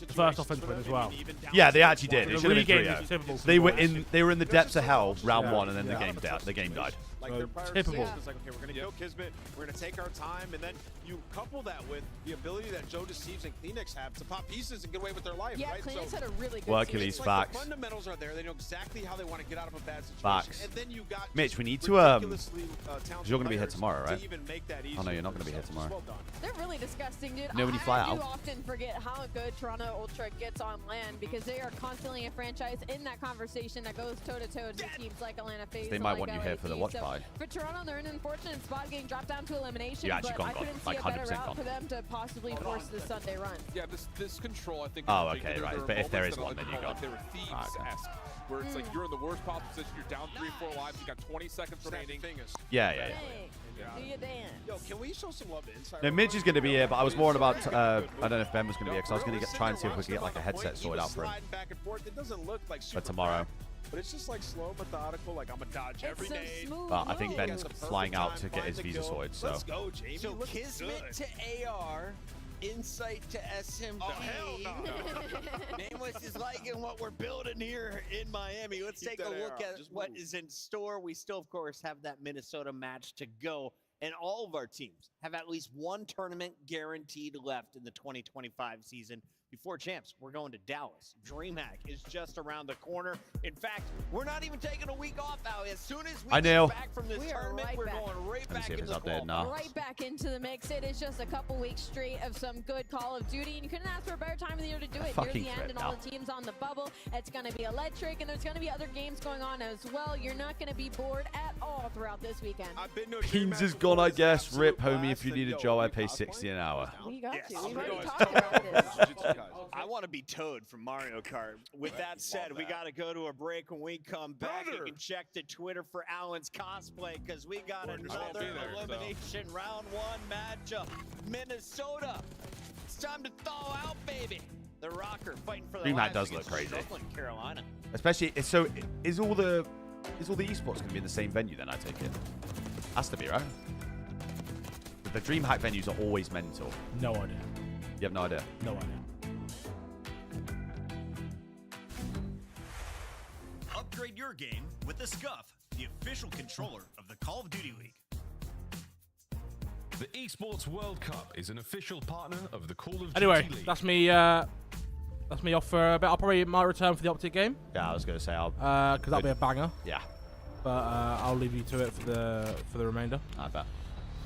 the first offensive win as well. Yeah, they actually did. The It should have regame been is typical 3-0. They were in the depths of hell round Yeah. one, and then the game died. Like their prior typical. decisions, it's like, okay, we're going to kill Kismet, we're going to take our time, and then you couple that with the ability that Joe DeCease and Kleenex have to pop pieces and get away with their life, Yeah, right? Kleenex So had a really good Work series. Achilles, it's like facts. the fundamentals are there. They know exactly how they want to get out of a bad situation. Facts. And then you got Mitch, we need to, ridiculously, talented you're going to be here players tomorrow, right? to even make that Oh, no, you're not going to be here easier. tomorrow. Well done. They're really disgusting, dude. You know when you fly I do out? often forget how good Toronto Ultra gets on land because they are constantly a franchise in that conversation that goes toe-to-toe with teams like Atlanta FaZe. They and might like want you here for the LAG. watch So party. for Toronto, they're in an unfortunate spot getting dropped down to elimination, You actually but gone, I couldn't like see a better 100% route gone. for them to possibly force the Sunday run. Yeah, this control, I think. Oh, I think okay, there right. are But if there moments is that I one, then you call go. like they were Thieves-esque, where it's like you're in the worst possible position, you're down 3-4 lives, you got 20 seconds remaining. Yeah. Hey, do your dance. Yo, can we show some love to Inside? No, Mitch is going to be here, but I was more about, I don't know if Ben was going to be here, because I was going to try and see if we could get like a headset sorted out for him Back and forth. It doesn't look like for tomorrow. But it's just like slow, methodical, like I'm going to dodge every nade. But I think Ben's flying out to get his visa sorted, so. Let's go, Jamie. So Kismet to AR, Insight to SMG. Oh, hell no. Nameless is liking what we're building here in Miami. Let's take a look at what is in store. We still, of course, have that Minnesota match to go. And all of our teams have at least one tournament guaranteed left in the 2025 season. Before champs, we're going to Dallas. DreamHack is just around the corner. In fact, we're not even taking a week off, Ali. As soon as we get back from this tournament, we're going right back into the qualifier. Right back into the mix. It is just a couple weeks straight of some good Call of Duty, and you couldn't ask for a better time of the year to do it. Near the end, and all the teams on the bubble. It's going to be electric, and there's going to be other games going on as well. You're not going to be bored at all throughout this weekend. Beans is gone, I guess. Rip, homie, if you need a job, I pay 60 an hour. We got to. We've already talked about this. I want to be Toad from Mario Kart. With that said, we got to go to a break. When we come back, you can check the Twitter for Alan's cosplay because we got another elimination round one matchup. Minnesota. It's time to thaw out, baby. The Røkkr fighting for the DreamHack does look crazy. Carolina. Especially, so is all the esports going to be in the same venue then, I take it? Has to be, right? The DreamHack venues are always mental. No idea. You have no idea? No idea. Upgrade your game with the Scuff, the official controller of the Call of Duty League. The Esports World Cup is an official partner of the Call of Duty League. That's me off for a bit. I'll probably might return for the Optic game. Yeah, I was going to say I'll. Because that'll be a banger. Yeah. But I'll leave you to it for the remainder. I bet.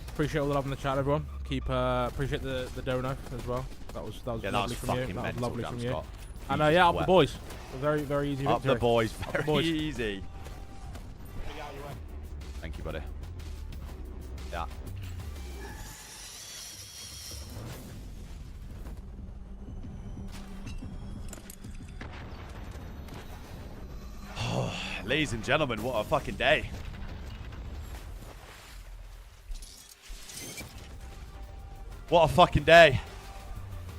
Appreciate all the love in the chat, everyone. Appreciate the dono as well. That was lovely from you. That was lovely from you. And yeah, up the boys. A very, very easy victory. Up the boys. Up the boys. Very easy. Thank you, buddy. Yeah. Ladies and gentlemen, what a fucking day. What a fucking day.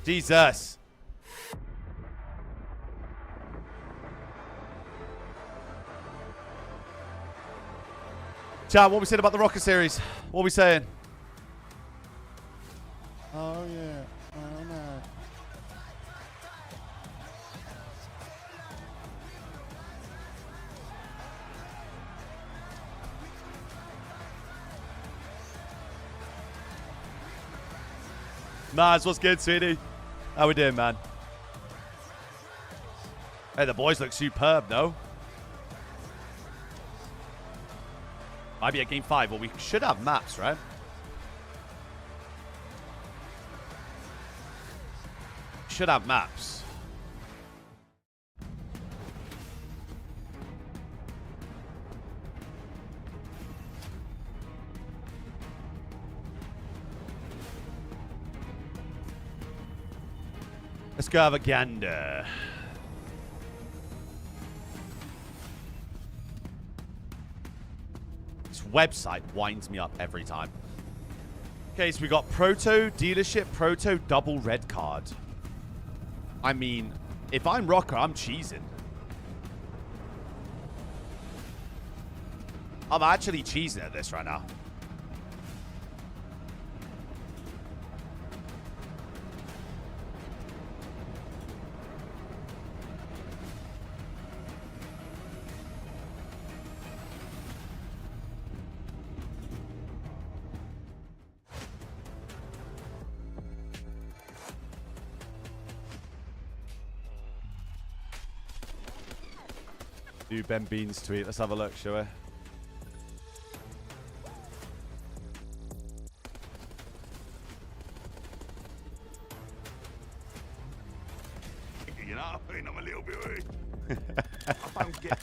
Jesus. Chat, what we said about the Røkkr series? What are we saying? Oh, yeah. I don't know. Maz, what's good, sweetie? How we doing, man? Hey, the boys look superb, no? Might be a game 5, but we should have maps, right? Should have maps. Let's go have a gander. This website winds me up every time. Okay, so we got Proto Dealership, Proto double red card. I mean, if I'm Røkkr, I'm cheesing. I'm actually cheesing at this right now. Do Ben Bean's tweet. Let's have a look, shall we? You know, I'm a little bit. I found get.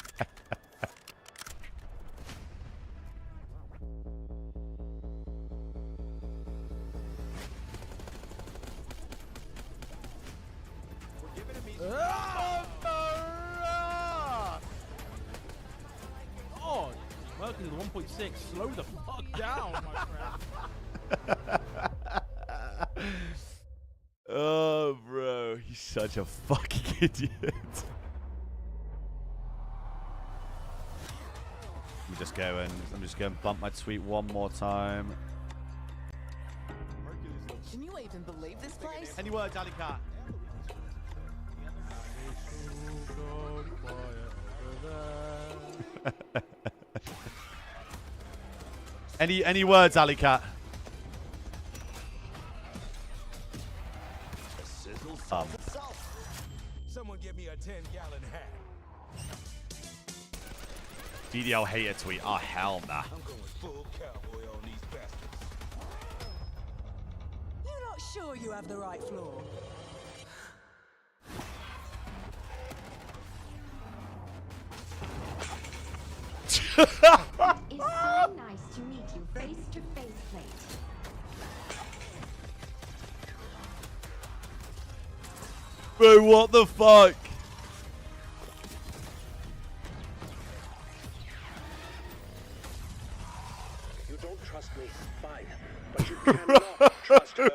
Oh, welcome to the 1.6. Slow the fuck down, my friend. Oh, bro. He's such a fucking idiot. I'm just going to bump my tweet one more time. Can you even believe this place? Any words, Ali Cat? Any words, Ali Cat? Someone give me a 10-gallon hat. DDL hater tweet. Oh, hell nah. I'm going full cowboy on these bastards. You're not sure you have the right floor. It's so nice to meet you face to face, Plate. Bro, what the fuck? You don't trust me, fine. But you cannot trust her.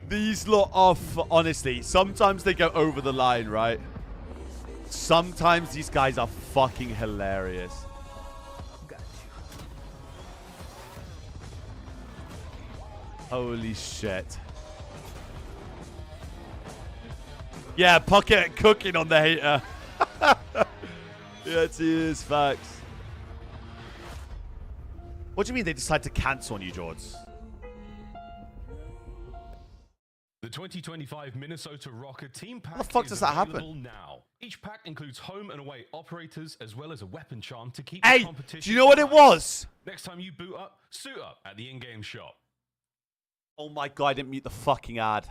These lot are, honestly, sometimes they go over the line, right? Sometimes these guys are fucking hilarious. Holy shit. Yeah, Pocket cooking on the hater. Yeah, it is facts. What do you mean they decide to cancel on you, George? The 2025 Minnesota Røkkr team pack How the fuck is does that happen? available now. Each pack includes home and away operators as well as a weapon charm to keep Hey, the competition. do you know what it was? Next time you boot up, suit up at the in-game shop. Oh my god, I didn't mute the fucking ad.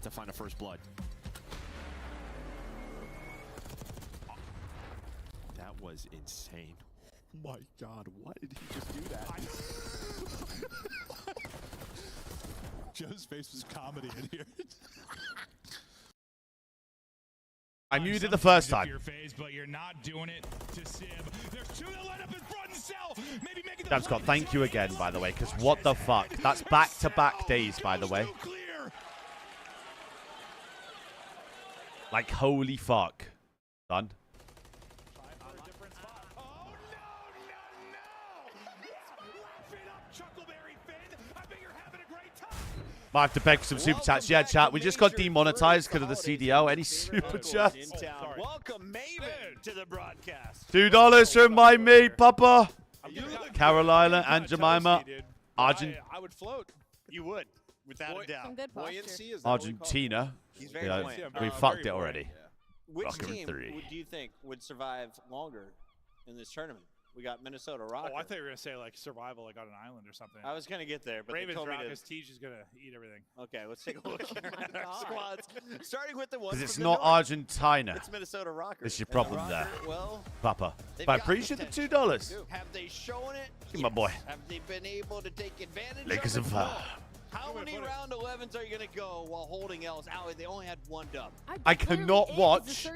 To find a first blood. That was insane. Oh my god, why did he just do that? Joe's face was comedy in here. I muted it the first time. Your phase, but you're not doing it to Sib. There's two that line up in front and sell. Maybe make it Damn, Scott, thank you again, by the way, because what the fuck? That's back-to-back days, by the way. Like, holy fuck. Done. Might have to beg for some super chats. Yeah, chat. We just got demonetized because of the CDO. Any super chats? Welcome, Maven, to the broadcast. $2 from my mate, Papa. Carolina and Jemima. I would float. You would, without a doubt. Some good posture. Argentina. He's very Yeah, buoyant. we fucked it already. Which Røkkr team 3. do you think would survive longer in this tournament? We got Minnesota Røkkr. Oh, I thought you were going to say, like, survival, like, on an island or something. I was going to get there, but Ravens they told me Rockets, Teach is going to eat everything. Okay, let's take a look here at our squads. Starting with the one Because it's from the not north. Argentina. It's Minnesota Røkkr. This is your And the problem there. Røkkr, well, Papa. they've But I got appreciate the potential. $2. Have they shown it? Give my boy. Have they been able to take advantage Lakers of and it? fire. How many round 11s are you going to go while holding L's? Allie, they only had one dub. I cannot watch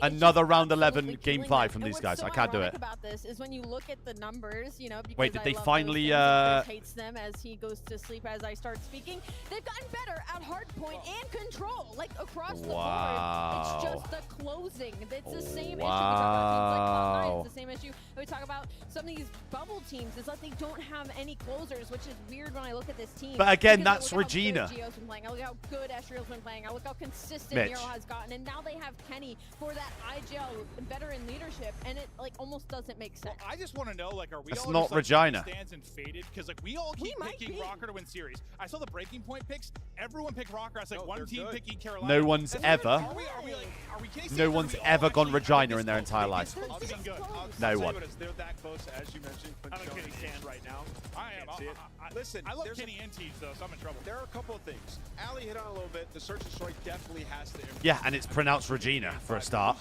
another round 11 game 5 from these guys. I can't do it. About this is when you look at the numbers, you know. Because Wait, did they I love finally, those things, hates them as he goes to sleep as I start speaking. They've gotten better at hard point and control, like across the board. It's just the closing. It's the same issue. We talk about teams like Cloud9. It's the same issue. We talk about some of these bubble teams. It's like they don't have any closers, which is weird when I look at this team. But again, Because I that's look at how Regina. good Gio's been playing. I look at how good Esriel's been playing. I look how consistent Mitch. Nero has gotten, and now they have Kenny for that IGL veteran leadership, and it like almost doesn't make sense. I just want to know, like, are we That's all not just, like, Regina. stands and faded? Because, like, we all keep picking Røkkr to win series. I saw the breaking point picks. Everyone picked Røkkr. I was like, one team picking Carolina. No one's ever. Are we No one's ever gone Regina in their entire life. No one. They're that close, as you mentioned. I'm a Kenny fan right now. I am. Listen, I love there's Kenny and Teach, though, so I'm in trouble. There are a couple of things. Ali hit on a little bit. The search and destroy definitely has to improve. Yeah, and it's pronounced Regina for a start.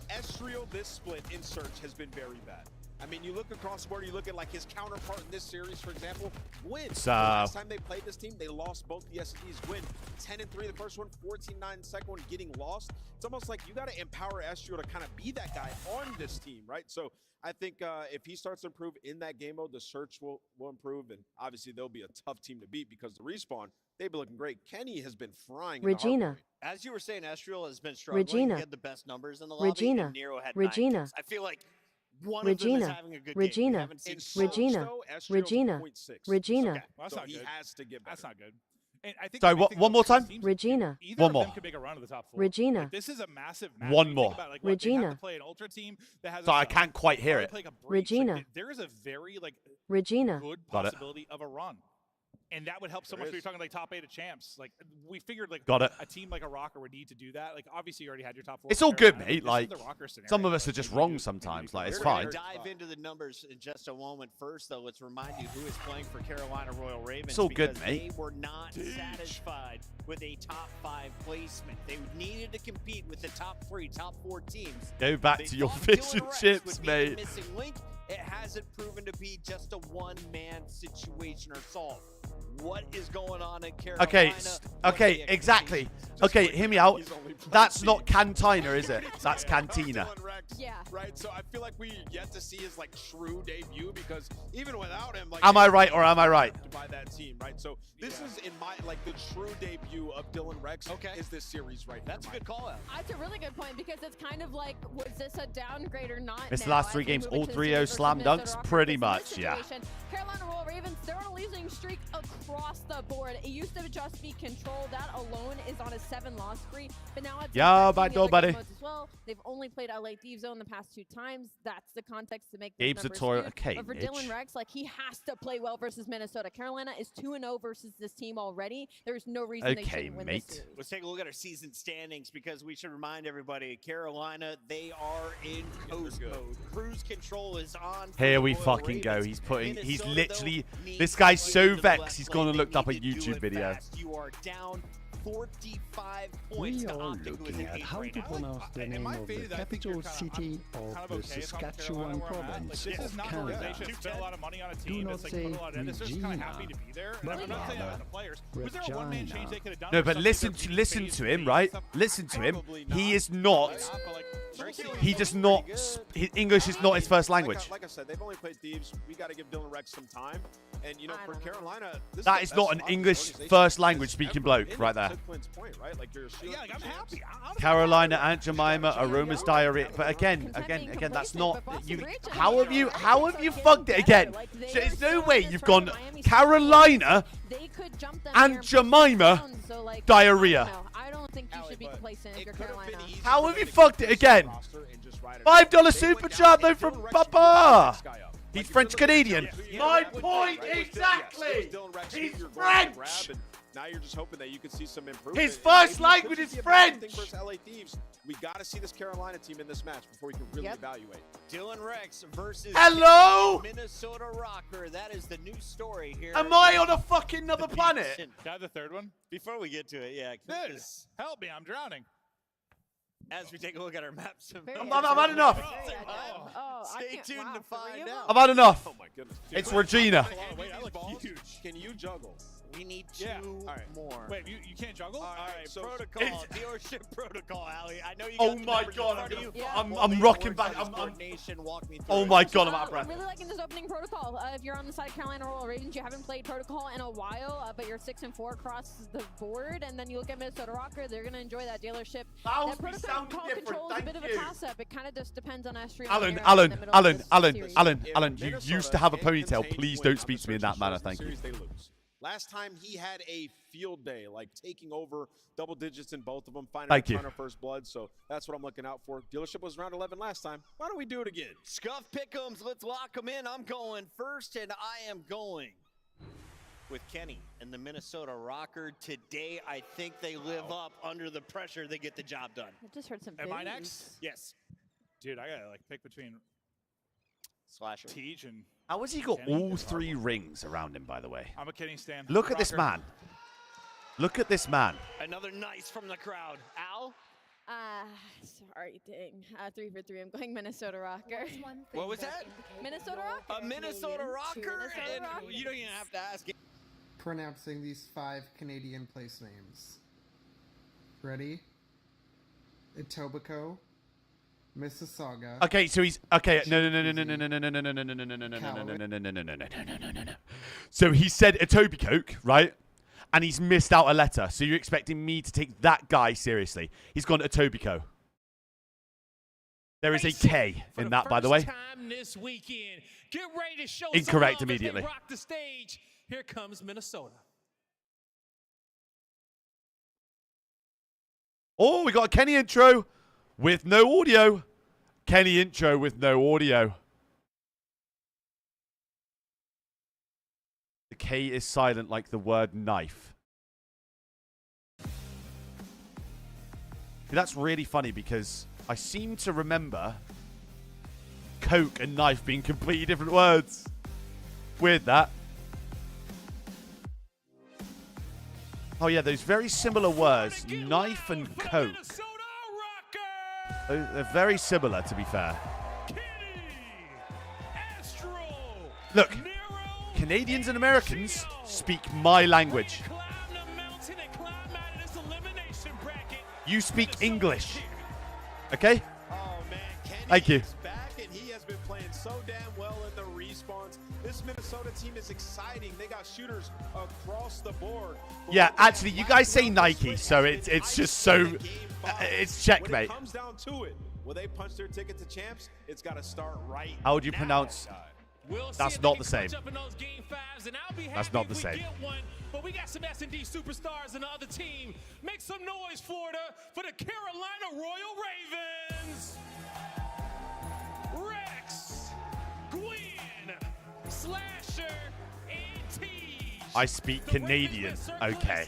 Esriel, this split in search has been very bad. I mean, you look across the board, you look at like his counterpart in this series, for example, Gwyn. So, last time they played this team, they lost both the SCDs. Gwyn, 10-3 the first one, 14-9 the second one, getting lost. It's almost like you got to empower Estrio to kind of be that guy on this team, right? So I think if he starts to improve in that game mode, the search will improve, and obviously they'll be a tough team to beat because the respawn, they've been looking great. Kenny has been frying. Regina. As you were saying, Estriel has been struggling. Regina. He had the best numbers in the lobby, Regina. and Nero had Regina. 9. I feel like one of them is having a good game. We haven't seen Regina. Regina. Regina. Okay. Well, that's So not he good. has to get better. That's not good. And I think Sorry, the big thing one more about these time? teams, Regina. Either One of more. them could make a run to the top 4. Regina. Like, this is a massive match. One When you more. think about, like, what they have Regina. to play an ultra team that has. Sorry, I can't quite hear it. Regina. There is a very Regina. good Got it. possibility of a run. And that would help so much when you're talking like top 8 of champs. Like we figured like Got it. a team like a Røkkr would need to do that. Like obviously you already had your top 4. It's all good, Carolina. mate. This Like, is the Røkkr scenario. some of us are just wrong sometimes. Like, it's We're fine. gonna dive into the numbers in just a moment. First, though, let's remind you who is playing for Carolina Royal Ravens. It's all good, because mate. They were not satisfied with a top 5 placement. They needed to compete with the top 3, top 4 teams. Go back They to your thought fish Dylan and Røkkr chips, would be mate. the missing link. It hasn't proven to be just a one-man situation or solve. What is going on in Carolina? Okay, What are okay, the exactly. Okay, hear me out. That's not Cantina, is it? That's Cantina. Yeah. Right, so I feel like we yet to see his like true debut because even without him, like, Am I right or am I right? By that team, right? So this is in my like the true debut of Dylan Røkkr. Okay, is this series right? That's a good call out. That's a really good point because it's kind of like, was this a downgrade or not? It's the now last as 3 we games, move all into the 3-0 series slam versus dunks, Minnesota Røkkr. pretty In this much, yeah. situation, Carolina Royal Ravens, they're on a losing streak across the board. It used to just be Control. That alone is on a 7-loss streak, but now it's Yeah, impacting bad the door, other buddy. game modes as well. They've only played LA Thieves Zone the past 2 times. That's the context to make those Gabe's a numbers toy. skewed. Okay, But for Mitch. Dylan Røkkr, like, he has to play well versus Minnesota. Carolina is 2-0 versus this team already. There's no reason they Okay, shouldn't win mate. this series. Let's take a look at our season standings because we should remind everybody, Carolina, they are in coast mode. Cruise control is on. for Here the we Royal fucking go. Ravens. He's putting, he's Minnesota, literally, though, needs this guy's to so play to the vexed, left he's lane. gone and They looked up a need to do YouTube it video. fast. You are down 45 points We to are Optic, who is looking in at 8th how right to now. pronounce the name of the capital city of the Saskatchewan province This is of not an Canada. organization that spent a lot of money on a Do team. not It's like say put a lot in. It's just kind of happy to be there. And I'm not saying that about the players. Was there a one-man change they could have done? No, or but something listen that to we listen phased to him, phase right? stuff? Listen to him. Probably He not. is not. He does not. His English is not his first language. Like I said, they've only played Thieves. We got to give Dylan Røkkr some time. And you know, for Carolina, this That is is the not best an spot English for the first organization language speaking ever. bloke And right to there. Quinn's point, right? Like you're Yeah, like I'm happy. Carolina, Aunt Jemima, Aroma's diarrhea. But again, that's not. How have you fucked it again? So there's no way you've gone Carolina, Aunt Jemima, diarrhea. I don't think you should be complacent if you're Carolina. How have you fucked it again? $5 super chat though from Papa. He's French Canadian. My point exactly. He's French. Now you're just hoping that you can see some improvement. His first language is French. Versus LA Thieves. We got to see this Carolina team in this match before we can really evaluate. Dylan Røkkr versus Hello? Minnesota Røkkr. That is the new story here. Am I on a fucking another planet? Can I have the third one? Before we get to it, yeah. Good. Help me, I'm drowning. As we take a look at our maps. I've had enough. Stay tuned to find out. I've had enough. Oh my goodness. It's Regina. Wait, I look huge. Can you juggle? We need 2 more. Wait, you can't juggle? All right, so protocol, dealership protocol, Ali. I know you. Oh got the my numbers in God, front of you. I'm rocking back. Coordination, walk me through Oh it. my God, I'm out of breath. I'm really liking this opening protocol. If you're on the side of Carolina Royal Ravens, you haven't played protocol in a while, but you're 6-4 across the board. And then you look at Minnesota Røkkr, they're going to enjoy that dealership. That protocol control is a bit of a toss-up. It kind of just depends on Astrid. Alan, you used to have a ponytail. Please don't speak to me in that manner, thank you. Last time he had a field day, like taking over double digits in both of them, finding Thank a you. ton of first blood. So that's what I'm looking out for. Dealership was round 11 last time. Why don't we do it again? Scuff pick'ems, let's lock them in. I'm going first, and I am going with Kenny and the Minnesota Røkkr. Today, I think they live up under the pressure. They get the job done. I just heard some Am I booze. next? Yes. Dude, I gotta like pick between Slasher, Teej, and How has he got Kenny? all 3 rings around him, by the way? I'm a Kenny stan. Look at this Røkkr. man. Look at this man. Another nice from the crowd. Al? Sorry, dang. 3 for 3. I'm going Minnesota Røkkr. What was that? Minnesota Røkkr. A Minnesota Røkkr? And you don't even have to ask it. Pronouncing these 5 Canadian place names. Ready? Etobicoke, Mississauga. Okay, so he's okay. No. So he said Etobicoke, right? And he's missed out a letter. So you're expecting me to take that guy seriously? He's gone Etobicoke. There is a K in that, by the way. This weekend. Get ready to show Incorrect immediately. Rock the stage. Here comes Minnesota. Oh, we got a Kenny intro with no audio. Kenny intro with no audio. The K is silent like the word knife. That's really funny because I seem to remember Coke and knife being completely different words. Weird that. Oh yeah, those very similar words, knife and Coke. They're very similar, to be fair. Look, Canadians and Americans speak my language. You speak English. Okay? Thank you. Back and he has been playing so damn well in the respawns. This Minnesota team is exciting. They got shooters across the board. Yeah, actually, you guys say Nike, so it's just so it's checkmate. When it comes down to it, will they punch their ticket to champs? It's got to start right. How would you pronounce? That's not the same. That's not the same. But we got some S&D superstars in the other team. Make some noise, Florida, for the Carolina Royal Ravens. Rex, Gwen, Slasher, and T. I speak Canadian. Okay.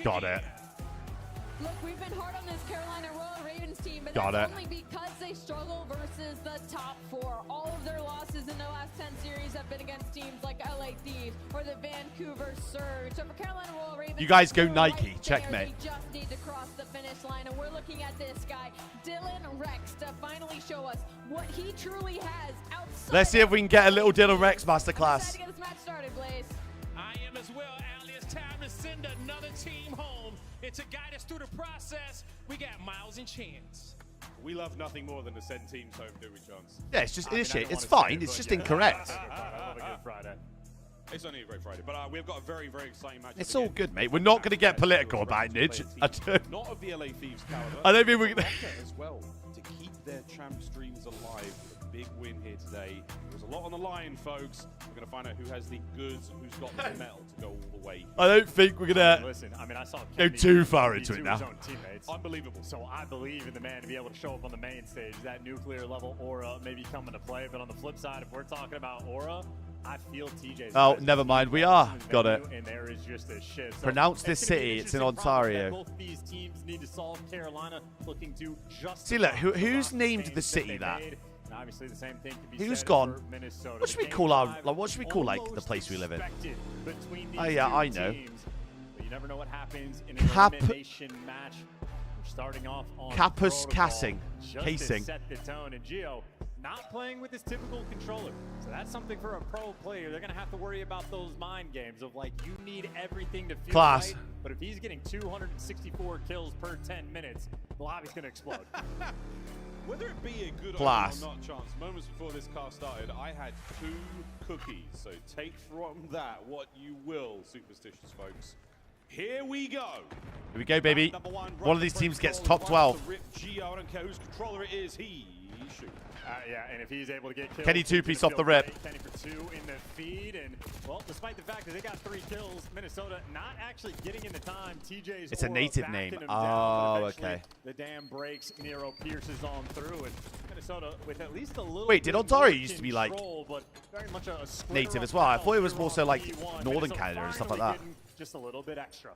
Got it. Look, we've been hard on this Carolina Royal Ravens team, but Got that's it. only because they struggle versus the top 4. All of their losses in the last 10 series have been against teams like LA Thieves or the Vancouver Surge. So for Carolina Royal Ravens, You guys go they're Nike. right Checkmate. There. They just need to cross the finish line, and we're looking at this guy, Dylan Rex, to finally show us what he truly has outside. Let's see if we can get a little Dylan Rex masterclass. To get this match started, Blaze. I am as well, Allie. It's time to send another team home. And to guide us through the process, we got Miles and Chance. We love nothing more than to send teams home, do we, Chance? Yeah, it's just initiate. It's fine. It's just incorrect. I love a good Friday. It's only a great Friday, but we've got a very, very exciting match. It's all good, mate. We're not going to get political about Nidge. Not of the LA Thieves caliber. I don't think we're going to. As well, to keep their champ streams alive. Big win here today. There's a lot on the line, folks. We're going to find out who has the goods, who's got the metal to go all the way. I don't think we're going to Listen, I mean, I saw go too far into it his now. own teammates. Unbelievable. So I believe in the man to be able to show up on the main stage. That nuclear level aura maybe coming to play. But on the flip side, if we're talking about aura, I feel TJ's. Oh, never mind. We are. Got it. And there is just a shit. So Pronounce this city. It's in Ontario. Both these teams need to solve. Carolina looking to just. See, look, who's named the city that? And obviously, the same thing can be Who's said gone? for Minnesota. What should we call our? Like, what should we call like the place we live in? Oh yeah, I know. But you never know what happens in an elimination match. We're starting off on Kappa's protocol, casing. To set the tone, and Gio not playing with his typical controller. So that's something for a pro player. They're going to have to worry about those mind games of like, you need everything to feel Class. right. But if he's getting 264 kills per 10 minutes, the lobby's going to explode. Whether it be a good Class. or not, Chance, moments before this car started, I had 2 cookies. So take from that what you will, superstitious folks. Here we go. Here we go, baby. One of these teams gets top 12. Rip Gio, I don't care whose controller it is, he shoots. Yeah, and if he's able to get kills, Kenny two-piece off the rip. Kenny for 2 in the feed, and well, despite the fact that they got 3 kills, Minnesota not actually getting into time. TJ's It's a native name. Down, Oh, okay. The dam breaks, Nero pierces on through, and Minnesota with at least a little. Wait, did Ontario used to be like but very much a native as well? I thought it was more so like Northern Canada and stuff like that. Just a little bit extra.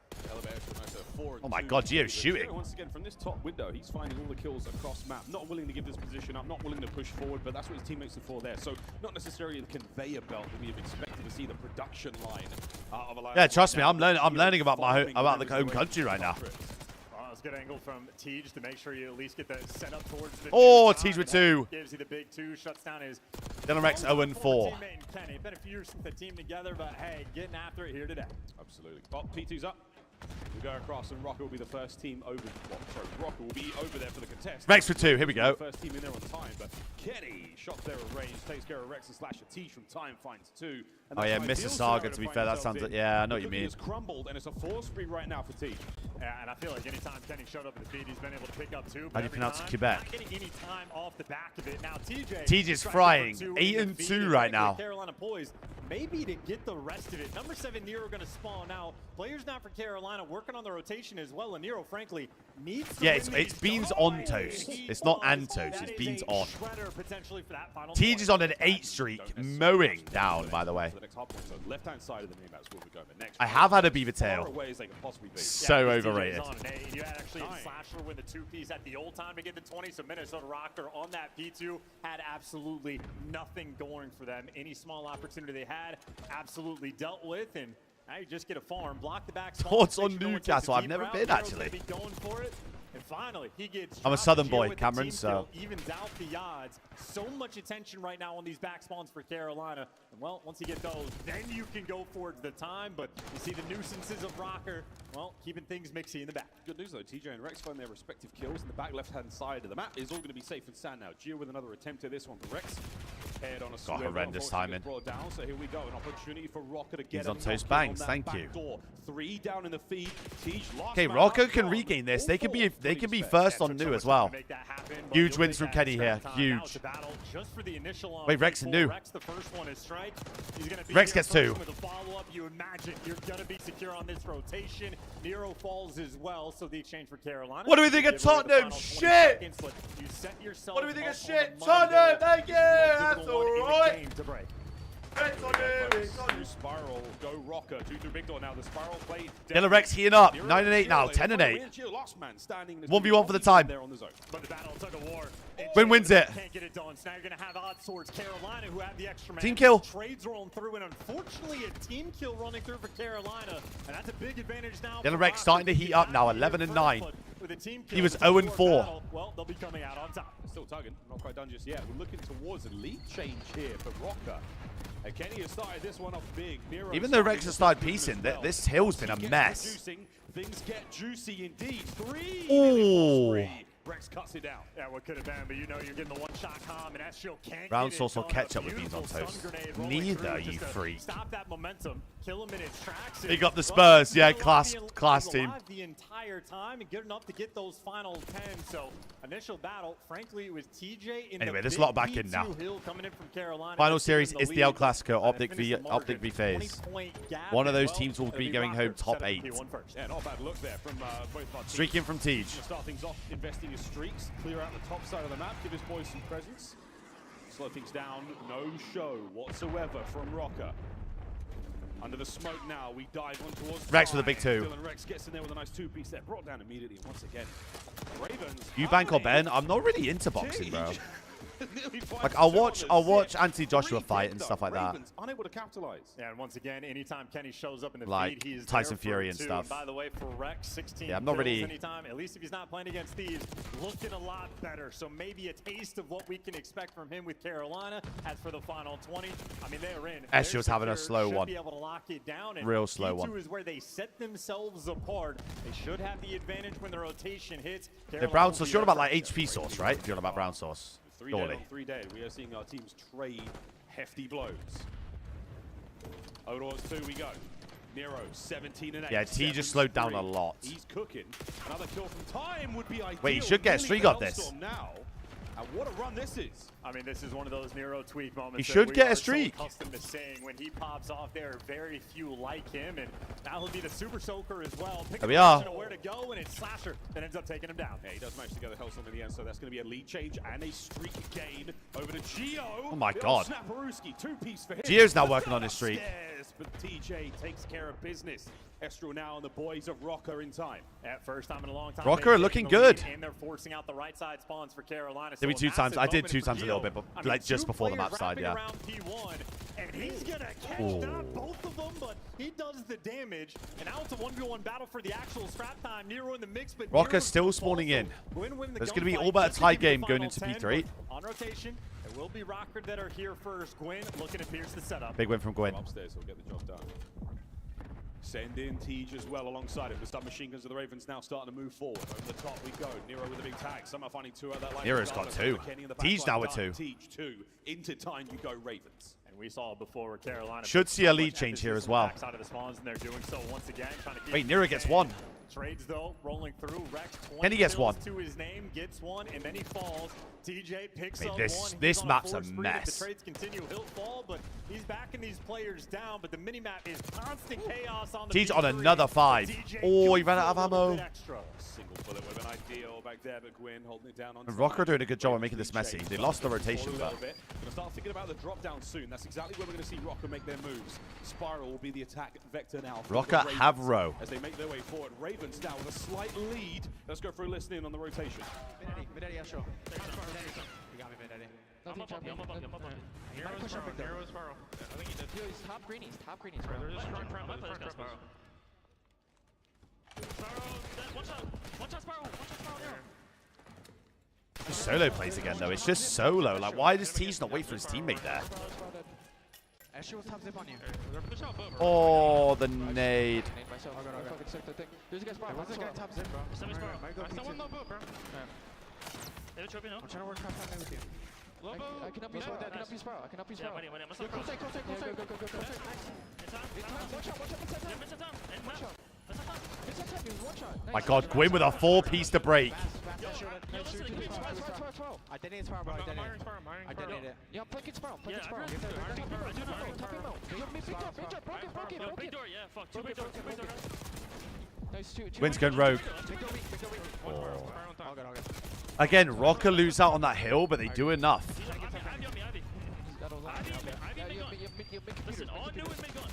Oh my God, Gio's shooting. Once again, from this top window, he's finding all the kills across map. Not willing to give this position up, not willing to push forward, but that's what his teammates are for there. So not necessarily the conveyor belt that we have expected to see, the production line of a line. Yeah, trust me, I'm learning about the home country right now. was a good angle from Tej to make sure you at least get the set up towards the Oh, Tej with 2. Gives you the big 2, shuts down his Dylan 0-4. teammate Kenny. Been a few years since the team together, but hey, getting after it here today. Absolutely. Well, P2's up. We go across, and Røkkr will be the first team over. Røkkr will be over there for the contest. Rex with 2. Here we go. First team in there on time, but Kenny shots there at range, takes care of Rex and Slasher. Tej from time finds 2. Oh yeah, Mississauga. To be fair, that sounds like, yeah, I know what you mean. It's crumbled, and it's a 4-3 right now for Tej. Yeah, and I feel like anytime Kenny showed up at the feed, he's been able to pick up 2. How do you pronounce Quebec? Not getting any time off the back of it. Now TJ's frying. 8-2 right now. Carolina poised, maybe to get the rest of it. Number 7 Nero going to spawn out. Players now for Carolina working on the rotation as well, and Nero, frankly, needs to yeah, it's beans on toast. It's not and toast. It's beans on. Tej is on an 8 streak, mowing down, by the way. Left-hand side of the map is where we're going next. I have had a beaver tail. So overrated. You had actually Slasher with the 2-piece at the old time to get the 20, so Minnesota Røkkr on that P2 had absolutely nothing going for them. Any small opportunity they had, absolutely dealt with, and now you just get a farm, block the back. Thoughts on Newcastle? I've never been, actually. Going for it. And finally, he gets I'm a Southern boy, Cameron, so. Evens out the odds. So much attention right now on these back spawns for Carolina. And well, once you get those, then you can go for the time. But you see the nuisances of Røkkr, well, keeping things mixy in the back. Good news though, TJ and Rex find their respective kills. In the back left-hand side of the map is all going to be safe and sound now. Gio with another attempt at this one for Rex. Head on a got horrendous timing. Down, so here we go, an opportunity for Røkkr to get He's on toast banks, thank you. Door. 3 down in the feed. Okay, Røkkr can regain this. They can be first on new as well. Huge wins from Kenny here. Huge. Wait, Rex and new. Rex gets 2. You imagine you're gonna be secure on this rotation. Nero falls as well, so the exchange for Carolina. What do we think of Tottenham? Shit! What do we think of shit? Tottenham, thank you! That's alright! Spiral, go Røkkr, 2-2 big door now. The Spiral play. Dylan Rex heating up. 9-8 now, 10-8. 1v1 for the time. But the battle took a war. Win wins it. Can't get it done. So now you're gonna have odds towards Carolina, who have the extra man. Team kill. Trades rolling through, and unfortunately, a team kill running through for Carolina, and that's a big advantage now. Dylan Rex starting to heat up now, 11-9. He was 0-4. Well, they'll be coming out on top. Still tugging, not quite done just yet. We're looking towards a lead change here for Røkkr. Kenny has started this one off big. Nero even though Rex has started piecing, this hill's been a mess. Things get juicy indeed. 3. Ooh. Rex cuts it down. Yeah, what could have been, but you know you're getting the one-shot com, and Ezreal can't Brown get sauce it or done. ketchup with beans on toast? Neither, you freak. Stop that momentum, kill him in his tracks. He got the Spurs, yeah, class team. The entire time and good enough to get those final 10. So initial battle, frankly, it was TJ in anyway, the there's a lot back in P2 now. hill coming in from Carolina. Final series is the El Clasico, Optic v FaZe. One of those teams will be going home top 8. Yeah, not a bad look there from both our teams. Streaking from Tej. Start things off, investing his streaks, clear out the top side of the map, give his boys some presence. Slow things down, no show whatsoever from Røkkr. Under the smoke now, we dive on towards Rex with a big 2. Dylan Rex gets in there with a nice 2-piece there, brought down immediately once again. Ravens. Eubank or Ben? I'm not really into boxing, bro. Like I'll watch Anthony Joshua fight and stuff like that. Unable to capitalize. Yeah, and once again, anytime Kenny shows up in the like feed, he's Tyson there Fury and for stuff. By the way, for Rex, 16 yeah, I'm not really. Anytime, at least if he's not playing against thieves, looking a lot better. So maybe a taste of what we can expect from him with Carolina. As for the final 20, I mean they're in. Ezreal's having a slow one. Be able to lock it down. And real slow one. P2 is where they set themselves apart. They should have the advantage when the rotation hits. The brown sauce. You're on about like HP sauce, right? If you're on about brown sauce. 3 dead on 3 dead. We are seeing our teams trade hefty blows. Odor's 2 we go. Nero 17-8. Yeah, T just slowed down a lot. He's cooking. Another kill from time would be ideal. Wait, he should get a streak of this. Now. And what a run this is. I mean, this is one of those Nero tweak moments. He should get a streak. So accustomed to saying when he pops off, there are very few like him, and that'll be the Super Soaker as well. There we are. Where to go, and it's Slasher that ends up taking him down. Yeah, he does manage to get the Hellstorm in the end, so that's going to be a lead change and a streak gain over to Gio. Oh my God. Snapperooski, 2-piece for him. Gio's now working on his streak. But TJ takes care of business. Ezreal now and the boys of Røkkr in time. At first time in a long time. Røkkr looking good. And they're forcing out the right side spawns for Carolina. Did Maybe 2 times. I did 2 times a little bit, but I mean, like just 2 before the map players side, yeah. wrapping around P1, and he's gonna catch not both of them, but he does the damage. And now it's a 1v1 battle for the actual scrap time. Nero in the mix, but Røkkr still spawning in. There's going to be all about a tie game going into P3. On rotation, it will be Røkkr that are here first. Gwyn looking to pierce the setup. Big win from Gwyn. Upstairs, he'll get the job done. Send in Tej as well alongside him. The submachine guns of the Ravens now starting to move forward. Over the top we go. Nero with a big tag. Somehow finding 2 out of that line. Nero's got 2. Tej now with 2. Tej 2. Into time you go, Ravens. And we saw before Carolina should see a lead change here as well. Side of the spawns, and they're doing so once again. Trying to Wait, Nero gets 1. Trades though, rolling through. Rex 20 Kenny gets 1. to his name, gets 1, and then he falls. TJ picks up 1. This map's a mess. If the trades continue, he'll fall, but he's backing these players down. But the mini-map is constant chaos on the Tej's on another 5. Oh, he ran out of ammo. Single bullet would have been ideal back there, but Gwyn holding it down on And Røkkr doing a good job of making this messy. They lost the rotation, but... Going to start thinking about the drop down soon. That's exactly where we're going to see Røkkr make their moves. Spiral will be the attack vector now. Røkkr have row. As they make their way forward. Ravens now with a slight lead. Let's go through listening on the rotation. Mid-Eddie, yeah, sure. You got me, mid-Eddie. I'm up. Hero's Spiral. I think he did. Yo, he's top greenies, bro. They're just trying to play this guy Spiral. One shot Spiral, Nero. Just solo plays again, though. It's just solo. Like, why does Tej not wait for his teammate there? Asher will top zip on you. Oh, the nade. There's a guy Spiral. What's this guy top zip, bro? I still want no boot, bro. They have a trophy, no? I'm trying to work half time with you. I can help you Spiral. I can help you Spiral. Go. My God, Gwyn with a 4-piece to break. I detonate Spiral, bro. I detonate it. Yeah, play it Spiral. Big door, yeah, fuck. 2 big doors. Gwyn's going rogue. Again, Røkkr lose out on that hill, but they do enough. Listen, all new is mid gun.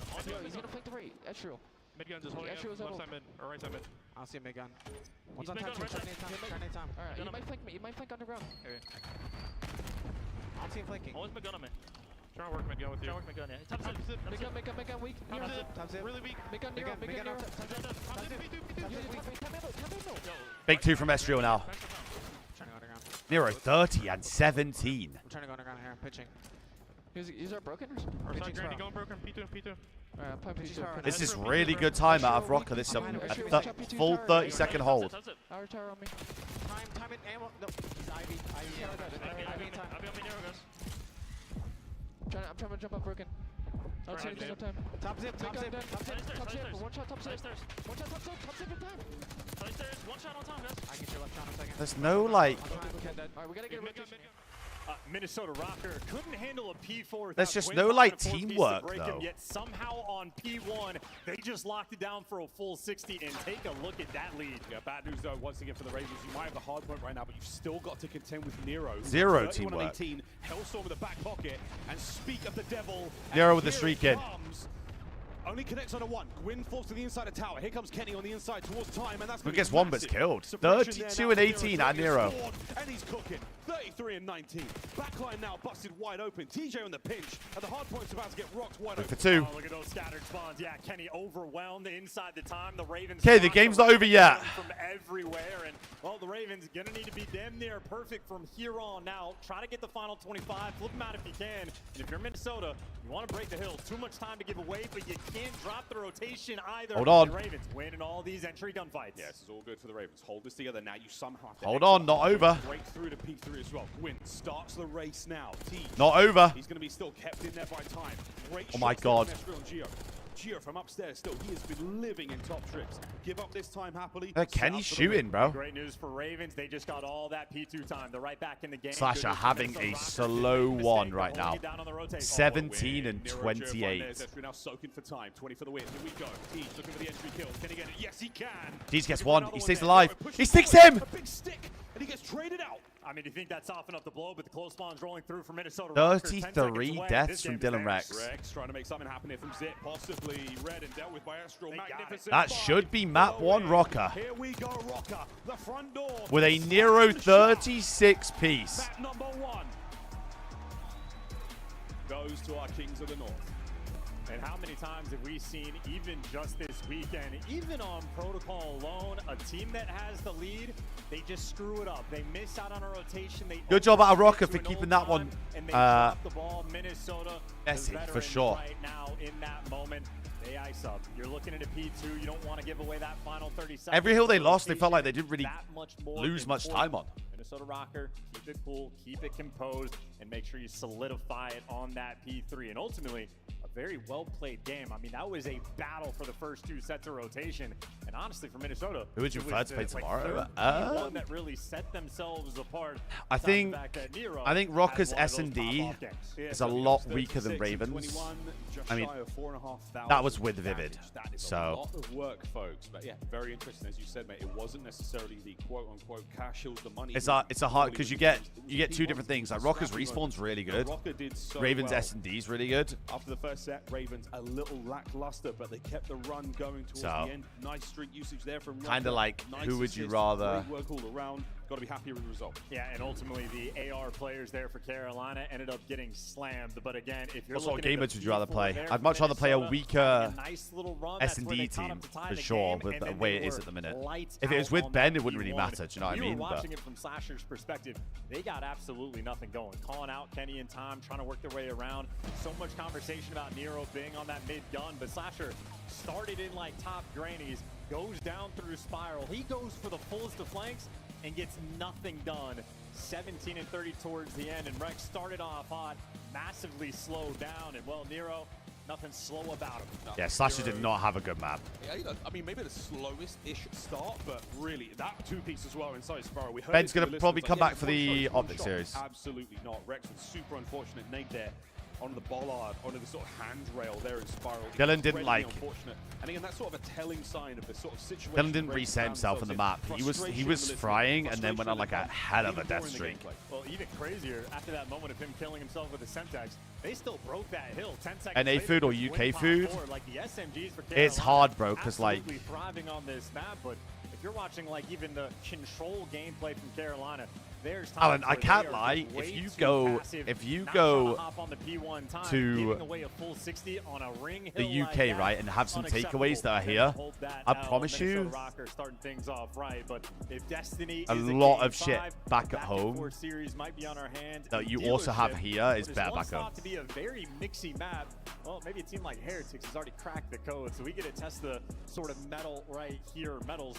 He's gonna flank the right. Ezreal. Mid gun's just holding up. Left side mid, or right side mid. I don't see a mid gun. One's He's on mid top, gun, right side. trying time. Alright, you might flank me. You might flank underground. Okay. I don't see him flanking. Always mid gun on me. Trying to work mid gun with you. Trying to work mid gun, yeah. Top zip. Mid gun weak. Top zip. Really weak. Mid gun Nero. Big 2 from Ezreal now. Nero 30 and 17. I'm trying to go underground here. Pitching. He's our broken or side Granny going broken. P2. Alright, This is really good time out of Røkkr. This is a full 30-second hold. Time it, ammo. No, he's Ivy. Ivy in time. Ivy on me, Nero goes. I'm trying to jump up broken. I don't see anything on time. Top zip. One shot, top zip in time. Side stairs, 1 shot on time, guys. I get your left shot in a second. There's no, like... Alright, we gotta get rotation. Minnesota Røkkr couldn't handle a P4. There's just no, like, teamwork, though. Yet somehow on P1, they just locked it down for a full 60, and take a look at that lead. Yeah, bad news, though, once again for the Ravens. You might have the hard point right now, but you've still got to contend with Nero. 0 teamwork. 18, Hellstorm with the back pocket, and speak of the devil. Nero with the streak in. Only connects on a 1. Gwyn falls to the inside of tower. Here comes Kenny on the inside towards time, and that's Who gets 1 but's killed. 32 and 18 at Nero. And he's cooking. 33 and 19. Backline now busted wide open. TJ on the pinch, and the hard point's about to get rocked wide open. For 2. Oh, look at those scattered spawns. Yeah, Kenny overwhelmed inside the time. The Ravens. Okay, the game's not over yet. From everywhere, and well, the Ravens gonna need to be damn near perfect from here on. Now, try to get the final 25. Flip them out if you can. And if you're Minnesota, you want to break the hill. Too much time to give away, but you can't drop the rotation either. Hold on. The Ravens winning all these entry gunfights. Yeah, this is all good for the Ravens. Hold this together now. You somehow have to Hold on, not over. Break through to P3 as well. Gwyn starts the race now. Not over. He's going to be still kept in there by time. Great Oh my shots God. from Gio from upstairs still. He has been living in top trips. Give up this time happily. Kenny's shooting, bro. Great news for Ravens. They just got all that P2 time. They're right back in the game. Slasher having a slow one right now. 17 and 28. We're now soaking for time. 20 for the win. Here we go. He's looking for the entry kill. Can he get it? Yes, he can. Deez gets 1. He stays alive. He sticks him. A big stick, and he gets traded out. I mean, you think that's softened up the blow, but the close spawn's rolling through for Minnesota. 33 deaths from Dylan Røkkr. Røkkr trying to make something happen here from Zip, possibly read and dealt with by Astral. Magnificent. That should be map 1 Røkkr. Here we go, Røkkr. The front door. With a Nero 36 piece. Map number 1 goes to our Kings of the North. And how many times have we seen, even just this weekend, even on protocol alone, a team that has the lead, they just screw it up. They miss out on a rotation. They Good job out of Røkkr for keeping that one. And they drop the ball. Minnesota, messy, the for sure. Right now, in that moment, they ice up. You're looking at a P2. You don't want to give away that final 30 seconds. Every hill they lost, they felt like they didn't really lose much time on. Minnesota Røkkr, keep it cool, keep it composed, and make sure you solidify it on that P3. And ultimately, a very well-played game. I mean, that was a battle for the first 2 sets of rotation. And honestly, for Minnesota, who would you prefer to play tomorrow? One that really set themselves apart. I think Røkkr's S&D is a lot weaker than Ravens. I mean, that was with Vivid. So a lot of work, folks. But yeah, very interesting. As you said, mate, it wasn't necessarily the quote-unquote cash hills, the money. It's a hard because you get 2 different things. Like Røkkr's respawn's really good. Ravens S&D's really good. After the first set, Ravens a little lackluster, but they kept the run going towards the end. Nice streak usage there from Røkkr. Kind of like, who would you rather? Work all around. Got to be happy with the result. Yeah, and ultimately the AR players there for Carolina ended up getting slammed. But again, if you're what sort of game would you rather play? I'd much rather play a weaker S&D team for sure, with the way it is at the minute. If it was with Ben, it wouldn't really matter. Do you know what I mean? Watching it from Slasher's perspective, they got absolutely nothing going. Calling out Kenny and Tom, trying to work their way around. So much conversation about Nero being on that mid gun, but Slasher started in like top grannies, goes down through spiral. He goes for the fullest of flanks and gets nothing done. 17 and 30 towards the end, and Røkkr started off hot, massively slowed down, and well, Nero, nothing slow about him. No, yeah, Slasher did not have a good map. Yeah, I mean, maybe the slowest-ish start, but really, that 2-piece as well inside Spiral. We heard Ben's going to probably come back for the Optic series. Absolutely not. Røkkr with super unfortunate nade there. Onto the bollard, onto the sort of handrail there in Spiral. Dylan didn't like. And again, that's sort of a telling sign of the sort of situation. Dylan didn't reset himself on the map. He was frying and then went on like a hell of a death streak. Well, even crazier, after that moment of him killing himself with the Semtex, they still broke that hill 10 seconds NA food or UK food? Like the SMGs for it's hard, bro, because like thriving on this map, but if you're watching like even the control gameplay from Carolina, there's Alan, I can't lie. If you go to the UK, right, and have some takeaways that are here, I promise you, a lot of shit back at home that you also have here is better back home. To be a very mixy map. Well, maybe a team like Heretics has already cracked the code, so we get to test the sort of metals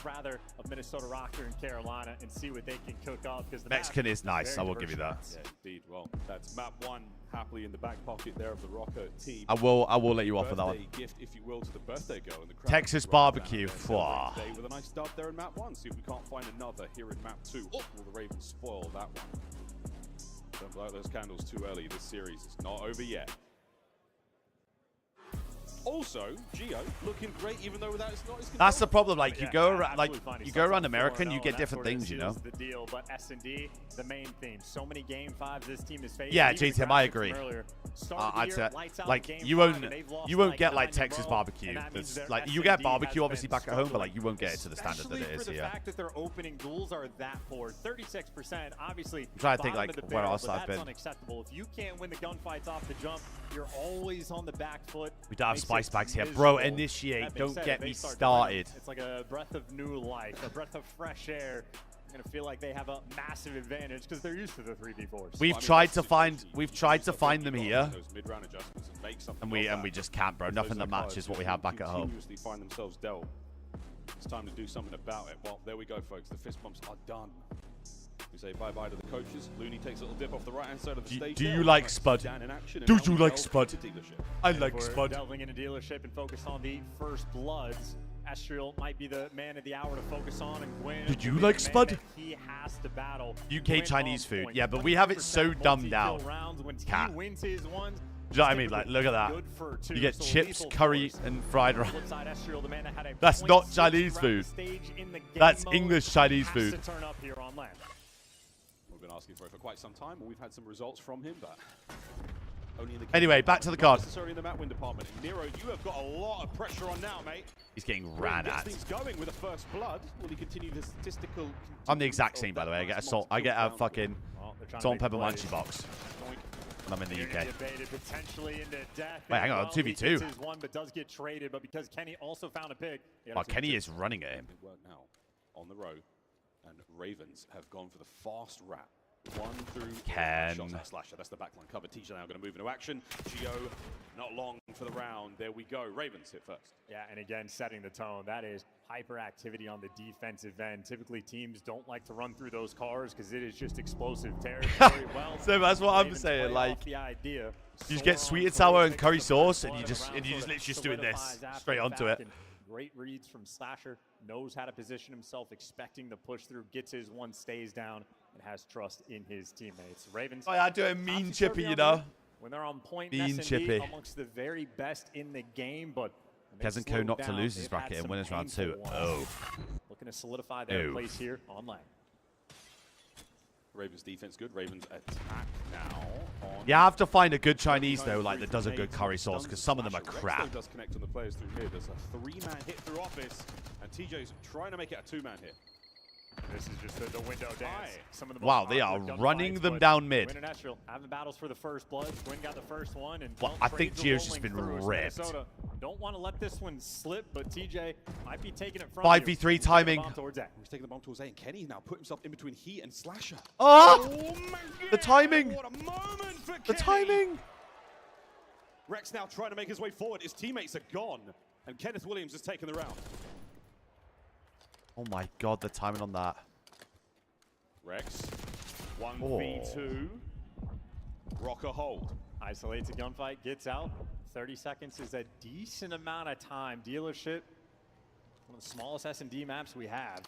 rather, of Minnesota Røkkr and Carolina and see what they can cook up. Because the Mexican is nice, I will give you that. Yeah, indeed. Well, that's map 1 happily in the back pocket there of the Røkkr team. I will let you off with that one. Gift, if you will, to the birthday girl in the crowd. Texas barbecue. With a nice dub there in map 1. See if we can't find another here in map 2. Oh, will the Ravens spoil that one? Don't light those candles too early. This series is not over yet. Also, Geo looking great, even though that is not as good. That's the problem. Like you go around America and you get different things, you know. The deal, but S&D, the main theme. So many game 5s this team is facing. Yeah, JTM, I agree. I'd say like you won't get like Texas barbecue. Like you get barbecue obviously back at home, but like you won't get it to the standard that it is here. The fact that their opening duels are that poor, 36%. Obviously, I'm trying to think like where else I've been. That's unacceptable. If you can't win the gunfights off the jump, you're always on the back foot. We don't have spice bags here, bro. Initiate. Don't get me started. It's like a breath of new life, a breath of fresh air. I'm gonna feel like they have a massive advantage because they're used to the 3v4s. We've tried to find them here, and we just can't, bro. Nothing that matches what we have back at home. Find themselves dealt. It's time to do something about it. Well, there we go, folks. The fist bumps are done. We say bye-bye to the coaches. Looney takes a little dip off the right-hand side of the stage. Do you like Spud? Do you like Spud? I like Spud. Delving into dealership and focus on the first bloods. Astriel might be the man of the hour to focus on, and Gwyn. Did you like Spud? He has to battle. UK Chinese food, yeah, but we have it so dumbed down. Cat. He wins his ones. Do you know what I mean? Like, look at that. You get chips, curry, and fried rice. That's not Chinese food. That's English Chinese food. been asking for it for quite some time. We've had some results from him, but only in the anyway, back to the card. Not necessarily in the map win department. Nero, you have got a lot of pressure on now, mate. He's getting ran at. Things going with a first blood. Will he continue the statistical? I'm the exact same, by the way. I get a salt. I get a fucking salt and pepper munchie box. And I'm in the UK. Wait, hang on, 2v2. One, but does get traded, but because Kenny also found a pick. Oh, Kenny is running at him. Good work now on the row, and Ravens have gone for the fast wrap. One through Ken. shots at Slasher. That's the backline cover. TJ now going to move into action. Gio, not long for the round. There we go. Ravens hit first. Yeah, and again, setting the tone. That is hyperactivity on the defensive end. Typically, teams don't like to run through those cars because it is just explosive territory. Well, so that's what I'm saying. Like, the idea. You just get sweet and sour and curry sauce, and you just literally just doing this straight onto it. Great reads from Slasher. Knows how to position himself, expecting the push through. Gets his one, stays down, and has trust in his teammates. Ravens. Oh, I do a mean chippy, you know. When they're on point, mean chippy. Amongst the very best in the game, but Peasant Co not to lose his bracket in winners round 2. Oh. Looking to solidify their place here on lane. Ravens defense good. Ravens attack now. You have to find a good Chinese though, like that does a good curry sauce, because some of them are crap. Does connect on the players through mid. There's a 3-man hit through office, and TJ's trying to make it a 2-man hit. This is just the window dance. Some of the wow, they are running them down mid. International having battles for the first blood. Gwyn got the first one, and well, I think Gio's just been ripped. Don't want to let this one slip, but TJ might be taking it from 5v3 timing. He's taking the bomb towards A, and Kenny now put himself in between he and Slasher. Oh, the timing! What a moment for Kenny. The timing! Røkkr now trying to make his way forward. His teammates are gone, and Kenneth Williams has taken the round. Oh my god, the timing on that. Røkkr, 1v2. Røkkr hold. Isolates a gunfight, gets out. 30 seconds is a decent amount of time. Dealership, one of the smallest S&D maps we have.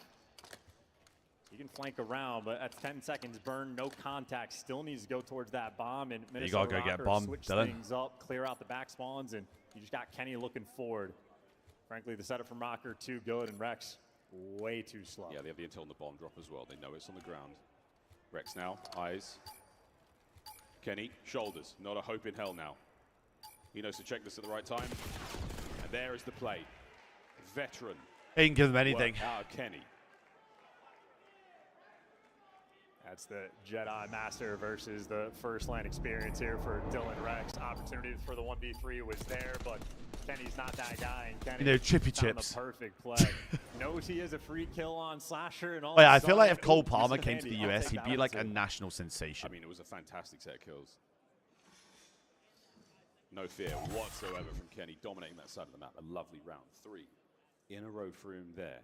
You can flank around, but at 10 seconds burn, no contact. Still needs to go towards that bomb. And you gotta go get bomb, switch Dylan. things up, clear out the back spawns, and you just got Kenny looking forward. Frankly, the setup from Røkkr too good, and Røkkr way too slow. Yeah, they have the intel on the bomb drop as well. They know it's on the ground. Røkkr now, eyes. Kenny, shoulders. Not a hope in hell now. He knows to check this at the right time. And there is the play. Veteran. Ain't give them anything. Out of Kenny. That's the Jedi Master versus the first line experience here for Dylan Røkkr. Opportunity for the 1v3 was there, but Kenny's not that guy. And Kenny, you know, chippy chips. The perfect play. Knows he has a free kill on Slasher and all. Oh yeah, I feel like if Cole Palmer came to the US, he'd be like a national sensation. I mean, it was a fantastic set of kills. No fear whatsoever from Kenny, dominating that side of the map. A lovely round 3 in a row for him there.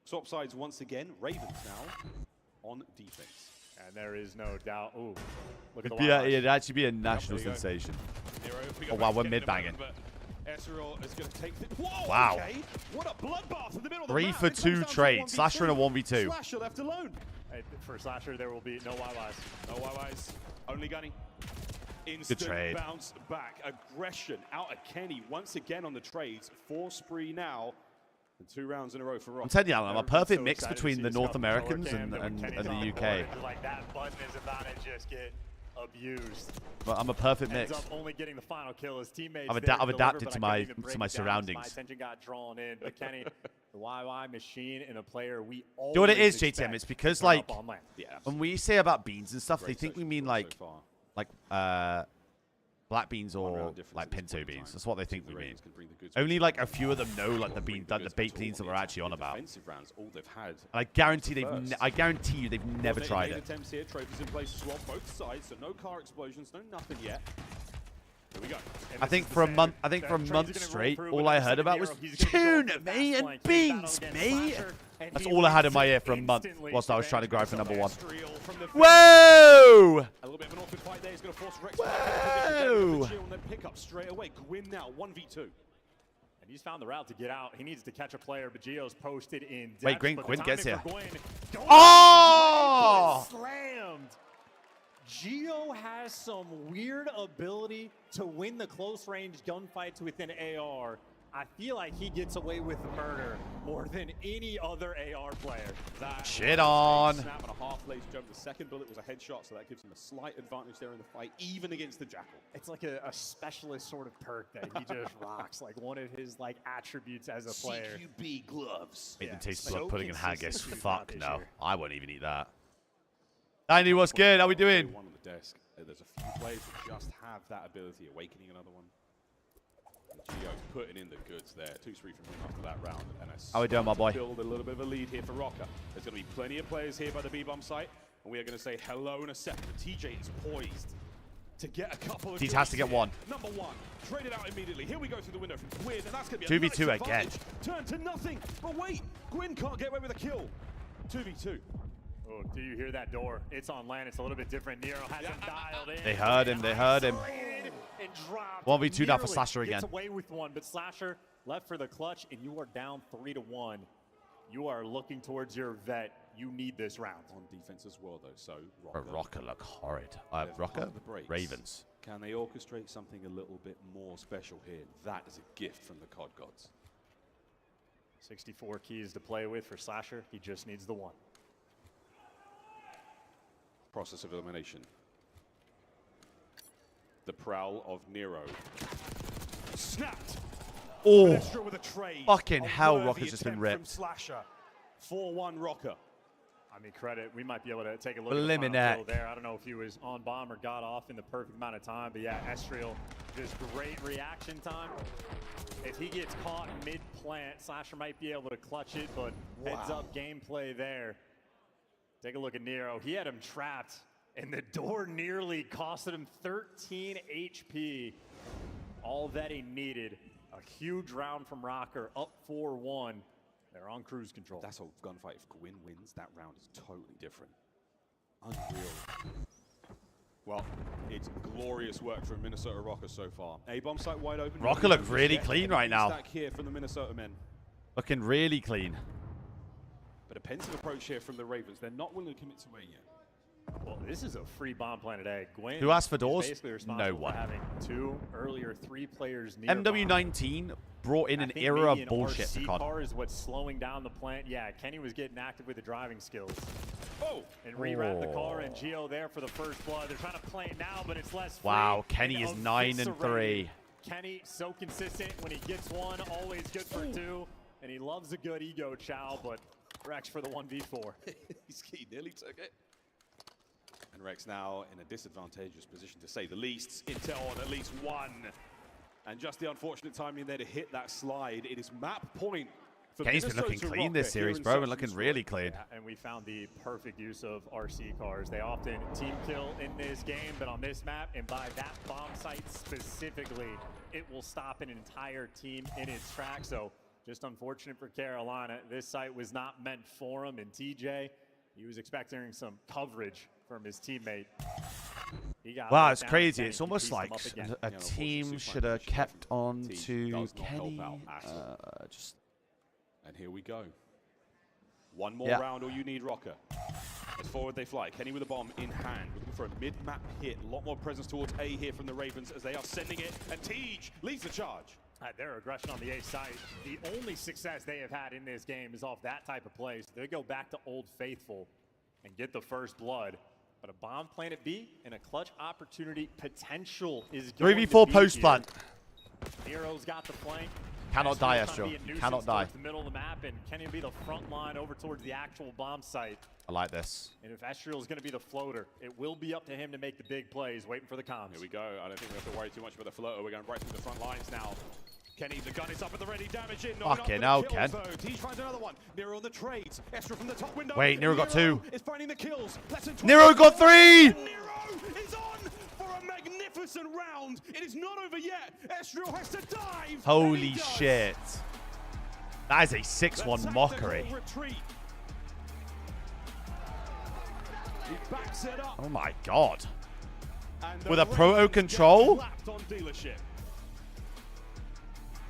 Swap sides once again. Ravens now on defense. And there is no doubt. Ooh, look at the it'd actually be a national sensation. Oh wow, we're mid banging. Ezreal is going to take whoa, wow. Okay. What a bloodbath in the middle of the 3 map. for 2 trade. Slasher and a 1v2. Slasher left alone. For Slasher, there will be no YYs. No YYs. Only Gunny. Instant trade. Bounce back. Aggression out of Kenny once again on the trades. 4 spree now. And 2 rounds in a row for Røkkr. I'm telling you, I'm a perfect mix between the North Americans and the UK. Like that button is about to just get abused. But I'm a perfect mix. Ends up only getting the final kill. His teammates. I've adapted to my surroundings. My attention got drawn in, but Kenny, the YY machine and a player we all. You know what it is, JTM? It's because like yeah, when we say about beans and stuff, they think we mean like black beans or like pinto beans. That's what they think we mean. Only like a few of them know like the baked beans that we're actually on about. And I guarantee you they've never tried it. Attempts here, trophies in place as well, both sides, so no car explosions, no nothing yet. Here we go. I think for a month straight, all I heard about was tuna, mate, and beans, mate. That's all I had in my ear for a month whilst I was trying to grind for number 1. Whoa! A little bit of an awkward fight there. He's going to force Røkkr Whoa! and then pick up straight away. Gwyn now, 1v2. And he's found the route to get out. He needs to catch a player, but Gio's posted in depth. Wait, Gwyn gets here. Oh! Slammed! Gio has some weird ability to win the close range gunfights within AR. I feel like he gets away with murder more than any other AR player. Shit on. Snap and a half lace jump. The second bullet was a headshot, so that gives him a slight advantage there in the fight, even against the Jackal. It's like a specialist sort of perk that he just rocks. Like one of his like attributes as a player. CQB gloves. Eat the taste blood pudding and haggis. Fuck no. I won't even eat that. Andy, what's good? How we doing? One on the desk. There's a few players that just have that ability. Awakening another one. Gio's putting in the goods there. 2-3 from him after that round. And how we doing, my boy? Build a little bit of a lead here for Røkkr. There's going to be plenty of players here by the B-bomb site. And we are going to say hello in a second. TJ is poised to get a couple of He has to get one. Number one. Trade it out immediately. Here we go through the window from Gwyn. And that's going to be a 2v2 nice again. advantage. Turn to nothing. But wait. Gwyn can't get away with a kill. 2v2. Oh, do you hear that door? It's on land. It's a little bit different. Nero has him dialed in. They heard him. They heard him. And dropped. 1v2 now for Slasher again. Gets away with one, but Slasher left for the clutch, and you are down 3-1. You are looking towards your vet. You need this round. On defense as well, though. So Røkkr look horrid. Røkkr? Ravens. Can they orchestrate something a little bit more special here? That is a gift from the COD gods. 64 keys to play with for Slasher. He just needs the one. Process of elimination. The prowl of Nero. Snapped. Oh, With a trade. fucking hell, Røkkr's just been ripped. Slasher. 4-1 Røkkr. I mean, credit. We might be able to take a look at the final kill there. I don't know if he was on bomb or got off in the perfect amount of time, but yeah, Estriel, just great reaction time. If he gets caught mid-plant, Slasher might be able to clutch it, but heads up gameplay there. Take a look at Nero. He had him trapped, and the door nearly costed him 13 HP. All that he needed. A huge round from Røkkr, up 4-1. They're on cruise control. That's a gunfight. If Gwyn wins, that round is totally different. Unreal. Well, it's glorious work from Minnesota Røkkr so far. A bomb site wide open. Røkkr look really clean right now. Stack here from the Minnesota men. Looking really clean. But a pensive approach here from the Ravens. They're not willing to commit to A yet. Well, this is a free bomb planet A. Gwyn Who asked for doors? Basically responsible No one. For having two earlier 3 players near MW19 brought in an era of bullshit for COD. RC is what's slowing down the plant. Yeah, Kenny was getting active with the driving skills. Oh! And rewrap the car, and Gio there for the first blood. They're trying to play it now, but it's less free. Wow, Kenny is 9-3. Kenny, so consistent. When he gets one, always good for 2. And he loves a good ego chow, but Rex for the 1v4. He nearly took it. And Rex now in a disadvantageous position, to say the least. Intel on at least one. And just the unfortunate timing there to hit that slide. It is map point for Kenny's been looking clean this series, bro, and looking really clean. Yeah, and we found the perfect use of RC cars. They often team kill in this game, but on this map, and by that bomb site specifically, it will stop an entire team in its tracks. So just unfortunate for Carolina. This site was not meant for him, and TJ, he was expecting some coverage from his teammate. Wow, it's crazy. It's almost like a team should have kept on to Kenny. And here we go. One more round, or you need Røkkr. As forward they fly. Kenny with a bomb in hand. We're looking for a mid-map hit. A lot more presence towards A here from the Ravens as they are sending it. And Tej leads the charge. Their aggression on the A side, the only success they have had in this game is off that type of play. So they go back to Old Faithful and get the first blood. But a bomb planet B and a clutch opportunity potential is going 3v4 post plant. Nero's got the flank. Cannot die, Astro. You cannot die. The middle of the map, and Kenny will be the front line over towards the actual bomb site. I like this. And if Estriel is going to be the floater, it will be up to him to make the big plays. Waiting for the comms. Here we go. I don't think we have to worry too much about the floater. We're going right through the front lines now. Kenny, the gun is up at the ready, damage in. Fucking hell, Ken. Tej finds another one. Nero on the trades. Estriel from the top window. Wait, Nero got 2. Is finding the kills. Nero got 3! Nero is on for a magnificent round. It is not over yet. Estriel has to dive. Holy shit. That is a 6-1 mockery. He backs it up. Oh my god. With a proto control?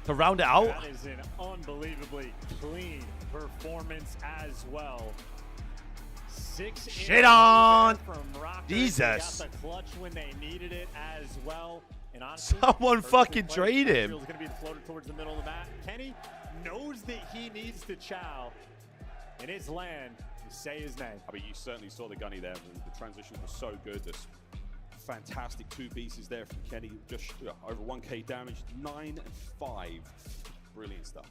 To round it out? That is an unbelievably clean performance as well. 6 Shit on! from Røkkr. Jesus. They got the clutch when they needed it as well. And honestly, Someone fucking trade him. Is going to be floated towards the middle of the map. Kenny knows that he needs to chow. In his land, you say his name. I mean, you certainly saw the gunny there. The transition was so good. There's fantastic 2 pieces there from Kenny. Just over 1k damage, 9 and 5. Brilliant stuff.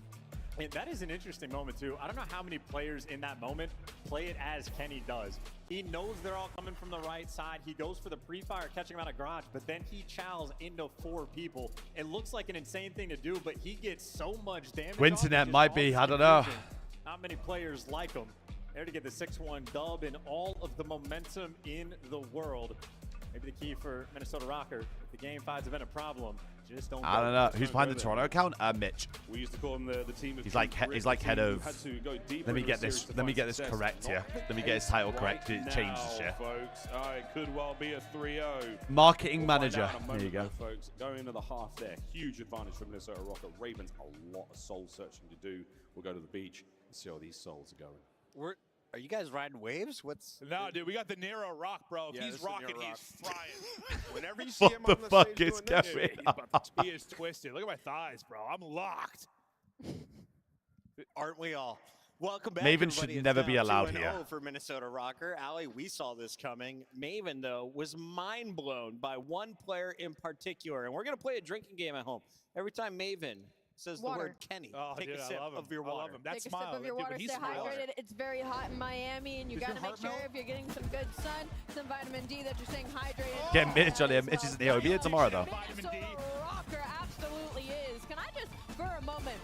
And that is an interesting moment, too. I don't know how many players in that moment play it as Kenny does. He knows they're all coming from the right side. He goes for the pre-fire, catching him out of garage, but then he chows into 4 people. It looks like an insane thing to do, but he gets so much damage. Winternet might be, I don't know. Not many players like him. There to get the 6-1 dub and all of the momentum in the world. Maybe the key for Minnesota Røkkr. If the game finds have been a problem, just don't. I don't know. Who's behind the Toronto account? Mitch. We used to call him the team of he's like head of. Let me get this correct here. Let me get his title correct. It changed this year. Folks. It could well be a 3-0. Marketing manager. There you go. Folks, going into the half there. Huge advantage for Minnesota Røkkr. Ravens a lot of soul searching to do. We'll go to the beach and see how these souls are going. Are you guys riding waves? No, dude, we got the Nero rock, bro. If he's rocking, he's frying. Whenever you see What him the on the fuck stage is doing this, going he is twisted. Look at my thighs, bro. I'm locked. Aren't we all? Welcome back. Maven should never be allowed here. For Minnesota Røkkr. Allie, we saw this coming. Maven, though, was mind blown by one player in particular. And we're going to play a drinking game at home. Every time Maven says the word Kenny, take a sip of your water. That Take smile. a sip of your water, stay hydrated. It's very hot in Miami, and you got to make sure if you're getting some good sun, some vitamin D, that you're staying hydrated. Get Mitch on him. Mitch isn't the OB here tomorrow, though. Minnesota Røkkr absolutely is. Can I just, for a moment,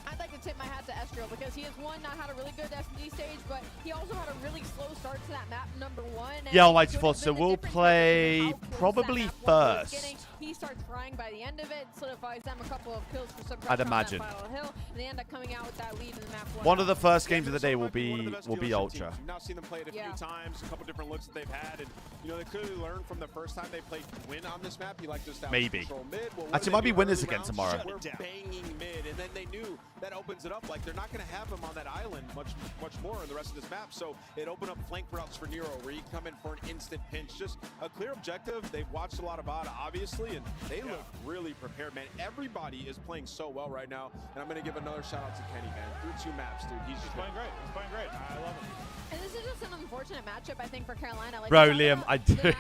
I'd like to tip my hat to Estriel because he has not had a really good S&D stage, but he also had a really slow start to that map #1. Yeah, Almighty Force. So we'll play probably first. He starts frying by the end of it, solidifies them a couple of kills for some I'd imagine. final hill, and they end up coming out with that lead in the map. One of the first games of the day will be Ultra. You've now seen them play it a few times, a couple different looks that they've had, and they clearly learned from the first time they played Win on this map. You like to establish control mid. Well, actually, it might be winners again tomorrow. We're banging mid, and then they knew that opens it up. Like they're not going to have him on that island much more in the rest of this map. So it opened up flank routes for Nero, where you come in for an instant pinch. Just a clear objective. They've watched a lot of VOD, obviously, and they look really prepared, man. Everybody is playing so well right now, and I'm going to give another shout out to Kenny, man. Through 2 maps, dude. He's playing great. He's playing great. I love him. And this is just an unfortunate matchup, I think, for Carolina. Like, bro, Liam, I do.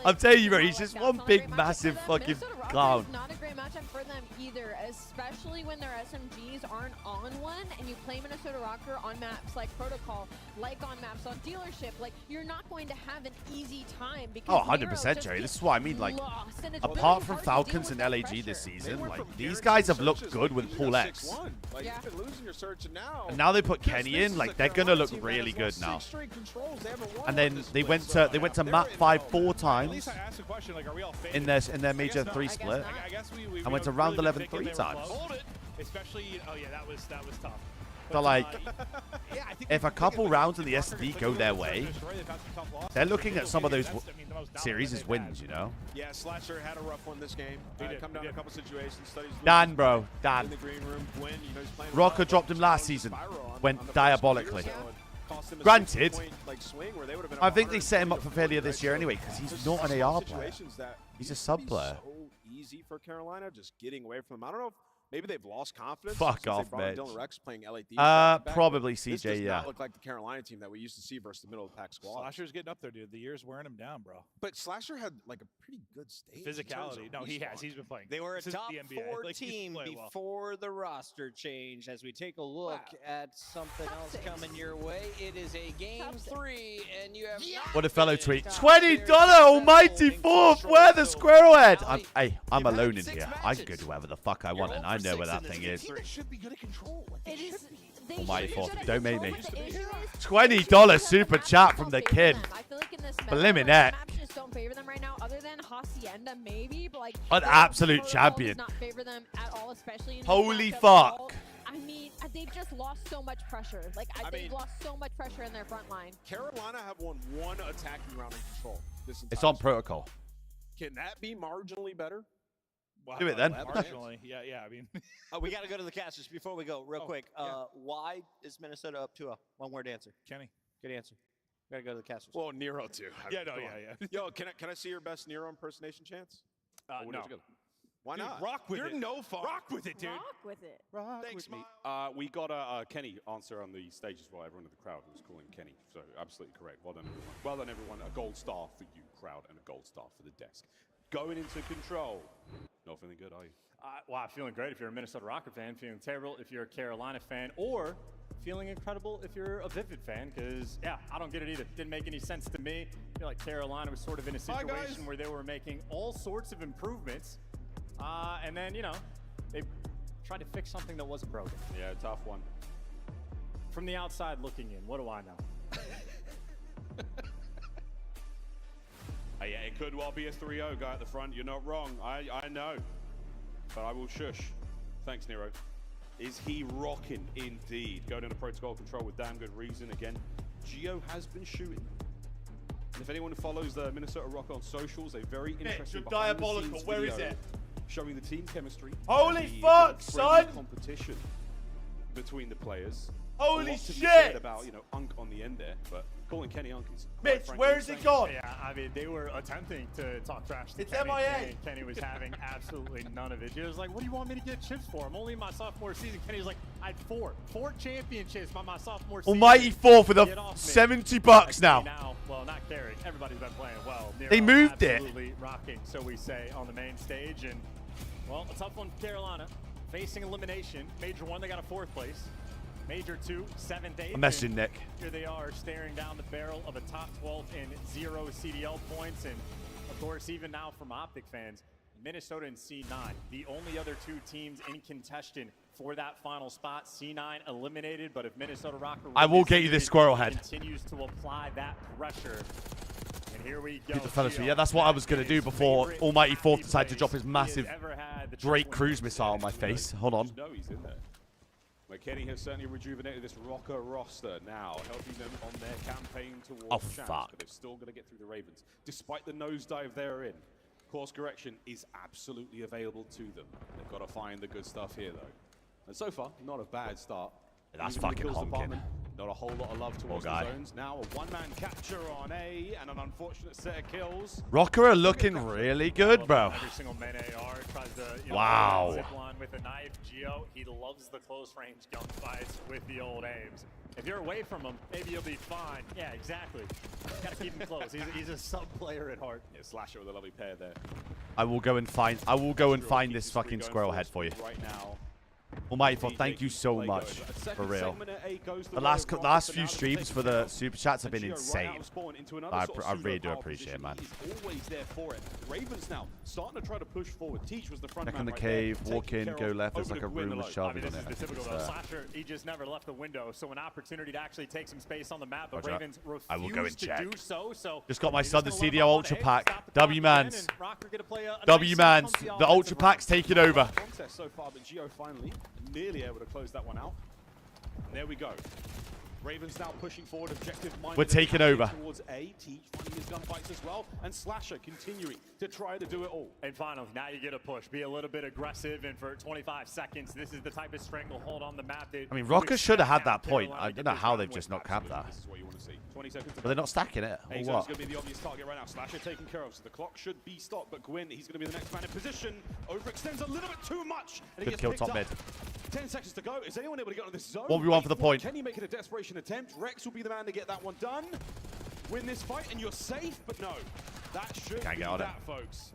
I'm telling you, bro, he's just one big, massive fucking clown. Not a great matchup for them either, especially when their SMGs aren't on one, and you play Minnesota Røkkr on maps like Protocol, like on maps on Dealership. Like, you're not going to have an easy time because 100%, Jerry. This is what I mean. Like, apart from Falcons and LAG this season, like these guys have looked good with Pool X. Like, you've been losing your search, and now they put Kenny in. Like, they're gonna look really good now. And then they went to map 5 4 times in their major 3 split, and went to round 11 3 times. Especially, that was tough. So like, if a couple rounds in the SD go their way, they're looking at some of those series as wins, Yeah, Slasher had a rough one this game. Come down to a couple situations. Dan, bro, Dan. In the green room, Gwen, he's playing Røkkr dropped him last season. Went diabolically. Granted, I think they set him up for failure this year anyway, because he's not an AR player. He's a sub player. So easy for Carolina, just getting away from them. I don't know if maybe they've lost confidence. Fuck off, man. Dylan Rex playing LAD. Probably this CJ, does yeah. not look like the Carolina team that we used to see versus the middle of the pack squad. Slasher's getting up there, dude. The year's wearing him down, bro. But Slasher had like a pretty good stage. Physicality. No, he has. He's been playing. They were a top 4 team before the roster change. As we take a look at something else coming your way, it is a game 3, and you have What a fellow tweet. $20 almighty fourth. Where the squirrel head? I'm alone in here. I can go do whatever the fuck I want, and I know where that thing is. Should be good at control. Almighty fourth. Don't make me. $20 super chat from the kid. Blimmin' heck. Just don't favor them right now, other than Hacienda maybe, but like An absolute champion. Does not favor them at all, especially in Holy this fuck. I mean, they've just lost so much pressure. Like they've lost so much pressure in their front line. Carolina have won 1 attacking round in control. It's on protocol. Can that be marginally better? Wow. Do it then. Marginally. Yeah, I mean. We got to go to the casters before we go, real quick. Why is Minnesota up to a one-word answer? Kenny. Good answer. We got to go to the casters. Well, Nero too. Yeah. Yo, can I see your best Nero impersonation chance? No. Why Dude, not? Rock with You're it. no fun. Rock with it, dude. Rock with it. Thanks, Mom. We got Kenny answer on the stage as well. Everyone in the crowd was calling Kenny. So absolutely correct. Well done, everyone. Well done, everyone. A gold star for you, crowd, and a gold star for the desk. Going into control. Not feeling good, are you? Well, I'm feeling great if you're a Minnesota Røkkr fan, feeling terrible if you're a Carolina fan, or feeling incredible if you're a Vivid fan, because, yeah, I don't get it either. Didn't make any sense to me. I feel like Carolina was sort of in a situation where they were making all sorts of improvements, and then, you know, they tried to fix something that wasn't broken. Yeah, tough one. From the outside looking in, what do I know? Yeah, it could well be a 3-0 guy at the front. You're not wrong. I know. But I will shush. Thanks, Nero. Is he rocking? Indeed. Going into protocol control with damn good reason. Again, Gio has been shooting. And if anyone follows the Minnesota Røkkr on socials, a very interesting you're diabolical. Where is it? Showing the team chemistry. Holy the fuck, son! Competition between the players. Holy Lots to be shit! said about, you know, Unk on the end there, but calling Kenny Unk is Mitch, where is it gone? Yeah, I mean, they were attempting to talk trash to It's Kenny. MIA. Kenny was having absolutely none of it. He was like, what do you want me to get chips for? I'm only in my sophomore season. Kenny was like, I had four championships by my sophomore season. Almighty 4 for the $70 now. Well, not Carey. Everybody's been playing well. Nero They moved it. Absolutely rocking, so we say, on the main stage. And, well, a tough one for Carolina. Facing elimination. Major 1, they got a 4th place. Major 2, 7th, 8th. I'm messaging Nick. Here they are staring down the barrel of a top 12 and 0 CDL points. And, of course, even now from Optic fans, Minnesota and C9, the only other 2 teams in contention for that final spot. C9 eliminated, but if Minnesota Røkkr I will get you this squirrel head. Continues to apply that pressure. And here we go. Good to fellas. Yeah, that's what I was going to do before Almighty 4th decided to drop his massive Drake cruise missile on my face. Hold on. No, he's in there. Kenny has certainly rejuvenated this Røkkr roster now, helping them on their campaign towards champs, fuck. but they've still got to get through the Ravens. Despite the nosedive they're in, course correction is absolutely available to them. They've got to find the good stuff here, though. And so far, not a bad start. That's Even in the fucking kills honking. department, not a whole lot of love towards the guy. zones. Now a one-man capture on A and an unfortunate set of kills. Røkkr are looking really good, bro. Every single man AR tries to, you Wow. know, zip line with a knife. Gio, he loves the close range gunfights with the old aims. If you're away from him, maybe you'll be fine. Yeah, exactly. Gotta keep him close. He's a sub player at heart. Yeah, Slasher with a lovely pair there. I will go and find this fucking squirrel head for you. Right now. Almighty 4, thank you so much. For real. The last few streams for the super chats have been insane. I really do appreciate it, man. Always there for it. Ravens now starting to try to push forward. Teach was the front Check man in the right there, cave, walk taking in, care go of left. There's like a Open room with window. shelving on This it. is the typical though. Slasher, he just never left the window, so an opportunity to actually take some space on the map. But Roger. Ravens I will go and refuse to check. do so. Just got my they're son the just gonna let CDL him Ultra up. Pack. Stop the W clock again, Mans. and Røkkr get to play a W nice Mans. comfy The offensive Ultra Pack's taking over. Contest so far, but Gio finally nearly able to close that one out. And there we go. Ravens now pushing forward, objective minded. We're taking over. Towards A. Teach finding his gunfights as well, and Slasher continuing to try to do it all. And finally, now you get a push. Be a little bit aggressive, and for 25 seconds, this is the type of stranglehold on the map. I mean, Røkkr should have had that point. I don't know how they've just not capped that. This is what you want to see. 20 seconds. But they're not stacking it, or Azo's what? going to be the obvious target right now. Slasher taken care of, so the clock should be stopped. But Gwyn, he's going to be the next man in position. Overextends a little bit too much. And he Good gets kill, picked top up. mid. 10 seconds to go. Is anyone able to get on this zone? 1v1 for the point. Kenny making a desperation attempt. Rex will be the man to get that one done. Win this fight, and you're safe. But no, that should Can't be get on it. that, folks.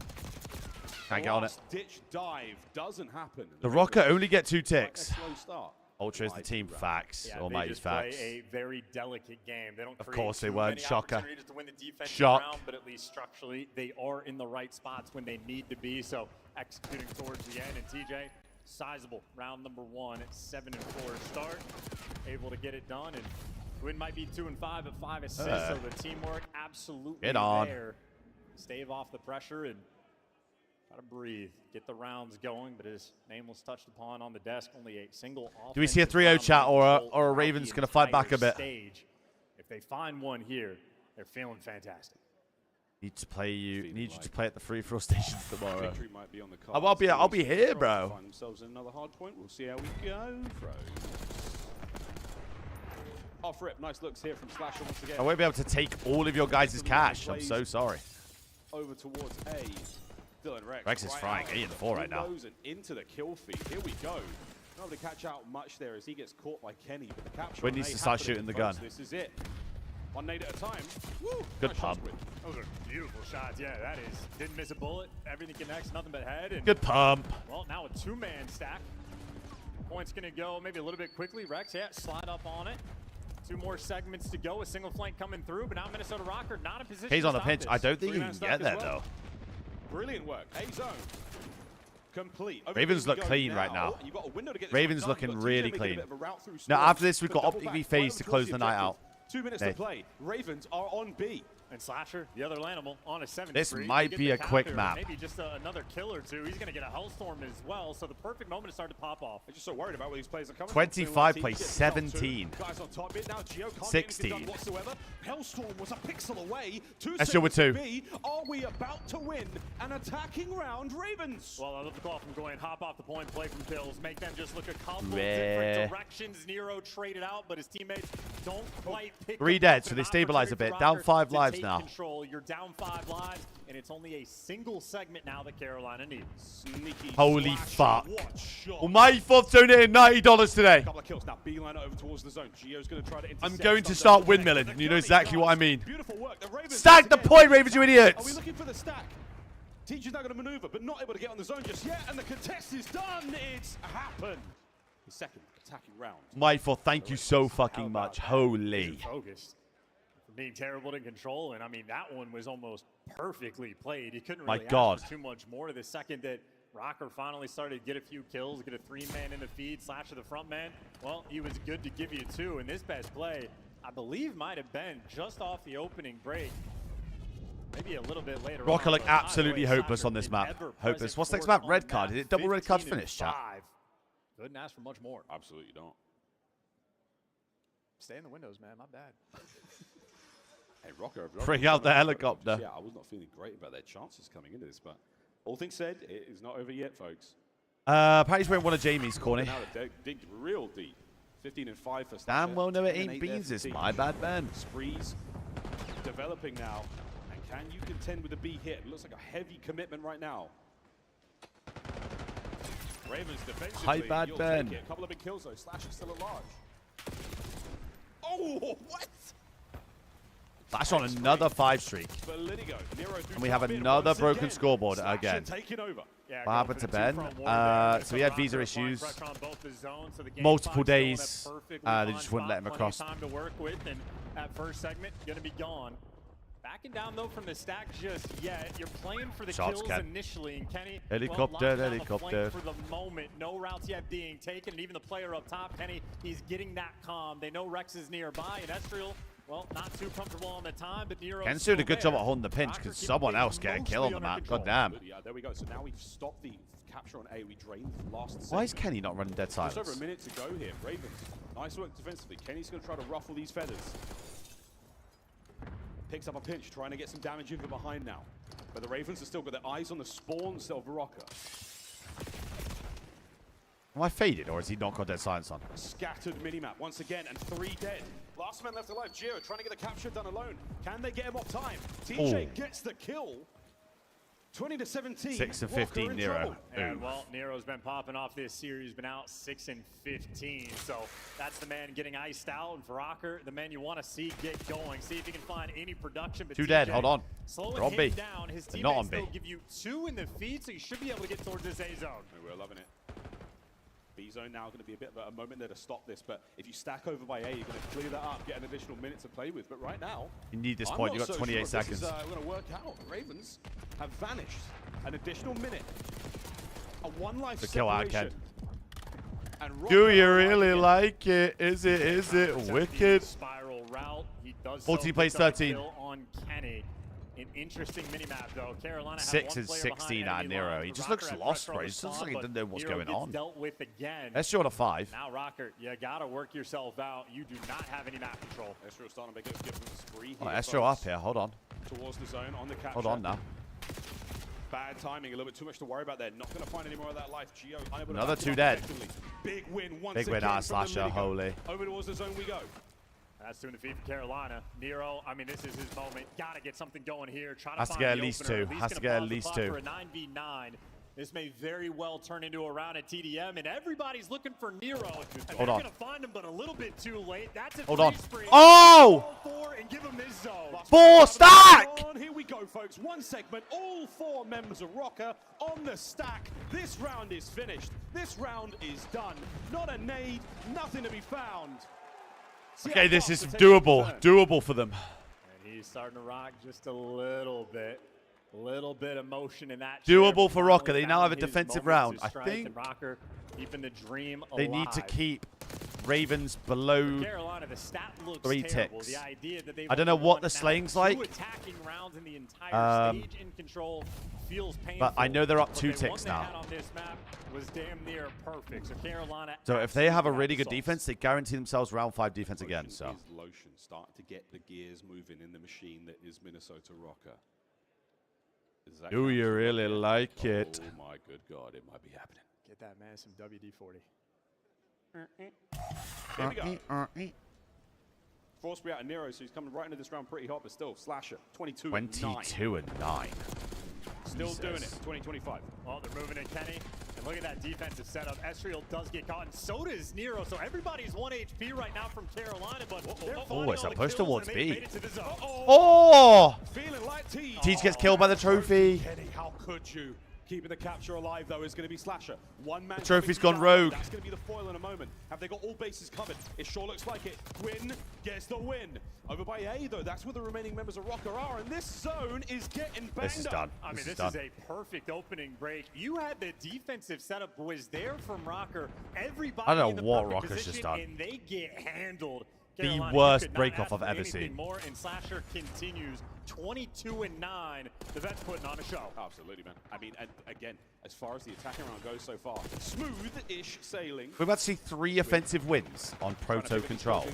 Can't get on it. Ditch dive doesn't happen. The Røkkr only get 2 ticks. Slow start. Ultra is the team. Facts. Yeah, Almighty they just facts. play a very delicate game. They don't Of create course they too weren't. many Shocker. opportunities to win the defensive Shock. round, but at least structurally, they are in the right spots when they need to be. So executing towards the end, and TJ, sizable round number 1 at 7-4 start, able to get it done. And Gwyn might be 2-5 at 5 assists, so the teamwork absolutely Get on. there. Stave off the pressure and try to breathe, get the rounds going, but his name was touched upon on the desk. Only a single. Do we see a 3-0 chat or a Ravens going to fight back a bit? Stage. If they find one here, they're feeling fantastic. Need to play you. Need you to play at the free throw station tomorrow. Victory might be on the cards. I'll be here, bro. Find themselves in another hard point. We'll see how we go. Off rip, nice looks here from Slasher once again. I won't be able to take all of your guys' cash. I'm so sorry. Over towards A. Still in Røkkr. Rex is frying 8 and 4 right now. And into the kill feed. Here we go. Not able to catch out much there as he gets caught by Kenny. But the capture Win needs to start shooting the gun. This is it. 1 nade at a time. Woo! Good Nice pump. Those are beautiful shots. Yeah, that is. Didn't miss a bullet. Everything connects, nothing but head. And, Good pump. well, now a 2-man stack. Point's going to go maybe a little bit quickly. Rex, yeah, slide up on it. 2 more segments to go. A single flank coming through, but now Minnesota Røkkr not in position. He's to on a stop pinch. this. I don't think he 3-man can stack get there, as well. though. Brilliant work. A-zone. Complete. Ravens look clean right now. Ravens looking really clean. Now, after this, we've got Optic v FaZe to close the night out. 2 minutes to play. Ravens are on B. And Slasher, the other animal, on a 7. This might be a quick map. Maybe just another kill or 2. He's going to get a Hellstorm as well, so the perfect moment to start to pop off. I'm just so worried about where these players are coming 25 from. plays 17. Guys on top bit now. Gio can't 16. get anything done whatsoever. Hellstorm was a pixel away. 2 That's still with 2. Are we about to win an attacking round, Ravens? Well, I love the call from going hop off the point, play from kills, make them just look a couple Rare. different directions. Nero traded out, but his teammates don't quite pick 3 up dead, so an they stabilize a bit. opportunity Down for 5 Røkkr to lives take now. Control. You're down 5 lives, and it's only a single segment now that Carolina needs. Sneaky Holy flash. fuck. What shot. Well, my fourth donated $90 today. Couple of kills now. Beeline over towards the zone. Gio's going to try to intercept. I'm going to start windmilling, and you know exactly what I mean. Beautiful work. The Ravens Stack the again. point, Ravens, you Are we idiots! looking for the stack? Teacher's now going to maneuver, but not able to get on the zone just yet. And the contest is done. It's happened. The second attacking round. My fourth, thank you so fucking much. Holy. Focused. Being terrible to control, and I mean that one was almost perfectly played. You couldn't My really God. ask for too much more. The second that Røkkr finally started to get a few kills, get a 3-man in the feed, slash to the front man, well, he was good to give you 2. And this best play, I believe, might have been just off the opening break. Maybe a little bit later. Røkkr on, look but absolutely either way, hopeless Slasher on this been map. ever Hopeless. present What's next for us map? on Red the card. map. Is it double red card 15 and finish, chat? 5. Couldn't ask for much more. Absolutely don't. Stay in the windows, man. Not bad. Hey, Røkkr. Bring out the helicopter. Yeah, I was not feeling great about their chances coming into this, but all things said, it is not over yet, folks. Apparently he's wearing one of Jamie's, Corny. Now they digged real deep. 15 and 5 for Damn Slasher. well know it 10 and ain't 8 there beans, for it's Team. my bad, Ben. Sprees developing now. And can you contend with the B hit? It looks like a heavy commitment right now. Ravens defensively. Hi, bad you'll Ben. take it. A couple of big kills though. Slash is still at large. Oh, what? Flash on another 5 streak. And we have another broken scoreboard again. What happened to Ben? So he had visa issues. Multiple days. They just wouldn't let him across. Time to work with, and that first segment going to be gone. Backing down though from the stack just yet. You're playing for the Shots, kills Ken. initially, and Kenny Helicopter, well, helicopter. for the moment. No routes yet being taken, and even the player up top, Kenny, he's getting that calm. They know Rex is nearby, and Estriel, well, not too comfortable on the time, but Nero. Ken's doing a good job at holding the pinch because someone else get a kill on the map. God damn. Yeah, there we go. So now we've stopped the capture on A. We drained the last Why is segment. Kenny not running dead silence? Just over a minute to go here. Ravens, nice work defensively. Kenny's going to try to ruffle these feathers. Picks up a pinch, trying to get some damage in from behind now. But the Ravens have still got their eyes on the spawns of Røkkr. Am I faded or has he not got dead silence on? Scattered minimap once again, and 3 dead. Last man left alive, Gio, trying to get the capture done alone. Can they get him off time? TJ gets the kill. 20 to 17. 6 and Røkkr 15, in Nero. trouble. And well, Nero's been popping off this series, been out 6 and 15. So that's the man getting iced out. And for Røkkr, the man you want to see get going. See if he can find any production. But 2 dead, hold on. Slowing They're on him B. down. His They're not on teammates B. will give you 2 in the feed, so you should be able to get towards this A zone. We're loving it. B zone now going to be a bit of a moment there to stop this, but if you stack over by A, you're going to clear that up, get an additional minute to play with. But right now, You need this I'm point. not You've got so 28 sure if seconds. This is going to work out. Ravens have vanished. An additional minute. A 1 life The kill out, separation. Ken. And Do Røkkr you are really in. like it? Is it wicked? Spiral route. He does 14 so plays pick up a 13. kill on Kenny. An interesting minimap though. Carolina has 6 one and player 16 behind out enemy Nero. lines. He just Røkkr looks had lost, Røkkr bro. He on just the looks like he but doesn't know what's Nero going gets on. dealt with again. Let's show it a 5. Now Røkkr, you gotta work yourself out. You do not have any map control. Estriel starting to make a different spree Oh, here, Estriel up folks. here. Hold on. Towards the zone on the capture. Hold on now. Bad timing, a little bit too much to worry about there. Not going to find any more of that life. Gio unable Another to 2 back it dead. up effectively. Big win once Big win again out, from the Slasher. Minigun. Holy. Over towards the zone we go. That's doing the feed for Carolina. Nero, I mean, this is his moment. Got to get something going here. Try to Has to find get the at least opener. two. Has to get at least two. For a 9v9. This may very well turn into a round at TDM, and everybody's looking for Nero. And Hold they're on. going to find him, but a little bit too late. That's a Hold on. spree. Oh! And give him this zone. 4 stack! Here we go, folks. One segment. All 4 members of Røkkr on the stack. This round is finished. This round is done. Not a nade. Nothing to be found. Okay, this is doable. Doable for them. And he's starting to rock just a little bit. Little bit of motion in that. Doable for Røkkr. They now have a defensive round. I think Røkkr keeping the dream they need to keep Ravens below Carolina, the stat looks 3 terrible. ticks. The idea that I don't know what the slaying's like. 2 attacking rounds in the entire stage in control feels painful. But I know they're up What 2 they ticks now. had on this map was damn near perfect. So Carolina. So if they have a really good defense, they guarantee themselves round 5 defense again. So Is lotion starting to get the gears moving in the machine that is Minnesota Røkkr? do you really like it? Oh my good God, it might be happening. Get that man some WD-40. Here we go. Force out of Nero, so he's coming right into this round pretty hot, but still, Slasher, 22 and 9. 22 and 9. Still Jesus. doing it, 2025. Oh, they're moving in Kenny. And look at that defensive setup. Esriel does get caught, and so does Nero. So everybody's 1 HP right now from Carolina, but they're Oh, it's a push towards B. Oh! Oh! Feeling like Teej. Teej gets killed by the trophy. Kenny, how could you? Keeping the capture alive, though, is going to be Slasher. One man. The trophy's coming gone down. rogue. That's going to be the foil in a moment. Have they got all bases covered? It sure looks like it. Gwyn gets the win. Over by A, though, that's where the remaining members of Røkkr are, and this zone is getting banged This is done. I mean, this done. is a perfect opening break. You had the defensive setup was there from Røkkr. Everybody I don't in the know what perfect Røkkr's just position, done. and they get handled. The Carolina, worst you could not break-off ask I've for ever anything seen. More, and Slasher continues 22 and 9. The vet's putting on a show. Absolutely, man. I mean, and again, as far as the attacking round goes so far, smooth-ish sailing. We're about to see 3 offensive wins on Proto Control.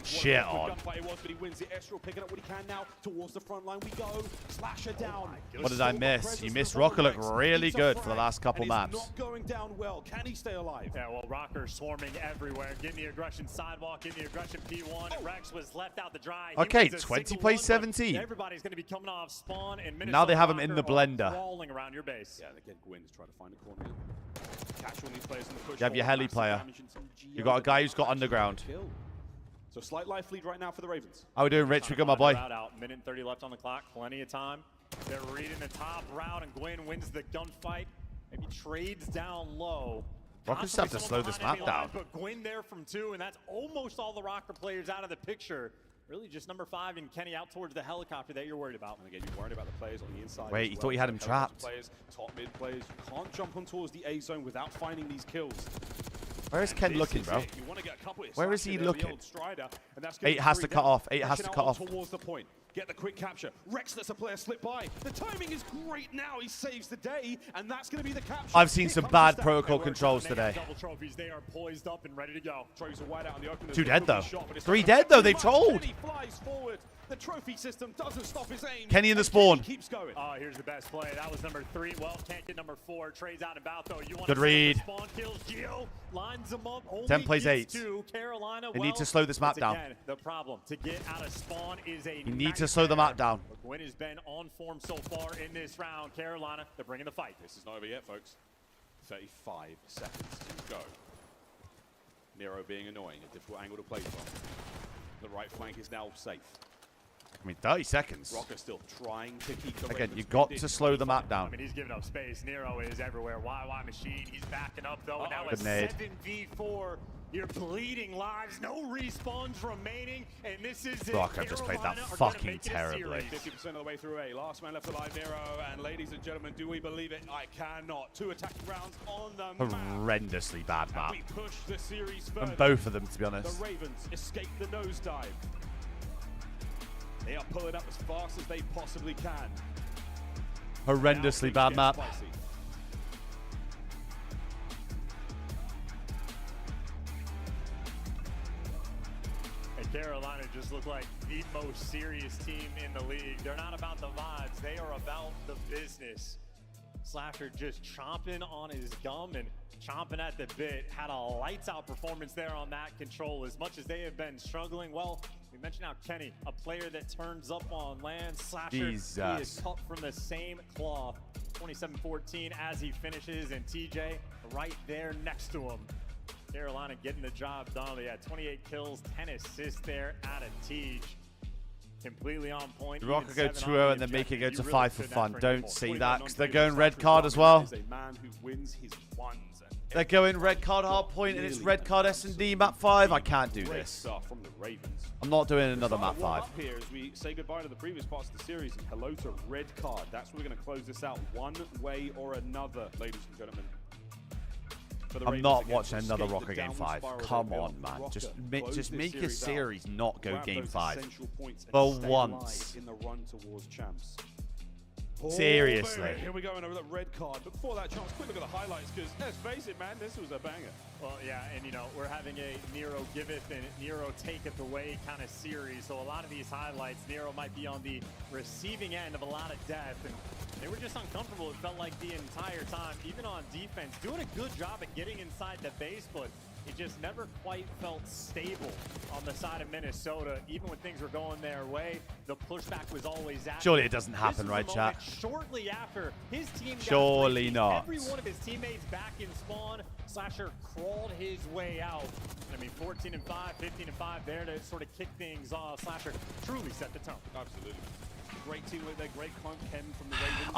Shit on. But he wins it. Esriel picking up what he can now. Towards the front line we go. Slasher down. What did I miss? You missed Røkkr look really good for the last couple and maps. Not going down well. Can he stay alive? Yeah, well, Røkkr swarming everywhere. Getting the aggression sidewalk, getting the aggression P1. Rex was left out the dry. Okay, 20 plays 17. Everybody's going to be coming off spawn, and Now they have him Minnesota in the Røkkr blender. are crawling around your base. Yeah, and again, Gwyn's trying to find a corner. Catch all these players in the push. You have your heli player. You got a guy who's got underground. So slight life lead right now for the Ravens. How we doing, Rich? We got my boy. Out. Minute and 30 left on the clock. Plenty of time. They're reading the top route, and Gwyn wins the gunfight. Maybe trades down low. Røkkr just have to slow this map down. But Gwyn there from 2, and that's almost all the Røkkr players out of the picture. Really just number 5 and Kenny out towards the helicopter that you're worried about. And again, you're worried about the players on the inside. Wait, you thought you had him trapped. Players, top mid players, you can't jump on towards the A zone without finding these kills. Where is Ken looking, bro? Where is he looking? 8 has to cut off. 8 has to cut off. Towards the point. Get the quick capture. Rex lets a player slip by. The timing is great now. He saves the day, and that's going to be the capture. I've seen some bad protocol controls today. Double trophies. They are poised up and ready to go. Trophies are wide out in the open. 2 dead, though. 3 dead, though. They told. Kenny flies forward. The trophy system doesn't stop his aim. Kenny in the spawn. Keeps going. Oh, here's the best play. That was number 3. Well, can't get number 4. Trades out and about, though. You want Good read. Spawn kills. Gio lines them up. 10 plays 8. Carolina. They need to slow this map down. Again, the problem to get out of spawn is a. You need to slow the map down. Gwyn has been on form so far in this round. Carolina, they're bringing the fight. This is not over yet, folks. 35 seconds to go. Nero being annoying, a difficult angle to play from. The right flank is now safe. I mean, 30 seconds. Røkkr still trying to keep the Again, Ravens you got within. to slow the map I down. mean, he's giving up space. Nero is everywhere. YY machine. He's backing up, though. Now Good it's nade. 7v4. You're bleeding lives. No respawns remaining. And this is it. Røkkr just played that Carolina are gonna fucking make it a terribly. series. 50% of the way through A. Last man left alive, Nero. And ladies and gentlemen, do we believe it? I cannot. 2 attacking rounds on the map. Horrendously bad map. We push the series further. And both of them, to be honest. The Ravens escape the nosedive. They are pulling up as fast as they possibly can. Horrendously bad map. Spicy. And Carolina just look like the most serious team in the league. They're not about the vibes. They are about the business. Slasher just chomping on his gum and chomping at the bit. Had a lights out performance there on that control. As much as they have been struggling, well, we mentioned how Kenny, a player that turns up on land. Slasher, he is cut from the same cloth. 27-14 as he finishes, and TJ right there next to him. Carolina getting the job done. They had 28 kills, 10 assists there out of Tej. Completely on point. Røkkr go 2-0 and then make it go to 5 for fun. Don't say that, because they're going red card as well. They're going red card hard point, and it's red card S&D map 5. I can't do this. I'm not doing another map 5. Here as we say goodbye to the previous parts of the series and hello to red card. That's where we're going to close this out one way or another, ladies and gentlemen. I'm not watching another Røkkr game 5. Come on, man. Just make a series not go game 5. For once. In the run towards champs. Seriously. Here we go, another red card. But before that, Chance, quick look at the highlights, because let's face it, man, this was a banger. Well, yeah, and you know, we're having a Nero giveth and Nero taketh away kind of series. So a lot of these highlights, Nero might be on the receiving end of a lot of death. And they were just uncomfortable, it felt like, the entire time. Even on defense, doing a good job at getting inside the base, but it just never quite felt stable on the side of Minnesota. Even when things were going their way, the pushback was always active. Surely it doesn't happen, right, chat? Shortly after his team Surely not. Every one of his teammates back in spawn, Slasher crawled his way out. I mean, 14-5, 15-5 there to sort of kick things off. Slasher truly set the tone. Absolutely. Great teamwork there, great climb Ken from the Ravens.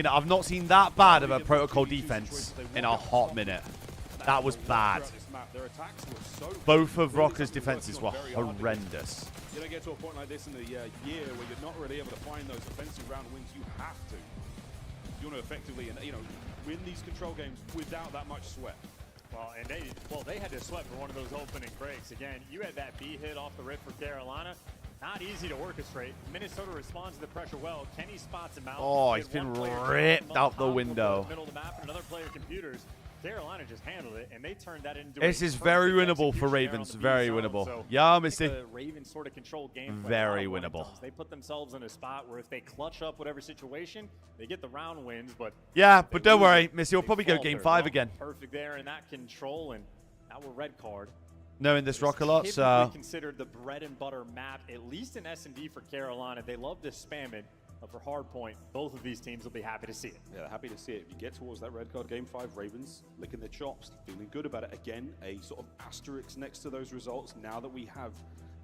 I've not seen that bad of a protocol defense in a hot minute. That was bad. Both of Røkkr's defenses were horrendous. You don't get to a point like this in the year where you're not really able to find those offensive round wins. You have to. You want to effectively, win these control games without that much sweat. Well, and they had to sweat for one of those opening breaks. Again, you had that B hit off the rip for Carolina. Not easy to orchestrate. Minnesota responds to the pressure well. Kenny spots him out. Oh, he's been ripped out the window. Middle of the map, and another player computers. Carolina just handled it, and they turned that into. This is very winnable for Ravens. Very winnable. So yeah, Misty. The Ravens sort of controlled game. Very winnable. They put themselves in a spot where if they clutch up whatever situation, they get the round wins. But yeah, but don't worry, Misty. We'll probably go game 5 again. Perfect there in that control, and now we're red card. Knowing this Røkkr a lot, so considered the bread and butter map, at least in S&D for Carolina. They love to spam it. But for hardpoint, both of these teams will be happy to see it. Yeah, happy to see it. If you get towards that red card game 5, Ravens licking their chops, feeling good about it. Again, a sort of asterisk next to those results now that we have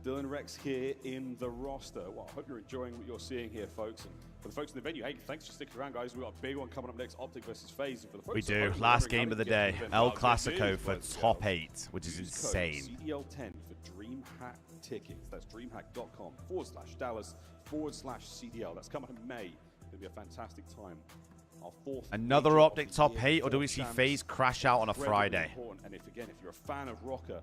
Dylan Rex here in the roster. Well, I hope you're enjoying what you're seeing here, folks. And for the folks in the venue, hey, thanks for sticking around, guys. We've got a big one coming up next, Optic versus FaZe. For the folks we do. Last game of the day, El Clasico for top 8, which is insane. CDL10 for DreamHack tickets. That's dreamhack.com/Dallas/CDL. That's coming in May. It'll be a fantastic time. Our 4th another Optic top 8, or do we see FaZe crash out on a Friday? And if you're a fan of Røkkr,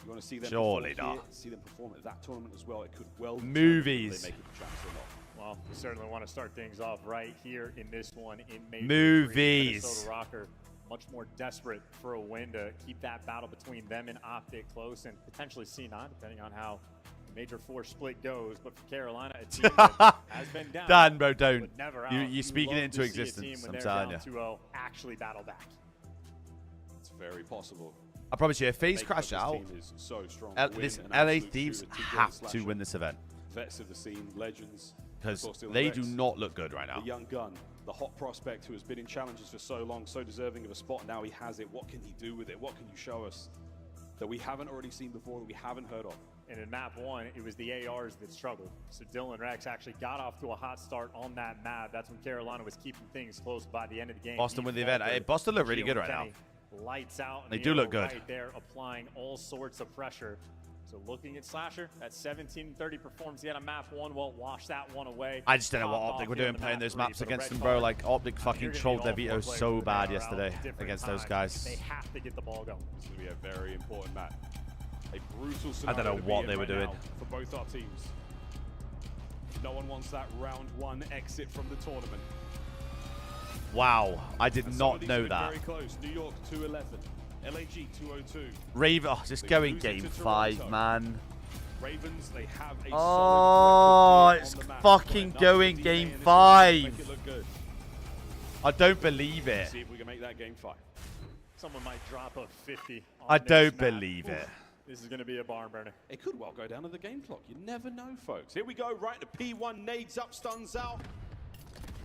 you want to see them surely perform not. Here, see them perform at that tournament as well. It could well movies. They make it the champs or not. Well, we certainly want to start things off right here in this one in May. Movies. Minnesota Røkkr much more desperate for a win to keep that battle between them and Optic close, and potentially C9, depending on how the Major 4 split goes. But for Carolina, a team that has been down. Dan, bro, don't. Never you're speaking it into existence. I'm telling you. 2-0 actually battle back. It's very possible. I promise you, if FaZe crash out, so strong. this LA Thieves have to win this event. Vets of the scene, legends. Because they do not look good right now. The young gun, the hot prospect who has been in challenges for so long, so deserving of a spot. Now he has it. What can he do with it? What can you show us that we haven't already seen before, that we haven't heard of? And in map 1, it was the ARs that struggled. So Dylan Rex actually got off to a hot start on that map. That's when Carolina was keeping things close by the end of the game. Boston with the event. Hey, Boston look really good right now. Lights out. They do look good. Right there, applying all sorts of pressure. So looking at Slasher, that 17-30 performance he had on map 1 won't wash that one away. I just don't know what Optic were doing playing those maps against them, bro. Like, Optic fucking trolled their veto so bad yesterday against those guys. They have to get the ball going. This is going to be a very important map. A brutal I scenario don't know what they were doing. For both our teams. No one wants that round 1 exit from the tournament. Wow, I did not know that. Very close. New York 211. LAG 202. Raven, oh, just going game 5, man. Ravens, they have a it's fucking going game 5. I don't believe it. See if we can make that game 5. Someone might drop a 50. I don't believe it. This is going to be a barn burner. It could well go down to the game clock. You never know, folks. Here we go. Right, the P1 nades up, stuns out.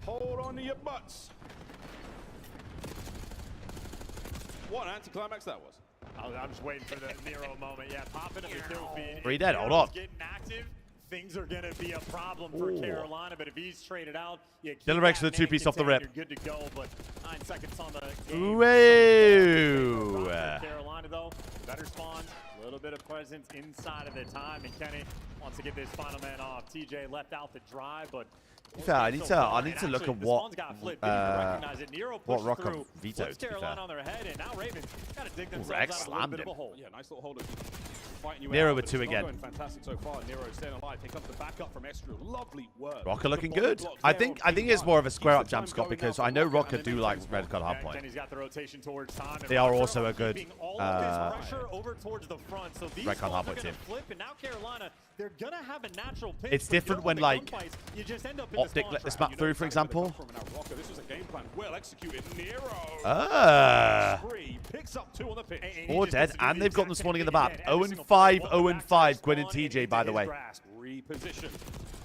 Hold on to your butts. What an anticlimax that was. I'm just waiting for the Nero moment. Yeah, popping up the kill feed. 3 dead. Hold on. Getting active. Things are going to be a problem for Carolina, but if he's traded out, you keep Dylan Røkkr for the that 2-piece off the rip. You're good to go, but 9 seconds on the game. Whoa. Carolina, though, better spawns, a little bit of presence inside of the time, and Kenny wants to get this final man off. TJ left out the drive, but I need to look at what Røkkr vetoed. Carolina on their head, and now Ravens got to dig themselves Røkkr out of a little slammed bit him. of a hole. Yeah, nice little hold of fighting you Nero out, with but 2 it's not again. going fantastic so far. Nero staying alive. Here comes the backup from Estriel. Lovely work. Røkkr looking good. I think it's more of a square up jump, Scott, because I know Røkkr do like red card hardpoint. Kenny's got the rotation towards time. They are also a good over towards the front. So these red card balls are hardpoint gonna team. flip, and now Carolina, they're gonna have a natural pitch. It's different when like Optic let this map through, for example. This was a game plan well executed. Nero. Picks up 2 on the pitch. 4 dead, and they've got them spawning in the map. 0-5, 0-5, Gwyn and TJ, by the way. Reposition.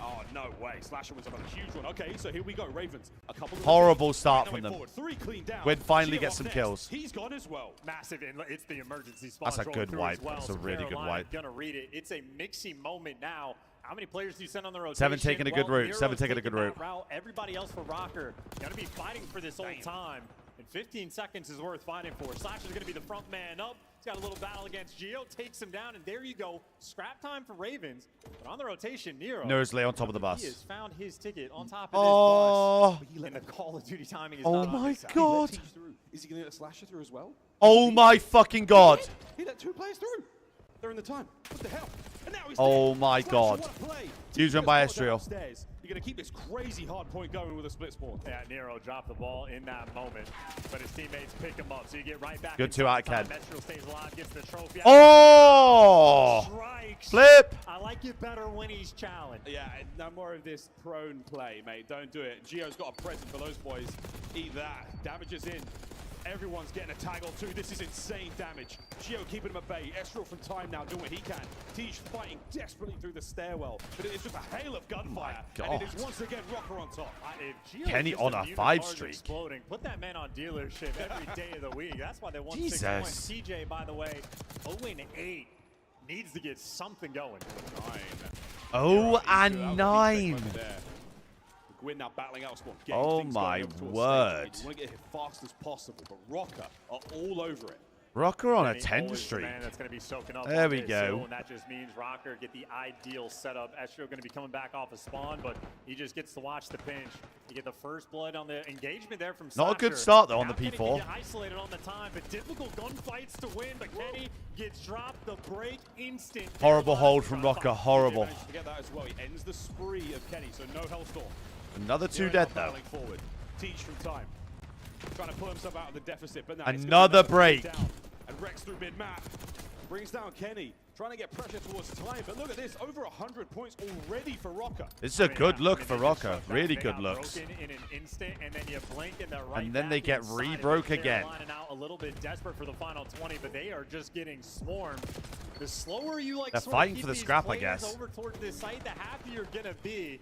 Oh, no way. Slasher was about a huge one. Okay, so here we go. Ravens. A couple of Horrible start from them. 3 clean down. Gwyn finally gets some kills. He's gone as well. Massive, and it's the emergency spawn. That's a good wipe. Well, That's a really good wipe. Gonna read it. It's a mixy moment now. How many players do you send on the rotation? 7 taking a good route. 7 taking a good route. Everybody else for Røkkr gonna be fighting for this whole time. And 15 seconds is worth fighting for. Slasher's gonna be the front man up. He's got a little battle against Geo, takes him down, and there you go. Scrap time for Ravens. But on the rotation, Nero. Nurse lay on top of the bus. He has found his ticket on top of this bus. And the Call of Duty timing is not on his side. God. Is he going to let Slasher through as well? Oh my fucking God. He let 2 players through. They're in the time. What the hell? And now he's oh there. my Slasher, God. what a play. Huge run by Estriel. You're going to keep this crazy hard point going with a split spawn. Yeah, Nero dropped the ball in that moment, but his teammates pick him up, so you get right back. Good 2 out of Ken. Estriel stays alive, gets the trophy. Oh! Strikes. Flip! I like it better when he's challenged. Yeah, no more of this prone play, mate. Don't do it. Gio's got a present for those boys. Eat that. Damage is in. Everyone's getting a tag or 2. This is insane damage. Gio keeping him at bay. Estriel from time now doing what he can. Tej fighting desperately through the stairwell. But it is just a hail of gunfire. And it is once again Røkkr on top. Kenny on a 5 streak. Exploding. Put that man on dealership every day of the week. That's why they won 6 Jesus. points. TJ, by the way, 0-8. Needs to get something going. 0-9. Gwyn now battling out spawn. Oh my word. You want to get here fast as possible, but Røkkr are all over it. Røkkr on a 10 streak. That's going to be soaking up there we go. And that just means Røkkr get the ideal setup. Estriel going to be coming back off a spawn, but he just gets to watch the pinch. You get the first blood on the engagement there from Slasher. Not a good start though on the Kenny P4. get isolated on the time, but difficult gunfights to win. But Kenny gets dropped the break instant. Horrible hold from Røkkr. Horrible. He managed to get that as well. He ends the spree of Kenny, so no Hellstorm. Another 2 dead though. Forward. Tej from time. Trying to pull himself out of the deficit, but now another break. And Rex through mid-map. Brings down Kenny. Trying to get pressure towards time, but look at this. Over 100 points already for Røkkr. This is a good look for Røkkr. Really good looks. In an instant, and then you blink and they're right and then they back get re-broke again. Now a little bit desperate for the final 20, but they are just getting swarmed. The slower you they're fighting for the scrap, I guess. Over towards this site, the happier you're gonna be.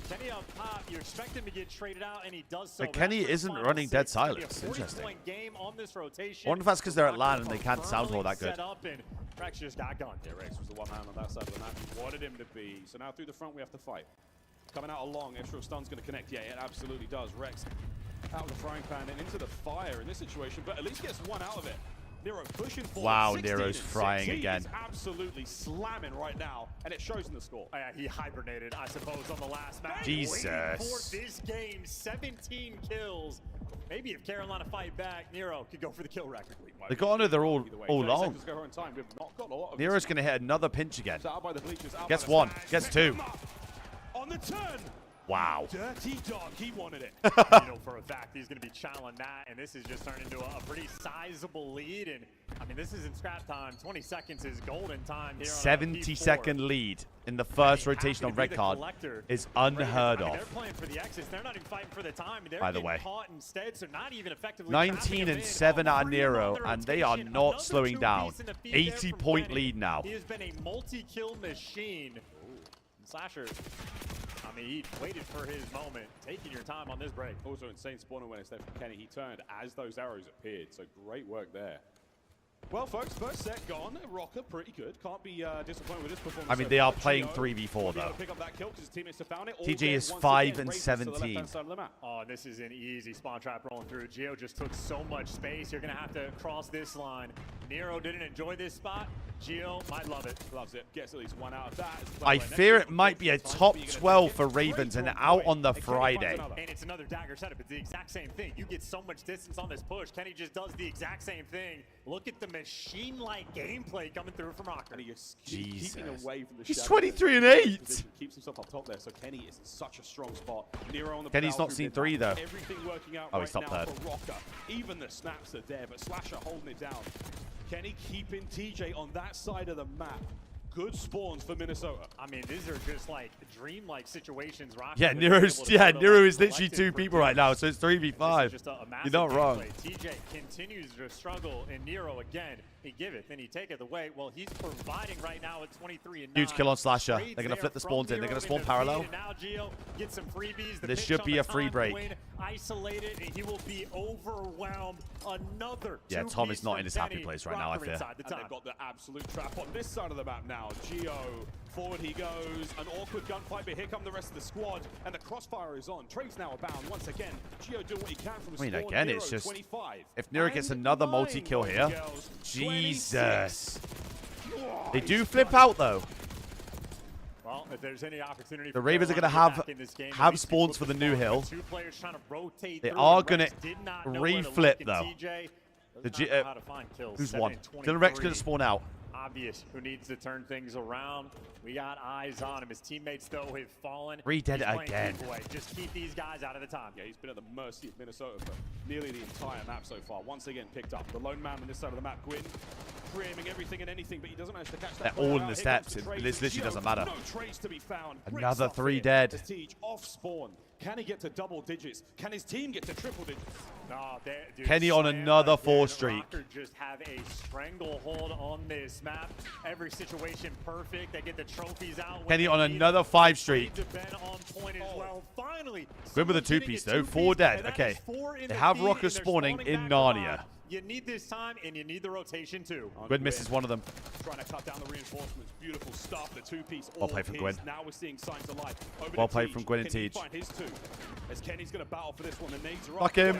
Kenny up top, you expect him to get traded out, and he does so. But Kenny isn't running dead silence. Interesting. Game on this rotation. I wonder if that's because they're at LAN and they can't sound all that good. Rex just got gone. Yeah, Rex was the one man on that side of the map. He wanted him to be. So now through the front, we have to fight. Coming out along, Estriel stun's going to connect. Yeah, it absolutely does. Rex out of the frying pan and into the fire in this situation, but at least gets one out of it. Nero pushing forward. Wow, Nero's frying again. He's absolutely slamming right now, and it shows in the score. Yeah, he hibernated, I suppose, on the last match. Jesus. For this game, 17 kills. Maybe if Carolina fight back, Nero could go for the kill record. They got under there all long. Nero's Nero's going to hit another pinch again. Gets 1, gets 2. On the turn. Wow. Dirty dog, he wanted it. You know for a fact he's going to be challenging that, and this has just turned into a pretty sizable lead. And I mean, this is in scrap time. 20 seconds is golden time here. 70-second lead. in the first rotation on red card is unheard of. They're playing for the exits. They're not even fighting for the time. They're by the way, caught instead, so not even effectively 19 and 7 out of Nero, and they are not slowing down. 80-point lead now. He has been a multi-kill machine. Slasher, I mean, he waited for his moment, taking your time on this break. Also, insane spawn awareness there from Kenny. He turned as those arrows appeared, so great work there. Well, folks, first set gone. Røkkr, pretty good. Can't be disappointed with this performance. I mean, they are playing 3v4 though. TJ is 5 and 17. Oh, this is an easy spawn trap rolling through. Geo just took so much space. You're gonna have to cross this line. Nero didn't enjoy this spot. Geo might love it. Loves it. Gets at least one out of that. I fear it might be a top 12 for Ravens and out on the Friday. And it's another dagger setup. It's the exact same thing. You get so much distance on this push. Kenny just does the exact same thing. Look at the machine-like gameplay coming through from Røkkr. And he is keeping away from the He's shadow. 23 and 8. Keeps himself up top there, so Kenny is in such a strong spot. Nero on the Kenny's not seen 3 though. Everything working out oh, right he stopped now third. for Røkkr. Even the snaps are there, but Slasher holding it down. Kenny keeping TJ on that side of the map. Good spawns for Minnesota. I mean, these are just like dream-like situations. Røkkr Yeah, Nero is literally 2 people right now, so it's 3v5. You're not wrong. TJ continues to struggle, and Nero again. He giveth and he taketh away. Well, he's providing right now at 23 and 9. Huge kill on Slasher. They're going to flip the spawns in. They're going to spawn parallel. Now Geo gets some freebies. This should be a free break. Isolated, and he will be overwhelmed. Another yeah, Tom is not in his happy place right now, I fear. And they've got the absolute trap on this side of the map now. Geo, forward he goes. An awkward gunfight, but here come the rest of the squad. And the crossfire is on. Trade's now abound once again. Geo doing what he can from the spawn. I mean, again, Nero, it's just... 25. If Nero gets another multi-kill here... Jesus. They do flip out, though. Well, if there's any opportunity the Ravens are going to have spawns for the new hill. They are going to re-flip, though. Who's won? Dylan Røkkr going to spawn out. Obvious who needs to turn things around. We got eyes on him. His teammates, though, have fallen. Re-dead again. Just keep these guys out of the time. Yeah, he's been at the mercy of Minnesota for nearly the entire map so far. Once again picked up. The lone man on this side of the map, Gwyn, pre-aiming everything and anything, but he doesn't manage to catch that. They're all in the steps. This literally doesn't matter. No trace to be found. Another 3 dead. Off spawn. Can he get to double digits? Can his team get to triple digits? No, dude, Kenny on another 4 streak. Røkkr just have a stranglehold on this map. Every situation perfect. They get the trophies out. Kenny on another 5 streak. On point as well. Finally, good with a 2-piece though. 4 dead. Okay. They have Røkkr spawning in Narnia. You need this time, and you need the rotation too. Gwyn misses one of them. Trying to cut down the reinforcements. Beautiful stuff. The 2-piece. Well played from Gwyn. Now we're seeing signs of life. Well played from Gwyn and Teej. Find his 2. As Kenny's going to battle for this one. The nades are fuck him.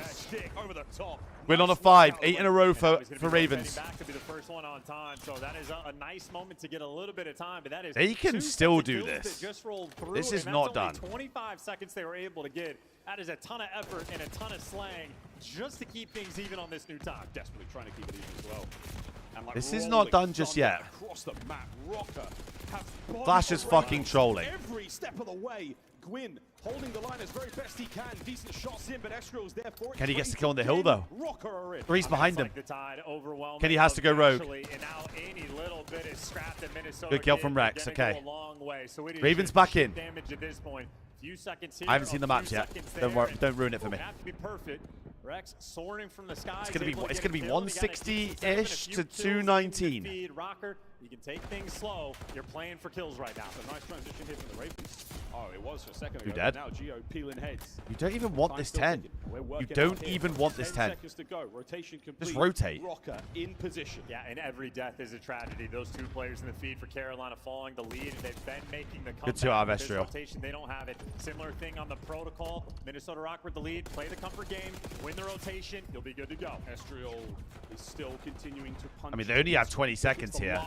Over the top. Gwyn on a 5. 8 in a row for Ravens. Back to be the first one on time, so that is a nice moment to get a little bit of time. But that is they can still do this. Just rolled through, this is not done. 25 seconds they were able to get. That is a ton of effort and a ton of slang just to keep things even on this new time. Desperately trying to keep it even as well. And like this is not done just yet. Across the map, Røkkr Flash is fucking trolling. Every step of the way. Gwyn holding the line as very best he can. Decent shots in, but Estrel's there for it. Kenny gets to kill on the hill though. Røkkr 3's behind him. Kenny has to go rogue. Good kill from Rex. Okay. Ravens back in. I haven't seen the match yet. Don't ruin it for me. Have to be perfect. Rex soaring from the sky. It's gonna be 160-ish to 219. Røkkr, you can take things slow. You're playing for kills right now. So nice transition here from the Ravens. Oh, it was for a second ago. You dead? Now Geo peeling heads. You don't even want this 10. You don't even want this 10. 10 seconds to go. Rotation complete. Just rotate. Røkkr in position. Yeah, and every death is a tragedy. Those 2 players in the feed for Carolina falling the lead. They've been making the comeback. Good to have Estrel. Rotation, they don't have it. Similar thing on the protocol. Minnesota Røkkr with the lead. Play the comfort game. Win the rotation. You'll be good to go. Estrel is still continuing to punch. I mean, they only have 20 seconds here.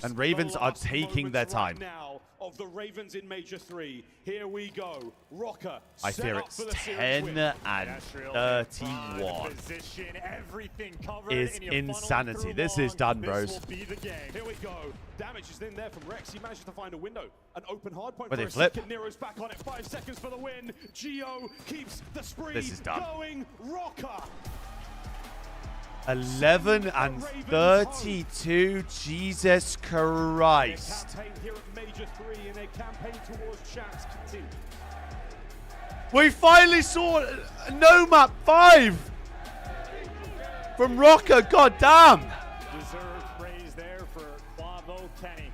And Ravens are taking their time. Right now of the Ravens in Major 3. Here we go. Røkkr. I fear it's 10 and 31. Is insanity. This is done, bros. This will be the game. Here we go. Damage is in there from Rex. He manages to find a window. An open hard point. Where for they a flip. second. Nero's back on it. 5 seconds for the win. Geo keeps the spree this is done. going. Røkkr. 11 and 32. Jesus Christ. We finally saw no map 5 from Røkkr. God damn. Deserved praise there for Quavo Kenny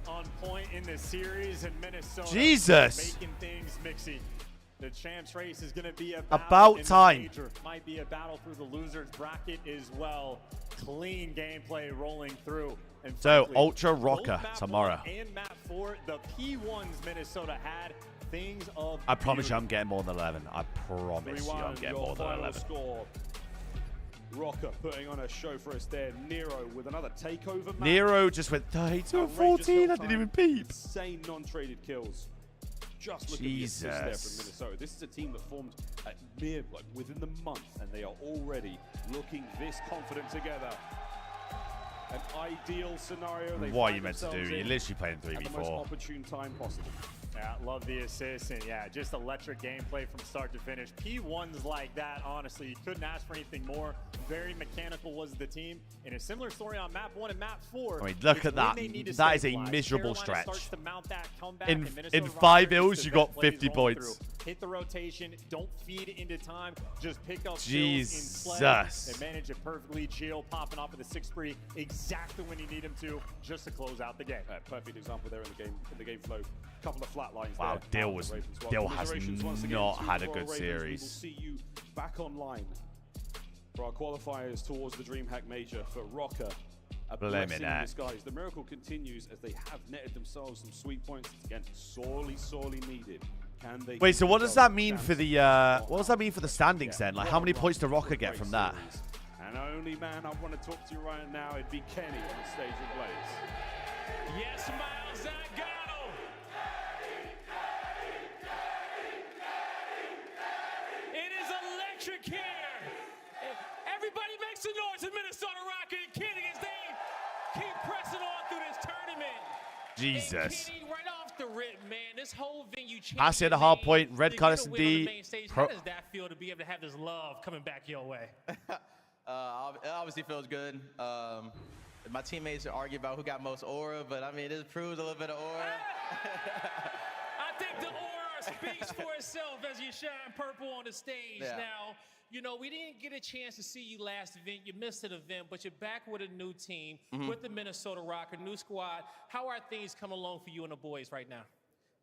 on point in this series in Minnesota. Jesus. Making things mixy. The champs race is going to be about time. Might be a battle through the losers bracket as well. Clean gameplay rolling through. And So, frankly, Ultra both Røkkr map tomorrow. 1 and map 4, the P1s Minnesota had things of I promise you I'm beauty. getting more than 11. I promise you I'm getting more than 11. Score. Røkkr putting on a show for us there. Nero with another takeover map. Nero just went 32 and 14. I didn't even peep. Insane non-traded kills. Just look at the assist there from Jesus. Minnesota. This is a team that formed at mere, like within the month, and they are already looking this confident together. An ideal scenario. They What are find you meant to do? themselves You're in literally playing at the most 3v4. opportune time possible. Yeah, love the assist, and yeah, just electric gameplay from start to finish. P1s like that, honestly, you couldn't ask for anything more. Very mechanical was the team. And a similar story on map 1 and map 4. I mean, look it's at when that. they need to That is a stabilize. miserable Carolina stretch. starts to mount that comeback, In and Minnesota in Røkkr 5 gets ills, the you best got plays 50 rolling points. through. Hit the rotation, don't feed into time, just pick up Jesus. skills in play and manage it perfectly. Gio popping off of the 6 spree exactly when you need him to, just to close out the game. Perfect example there in the game flow. Couple of flat lines Wow, there. Dill has not had a good series. We will see you back online for our qualifiers towards the DreamHack Major for Røkkr. A blessing in disguise. The miracle continues as they have netted themselves some sweet points. Again, sorely needed. Can they? Wait, so what does that mean for the what does that mean for the standings then? Like, how many points do Røkkr get from that? And only man I want to talk to you right now, it'd be Kenny on the stage of Blaze. Yes, Miles Zagano. It is electric here. Everybody makes some noise in Minnesota Røkkr and Kenny as they keep pressing on through this tournament. Jesus. And Kenny, right off the rip, man, this whole venue changed. Pass it a hard point. Red card S&D. How does that feel to be able to have this love coming back your way? It obviously feels good. My teammates argue about who got most aura, but I mean, it proves a little bit of aura. I think the aura speaks for itself as you shine purple on the stage. Yeah. Now, you know, we didn't get a chance to see you last event. You missed an event, but you're back with a new team, with the Minnesota Røkkr, new squad. How are things coming along for you and the boys right now?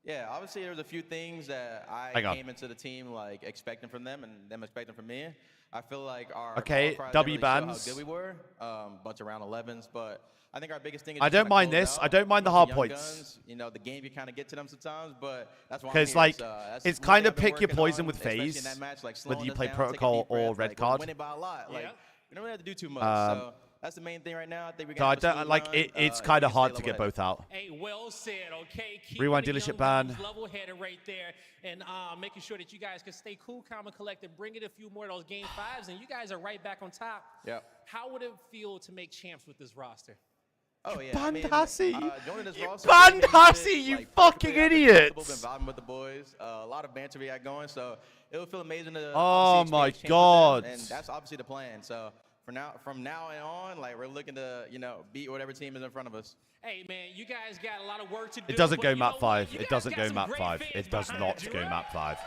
Yeah, obviously there's a few things that I came into the team like expecting from them and them expecting from me. I feel like our qualifiers W didn't really show bands. how good we were, bunch of round 11s, but I think our biggest thing is I just don't kinda mind close this. out. I don't mind the Young hard guns, points. You know, the game you kind of get to them sometimes, but that's why Because, I'm here. like, That's it's one kind thing of I've been pick your working poison on, with especially in FaZe, that match, like, whether slowing you us play down, taking a Protocol deep breath, or like, Red we're Card. winning by a lot. Like, we don't really have to do too much. Um, So that's the main thing right now. I think we So got I don't like it. It's kind of hard to get both out. Hey, well said, okay? Keep Rewind the dealership young ban. guns level-headed right there, and making sure that you guys can stay cool, calm, and collected. Bring it a few more of those game 5s, and you guys are right back on top. Yeah. How would it feel to make champs with this roster? Oh yeah, banned I mean, Hussey. joining this You roster banned really made Hussey, it, you like, fucking perfectly. I've been idiots. comfortable, been vibing with the boys. A lot of banter we got going, so it would feel amazing to. Oh obviously my experience champs with God. them, and that's obviously the plan. So from now on, like we're looking to beat whatever team is in front of us. Hey, man, you guys got a lot of work to do. It doesn't but go you know map what? 5. You It guys doesn't got go some map great 5. fans It does behind not you, go huh? map 5.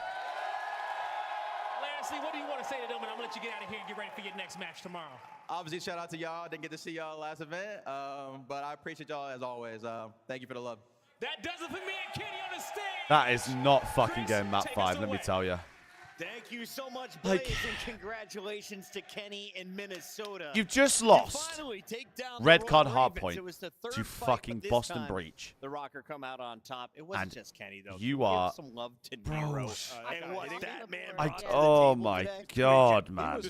Lastly, what do you want to say to them? And I'm going to let you get out of here and get ready for your next match tomorrow. Obviously, shout out to y'all. Didn't get to see y'all last event, but I appreciate y'all as always. Thank you for the love. That does it for me and Kenny on the stage. That is not fucking going map 5. Let me tell you. Thank you so much, Blaze, Like- and congratulations to Kenny in Minnesota. You've just To lost. finally take down the Red Royal card Ravens. hardpoint It was the third to fight, fucking but this Boston time, Breach. The Røkkr come out on top. It wasn't And just Kenny though. you Give are- some love to Bro. Nero and what that man brought to the Oh table my today. God, man.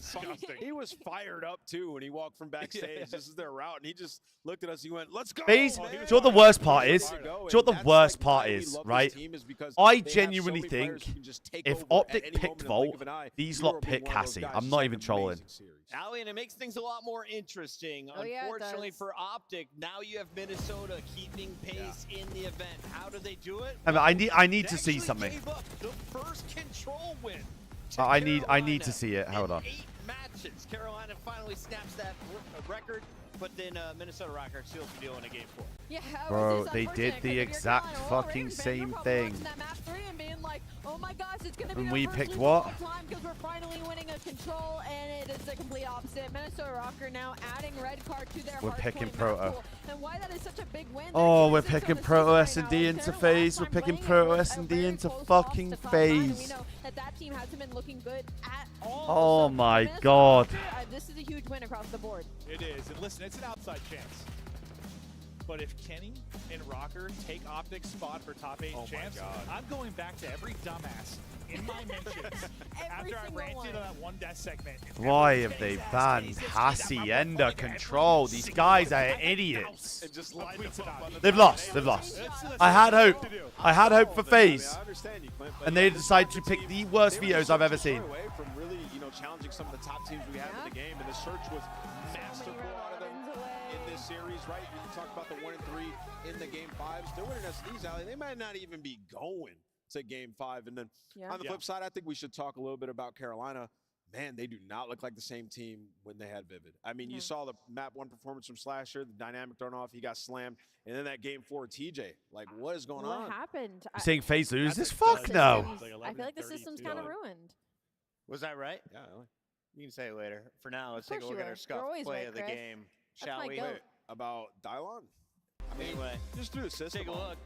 He was fired up too when he walked from backstage. This is their route, and he just looked at us. He went, "Let's go!" FaZe, Oh, do he you was know what the fired worst up. part He was is? ready to Do go, you know and what the that's, worst like, part why we is, love this right? team is because I they have so genuinely many players think who can just take if over at Optic any picked moment in the Volt, blink of an eye. these You lot were being pick one of those Cassie. guys I'm just not had even an trolling. amazing series. Allie, and it makes things a lot more interesting. Oh, yeah, it Unfortunately does. for Optic, now you have Minnesota keeping pace in the event. How do they do it? I mean, I need They to see actually something. gave up the first control win to I need Carolina to see it. Hold on. in 8 matches. predictions. Carolina finally snaps that record, but then Minnesota Røkkr seals the deal in a game 4. Yeah, bro, they did the exact fucking same thing. And we picked what? Because we're finally winning a control, and it is the complete opposite. Minnesota Røkkr now adding Røkkr to their We're picking Proto. And why that is such a big win. Oh, we're picking Proto S&D into FaZe. We're picking Proto S&D into fucking FaZe. We know that team hasn't been looking good at all. Oh my god. This is a huge win across the board. It is. And listen, it's an outside chance. But if Kenny and Røkkr take Optic's spot for top 8 champs, I'm going back to every dumbass in my mentions after I ranted on that one death segment. Why have they banned Hacienda Control? These guys are idiots. They've lost. They've lost. I had hope. I had hope for FaZe. And they decided to pick the worst vetoes I've ever seen. Away from really, challenging some of the top teams we have in the game, and the search was masterful out of them in this series, right? You talk about the 1 and 3 in the game 5s. They're winning us, Ali. They might not even be going to game 5. And then on the flip side, I think we should talk a little bit about Carolina. Man, they do not look like the same team when they had Vivid. I mean, you saw the map 1 performance from Slasher, the dynamic thrown off, he got slammed, and then that game 4 TJ. Like, what is going on? What happened? You're saying FaZe lose this? Fuck no. I feel like the system's kind of ruined. Was that right? Yeah. You can say it later. For now, let's take a look at our scuff play of the game, shall we? Wait, about Dylon? I mean, anyway, just through the system. Take a look.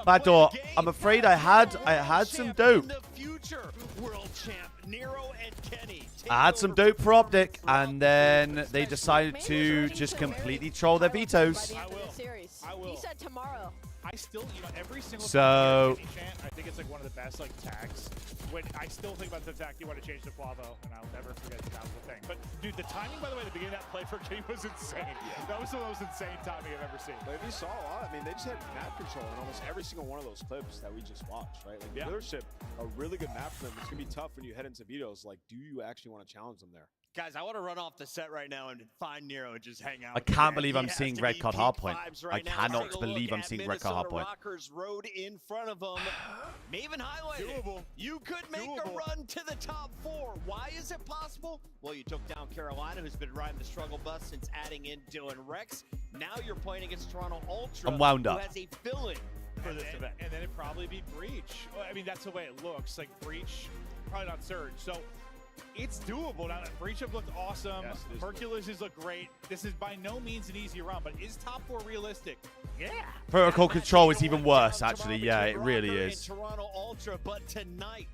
Backdoor. I'm afraid I had some dope. The future world champ Nero and Kenny. I had some dope for Optic, and then they decided to just completely troll their vetoes. I will. He said tomorrow. I still, every single so time chant, I think it's like one of the best tags. When I still think about the tag, you want to change to Quavo, and I'll never forget that was the thing. But dude, the timing, by the way, at the beginning of that play for Kenny was insane. Yeah. That was the most insane timing I've ever seen. But you saw a lot. I mean, they just had map control in almost every single one of those clips that we just watched, right? Like leadership, a really good map for them. It's gonna be tough when you head into vetoes. Like, do you actually want to challenge them there? Guys, I want to run off the set right now and find Nero and just hang out. I can't believe I'm seeing Red Card Hardpoint. I cannot believe I'm seeing Red Card Hardpoint. Røkkr's road in front of them. Maven highlighted. Doable. You could make a run to the top 4. Why is it possible? Well, you took down Carolina, who's been riding the struggle bus since adding in Dylan Rex. Now you're playing against Toronto Ultra, I'm wound up. who has a fill-in for this event. And then it'd probably be Breach. Well, I mean, that's the way it looks. Like Breach, probably not Surge. So it's doable. Now, Breach have looked awesome. Yes, Hercules has looked great. This is by no means an easy run, but is top 4 realistic? Yeah. Protocol control is even worse, actually. Yeah, it really is. Toronto Ultra, but tonight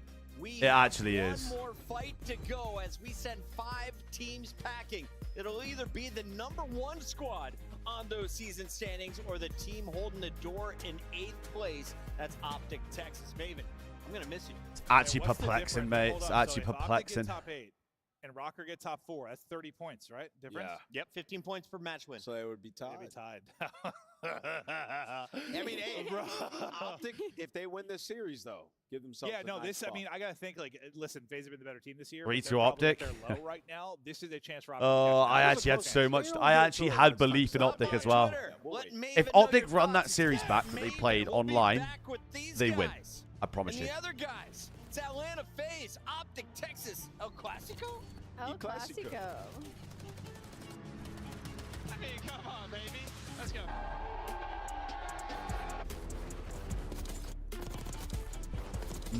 it actually is. One more fight to go as we send 5 teams packing. It'll either be the #1 squad on those season standings or the team holding the door in 8th place. That's Optic Texas. Maven, I'm gonna miss you. It's actually perplexing, mate. It's actually perplexing. Top 8 and Røkkr get top 4. That's 30 points, right? Difference? Yeah. Yep, 15 points per match win. So they would be tied. They'd be tied. I mean, hey, Optic, if they win this series, though, give themselves. Yeah, no, this. I mean, I gotta think. Like, listen, FaZe have been the better team this year. 3-2 Optic. They're low right now. This is a chance for. Oh, I actually had so much. I actually had belief in Optic as well. If Optic run that series back that they played online, they win. I promise you. The other guys, it's Atlanta FaZe, Optic Texas, El Clasico. El Clasico. I mean, come on, baby. Let's go.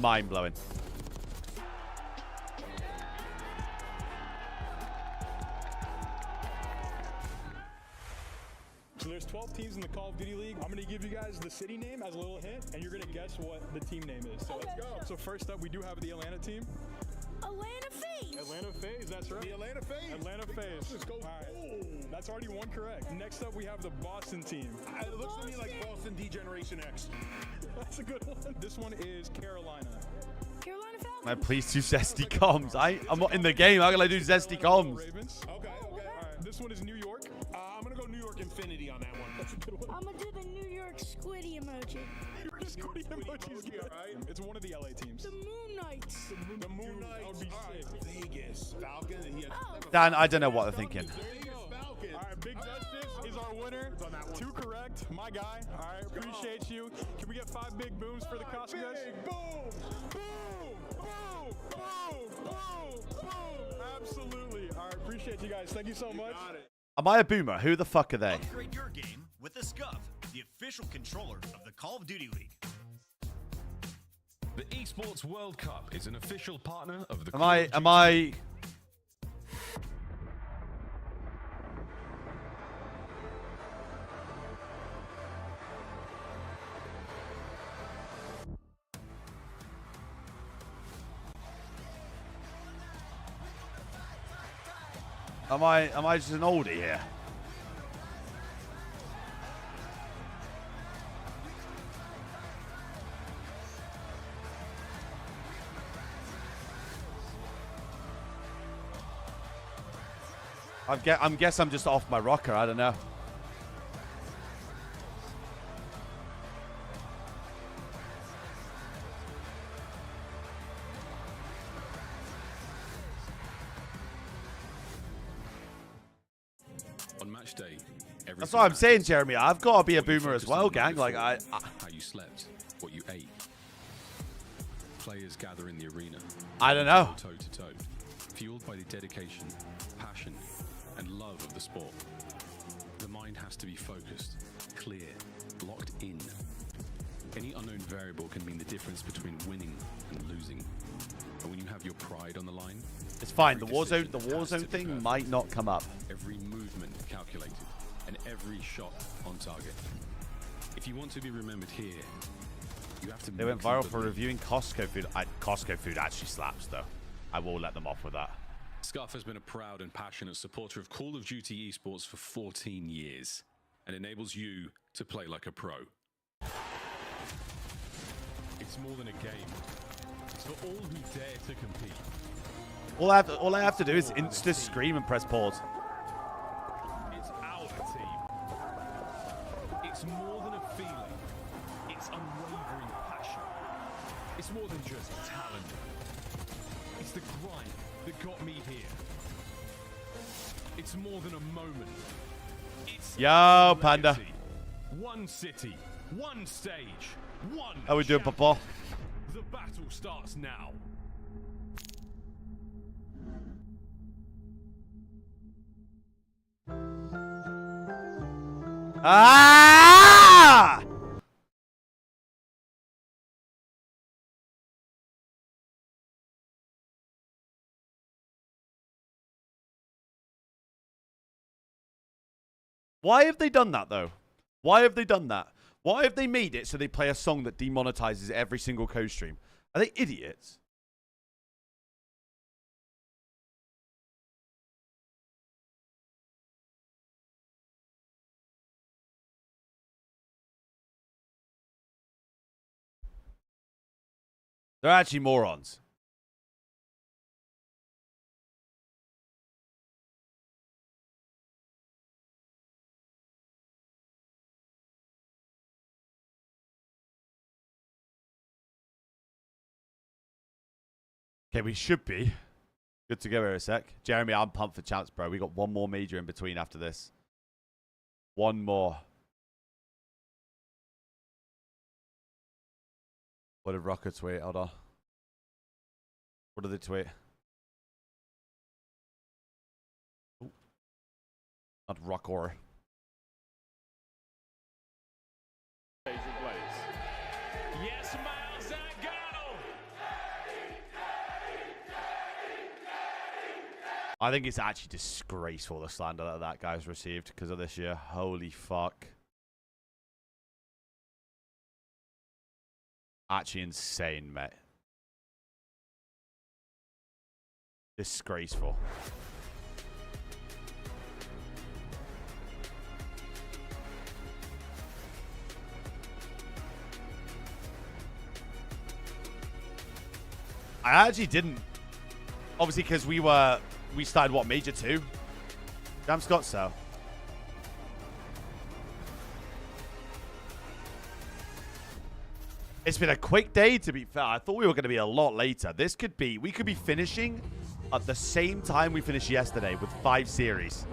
Mind blowing. So there's 12 teams in the Call of Duty League. I'm going to give you guys the city name as a little hint, and you're going to guess what the team name is. So let's go. So first up, we do have the Atlanta team. Atlanta FaZe. Atlanta FaZe, that's right. The Atlanta FaZe. Atlanta FaZe. Let's go. All right. That's already one correct. Next up, we have the Boston team. It looks to me like Boston D-Generation X. That's a good one. This one is Carolina. Carolina Falcons. Man, please do Zesty Comms. I'm not in the game. How can I do Zesty Comms? Ravens. Okay. All right. This one is New York. I'm going to go New York Infinity on that one. That's a good one. I'm going to do the New York Squiddy emoji. New York Squiddy emoji's good. Right? It's one of the LA teams. The Moon Knights. The Moon Knights. All right. Vegas. Falcons. Dan, I don't know what they're thinking. All right, Big Justice is our winner. 2 correct. My guy. All right, appreciate you. Can we get 5 big booms for the cost, guys? Big boom. Boom. Boom! Boom! Boom! Boom! Absolutely. All right, appreciate you guys. Thank you so much. Am I a boomer? Who the fuck are they? Upgrade your game with the Scuff, the official controller of the Call of Duty League. The Esports World Cup is an official partner of the. Am I? Am I just an oldie here? I guess I'm just off my Røkkr. I don't know. On match day, that's what I'm saying, Jeremy. I've got to be a boomer as well, gang. Like how you slept, what you ate. Players gather in the arena. I don't know. Toe to toe, fueled by the dedication, passion, and love of the sport. The mind has to be focused, clear, locked in. Any unknown variable can mean the difference between winning and losing. And when you have your pride on the line, it's fine. The Warzone thing might not come up. Every movement calculated and every shot on target. If you want to be remembered here, you have to. They went viral for reviewing Costco food. Costco food actually slaps, though. I will let them off with that. Scuff has been a proud and passionate supporter of Call of Duty esports for 14 years and enables you to play like a pro. It's more than a game. It's for all who dare to compete. All I have to do is insta scream and press pause. It's our team. It's more than a feeling. It's unwavering passion. It's more than just talent. It's the grind that got me here. It's more than a moment. It's Yo, Panda. One city, one stage, one. How we doing, Papa? The battle starts now. Ah! Why have they done that, though? Why have they done that? Why have they made it so they play a song that demonetizes every single co-stream? Are they idiots? They're actually morons. Okay, we should be good to go here a sec. Jeremy, I'm pumped for champs, bro. We got one more major in between after this. One more. What did Røkkr tweet? Hold on. What did they tweet? Ooh. Not Røkkr. Yes, Miles, I got him. I think it's actually disgraceful, the slander that guy's received because of this year. Holy fuck. Actually insane, mate. Disgraceful. I actually didn't. Obviously, because we started what, Major 2? Damn Scott, so. It's been a quick day, to be fair. I thought we were going to be a lot later. We could be finishing at the same time we finished yesterday with 5 series.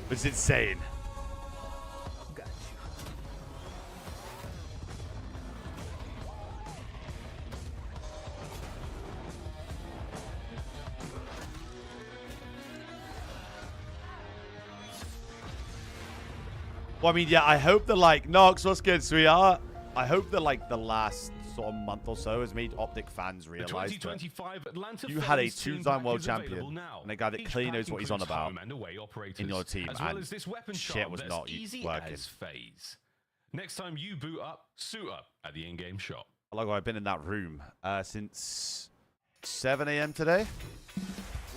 It's insane. Well, I mean, yeah, I hope that, like, Nox, what's good, sweetheart? I hope that, like, the last sort of month or so has made Optic fans realize that you had a 2-time world champion and a guy that clearly knows what he's on about in your team, and shit was not working. FaZe. Next time you boot up, suit up at the in-game shop. Like, I've been in that room since 7 a.m. today.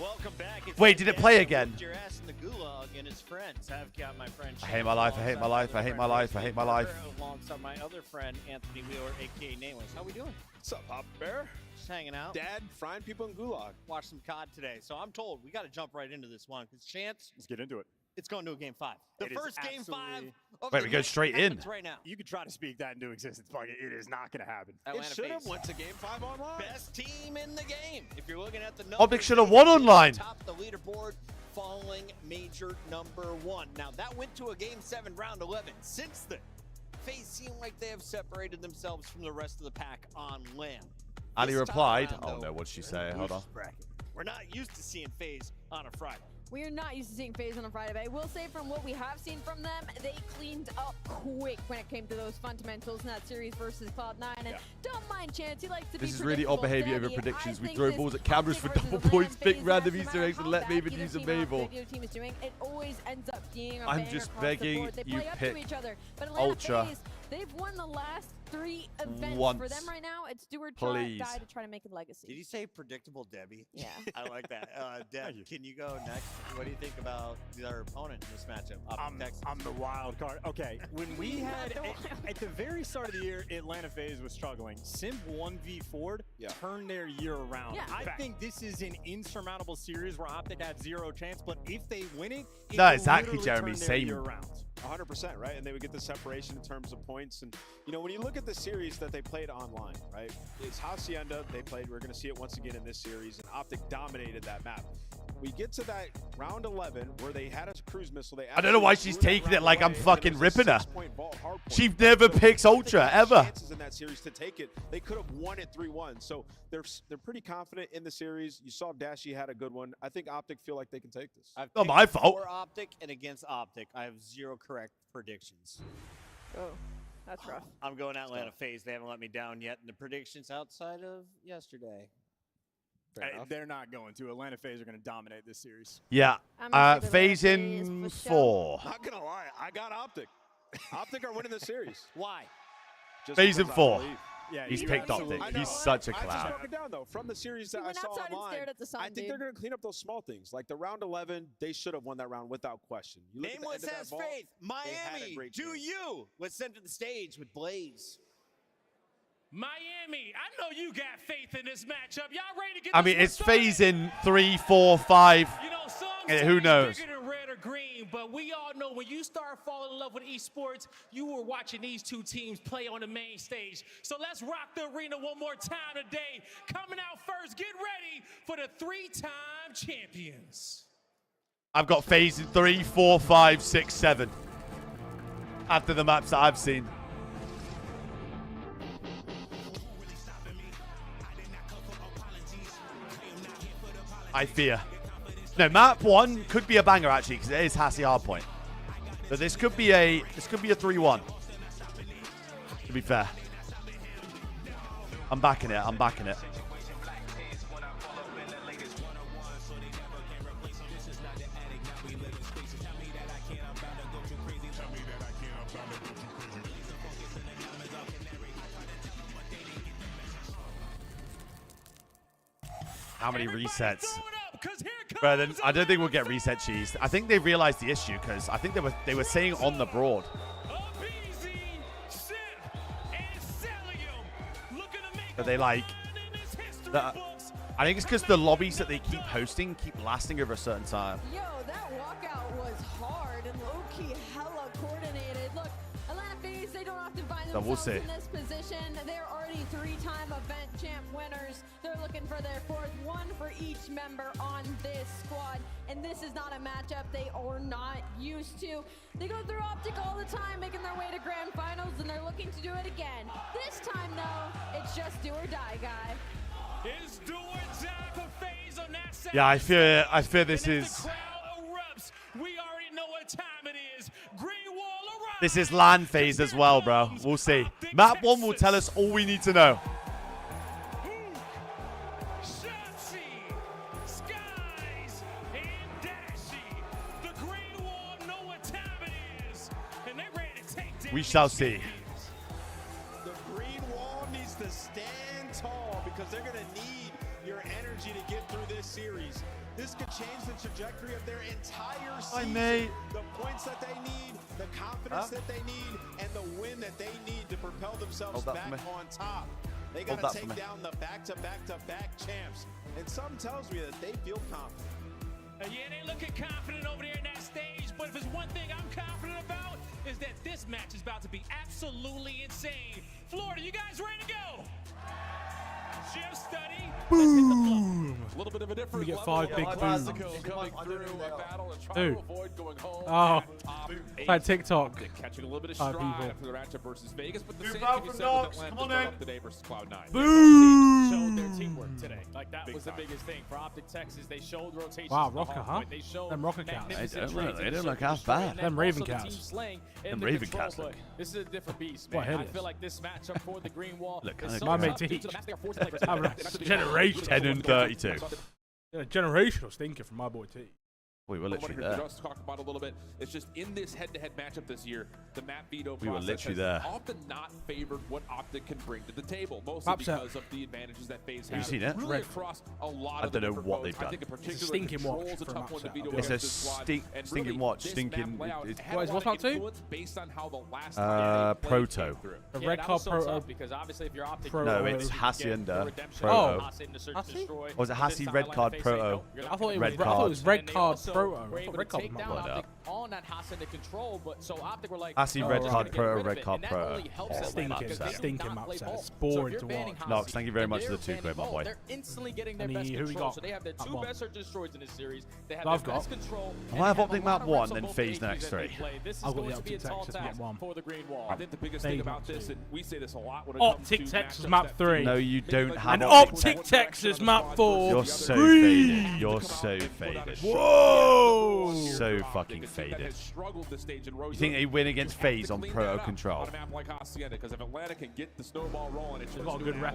Welcome back. Wait, did it play again? Your ass in the gulag and his friends. I've got my friend. I hate my life. I hate my life. I hate my life. I hate my life. Alongside my other friend, Anthony Wheeler, aka Nameless. How we doing? What's up, Pop Bear? Just hanging out. Dad, frying people in gulag. Watch some COD today. So I'm told we got to jump right into this one because Chance. Let's get into it. It's going to a game 5. The first game 5. Wait, we go straight in right now. You could try to speak that into existence, but it is not going to happen. Atlanta it should have FaZe. went to game 5 online. Best team in the game. If you're looking at the numbers, Optic should have won online. Top the leaderboard, following major number 1. Now that went to a game 7, round 11. Since then, FaZe seem like they have separated themselves from the rest of the pack on LAN. Ali replied, oh no, what'd she say? Hold on. We're not used to seeing FaZe on a Friday. We are not used to seeing FaZe on a Friday, but I will say from what we have seen from them, they cleaned up quick when it came to those fundamentals in that series versus Cloud9. And don't mind Chance, he likes to be This is really odd behavior over predictions. We throw balls at cameras for double points, pick random Easter eggs, and let Maven use a Mabel. It always ends up being a I'm just begging you pick Ultra. They've won the last 3 events. Once. For them right now, it's do or Please. die to try to make a legacy. Did you say predictable Debbie? Yeah. I like that. Deb, can you go next? What do you think about their opponent in this matchup? Optic Texas. I'm the wild card. Okay, when we had, at the very start of the year, Atlanta FaZe was struggling. Sim 1v4 turned their year around. Yeah. I think this is an insurmountable series where Optic had 0 chance, but if they win it, No, will exactly, literally Jeremy. turn their Same. year around. 100%, right? And they would get the separation in terms of points. And, you know, when you look at the series that they played online, right? It's Hacienda they played. We're going to see it once again in this series. And Optic dominated that map. We get to that round 11 where they had a cruise missile. They I don't know why she's taking it like I'm fucking ripping her. She never picks Ultra, ever. Chances in that series to take it. They could have won it 3-1. So they're pretty confident in the series. You saw Dashy had a good one. I think Optic feel like they can take this. Not my fault. For Optic and against Optic, I have 0 correct predictions. Oh, that's rough. I'm going Atlanta FaZe. They haven't let me down yet in the predictions outside of yesterday. They're not going to. Atlanta FaZe are going to dominate this series. Yeah. FaZe in 4. Not going to lie. I got Optic. Optic are winning the series. Why? FaZe in 4. Yeah, He's picked Optic. He's such a clown. I just broke it down, though. From the series that I saw online, I think they're going to clean up those small things. Like the round 11, they should have won that round without question. You look Nameless has faith. Miami, do you? Was sent to the stage with Blaze. Miami, I know you got faith in this matchup. Y'all ready to get I mean, it's FaZe in 3, 4, 5. You know, And who knows? bigger than red or green, but we all know when you start falling in love with esports, you were watching these 2 teams play on the main stage. So let's rock the arena one more time today. Coming out first, get ready for the 3-time champions. I've got FaZe in 3, 4, 5, 6, 7. After the maps that I've seen. I fear. No, map 1 could be a banger actually, because it is Hassie Hardpoint. But this could be a 3-1. To be fair. I'm backing it. I'm backing it. How many resets? Bro, then I don't think we'll get reset cheese. I think they realized the issue because I think they were saying on the broad. But they like I think it's because the lobbies that they keep hosting keep lasting over a certain time. Yo, that walkout was hard and low-key hella coordinated. Look, Atlanta FaZe, they don't often find themselves in this position. They're already 3-time event champ winners. They're looking for their 4th, 1 for each member on this squad. And this is not a matchup they are not used to. They go through Optic all the time, making their way to grand finals, and they're looking to do it again. This time, though, it's just do or die, guy. It's do or die for FaZe on that side. Yeah, I fear this is. We already know what time it is. Green wall This is LAN FaZe as well, bro. We'll see. Map 1 will tell us all we need to know. We shall see. The green wall needs to stand tall because they're going to need your energy to get through this series. This could change the trajectory of their entire season. The points that they need, the confidence that they need, and the win that they need to propel themselves back on top. They got to take down the back-to-back-to-back champs. And something tells me that they feel confident. Yeah, they looking confident over there in that stage, but if there's one thing I'm confident about is that this match is about to be absolutely insane. Florida, you guys ready to go? Jim Study. Boom. A little bit of a different We get 5 big booms. Dude. Oh, that TikTok. Catching a little bit of people. stride for the matchup versus Vegas, but the same can be said with Atlanta today versus Cloud9. Boom. Showed their teamwork today. Like that was the biggest thing for Optic Texas. They showed rotations. Wow, Røkkr, huh? Them Røkkr cats. They don't look half bad. Them Raven cats. Them Raven cats look. This is a different beast, man. I feel like this matchup for the green wall. Look, my mate teach. Generation 10 and 32. Generational stinker from my boy T. We were literally there. Just talk about a little bit. It's just in this head-to-head matchup this year, the map veto we were literally there. Often not favored what Optic can bring to the table, mostly because of the advantages that FaZe have. Have you seen it? Really across a lot I don't know what they've done. I think in particular, stinking watch a tough one to veto It's a against this squad. stinking watch. Stinking. What's not to? Based on how the last Proto. The Røkkr Proto. Because obviously, if you're Optic, no, it's Hacienda Proto. Or was it Hassi Red Card Proto? I thought it was Red Card Proto. Red Card Optic on that Hacienda control, but so Optic were like, Hassi Red Card Proto, Red Card Proto. Stinking map set. It's boring to watch. Nox, thank you very much for the 2 quid, my boy. They're instantly getting their best control. So they have their 2 best search destroyers in this series. They have their best control. I have Optic Map 1 and FaZe the next 3. I've got the Optic Texas Map 1. For the green wall. I think the biggest thing about this, and we say this a lot when it Optic Texas Map 3. No, you don't have an Optic Texas Map 4. You're so faded. You're so faded. Whoa! So fucking faded. You think they win against FaZe on Proto Control? Because if Atlanta can get the snowball rolling, it's got a good rep.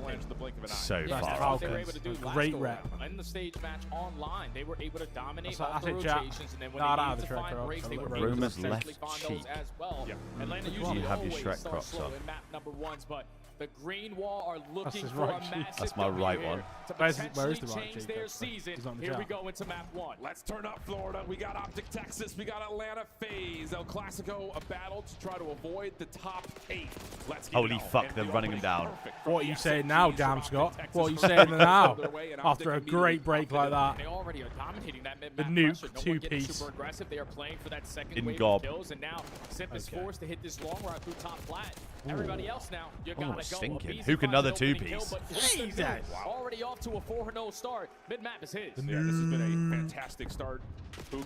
So far. Falcons. Great rep. In the stage match online, they were able to dominate all the rotations, and then when they need to find breaks, they were able to essentially find those as well. Atlanta usually always start slow in map number 1s, but the green wall are looking for a massive That's my right one. to potentially change their season. Here we go into map 1. Let's turn up Florida. We got Optic Texas. We got Atlanta FaZe. El Clasico, a battle to try to avoid the top 8. Let's Holy fuck, they're running him down. What are you saying now, damn Scott? What are you saying now? After a great break like that. They already are dominating that mid-map. The nuke 2-piece. Super aggressive. They are playing for that second In wave gob. of kills, and now Simp is forced to hit this long run through top flat. Everybody else now, you gotta go. Stinking. Who can another 2-piece? Jesus! Already off to a 4-0 start. Mid-map is his. Yeah, this has been a fantastic start. Hoop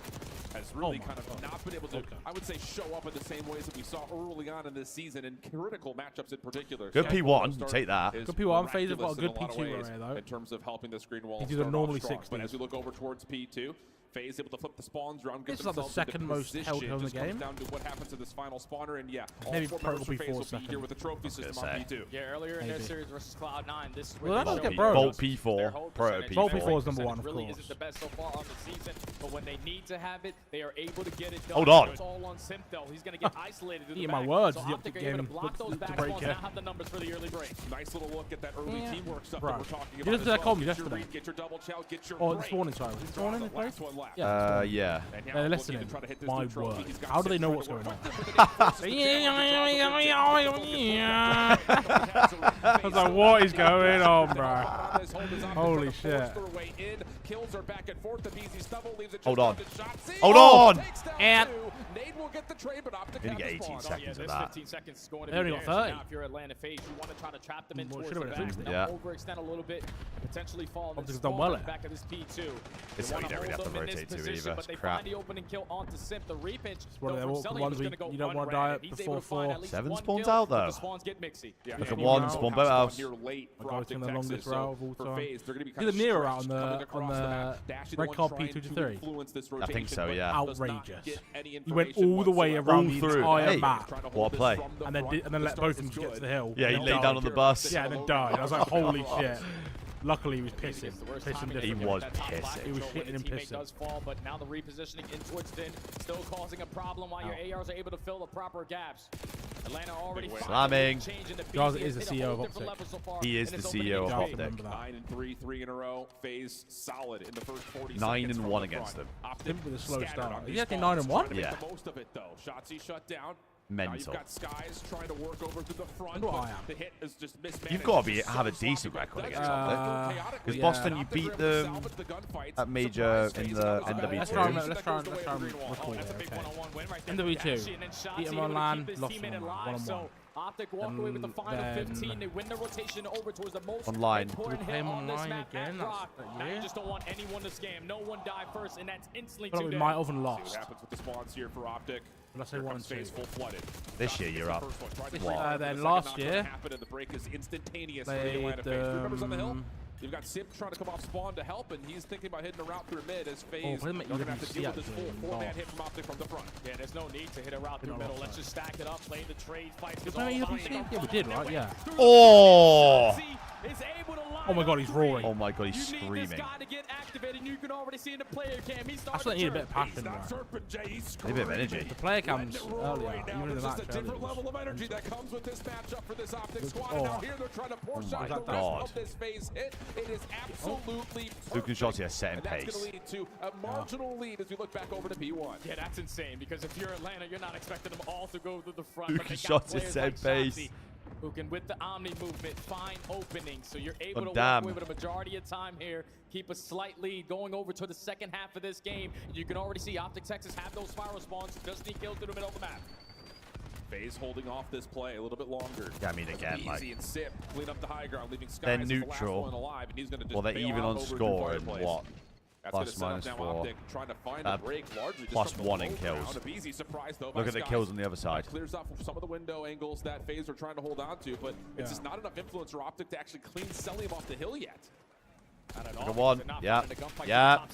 has really kind of not been able to, I would say, show up in the same ways that we saw early on in this season in critical matchups in particular. Good P1, take that. Good P1. FaZe have got a good P2 right though. In terms of helping this green wall. He's either normally 60. But as we look over towards P2, FaZe able to flip the spawns around. This is like the second most held in the game. Down to what happens to this final spawner, and yeah, maybe Purple P4 will be second. here with the trophy system on P2. Yeah, earlier in their series versus Cloud9, this is well, where let's get Volt P4, Proto P4. Volt P4 is number 1, of really course. isn't the best so far on the season, but when they need to have it, they are able to get it done. Hold on. It's all on Simp though. He's going to get isolated in the my back. words, so the Optic Optic are able to game block those back break spawns and now have the numbers for the early break. Nice little look at that early teamwork stuff Bro. that we're talking You about. just did that call me Get your yesterday. read, get your double chow, get your Oh, break. this morning, sorry. This morning they played? Yeah. Yeah. They're listening. My word. How do they know what's going on? I was like, what is going on, bro? Holy shit. Hold on. Hold on! And Nade will get the trade, but Optic Didn't have get the 18 spawn. seconds of There's that. 15 seconds going to They only be got there. 30. So now if you're Atlanta FaZe, you want to try to trap them in towards the should've back. been 60. They'll Yeah. overextend a little bit, potentially fall in Optic's the done well back of this P2. It's They like want you don't really have to hold them in this rotate to position, either. but they Crap. find the opening kill onto Simp. The repinch, one of though, the from Zelly ones was we- gonna go you don't wanna unran, die and he's before able to find 4. at least 7 one spawns kill, out, but though. the spawns get mixy. Yeah, Look at and one, now spawn has boat gone house. here late for I'll go Optic to the longest Texas, route of all for time. FaZe, they're gonna be See kind the of mirror out stretched on coming the the red card P2-3? I think so, yeah. Outrageous. He went all the way around the entire map. What a play. And then let both of them get to the hill. Yeah, he laid down on the bus. Yeah, and then died. I was like, holy shit. Luckily, he was pissing. He was pissing. He was shitting and pissing. Does fall, but now the repositioning in towards Din still causing a problem while your ARs are able to fill the proper gaps. Atlanta already slamming. Jaws is the CEO of Optic. He is the CEO of Optic. 9-3, 3 in a row. FaZe solid in the first 40 seconds. 9-1 against them. Optic with a slow start. Is he actually 9-1? Yeah. Most of it though. Shotzzy shut down. Mental. Now you've got Skies trying to work over to the front. The hit is just mismanaged. You've got to have a decent record against Optic. Because Boston, you beat them at major in the NW2. Let's try and recall here, okay. NW2, beat them on LAN, lost them on LAN, 1-on-1. Optic walk away with the final 15. They win the rotation over towards the most online. important hit on this map again? Now you just don't want anyone to scam. No one die first, and that's instantly but we might have lost. See what happens with the spawns here for Optic. Let's say 1-2. Full flooded. This year you're up. Then last year, the break is instantaneous for the Atlanta FaZe. Three members on the hill. You've got Simp trying to come off spawn to help, and he's thinking about hitting a route through mid as FaZe are going to have to deal with this full four-man hit from Optic from the front. Yeah, there's no need to hit a route through middle. Let's just stack it up, play the trade, fight. Yeah, we did, right? Yeah. Oh! Oh my god, he's roaring. Oh my god, he's screaming. You can already see in the player cam. That's what I need a bit of passion, right? A bit of energy. The player cams earlier, even in the match earlier. Different level of energy that comes with this matchup for this Optic squad. And now here they're trying to push out the rest of this FaZe hit. It is absolutely Luke and Shotzi are setting pace. That's going to lead to a marginal lead as we look back over to P1. Yeah, that's insane because if you're Atlanta, you're not expecting them all to go to the front. Luke and Shotzi setting pace. Who can, with the Omni movement, find openings. So you're able to walk away with a majority of time here. Keep a slight lead going over to the second half of this game. You can already see Optic Texas have those spiral spawns. Just need kills through the middle of the map. FaZe holding off this play a little bit longer. Yeah, I mean, again, Easy like, and Sip clean up the high ground, leaving Skies they're as neutral. The last one alive, and he's going to just well, they're even on score and what? That's plus -4. Trying to find a break, largely +1 in kills. Surprise, though, look at the kills on the other side. Clears off some of the window angles that FaZe are trying to hold on to, but it's just not enough influence for Optic to actually clean Selim off the hill yet. Look at one. Yeah. Yeah.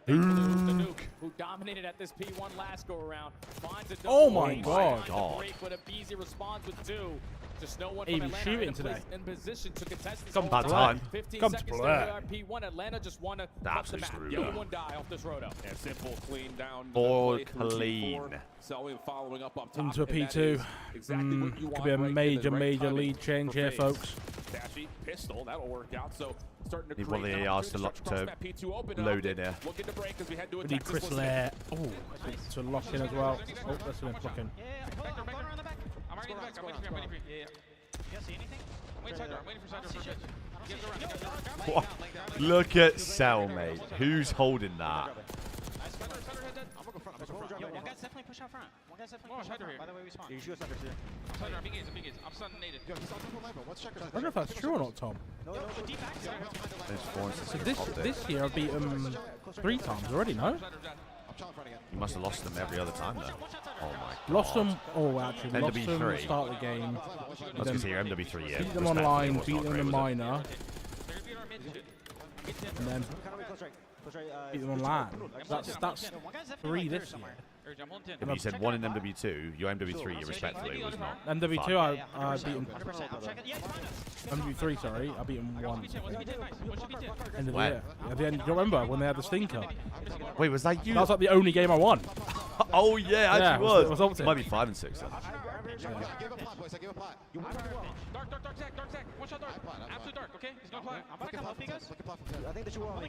Nuke, who dominated at this P1 last go around, finds a oh my god. Break, but a BZ responds with 2. Just no one from Atlanta shooting today. In position to contest this come bad time. 15 come seconds to play. P1 Atlanta just want to touch the map. No one die off this roto. Yeah, simple, clean down. All clean. Following up top, into a P2. Exactly could be a major lead change here, folks. Dashy, pistol, that'll work out. So starting to need one of the ARs to load in here. Looking to break as we head to we need Chris Lair. Oh, to lock in as well. Oh, that's an blocking. I'm already in the back. I'm waiting for you. Yeah. You guys see anything? I'm waiting for side door. Look at Cellmate. Who's holding that? Yo, one guy's definitely push out front. One guy's definitely push out front. By the way, we spawn. You shoot us under here. I'm big gates. I'm stunning nated. I don't know if that's true or not, Tom. No, deep back. So this year I've beat him 3 times already, no? You must have lost them every other time, though. Oh my god. Lost them. Oh, actually, MW3. lost them at the start of the game. I was going to say your MW3, yeah. Beat them online, beat them in minor. And then beat them on LAN. That's 3 this year. If you said 1 in MW2, your MW3, respectfully, was not. MW2, I beat him. MW3, sorry, I beat him 1. End of the year. At the end, do you remember when they had the stinker? Wait, was that you? That was like the only game I won. Oh yeah, actually was. It was Optic. Might be 5 and 6 then. Dark, Zach. One shot dark. Absolute dark, okay? He's no plat. I'm gonna come help you guys. I think that you will.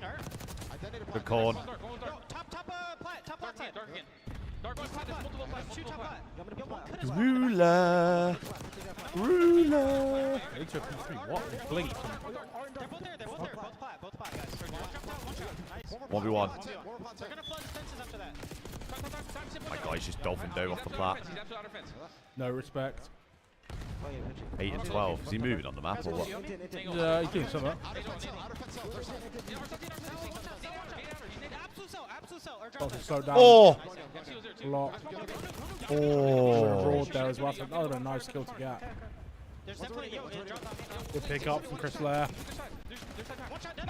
Good corn. Top plat side. Dark again. Dark going plat. There's multiple plats. Shoot top plat. Ruler. Into a P3. What? Blink. They're both there. Both plat, guys. Nice. 1v1. They're gonna flood fences after that. My god, he's just dolphin dove off the plat. No respect. 8 and 12. Is he moving on the map or what? He's doing something. Slow down. Oh! Block. Oh! Broad there as well. That would have been a nice kill to get. Good pick up from Chris Lair.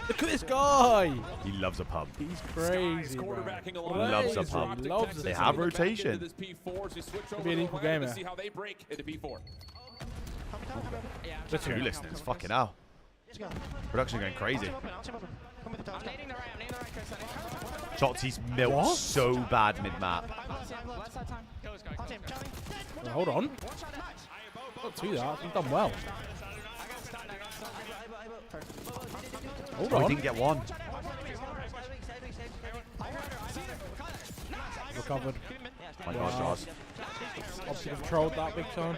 Look at this guy. He loves a pump. He's crazy, bro. He loves a pump. They have rotation. Could be an equal game here. Listen, you listeners, fucking hell. Production going crazy. Shotzi's milked so bad mid-map. Hold on. Not too that. He's done well. Hold on. He didn't get one. Recovered. My God, Jaws. Obviously controlled that big time.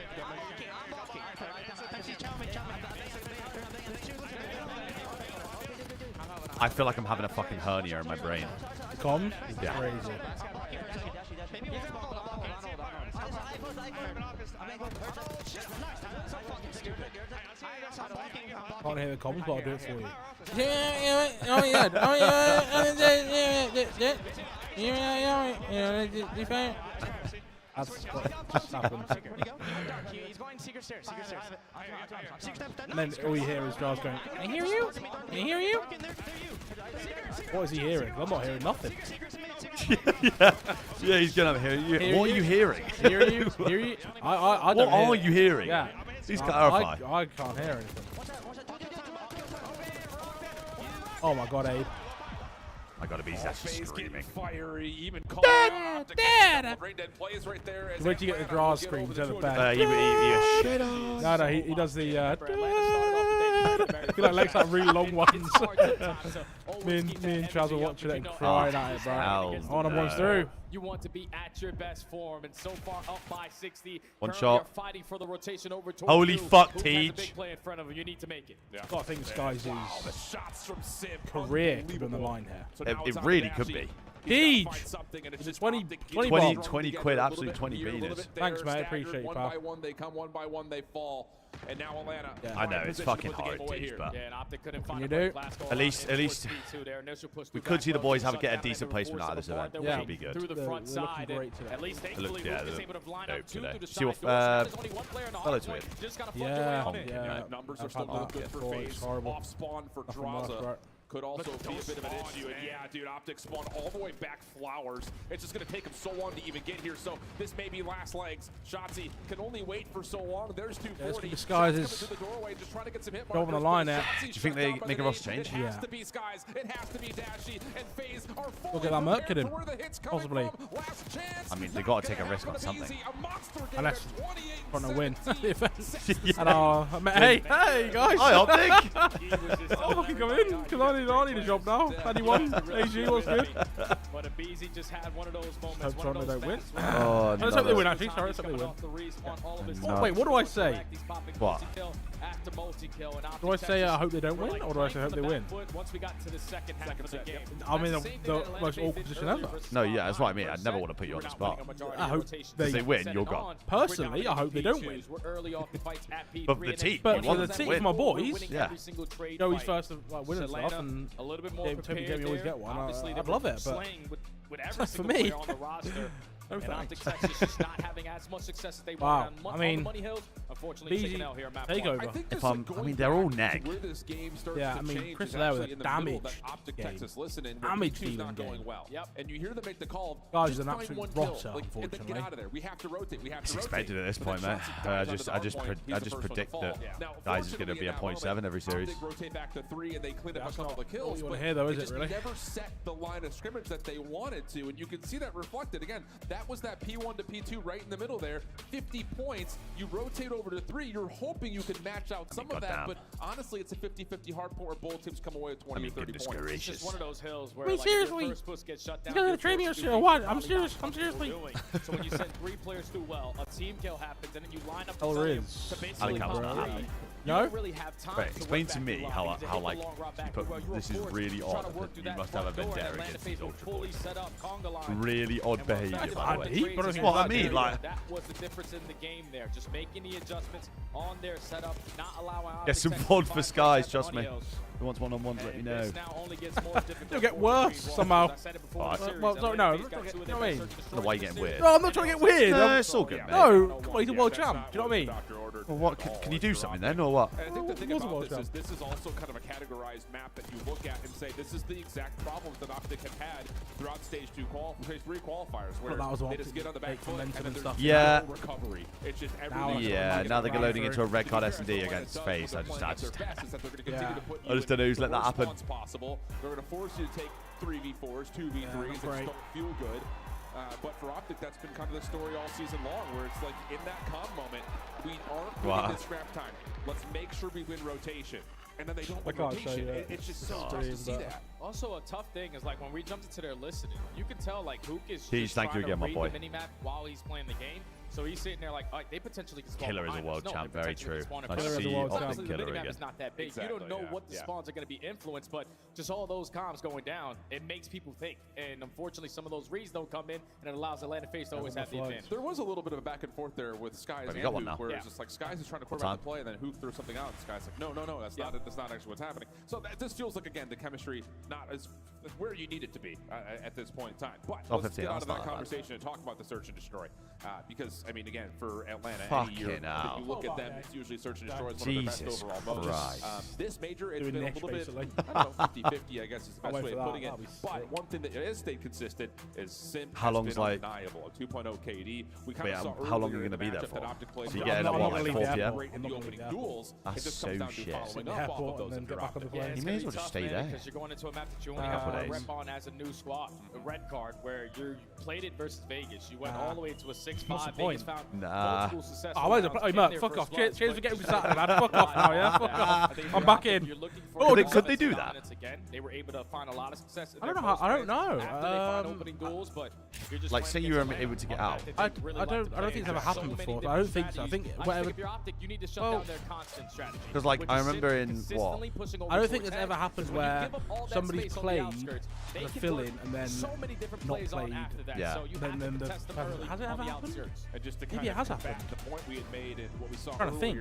I feel like I'm having a fucking hernia in my brain. Comms? Yeah. Crazy. Can't hear the comms, but I'll do it for you. That's happened. And then all you hear is Giles going, I hear you? I hear you? What is he hearing? I'm not hearing nothing. Yeah, he's gonna hear you. What are you hearing? Hear you? Hear you? I don't What hear are you hearing? Yeah. Please clarify. I can't hear anything. Oh my God, Abe. I gotta be actually screaming. Fiery, even Dad! plays right there. Where'd you get the draw screams at the back? Shit on. No, he does the. He likes that really long ones. me and Chaz were watching it and crying at it, bro. On and one's through. You want to be at your best form, and so far up by 60. One shot. Fighting for the rotation over Holy fuck, Teach. Play in front of him. You need to make it. Yeah. Got to think Sky's career could be on the line here. It really could be. Teach! 20 quid, absolute 20 beaners. Thanks, mate. Appreciate you, pal. One by one, they come. One by one, they fall. And now Atlanta. Yeah. I know, it's fucking hard, Teach, but you do? At least we could see the boys get a decent placement out of this event. Yeah, would be good. Through the front side. At least They look, thankfully, yeah, Røkkr is able to line up two today. through the See what fellow tweet. Yeah. Numbers I've are still had looking that good for before, FaZe. it's horrible. Off spawn for Nothing Draza. works, right. Could also be a bit of an issue. And yeah, dude, Optic spawned all the way back Flowers. It's just going to take him so long to even get here. So this may be last legs. Shotzi can only wait for so long. There's 240. Yeah, Skies is the doorway, just trying to get some hit over the line there. Do you think they make a roster change? It has to be Skies. It has to be Dashy. And FaZe are look at that Merc possibly. I mean, they got to take a risk on something. Unless trying to win. Yeah. And hey guys! Hi, Optic! Oh, I can come in because I need a job now. 91. AG, what's good? But Abizi just had one of those moments. Hope Toronto don't win. Oh, let's hope they win, actually. Sorry, let's hope they win. Oh, wait, what do I say? What? Do I say I hope they don't win, or do I say I hope they win? Once we got to the second half of the game. I'm in the most awkward position ever. No, yeah, that's what I mean. I'd never want to put you on the spot. I hope they win, you're gone. Personally, I hope they don't win. But for the team, but for the team, for my boys, yeah. Joey's first winning stuff, and a little bit more Toby Game, you always get one. I'd love it, but for me. On the roster. No and thanks. Optic Texas just not having as much success as they wow. want. I mean, Money Hills, unfortunately, taken out here. Takeover. I mean, they're all neg. Yeah, I mean, Chris Lair with a damage game. Damage dealing game. Yep. And you hear them make the call. Guys, he's an absolute rotter, unfortunately. Get out of there. We have to rotate. We have It's to expected at this point, man. I just predict that guys is going to be a 0.7 every series. Rotate back to 3, and they clean up a couple of kills. You want to hear though, is it really? Never set the line of scrimmage that they wanted to, and you can see that reflected again. That was that P1 to P2 right in the middle there. 50 points. You rotate over to 3. You're hoping you can match out some of that, but honestly, it's a 50-50 hard point where both teams come away with 20 or 30 points. It's just one of those hills where, I mean, like, seriously, your first push gets shut down. you gotta trade me or what? I'm serious. I'm seriously. So when you send 3 players through well, a team kill happens, and then you line up Oh, there to is. basically Alec cover not 3. happy. No? You don't really have time Wait, to explain work to back me the how line. how like this is really odd. You must have a vendetta against these ultra boys. Really odd behavior, by the way. That's what I mean. Like that was the difference in the game there. Just making the adjustments on their setup, not allowing. Get some VOD for Skies, trust me. Who wants one-on-ones, let me know. It'll get worse somehow. Well, sorry, no, you know what I mean? I don't know why you're getting weird. No, I'm not trying to get weird. No, it's all good, man. No, come on, he's a world champ. Do you know what I mean? hurt. Well, what can you do something then, or what? And I think the thing about this is also kind of a categorized map that you look at and say this is the exact problems that Optic have had throughout stage 3 qualifiers, where they just get on the back foot and then there's no recovery. It's just now they're loading into a red card S&D against FaZe. I just don't know who's let that happen. Possible. They're going to force you to take 3v4s, 2v3s, that just don't feel good. But for Optic, that's been kind of the story all season long, where it's like in that calm moment, we aren't winning this scrap time. Let's make sure we win rotation. And then they don't win rotation. It's just so tough to see that. Also, a tough thing is like when we jumped into their listening, you can tell like Røkkr is just trying to read the minimap while he's playing the game. So he's sitting there like, oh, they potentially can spawn. Killer is a world champ, very true. I see Optic Killer again. Is not that big. Exactly, you don't know what the spawns are going to be influenced, but just all those comms going down, it makes people think. And unfortunately, some of those reads don't come in, and it allows Atlanta FaZe to always have the advantage. There was a little bit of a back and forth there with Skies and Hook, where it's just like Skies is trying to quarterback the play, and then Hook throws something out, and Skies like, no, that's not actually what's happening. So this feels like, again, the chemistry not as where you need it to be at this point in time. But let's get out of that conversation and talk about the search and destroy, because I mean, again, for Atlanta, any year that you look at them, it's usually search and destroy is one of their best overall modes. This major, it's been a little bit, I don't know, 50-50, I guess is the best way of putting it. But one thing that has stayed consistent is Simp has been undeniable. A 2.0 KD. We kind of saw how long are you going to be there for? So you get what, like 4 PM? In the opening duels, that's so shit. You may as well just stay there. Because you're going into a map that you only have to rep on as a new squad. A red card where you played it versus Vegas. You went all the way to a 6-5. Vegas found multiple successful rounds. Fuck off. Cheers for getting me started, man. Fuck off now, yeah? Fuck off. I'm back in. Oh, could they do that? They were able to find a lot of success. I don't know. After they find opening duels, but you're just like, say you were able to get out. I don't think it's ever happened before. I don't think so. I think whatever. If you're Optic, you need to shut down their constant strategy. Because, like, I remember in what? I don't think it's ever happened where somebody's played the fill-in and then not played. Yeah. Then the has it ever happened? Maybe it has happened. The point we had made and what we saw trying to think.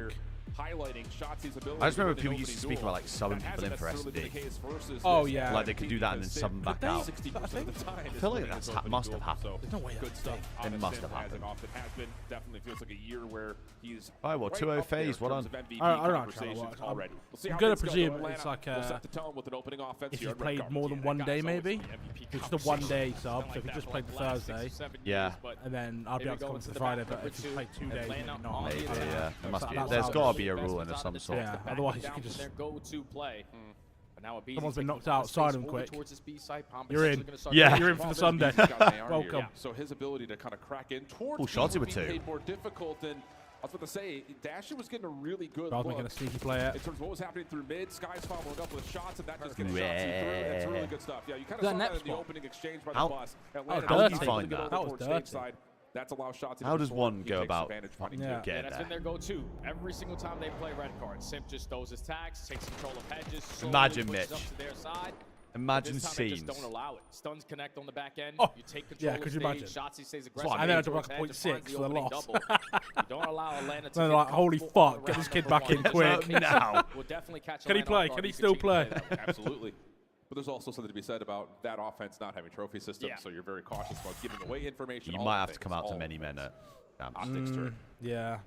Highlighting Shotzi's ability. I just remember people used to speak about like subbing people in for SD. Oh yeah. Like they could do that and then sub them back out. I feel like that must have happened. There's no way good stuff. It must have happened. Often has been. Definitely feels like a year where he's. Alright, well, 2-0 FaZe. What on? I don't know. I'm gonna presume it's like if you played more than one day, maybe. It's the 1 day sub. So if you just played the Thursday, yeah, and then I'll be able to come to the Friday. But if you played 2 days, maybe not. Maybe, yeah. There must be. There's got to be a rule in of some sort. Yeah. Otherwise, you could just. Their go-to play. Someone's been knocked out. Sign him quick. You're in. Yeah. You're in for the Sunday. Welcome. So his ability to kind of crack in towards Shotzi with 2. more difficult than. I was about to say, Dasher was getting a really good Rather look than a sneaky player. in terms of what was happening through mid. Sky's following up with shots, and that just gets Shotzi through. It's really good stuff. Yeah, you kind of saw that in the opening exchange by the bus. How do you find that? That was dirty. That's allow shots. How does one go about getting that's been their go-to every single time they play red card. Simp just throws his tags, takes control of hedges. Imagine Mitch. Up to their side. Imagine this time scenes. They just don't allow it. Stuns connect on the back end. Oh, you take control could you imagine? Shotzi stays aggressive. And then I took like a 0.6 for the loss. You don't allow Atlanta to then like, holy fuck, get this kid back in quick. Now. We'll definitely catch Can he play? Can he still play? Absolutely. But there's also something to be said about that offense not having trophy systems, so you're very cautious about giving away information. You might have to come out to many men at Optic's turn. Yeah.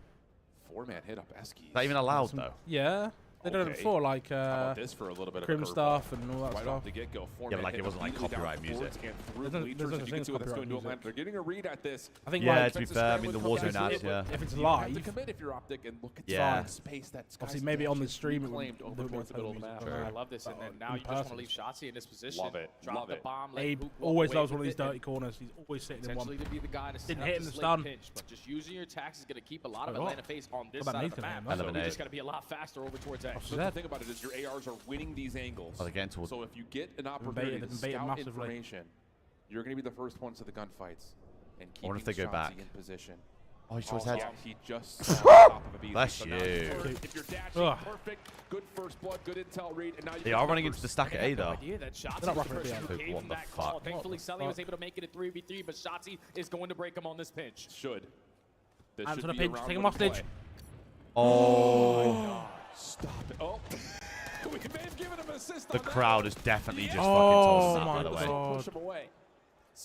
4-man hit up Eskies. Is that even allowed though? Yeah. They've done it before, like this for a little bit Crim of stuff and all that right stuff. Off the get-go, Yeah, but like it wasn't like copyright music. They're getting a read at this. I think yeah, to be fair, I mean the Warzone ads, yeah. If it's live, you have to commit if you're Optic and look at the space that obviously maybe on the stream it claimed over towards the middle of the map. I love this, and then now you just want to leave Shotzi in this position. Love it. Drop the bomb. Abe always loves one of these dirty corners. He's always sitting in one. To be the guy to didn't hit him the stun. But just using your attacks is going to keep a lot of Atlanta FaZe on this side of the map. So you just got to be a lot faster over towards X. The thing about it is your ARs are winning these angles. So if you get an opportunity to scout information, you're going to be the first ones to the gunfights and keep Shotzi in position. Oh, he saw his head. He just saw the top of a Bless you. If you're dashing, perfect, good first blood, good intel read, and now they are running into the stack at A though. They're not roughing it. What the fuck? Thankfully, Sully was able to make it a 3v3, but Shotzi is going to break him on this pinch. Should. This Answer should the be pinch. Take him hostage. Oh. Stop it. Oh. We may have given him an assist the on crowd is definitely just fucking tossed that, by the way. Push him away.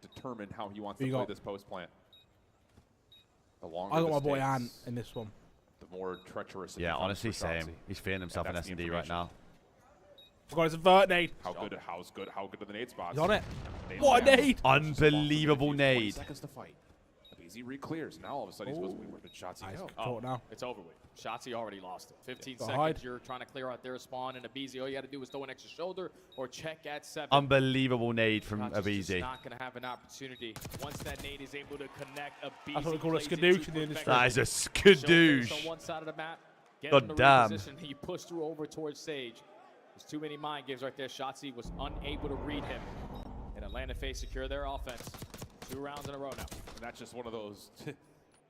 can determine how he wants to play this post plant. The longer I got this my boy takes, Ant in this one. the more treacherous. It Yeah, becomes honestly, for same. Shotzzy. He's feeling himself in that's the S&D right now. Oh, God, it's a vert nade. How good are the nade spots? He's on it. They What a nade! Unbelievable 20 nade. seconds to fight. Easy re-clears. Now all of a sudden he's supposed to be where did Shotzzy go? Caught now. It's over with. Shotzzy already lost it. 15 Go seconds, hide. you're trying to clear out their spawn, and Abizi, all you had to do was throw an extra shoulder or check at 7. Unbelievable nade from Shotzzy's just Abizi. not going to have an opportunity. Once that nade is able to connect, Abizi That's what we call a plays it skadoosh to in the industry. That is a perfection. skadoosh. On one side of the map, get God him to damn. reposition, and you push through over towards Sage. There's too many mind games right there. Shotzzy was unable to read him. And Atlanta FaZe secure their offense. 2 rounds in a row now. And that's just one of those.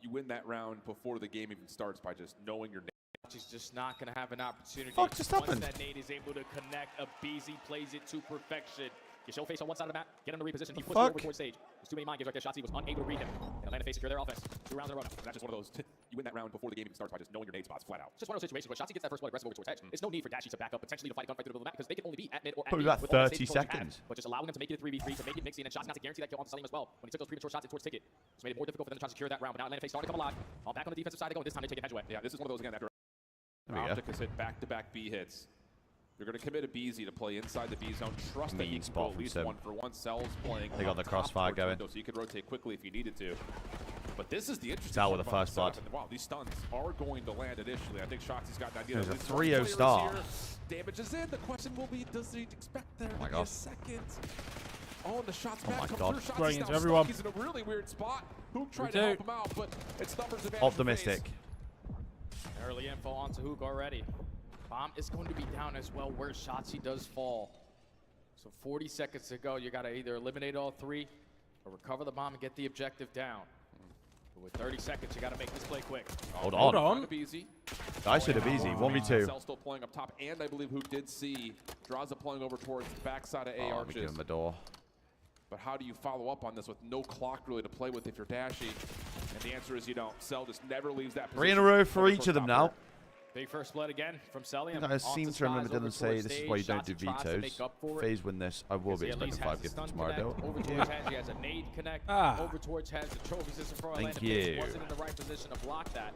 You win that round before the game even starts by just knowing your name. He's just not going to have an opportunity. Fuck just happened? Once that nade is able to connect, Abizi plays it to perfection. You show face on one side of the map, get him to reposition. He pushes over towards Sage. There's too many mind games right there. Shotzzy was unable to read him. And Atlanta FaZe secure their offense. 2 rounds in a row now. And that's just one of those. You win that round before the game even starts by just knowing your nade spots flat out. It's just one of those situations where Shotzzy gets that first blood aggressive over towards Hedge. It's no need for Dashy to back up, potentially to fight a gunfight through the middle of the map, because they can only be at mid or at Probably B about with all that 30 stage control they seconds. have. But just allowing them to make it a 3v3, to make it mixy, and then Shotzzy not to guarantee that kill onto Salim as well. When he took those premature shots in towards Ticket, it's made it more difficult for them to try to secure that round. But now Atlanta FaZe starting to come alive. All back on the defensive side they go, and this time they take Hedge away. Yeah, this is one of those again after There we go. Optic has hit back-to-back B hits. You're going to commit a BZ to play inside the B zone. Trust that Mean he can spot go at from least Sim. 1-for-1. Cell's playing. They got on the top crossfire towards going. window, so you could rotate quickly if you needed to. But this is the interesting Out part with the about first setup. blood. And, wow, these stuns are going to land initially. I think Shotzzy's got an idea. There's that a at least one 3-0 player is star. here. Damage is in. The question will be, does he expect there to my be God. a second? Oh, and the shots Oh back my come God. through. Shotzzy's Throwing now into everyone. stuck. He's in a really weird spot. Hook tried Me to help too. him out, but it's numbers advantage. Optimistic. Early info onto Hook already. Bomb is going to be down as well where Shotzzy does fall. So 40 seconds to go. You got to either eliminate all 3 or recover the bomb and get the objective down. But with 30 seconds, you got to make this play quick. Hold Hold on. on. I should have easy. 1v2. Cell still playing up top, and I believe Hook did see Draza playing over towards the backside of A Oh, let me give arches. him a door. But how do you follow up on this with no clock really to play with if you're Dashy? And the answer is you don't. Cell just never leaves that position. 3 in a row for each of them now. Big first blood again from Celium. I seem to remember Dylan say this is why you don't do vetoes. FaZe win this. I will be expecting 5 gifts tomorrow. Over towards Hedge, he has a nade connect. Over towards Hedge, the trophy system for Atlanta FaZe wasn't in the right position to block that.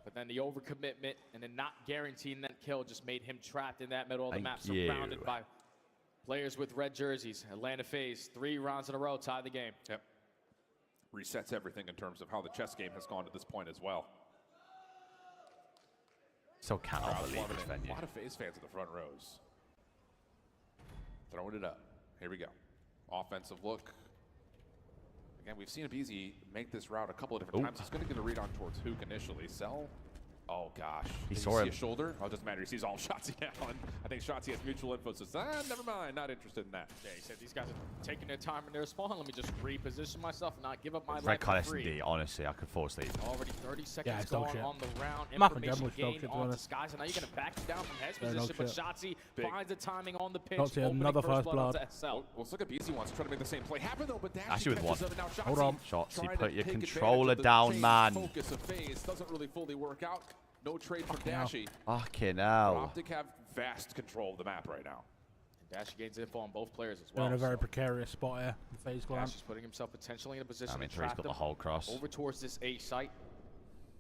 But then the overcommitment and then not guaranteeing that kill just made him trapped in that middle of the map, surrounded by players with red jerseys. Atlanta FaZe, 3 rounds in a row, tie the game. Yep. Resets everything in terms of how the chess game has gone to this point as well. So cannot believe this venue. A lot of FaZe fans in the front rows. Throwing it up. Here we go. Offensive look. Again, we've seen Abizi make this route a couple of different times. He's going to get a read on towards Hook initially. Cell. Oh, gosh. He Did saw you see him. a shoulder? Oh, it doesn't matter. He sees all shots he had on. I think Shotzzy has mutual info. So, never mind. Not interested in that. Yeah, he said these guys are taking their time in their spawn. Let me just reposition myself and not give up my Red life card for free. S&D, honestly, I could fall asleep. Already 30 seconds Yeah, it's dog gone shit. on the round. Map and Information Gemma is dog gained shit, to be onto honest. Skies, and now you're going to back him down from Hedge Yeah, dog position, but shit. Shotzzy finds the timing on the pitch. Don't see opening another first blood. onto SL. Well, let's look at BZ wants to try to make the same play happen, though, but Actually with catches one. it. Now Shotzzy Hold on. Shotzzy, trying put to your take controller advantage of the down, chase man. Focus of FaZe doesn't really fully work out. No trade from hell. Dashy. Fucking But hell. Optic have vast control of the map right now. Dashy gains info on both players as They're well. in a very so precarious spot here. FaZe clan. Dashy's putting himself potentially in a position I mean, to 3's trap got them the whole cross. over towards this A site.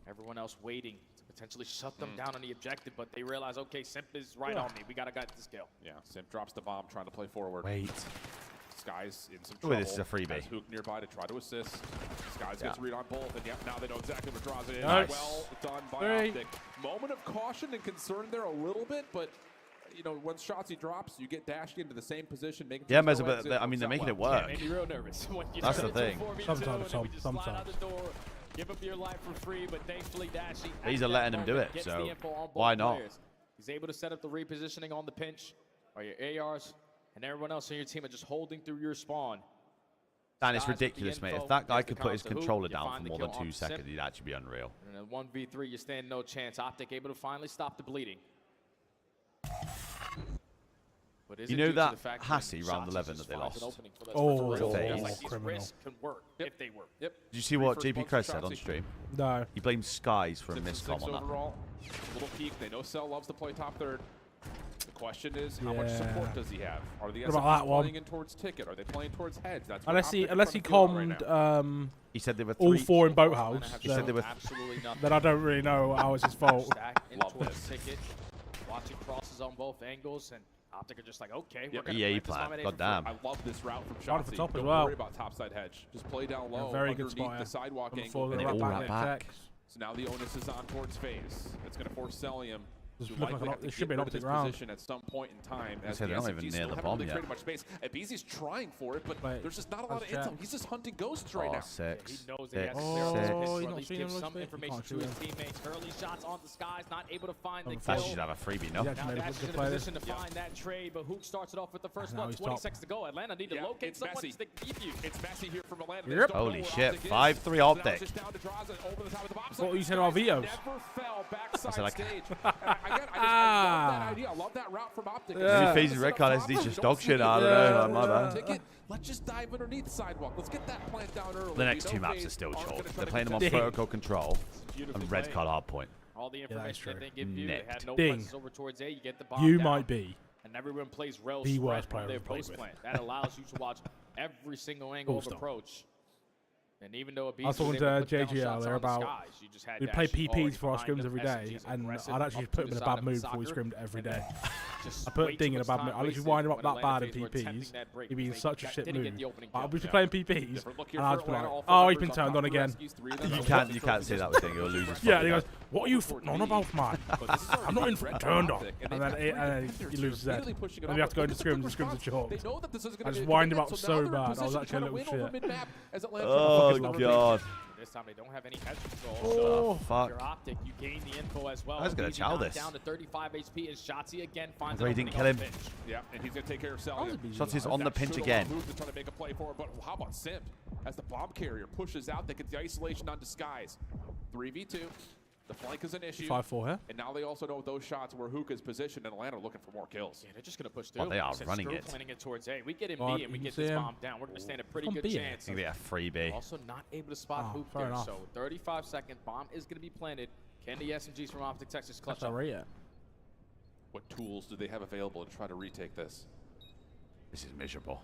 Everyone else waiting to potentially shut them down on the objective, but they realize, okay, Simp is right on me. We got to get this kill. Yeah, Simp drops the bomb, trying to play forward. Wait. Skies in some Ooh, trouble. this is a freebie. Has Hook nearby to try to assist. Skies gets Yeah. read on both, and yep, now they know exactly what draws it in. Nice. Well done by 3. Optic. Moment of caution and concern there a little bit, but you know, once Shotzzy drops, you get Dashy into the same position, making Yeah, sure but no exit, I mean, they're works out making it well. work. Yeah, made me real nervous. When you That's turn the into a thing. 4v2 Sometimes, and we just slide out sometimes. the door, give up your life for free, but thankfully Dashy These at are letting that him do moment it, gets so the info on both why not? players. He's able to set up the repositioning on the pinch, or your ARs, and everyone else on your team are just holding through your spawn. Dan, it's Skies with the ridiculous, mate. info, If that guy gets the could put his comms to Hook, controller you down find for the more kill than on 2 Simp. seconds, he'd actually be unreal. And in a 1v3, you stand no chance. Optic able to finally stop the bleeding. But is You it know due to that the fact Hassie that round Shotzzy 11 just that they finds an lost? opening for those Oh, first rounds? FaZe. Like these criminal. risks can work if they work. Yep. Did you see what First JP blood Kress for said on Shotzzy. stream? No. He blames Skies for a 6 and miscom 6 on that. overall. Little peek. They know Cell loves to play top third. The question is, how much support does he have? Are the What about that one? playing in towards Ticket? Are they playing towards Heads? That's Unless he calmed he said there were all 4 in Boathouse. He said there were absolutely nothing. Then I don't really know how it's his fault. Stack in towards Ticket, watching crosses on both angles, and Optic are just like, okay, we're gonna EA plant plan. this God damn. I love this route from Shot for Shotzi. top as Don't well. worry about topside hedge. Just play down low Very good underneath spot the sidewalk here. angle. And they all rat back. So now the onus is on towards FaZe. It's going to force Celium to Like likely have to it should be get an rid of his optic round. position at some point in time. As they're the not SMGs even near still the haven't bomb really yet. created much space. Abeezy's trying for it, but there's just not a lot of check. intel. He's just hunting ghosts right now. 6. He knows that he has to clear out his pitch, or at least give some information to his teammates. Early shots on the skies, not able to find the That kill. should have a freebie, no? Now Dash is in a position to find that trade, but Hook starts it off with the first blood. 20 seconds to go. Atlanta need to locate someone to keep you. It's messy here from Atlanta. Yep. Holy shit, 5-3 Optic. What you said about Vios? I said like, I love that route from Optic. Maybe FaZe Røkkr SD's just dog shit. I don't know. My bad. Let's just dive underneath the sidewalk. Let's get that plant down early. The next 2 maps are still chalk. They're playing them on protocol control and red card hard point. All the information that they give you, they had no Ding. presence over towards A. You get the bomb You down, might be and everyone plays rail the spread worst player from their I've played post with. plant. That allows you to watch every single angle of stop. approach. And even though I was talking to JGL there about we play PPs for our scrims every day, and I'd actually put him in a bad mood before we scrimmed every day. I put Ding in a bad mood. I literally wind him up that bad in PPs. He'd be in such a shit mood. I'll be playing PPs, and I'll just be like, oh, he's been turned on again. You can't say that with Ding. You'll lose his Yeah, and he goes, what are you on about, man? I'm not in turned on. And then he loses his head. Then we have to go into scrims, and scrims are chalk. I just wind him up so bad. I was actually a little shit. Oh, God. This time they don't have any head control. Oh, fuck. Your Optic, you gain the info as well. I was going to chow this. Down to 35 HP as Shotzi again finds he didn't kill him. Yeah, and he's going to take care of Celium. Shotzi's on the pinch again. Move to try to make a play for it, but how about Simp? As the bomb carrier pushes out, they get the isolation on Disguise. 3v2. The flank is an issue. 5-4 here. And now they also know those shots where Hook is positioned and Atlanta looking for more kills. Yeah, they're just going to push through. Oh, they are Since running Screw it. Planning it towards A. We get in B and we get this bomb down. We're going to stand a pretty good chance. I think they have freebie. Also not able to spot Hook there. enough. So 35-second bomb is going to be planted. Can the SMGs from Optic Texas clutch That's up? right. What tools do they have available to try to retake this? This is miserable.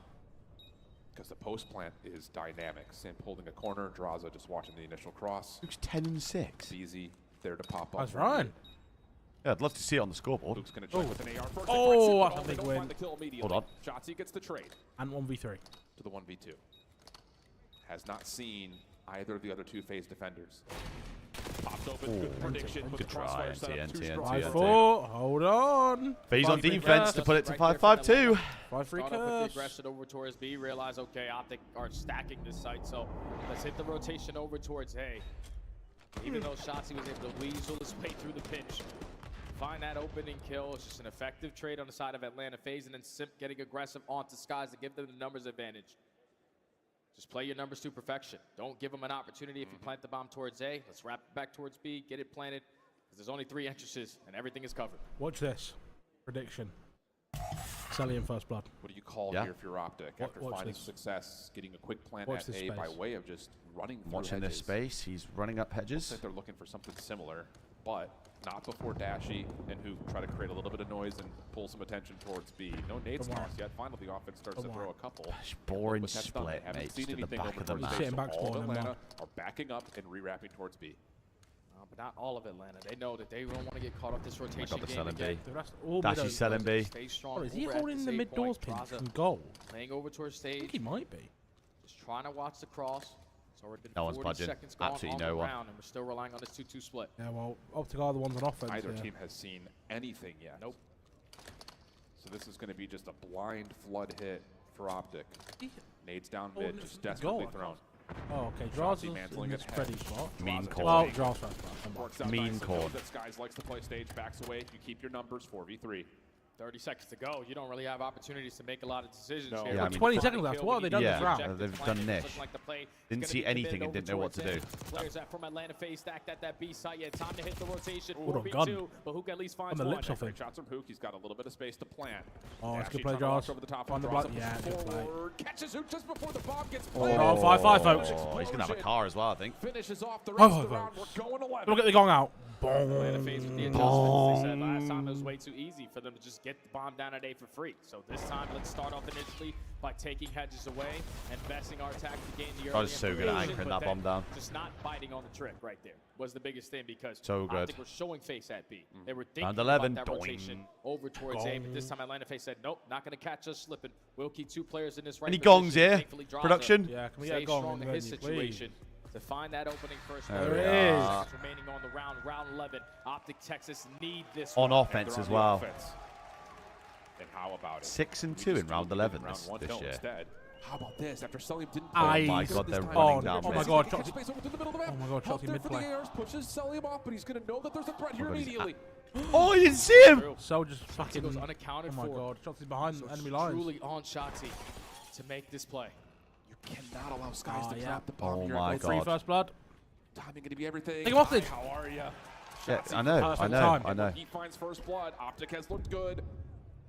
Because the post plant is dynamic. Simp holding a corner. Draza just watching the initial cross. Luke's 10-6. Easy there to pop up. That's right. Yeah, I'd love to see it on the scoreboard. Luke's going to check with an AR first. Oh, that's a big win. Hold on. Shotzi gets the trade. And 1v3. To the 1v2. Has not seen either of the other 2 FaZe defenders. Pops open, good prediction. Good try, NT. 5-4, hold on. FaZe on defense to put it to 5-5-2. 5-3 Start off with the aggression over towards B. Realize, okay, Optic are stacking this site, so let's hit the rotation over towards A. Even though Shotzi was able to weasel his way through the pinch, find that opening kill. It's just an effective trade on the side of Atlanta FaZe, and then Simp getting aggressive onto Skies to give them the numbers advantage. Just play your numbers to perfection. Don't give them an opportunity if you plant the bomb towards A. Let's wrap it back towards B, get it planted, because there's only 3 entrances, and everything is covered. Watch this. Prediction. Celium first blood. What do you call here if you're Optic? After watch finding this. success, getting a quick plant Watch at A this by space. way of just running through Watching this hedges. space. He's running up Looks hedges. like they're looking for something similar, but not before Dashy and who try to create a little bit of noise and pull some attention towards B. No nades toss yet. Finally, the offense starts to throw a couple. Boring But that's done. They split, haven't mate. seen Just at the anything back over of the towards map. B, Sitting so back all spawn, of Atlanta man. are backing up and rewrapping towards B. But not all of Atlanta. They know that they don't want to get caught off this rotation got the game selling again. B. The rest all Dashy's mid-overs. selling B. Stay strong. Oh, is he over at holding the save mid doors point. pinch Draza from goal? Playing over towards I stage. think he might be. Just trying to watch the cross. It's already been No one's 40 budging. seconds gone Absolutely on no the one. round, and we're still relying on this 2-2 split. Yeah, well, Optic are the ones on offense. Neither yeah. team has seen anything yet. Nope. So this is going to be just a blind flood hit for Optic. Nades down Oh, mid, it's just a desperately goal. thrown. Oh, okay. Shotzi Draws mantling in it this ahead. Freddy spot. Mean Draza call. Oh, takes Draws first spot. Come on. Works out Mean nicely. call. Knows that Skies likes to play stage, backs away. You keep your numbers 4v3. 30 seconds to go. You don't really have opportunities to make a lot of decisions No. here. Yeah, I mean, 20 seconds left. What have they done this round? Yeah, they've done niche. Didn't see anything and didn't know what to do. Players that from Atlanta FaZe stacked at that B site. Yeah, time to hit the rotation. Hold on, 4v2, gun. but Hook at least On finds the one. lips off him. Shots from Hook. He's got a little bit of space to plant. Oh, it's Dashy good play, trying to watch Draws. over the top Find of the Draza, block. Yeah, pushes good play. forward, catches Hook just before the bomb gets Oh, planted. 5-5, folks. he's going to have a car as well, I think. Finishes off the Oh, rest of the round. folks. We're going 11. Look at the gong out. Atlanta FaZe with the adjustments. They said last time it was way too easy for them to just get the bomb down at A for free. So this time, let's start off initially by taking hedges away, investing our attack to gain the early. I was so good at anchoring that bomb down. Just not biting on the trick right there was the biggest thing, because so good. Optic were showing face at B. They were thinking Round 11, about that rotation over towards A, but this time Atlanta FaZe said, nope, not going to catch us slipping. We'll keep 2 players in this right Any position. gongs here? Production? Yeah, can we get a gong in his venue, situation to find that opening first. There it is. Remaining on the round 11. Optic Texas need this on one. offense as well. And how about it? 6 and 2 in round 11 this year. Instead. How about this? After Selim didn't Oh my god, they're running down. Oh my god, Chelsea. Oh my god, Chelsea mid-play. Pushes Selim off, but he's going to know that there's a threat here immediately. Oh, I didn't see him! So just fucking goes unaccounted for. Oh my god, Chelsea's behind enemy lines. Truly on Shotzi to make this play. You cannot allow Skies to drop the bomb here. Oh my god. Free first blood. Timing going to be everything. Take him off, How are you? Yeah, I know. He finds first blood. Optic has looked good.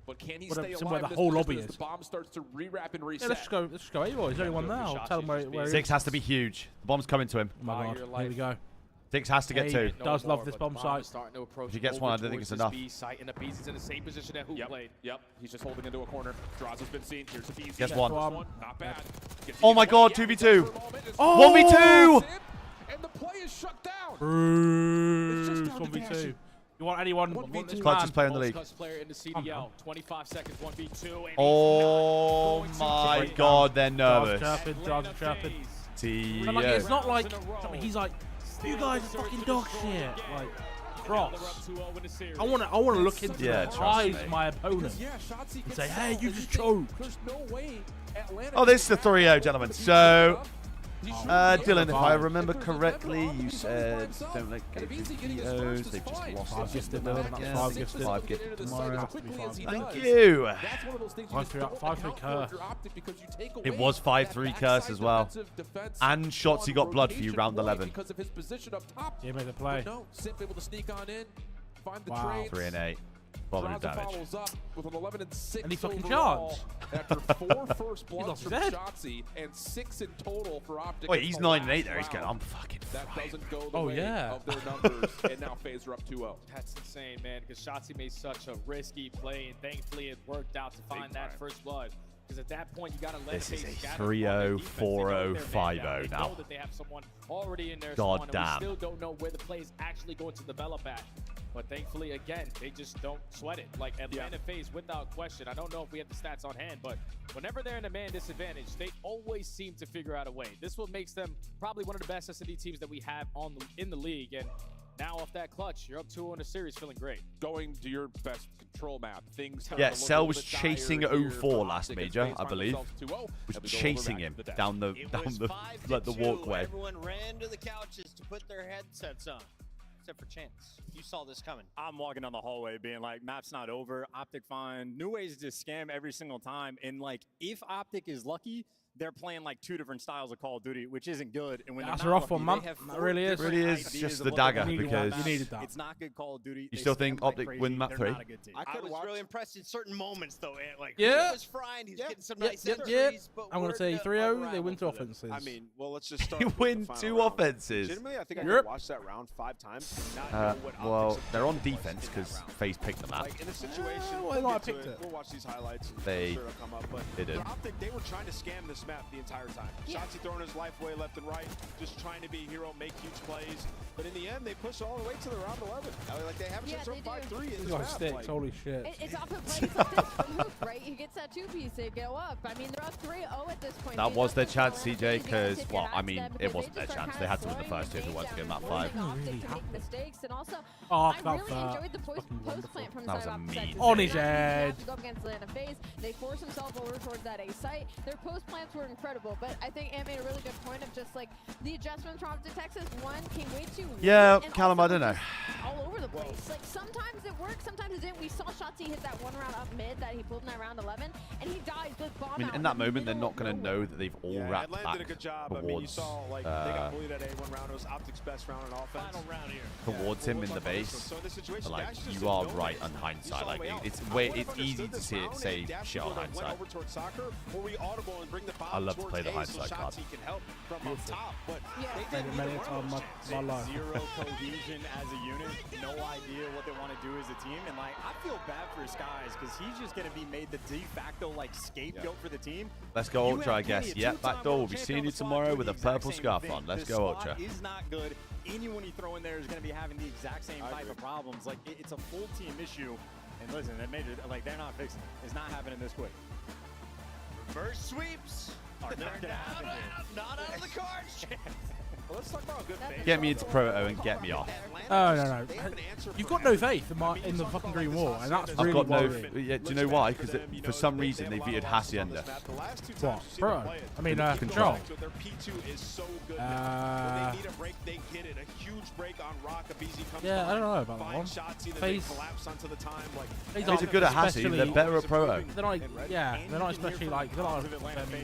But can he stay alive? Where the whole lobby is. The bomb starts to re-wrap and reset. Yeah, let's just go A-boy. There's only one now. Tell him where he is. 6 has to be huge. The bomb's coming to him. Oh my god, here we go. 6 has to get 2. Does love this bomb site. If he gets 1, I don't think it's enough. Yep. He's just holding into a corner. Draws has been seen. Here's a BZ. Gets 1. Not bad. Oh my god, 2v2. Oh! 1v2! And the play is shut down. Bruce. 1v2. You want anyone? Clutchest player in the league. Player in the CDL. 25 seconds, 1v2. Oh my god, they're nervous. Drives chirping. But like, it's not like he's like, you guys are fucking dog shit. Like, cross. I want to look into the eyes of my opponent and say, hey, you just choked. There's no way Atlanta. Oh, this is the 3-0, gentlemen. So, Dylan, if I remember correctly, you said don't let go of videos. They've just lost 5 gifted, Dylan. 5 gifted. 5 gifted tomorrow. Thank you. 5-3 curse. It was 5-3 curse as well. And Shotzi got blood for you, round 11. Because of his position up top. Yeah, made the play. No, Simp able to sneak on in, find the Wow. trades. 3 and 8. 12 damage. Follows up with an 11 and 6 Any fucking overall chance? after 4 first bloods from Shotzi and 6 in total for Optic. Wait, he's 9 and 8 there. He's going, I'm fucking That doesn't go the Oh, way yeah. of their numbers, and now FaZe are up 2-0. That's insane, man, because Shotzi made such a risky play, and thankfully it worked out to find that first blood. Because at that point, you got to let This is FaZe a scatter 3-0, on their 4-0, defense. 5-0 They now. know that they have someone already in their God spawn, and damn. we still don't know where the play is actually going to develop at. But thankfully, again, they just don't sweat it. Like Atlanta FaZe, without question. I don't know if we have the stats on hand, but whenever they're in a man disadvantage, they always seem to figure out a way. This what makes them probably one of the best S&D teams that we have in the league. And now off that clutch, you're up 2-0 in the series, feeling great. Going to your best control map, things. Yeah, Cell was chasing 0-4 last major, I believe. Was chasing him down the walkway. Everyone ran to the couches to put their headsets on. Except for Chance. You saw this coming. I'm walking down the hallway being like, map's not over. Optic find new ways to scam every single time. And like, if Optic is lucky, they're playing like 2 different styles of Call of Duty, which isn't good. And when That's they're a not rough one, lucky, man. they have That really is. Really is just the dagger because you needed that. It's not good Call of Duty. You They still scam think like Optic crazy. win map They're 3? not a good team. I was really impressed in certain moments, though. Like, Yeah. was frying. He's getting some nice entries. Yeah. But I'm going to say 3-0. They win 2 offenses. I mean, well, let's just start. You with win the final 2 round. offenses. Legitimately, I think I Yep. could watch that round 5 times. And not know what Well, Optic's they're on objective was defense in that because round. FaZe picked them out. Like in a situation, well, we'll no, I get to picked it. We'll watch these highlights. And They- I'm sure it'll come up. But they did. for Optic, they were trying to scam this map the entire time. Shotzi throwing his life away left and right, just trying to be a hero, make huge plays. But in the end, they push all the way to the round 11. I mean, like they haven't just thrown 5-3 in He's this got map. sticks. Like, Holy shit. It's off of plays like this from Hoop, right? He gets that 2-piece, they go up. I mean, they're up 3-0 at this point. That They was just their don't chance, know CJ, anything. You gotta because, tip well, your I hat to mean, them it because wasn't they their just are chance. kinda They had to win the slowing first 2 if they the wanted to game get map down, 5. forcing Optic Really to make mistakes. And also, Oh, I felt really that. enjoyed the post plant from That was side a of mean. Optic. On They're his not easy to have edge. to go against Atlanta FaZe. They forced themselves over towards that A site. Their post plants were incredible, but I think Ant made a really good point of just like the adjustments from Optic Texas. One came way too late. Yeah, and Callum, also I don't know. just all over the place. Like sometimes it worked, sometimes it didn't. We saw Shotzi hit that 1 round up mid that he pulled in that round 11, and he died with bomb I mean, out in that the moment, they're middle not of going to nowhere. know that they've all yeah, wrapped Atlanta back did a good job. towards, I mean, you saw like they got bullied at A1 round. It was Optic's best round on offense. Final round here. towards him in the base. So in this situation, But, they like, actually just you are didn't know right it. on You hindsight. saw Like, way out. it's I way, would've it's easy understood to this say round say if shit on Dash hindsight. went over towards soccer, or we audible and bring the bomb I love to towards play the A hindsight so card. Shotzi can help from up top. But Yeah. they didn't Many either times one of my those. life. zero cohesion as a unit, no idea what they want to do as a team, and like I feel bad for Skies because he's just going to be made the de facto like scapegoat for the team. Let's go Ultra, I guess. Yep, back door. We'll be seeing you tomorrow with a purple scarf on. Let's go Ultra. Is not good. Anyone you throw in there is going to be having the exact same type of problems. Like it's a full team issue. And listen, that made it like they're not fixing it. It's not happening this quick. Reverse sweeps are not out of the cards. Well, let's talk about good faith. Get me into Proto and get me off. Oh, no. You've got no faith in the fucking Green Wall, and that's really I've got worrying. no. Yeah, do you know why? Because for some reason they vetoed Hacienda. What? Bro, I mean, Control. Their P2 is so good now. When they need a break, they get it. A huge break on Røkkr. BZ comes Yeah, I don't know about that one. shots, either FaZe they collapse onto the time. FaZe are good at Hassi. They're better at Proto. They're not, they're not especially like, they're not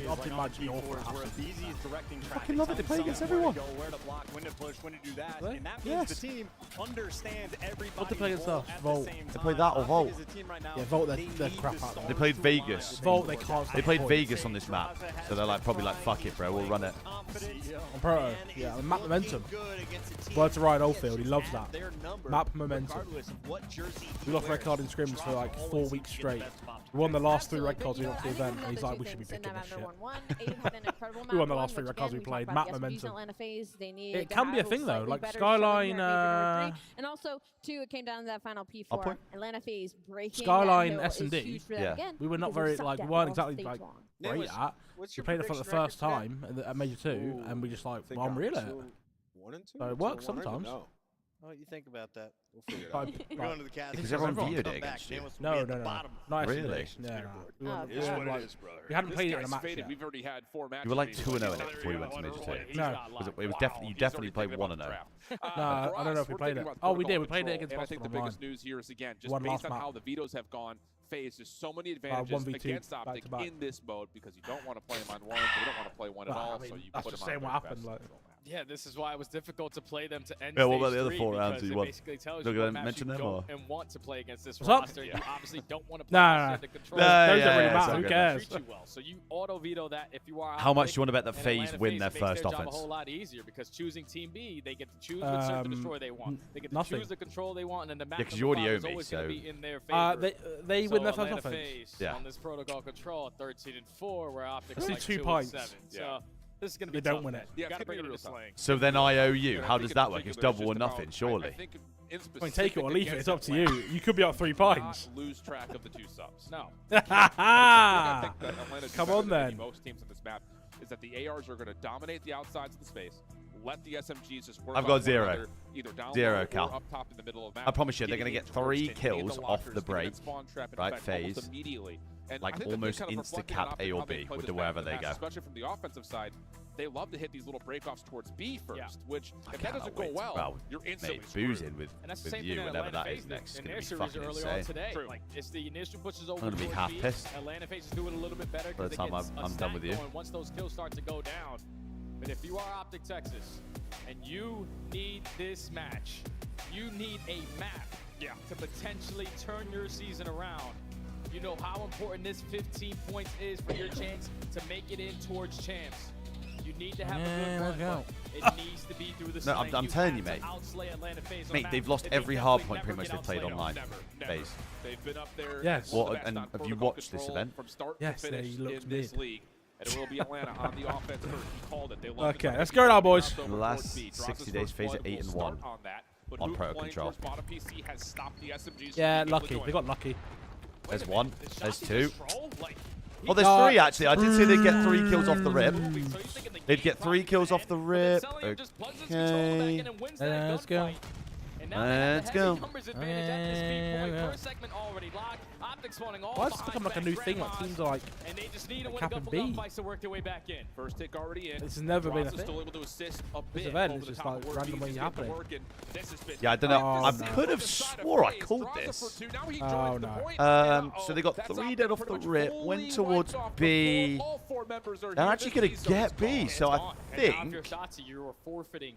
Optic Map awful at Hassi. I fucking love it. They play against everyone. Where to block, when to push, when to do that, Really? and that means the team understands everybody. What they play against us? Volt. They played that or Volt. Yeah, Volt, they're crap at that. They played Vegas. Volt, they can't. They played Vegas on this map, so they're like probably like fuck it, bro. We'll run it. On Proto, yeah, map momentum. Word to Ryan Oldfield, he loves that. Map momentum. We lost red card in scrims for like 4 weeks straight. We won the last 3 red cards we got to the event, and he's like, we should be picking this shit. We won the last 3 red cards we played. Map momentum. It can be a thing though, like Skyline. And also, too, it came down to that final P4. Atlanta FaZe breaking. Skyline S&D. Yeah. We were not very like we weren't exactly like great at. We played it for the first time at Major 2, and we just like, well, I'm real at it. 1 and 2. So it works sometimes. Oh, you think about that. We'll figure it Like- out. We're going to the cast. Because everyone vetoed it against you. No. Not Really? S&D. Yeah, no. We Oh, weren't- it is we what like- it is, brother. We hadn't This played it in a guy's match faded. yet. We've already had 4 matches. You were like with 2-0 in each it other. before you went to Major 2. No. It was definitely you definitely played 1-0. No, I don't know if we played it. Oh, we did. We played it against And I Boston think the online. biggest news here is again just Won based last on map. how the vetoes have gone. FaZe has so many advantages 1v2 against Optic back-to-back. in this mode because you don't want to play him on one, but you don't want to play one at Well, all. I mean, So you that's put just him on saying what very happened. fast. Like, Yeah, this is why it was difficult to play them to end Yeah, what about stage the other 3 4 rounds because you it won? basically tells Not you gonna what maps mention you them, don't or? and want to play against this What's up? roster. You obviously don't want to Nah, play the control. Those don't yeah, really it's matter. all Who good. cares? Treat you well. So you auto veto that if you are. How much Optic, do you want to bet that and FaZe Atlanta win FaZe their makes first job offense? a whole lot easier because choosing Team B, they get to choose which search and destroy they want. They get to nothing. choose the control they want, and then the map 'cause you already number 5 owe is me, always going to so- be in their favor. They win their first Atlanta offense. FaZe Yeah. on this protocol control 13-4, where Optic Let's are do like 2 2 pints. and 7. Yeah. So this is going to be They don't tough, win man. it. You Yeah, got to it's bring it gonna into be real slaying. So then I owe you. And I How think does in that work? It's particular, double or just about- nothing, surely. I think in I mean, take it or specific leave it. It's up against to you. Atlanta, You could be up 3 do not pints. lose track of the 2 subs. No. I think that Atlanta's Come better on than then. most teams on this map is that the ARs are going to dominate the outsides of the space. Let the SMGs just work I've on got one 0. another, either down 0, low or Cal. up top in the middle of the map. I promise you, they're Getting going to get it towards 3 it, in kills off lockers, the getting break. that spawn trap in Right, effect almost FaZe. immediately. And Like I think that almost kind of insta reflected cap on Optic A or how they B played with this the wherever map in the they past, go. Especially from the offensive side, they love to hit these little breakoffs towards B first, which I if that cannot doesn't go wait to- well, well, you're instantly mate, screwed. boozing with And that's the same you thing that whenever Atlanta that FaZe is next. It's in going their to be series fucking earlier on insane. today. True. Like it's the initial pushes over. I'm gonna be towards half B. pissed Atlanta FaZe is doing a little bit better by the because time I'm done with you. Going once those kills start to go down. But if you are Optic Texas and you need this match, you need a map to potentially turn your season around. You know how important this 15 points is for your chance to make it in towards champs. You need to have a good let's run, go. but it needs to be through the No, I'm telling you, mate. Mate, they've lost every hard point pretty much they've played online. FaZe. They've been up there. Yes. Well, the best and on have you protocol watched this control event? From start Yes, to they finish looked in this mid. league. And it will be Atlanta on the offense first. He called it. They love Okay, to let's keep go now, the boys. bounce over The last towards B. Draws 60 his days, first FaZe blood. at 8 and We'll 1 start on that. But on Hoop Pro playing Control. towards bottom PC has stopped the SMGs. Yeah, from being able to lucky. join They got lucky. There's 1. There's 2. Like, Oh, there's 3 actually. I did say they'd get 3 kills off the rip. They'd get 3 kills off the rip. Okay. Let's go. Let's go. Why has this become like a new thing? Like teams are like and they just need to win a cap and couple B. gunfights to work their way back in. First pick already in. This has never been a Bronze is thing. still able to assist a This bit event over is the just top like of work. randomly He's getting happening. to work, and this has been Yeah, I don't know. Oh, I no. could have swore I called this. Oh, no. So they got 3 dead off the rip, went towards B. They're actually going to get B, so I And off think your shots, you are forfeiting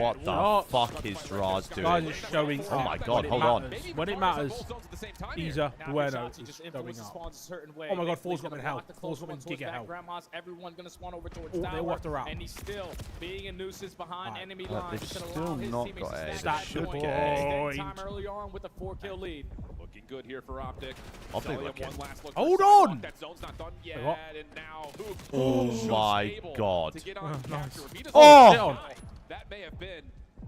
What the fuck is Raz doing? Guys are showing Oh my god, when hold it on. When it matters, Isa Bueno is just showing influence the up. spawns a certain way. Oh my god, Thankfully, Four's got me in gonna hell. lock the Four's close got me one in towards giga back hell. grandmas. Everyone gonna spawn over towards Oh, they tower. walked her out. And he's still being a nuisance behind enemy They've lines. It's gonna still allow his not teammates got to A. stack They should point. get A. Extend time early on with a 4-kill lead. Looking good here for Optic. Optic Zellium, looking. one last look Hold for on! sidewalk. That zone's not done yet, what? and now Hoop Oh just my able god. to get on Nice. capture. If he doesn't Oh! get on, that may have been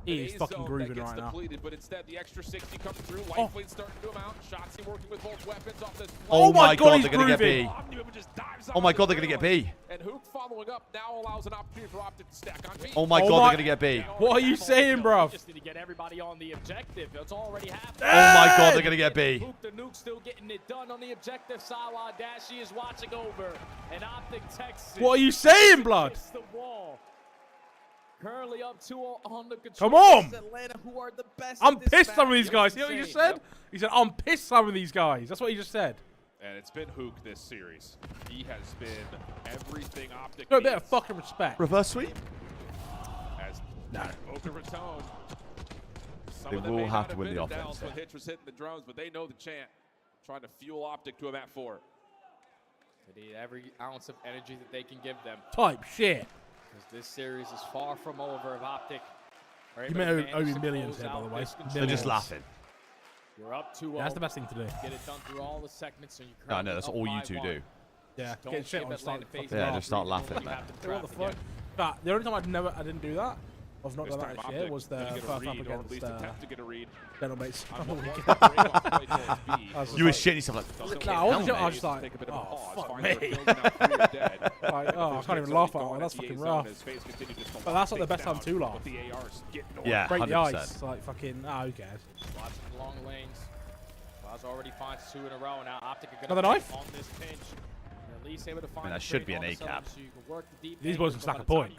He is fucking grooving right now. But instead, the extra 60 comes through. Lightfleet starting to amount. Shotzzy working with both weapons off this. Oh my god, they're going to get B. Oh my god, they're going to get B. And Hook following up now allows an opportunity for Optic to stack on B. Oh my god, they're going to get B. What are you saying, bro? Just need to get everybody on the objective. It's already happened. Oh my god, they're going to get B. Hook the Nuke still getting it done on the objective side while Dashy is watching over. And Optic Texas. What are you saying, blood? The wall. Currently up 2-0 on the control. Come on! Atlanta, who are the best. I'm pissed some of these guys. You know what he just said? He said, I'm pissed some of these guys. That's what he just said. And it's been Hook this series. He has been everything Optic. No, a bit of fucking respect. Reverse sweep? As Boca Raton. They will have to win the offense. When Hitch was hitting the drums, but they know the chant. Trying to fuel Optic to a map 4. They need every ounce of energy that they can give them. Type shit. Because this series is far from over if Optic. You may owe me millions here, by the way. They're just laughing. You're up 2-0. That's the best thing to do. Get it done through all the segments. So you I know, that's all you two do. Yeah, get shit on start. Yeah, just start laughing, man. What the fuck? But the only time I didn't do that, I've not done that this year, was the first up against Dental Mates. You were shitting yourself like, no, I was just like, oh, fuck me. Like, oh, I can't even laugh at that one. That's fucking rough. But that's like the best time to laugh. Yeah, break the 100%. ice. Like, fucking, who cares? Lots of long lanes. Baz already finds 2 in a row. Now Optic are another going knife? on this pinch. At least able to find that should be an A cap. These boys can stack a point.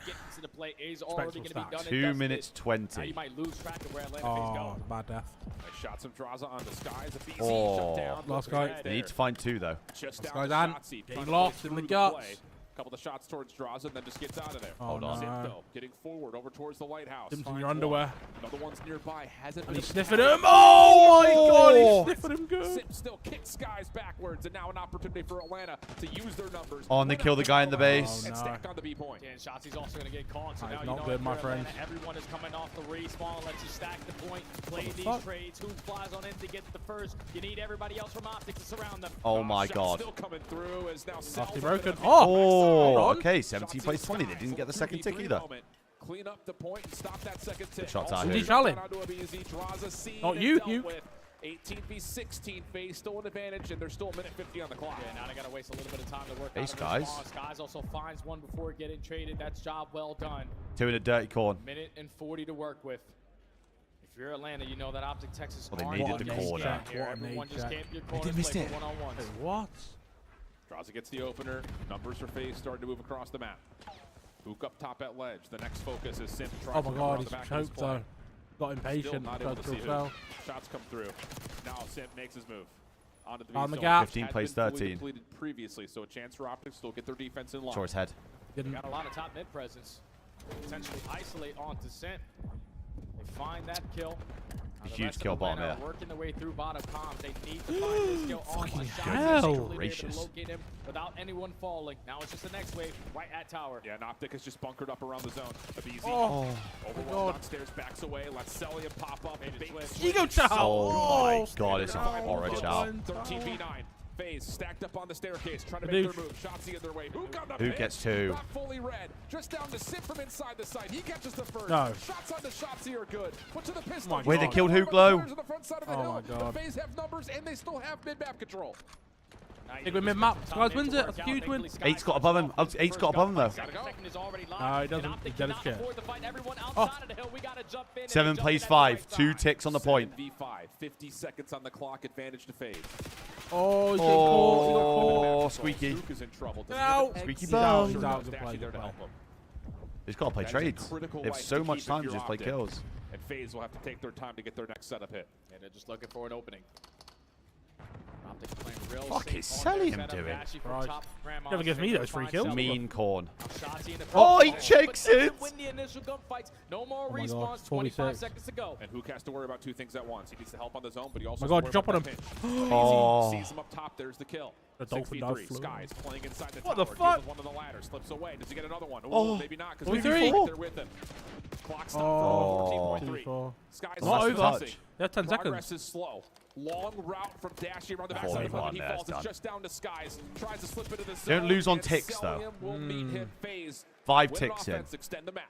2 minutes 20. You might lose track of where Atlanta Oh, going. bad death. Nice shots from Draza on the skies. Oh, last guy. They need to find 2 though. Just This down guy's to on. Shotzzy, Getting trying to lost play in the through guts. play. Couple of shots towards Draza, and then just gets out of there. Oh, no. Zipto getting forward over towards the lighthouse. Dimps in your underwear. Another one's nearby. Hasn't And been he's sniffing him. Oh my god, he's sniffing him good. Sip still kicks skies backwards, and now an opportunity for Atlanta to use their numbers. Oh, and they kill the guy in the base. And stack on the B point. And Shotzi's also going to get caught. So That now is you not know good, if my you're friend. Atlanta, everyone is coming off the respawn. Lets you stack the point. Play these fuck? trades. Who flies on in to get the first? You need everybody else from Optic to surround them. Oh my Shots god. Still coming through as now Lofty Sal's broken. Oh, okay. 17 plays 20. They didn't get the second tick either. Clean up the point and stop that second tick. Good shots out Who's here. he challenge? Not you, you. 18 v 16, FaZe still an advantage, and there's still a minute 50 on the clock. Yeah, now they got to waste a little bit of time to work Ace out guys. Skies also finds one before getting traded. That's job well done. 2 in a dirty corn. Minute and 40 to work with. If you're Atlanta, you know that Optic Texas. Well, they needed the corner. Everyone just camp your They corners, missed play it. for one-on-ones. What? Draza gets the opener. Numbers for FaZe starting to move across the map. Hook up top at ledge. The next focus is Sim. Oh my god, he's choked though. Got impatient. Not able Tried to to see fell. who. Shots come through. Now Sim makes his move. Onto the On the B gap. 15 Has plays been fully 13. depleted previously, so a chance for Optic still get their defense in line. Short his head. They got a lot of top mid presence. Potentially isolate onto Sim. They find that kill. Now the Huge rest of kill Atlanta bottom are working their way through bottom comms. They need to find this kill. Fucking Shots hell. basically able to Gracious. locate him without anyone falling. Now it's just the next wave right at tower. Yeah, and Optic is just bunkered up around the zone. Abizi Oh, overwhelmed downstairs, backs away, lets Celium pop up. Ego chow. Oh my god, it's a horror chow. 13 v 9. FaZe stacked up on the staircase, trying to make their move. Shotzzy in their way. Who gets 2? Not fully red. Just down to Sim from inside the site. He catches the first. No. Shots on the Shotzzy are good. Put to the pistol. Wait, they killed Hooklow? Oh my god. The FaZe have numbers and they still have mid-map control. Big win mid-map. Skies wins it. That's a huge win. 8's got above him. 8's got above him though. No, he doesn't. He's dead as shit. Oh. 7 plays 5. 2 ticks on the point. 7v5. 50 seconds on the clock. Advantage to FaZe. Oh, he's getting caught. He got Oh, caught. squeaky. Luke is in trouble. No. Squeaky He's out. bum. He's out. Dashy Play, there to play. help him. He's got to play That is a trades. critical They have life so to much keep if time to you're just play Optic. kills. And FaZe will have to take their time to get their next setup hit. And they're just looking for an opening. Optic playing real Fuck safe is on their Celium setup. doing? Dashy from Right. top grandma's Never gives me finger those free finds kills. Celium. Mean corn. Now Shotzzy in the Oh, he front. shakes But it. win the initial gunfights. No more my God, respawns. 25 46. seconds to go. And Hook has to worry about 2 things at once. He needs to help on the zone, but he also My God, has to jump worry on about him. that pinch. Oh. Sees him up top. There's the kill. The dolphin dive 6v3. flew. Skies playing inside the What tower. the fuck? Deals with one of the ladders. Slips away. Does he get another one? Ooh, Oh. maybe not, because 23. they're with him. Clock stop Oh. for 14.3. 2-4. Skies Not is over. missing. They have 10 Progress seconds. is slow. Long route from Dashy around the backside of the 41, He that's falls. done. It's just down to Skies. Tries to slip into the zone. Don't lose on and ticks, though. Celium will meet him. FaZe 5 win ticks in. offense, extend the map.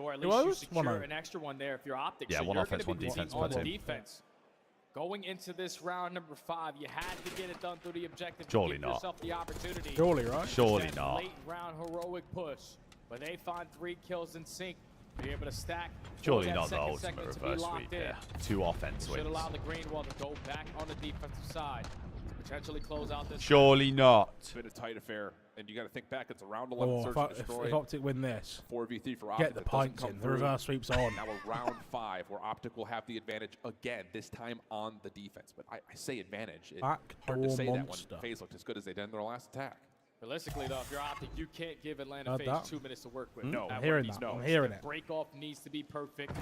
or at least you secure an extra one there if you're Optic. Yeah, so one you're offense, one defense. On the defense. Going into this round number 5, you had to get it done through the objective. Surely to give not. yourself the opportunity. Surely, right? Surely That not. Late round heroic push, but they find 3 kills in sync. Be able to stack. Surely not the ultimate reverse sweep there. 2 offense wins. Should allow the green wall to go back on the defensive side to potentially close out this. Surely not. It's been a tight affair, and you got to think back. It's a round 11 search and destroy. If Optic win this, 4v3 for Optic. get the pints in. The reverse sweep's on. Now a round 5 where Optic will have the advantage again. This time on the defense, but I say advantage. It's hard to say that when FaZe looked as good as they did in their last attack. Realistically, though, if you're Optic, you can't give Atlanta FaZe 2 minutes to work with. No, I'm hearing that. I'm hearing it. Break off needs to be perfect.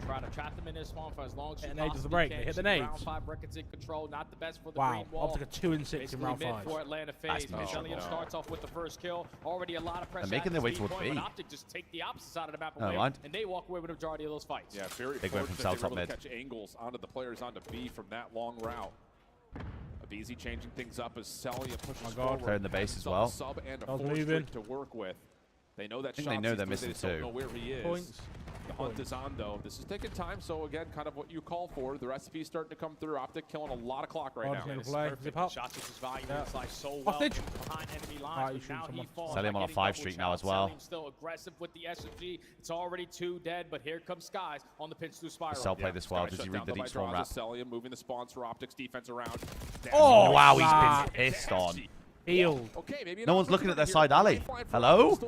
Try to trap them in their spawn for as long as you nades possibly the break. can. They hit the Round nades. 5 records in control. Not the best for the Wow. green wall. Optic are 2 and 6 in round 5. For Atlanta FaZe. Mizelium starts off with the first kill. Already a lot of pressure. They're making their way towards B. But Optic just take the opposite side of the map Never away, mind. and they walk away with the majority of those fights. Yeah, very Big win from fortunate South they were top able to mid. catch angles onto the players onto B from that long route. Easy changing things up as Celia pushes forward. They're in the base as well. Sub and a I was four moving. streak to work with. They know that I think they know they're missing just don't two. know where he is. Points. The hunt is on though. This is taking time, so again, kind of what you call for. The recipe's starting to come through. Optic killing a lot of clock right now. Shots so well Hostage. behind enemy lines. Now he falls. Salim on a 5 streak now as well. Still aggressive with the SMG. It's already 2 dead, but here comes Skies on the pinch through spiral. Cell play this well. Does he read the deep storm wrap? Celia moving the spawns for Optic's defense around. Oh, wow, he's been pissed on. Healed. Okay, maybe No one's looking at their side alley. Hello?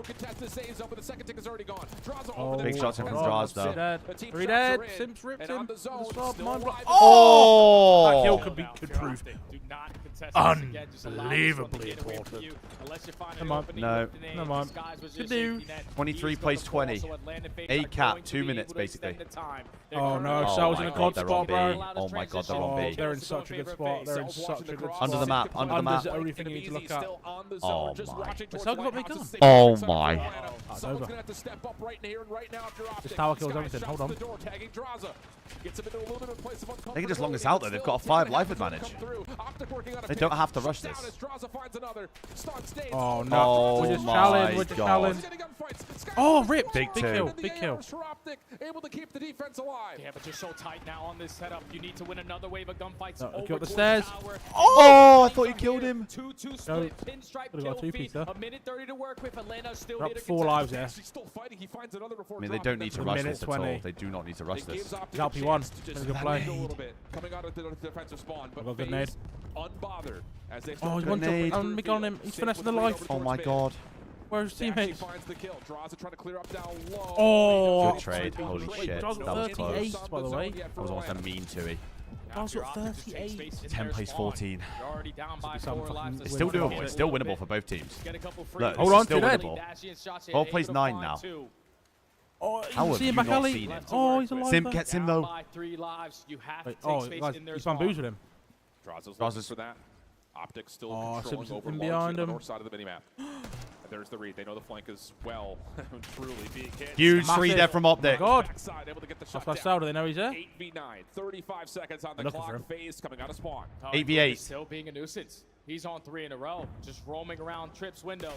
Oh, big shots in from Draws though. Dead. 3 dead. Simps ripped him. Oh! That kill could prove unbelievably important. Come on. No. Come on. Good news. 23 plays 20. A cap, 2 minutes basically. Oh no, Oh Sal's in my a god, god they're spot, on B. bro. Oh my god, they're on B. They're in such a good spot. They're in such a good spot. Under the map, under the map. Under's the only thing you need to look at. Oh my. Sal got me gone. Oh my. That's over. This tower kills everything. Hold on. They can just long us out though. They've got a 5 life advantage. They don't have to rush this. Oh no. Oh we're just my challenged. We're just god. challenged. Oh, rip. Big two. kill. Big kill. Able to keep the defense alive. Yeah, but you're so tight now on this setup. You need to win another wave of gunfights. Go Over up the towards stairs. tower. Oh, I thought you killed him. 2-2 split. Pinstripe Could've got kill 2 feed. Peter. A minute 30 to work with. Atlanta still They're here up to 4 lives there. He's still fighting. He finds another before I mean, they don't need to A rush minute this at all. 20. They do not need to rush this. LP1. That's a good play. a little bit coming out of the defensive spawn, but got a good nade. unbothered as they Oh, he's one Grenade. jump. I'm on him. He's finessing the life. Oh my god. Where's his teammates? finds the kill. Draws it, trying to clear up down low. Oh. Good trade. Holy shit. Draws That got was 38, close. by the way. That was almost a mean 2-y. Draws got 38. 10 plays 14. You're already down by Some 4 lives. It's still doable. It's still winnable for both teams. Get a couple free Look, Hold on, it's still 2 dead. winnable. 12 plays 9 now. Oh, How you have see you him back not alley. seen it? Oh, he's alive. Sim there. gets him though. By 3 lives. You have to Wait, take oh, space guys, in their he's spawn. bamboozled him. Draws is for that. Optic still Oh, controlling Simpson's over in largely behind on him. the north side of the minimap. And there's the read. They know the flank as well. Truly being hit. Huge 3 Massive. dead from Optic. God. Backside, able to get the That's shot my down. Sal. Do they know he's there? 8v9, 35 seconds on the Looking for him. clock. FaZe coming out of spawn. 8v8. Still being a nuisance. He's on 3 in a row, just roaming around Trips windows.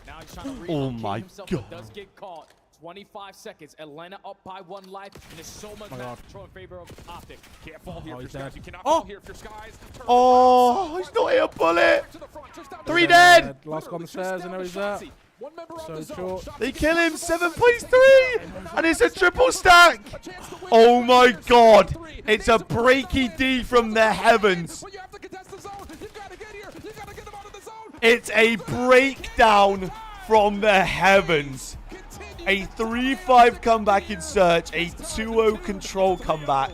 Now he's trying to relocate my himself, God. but does get caught. 25 seconds. Atlanta up by 1 life, and there's so much map control in favor of Optic. Can't fall here Oh, if he's you're Skies. dead. You cannot Oh. fall here if you're Skies. Turn Oh, he's not hit a bullet. 3 dead. Last guy on the stairs. I know he's there. One member on So the zone. short. Shot They kill him. 7 plays 3. And it's a triple stack. Oh my god. It's a breaky D from the heavens. But you have to contest the zone. You gotta get here. You gotta get them out of the zone. It's a breakdown from the heavens. A 3-5 comeback in search. A 2-0 control comeback.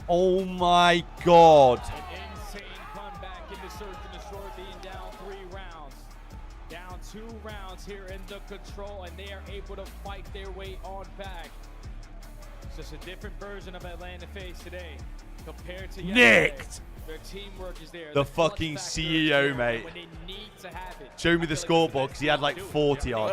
Oh my god. An insane comeback in the search and destroy, being down 3 rounds. Down 2 rounds here in the control, and they are able to fight their way on back. It's just a different version of Atlanta FaZe today compared to yesterday. Nicked. Their teamwork is there. The clutch fucking factor is CEO, there mate. when they need to have it. Show me the scoreboard because he had like 40 odds.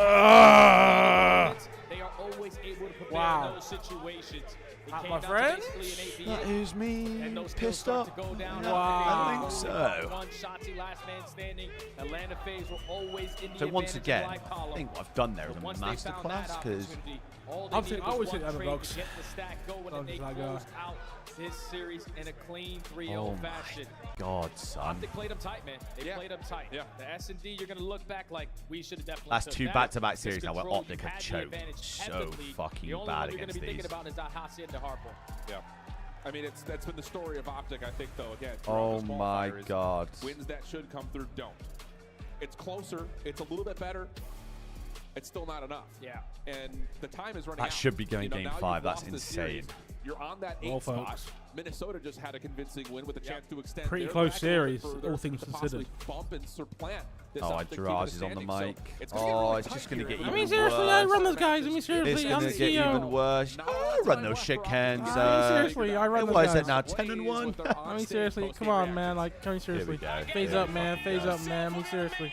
They are always able to prepare Wow. those situations. It That, came my down to friends? basically an 8v8. That is me And those kills pissed start up. to go down. I think so. One Shotzi, last man standing. Atlanta FaZe were always in the So once advantage again, of life I column. think what I've done there is But a once they found that masterclass because opportunity, all I they needed always was think one that trade box. to get the stack going, and they Like, closed out this series in a clean 3-0 Oh my fashion. god, son. They played them tight, man. They played them tight. Yeah. The S&D, you're going to look back like we should have definitely That's took 2 that. back-to-back This series now where control, Optic you have had the choked advantage so heavily. fucking The only bad one you're going to against be thinking these. about is that Hasi and the Harpo. Yeah. I mean, that's been the story of Optic, I think, though. Again, Oh throughout this my qualifier is god. Wins that should come through don't. It's closer. It's a little bit better. it's still not enough. Yeah. And the time is running out. That should be going You know, game now 5. you've That's lost this insane. series. You're on that 8th spot. Minnesota just had a convincing win with a chance to extend. Pretty their close back series, further all things to possibly considered. Bump and supplant this Oh, Optic team in Draz the is on the standings. So mic. it's gonna get Oh, really it's just tight going to here. get I even mean, seriously, worse. I run those guys. I mean, It's seriously, I'm going to get even CEO. worse. I run those shit cans. I mean, seriously, I run those What is it guys. now, 10-1? I mean, seriously, come on, man. Like, come on, seriously. Phase up, man. Phase up, man. I mean, seriously.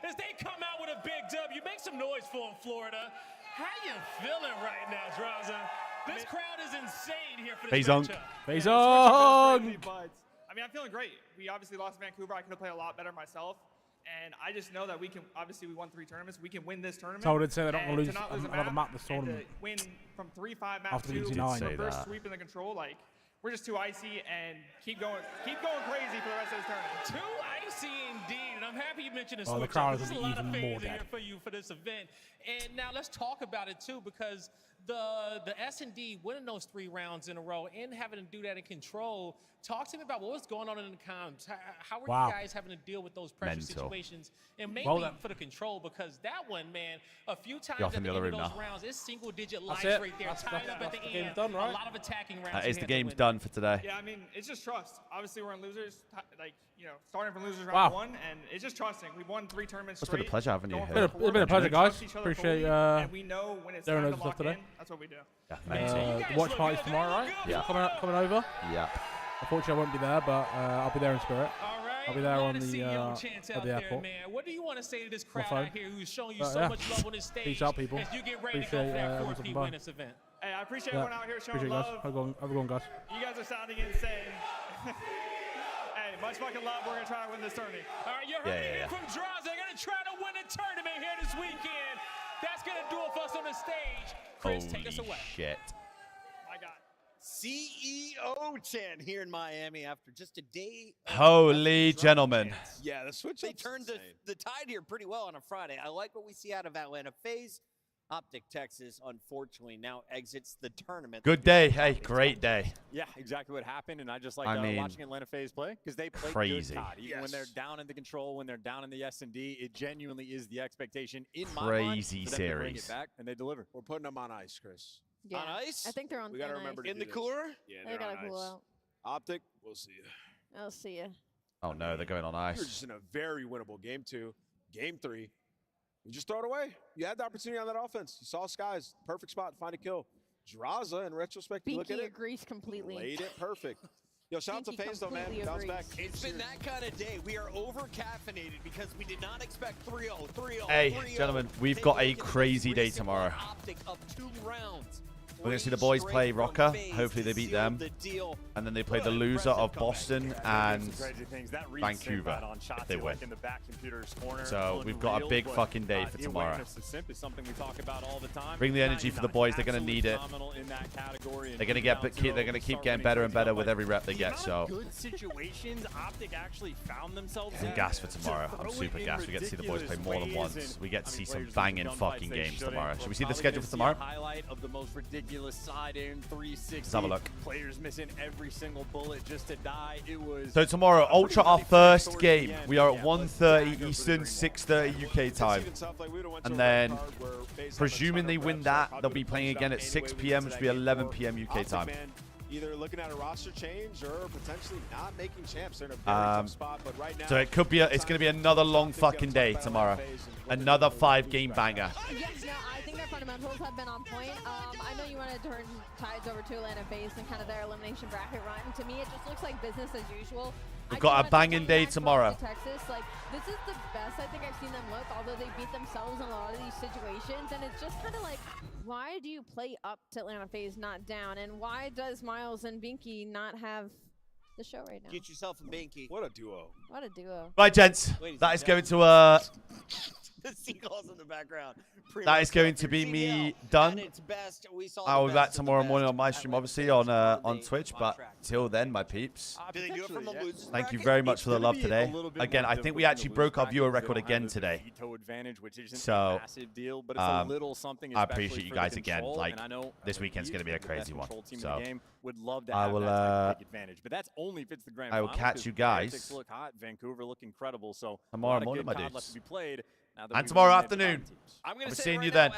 As they come out with a big W, make some noise for them, Florida. How you feeling right now, Draza? This crowd is insane here for this matchup. Phase on! I mean, I'm feeling great. We obviously lost Vancouver. I could have played a lot better myself. And I just know that we can, obviously we won 3 tournaments. We can win this tournament. So I did say they're not and going to to not lose lose another map this and tournament. to win from 3-5 map After 2, losing the 9. first sweep in the control, like, we're just too icy and keep going crazy for the rest of this tournament. Too icy indeed, and I'm happy you mentioned this. Oh, the crowd is There's a lot of even more fans in dead. here for you for this event. And now let's talk about it too, because the S&D winning those 3 rounds in a row and having to do that in control. Talk to me about what was going on in the comms. How were you guys having to deal with those pressure situations? And mainly for the control, because that one, man, a few times at the end of those rounds, it's single-digit lives right there, tied up at the end. Done, right? A lot of attacking rounds. That is the game's done for today. Yeah, I mean, it's just trust. Obviously, we're in losers, like, you know, starting from losers round 1, and it's just trusting. We've won 3 tournaments It's straight. been a pleasure having you Going here. It's been a pleasure, guys. Appreciate and we know when it's doing time those to stuff lock today. in. That's what we do. The watch party's tomorrow, right? Yeah. Coming over. Yeah. Unfortunately, I won't be there, but I'll be there in spirit. All right. I'll be there on Glad to see the you on chance at out the there, airport. man. What do you want to say to this My crowd phone. out here who's showing you But, so yeah. much love on this stage? Peace out, people. As you get ready to Appreciate go for that having 4P some fun. win this event. Hey, I appreciate everyone out here showing Appreciate you guys. love. Have a good one, guys. You guys are sounding insane. Hey, much fucking love. We're going to try to win this tournament. All right, you heard it here from Draza. They're going to try to win a tournament here this weekend. That's going to do it for us on the stage. Chris, take us away. Shit. My God. CEO chant here in Miami after just a day. Holy gentlemen. Yeah, the switch. They turned the tide here pretty well on a Friday. I like what we see out of Atlanta FaZe. Optic Texas, unfortunately, now exits the tournament. Good day. Hey, great day. Yeah, exactly what happened, and I just like I mean, watching Atlanta FaZe play because they play crazy. good COD. Even when they're down in the control, when they're down in the S&D, it genuinely is the expectation in my mind Crazy for them to bring it series. back, and they deliver. We're putting them on ice, Chris. Yeah. On ice? I think they're on We got to thin remember ice. to In do the this. cooler? Yeah, They they're gotta on cool ice. out. Optic, we'll see you. I'll see you. Oh no, they're going on You're ice. just in a very winnable game 2. Game 3, you just throw it away. You had the opportunity on that offense. You saw Skies, perfect spot to find a kill. Draza, in retrospect, you look at Binky it, agrees completely. laid it perfect. Yo, shout out to Binky FaZe though, man. completely Bounce agrees. back. It's been that kind of day. We are over caffeinated because we did not expect 3-0, 3-0. Hey, 3-0. gentlemen, we've Take got a look at this crazy day recent tomorrow. Optic up 2 rounds. We're going to see the boys play Røkkr. Hopefully they beat them. And then they play the loser of Boston and Vancouver if they win. So we've got a big fucking day for tomorrow. Bring the energy for the boys. They're going to need it. They're going to keep getting better and better with every rep they get. So Good situations Optic actually found themselves I'm gassed for tomorrow. I'm super gassed. We get to see the boys play more than once. We get to see some banging fucking games tomorrow. Should we see the schedule for tomorrow? Highlight of the most ridiculous side in 360. Let's have a look. Players missing every single bullet just to die. It was So tomorrow, Ultra, our first game. We are at 1:30 Eastern, 6:30 UK time. And then, presuming they win that, they'll be playing again at 6 p.m., which will be 11 p.m. UK time. Either looking at a roster change or potentially not making champs. They're in a very tough spot, but right now, So it could be, it's going to be another long fucking day tomorrow. Another 5-game banger. Yes, no, I think their fundamentals have been on point. I know you want to turn tides over to Atlanta FaZe and kind of their elimination bracket run. To me, it just looks like business as usual. We've got a banging day tomorrow. Texas, like, this is the best I think I've seen them look, although they beat themselves in a lot of these situations. And it's just kind of like, why do you play up to Atlanta FaZe, not down? And why does Miles and Binky not have the show right now? Get yourself a Binky. What a duo. What a duo. Right, gents. That is going to The seagulls in the background. that is going to be me done. I will be back tomorrow morning on my stream, obviously on Twitch. But till then, my peeps, Do they do it from the losers thank you bracket? very much for the love today. Again, I think we actually broke our viewer record again today. So I appreciate you guys again. Like, this weekend's going to be a crazy one. So would love to I have will that take advantage, but that's only if it's the grand I will finals, catch 'cause you guys Optics look hot, Vancouver look incredible, so tomorrow a lot of morning, good my COD dudes. left to be played. And tomorrow afternoon. I'm seeing you then.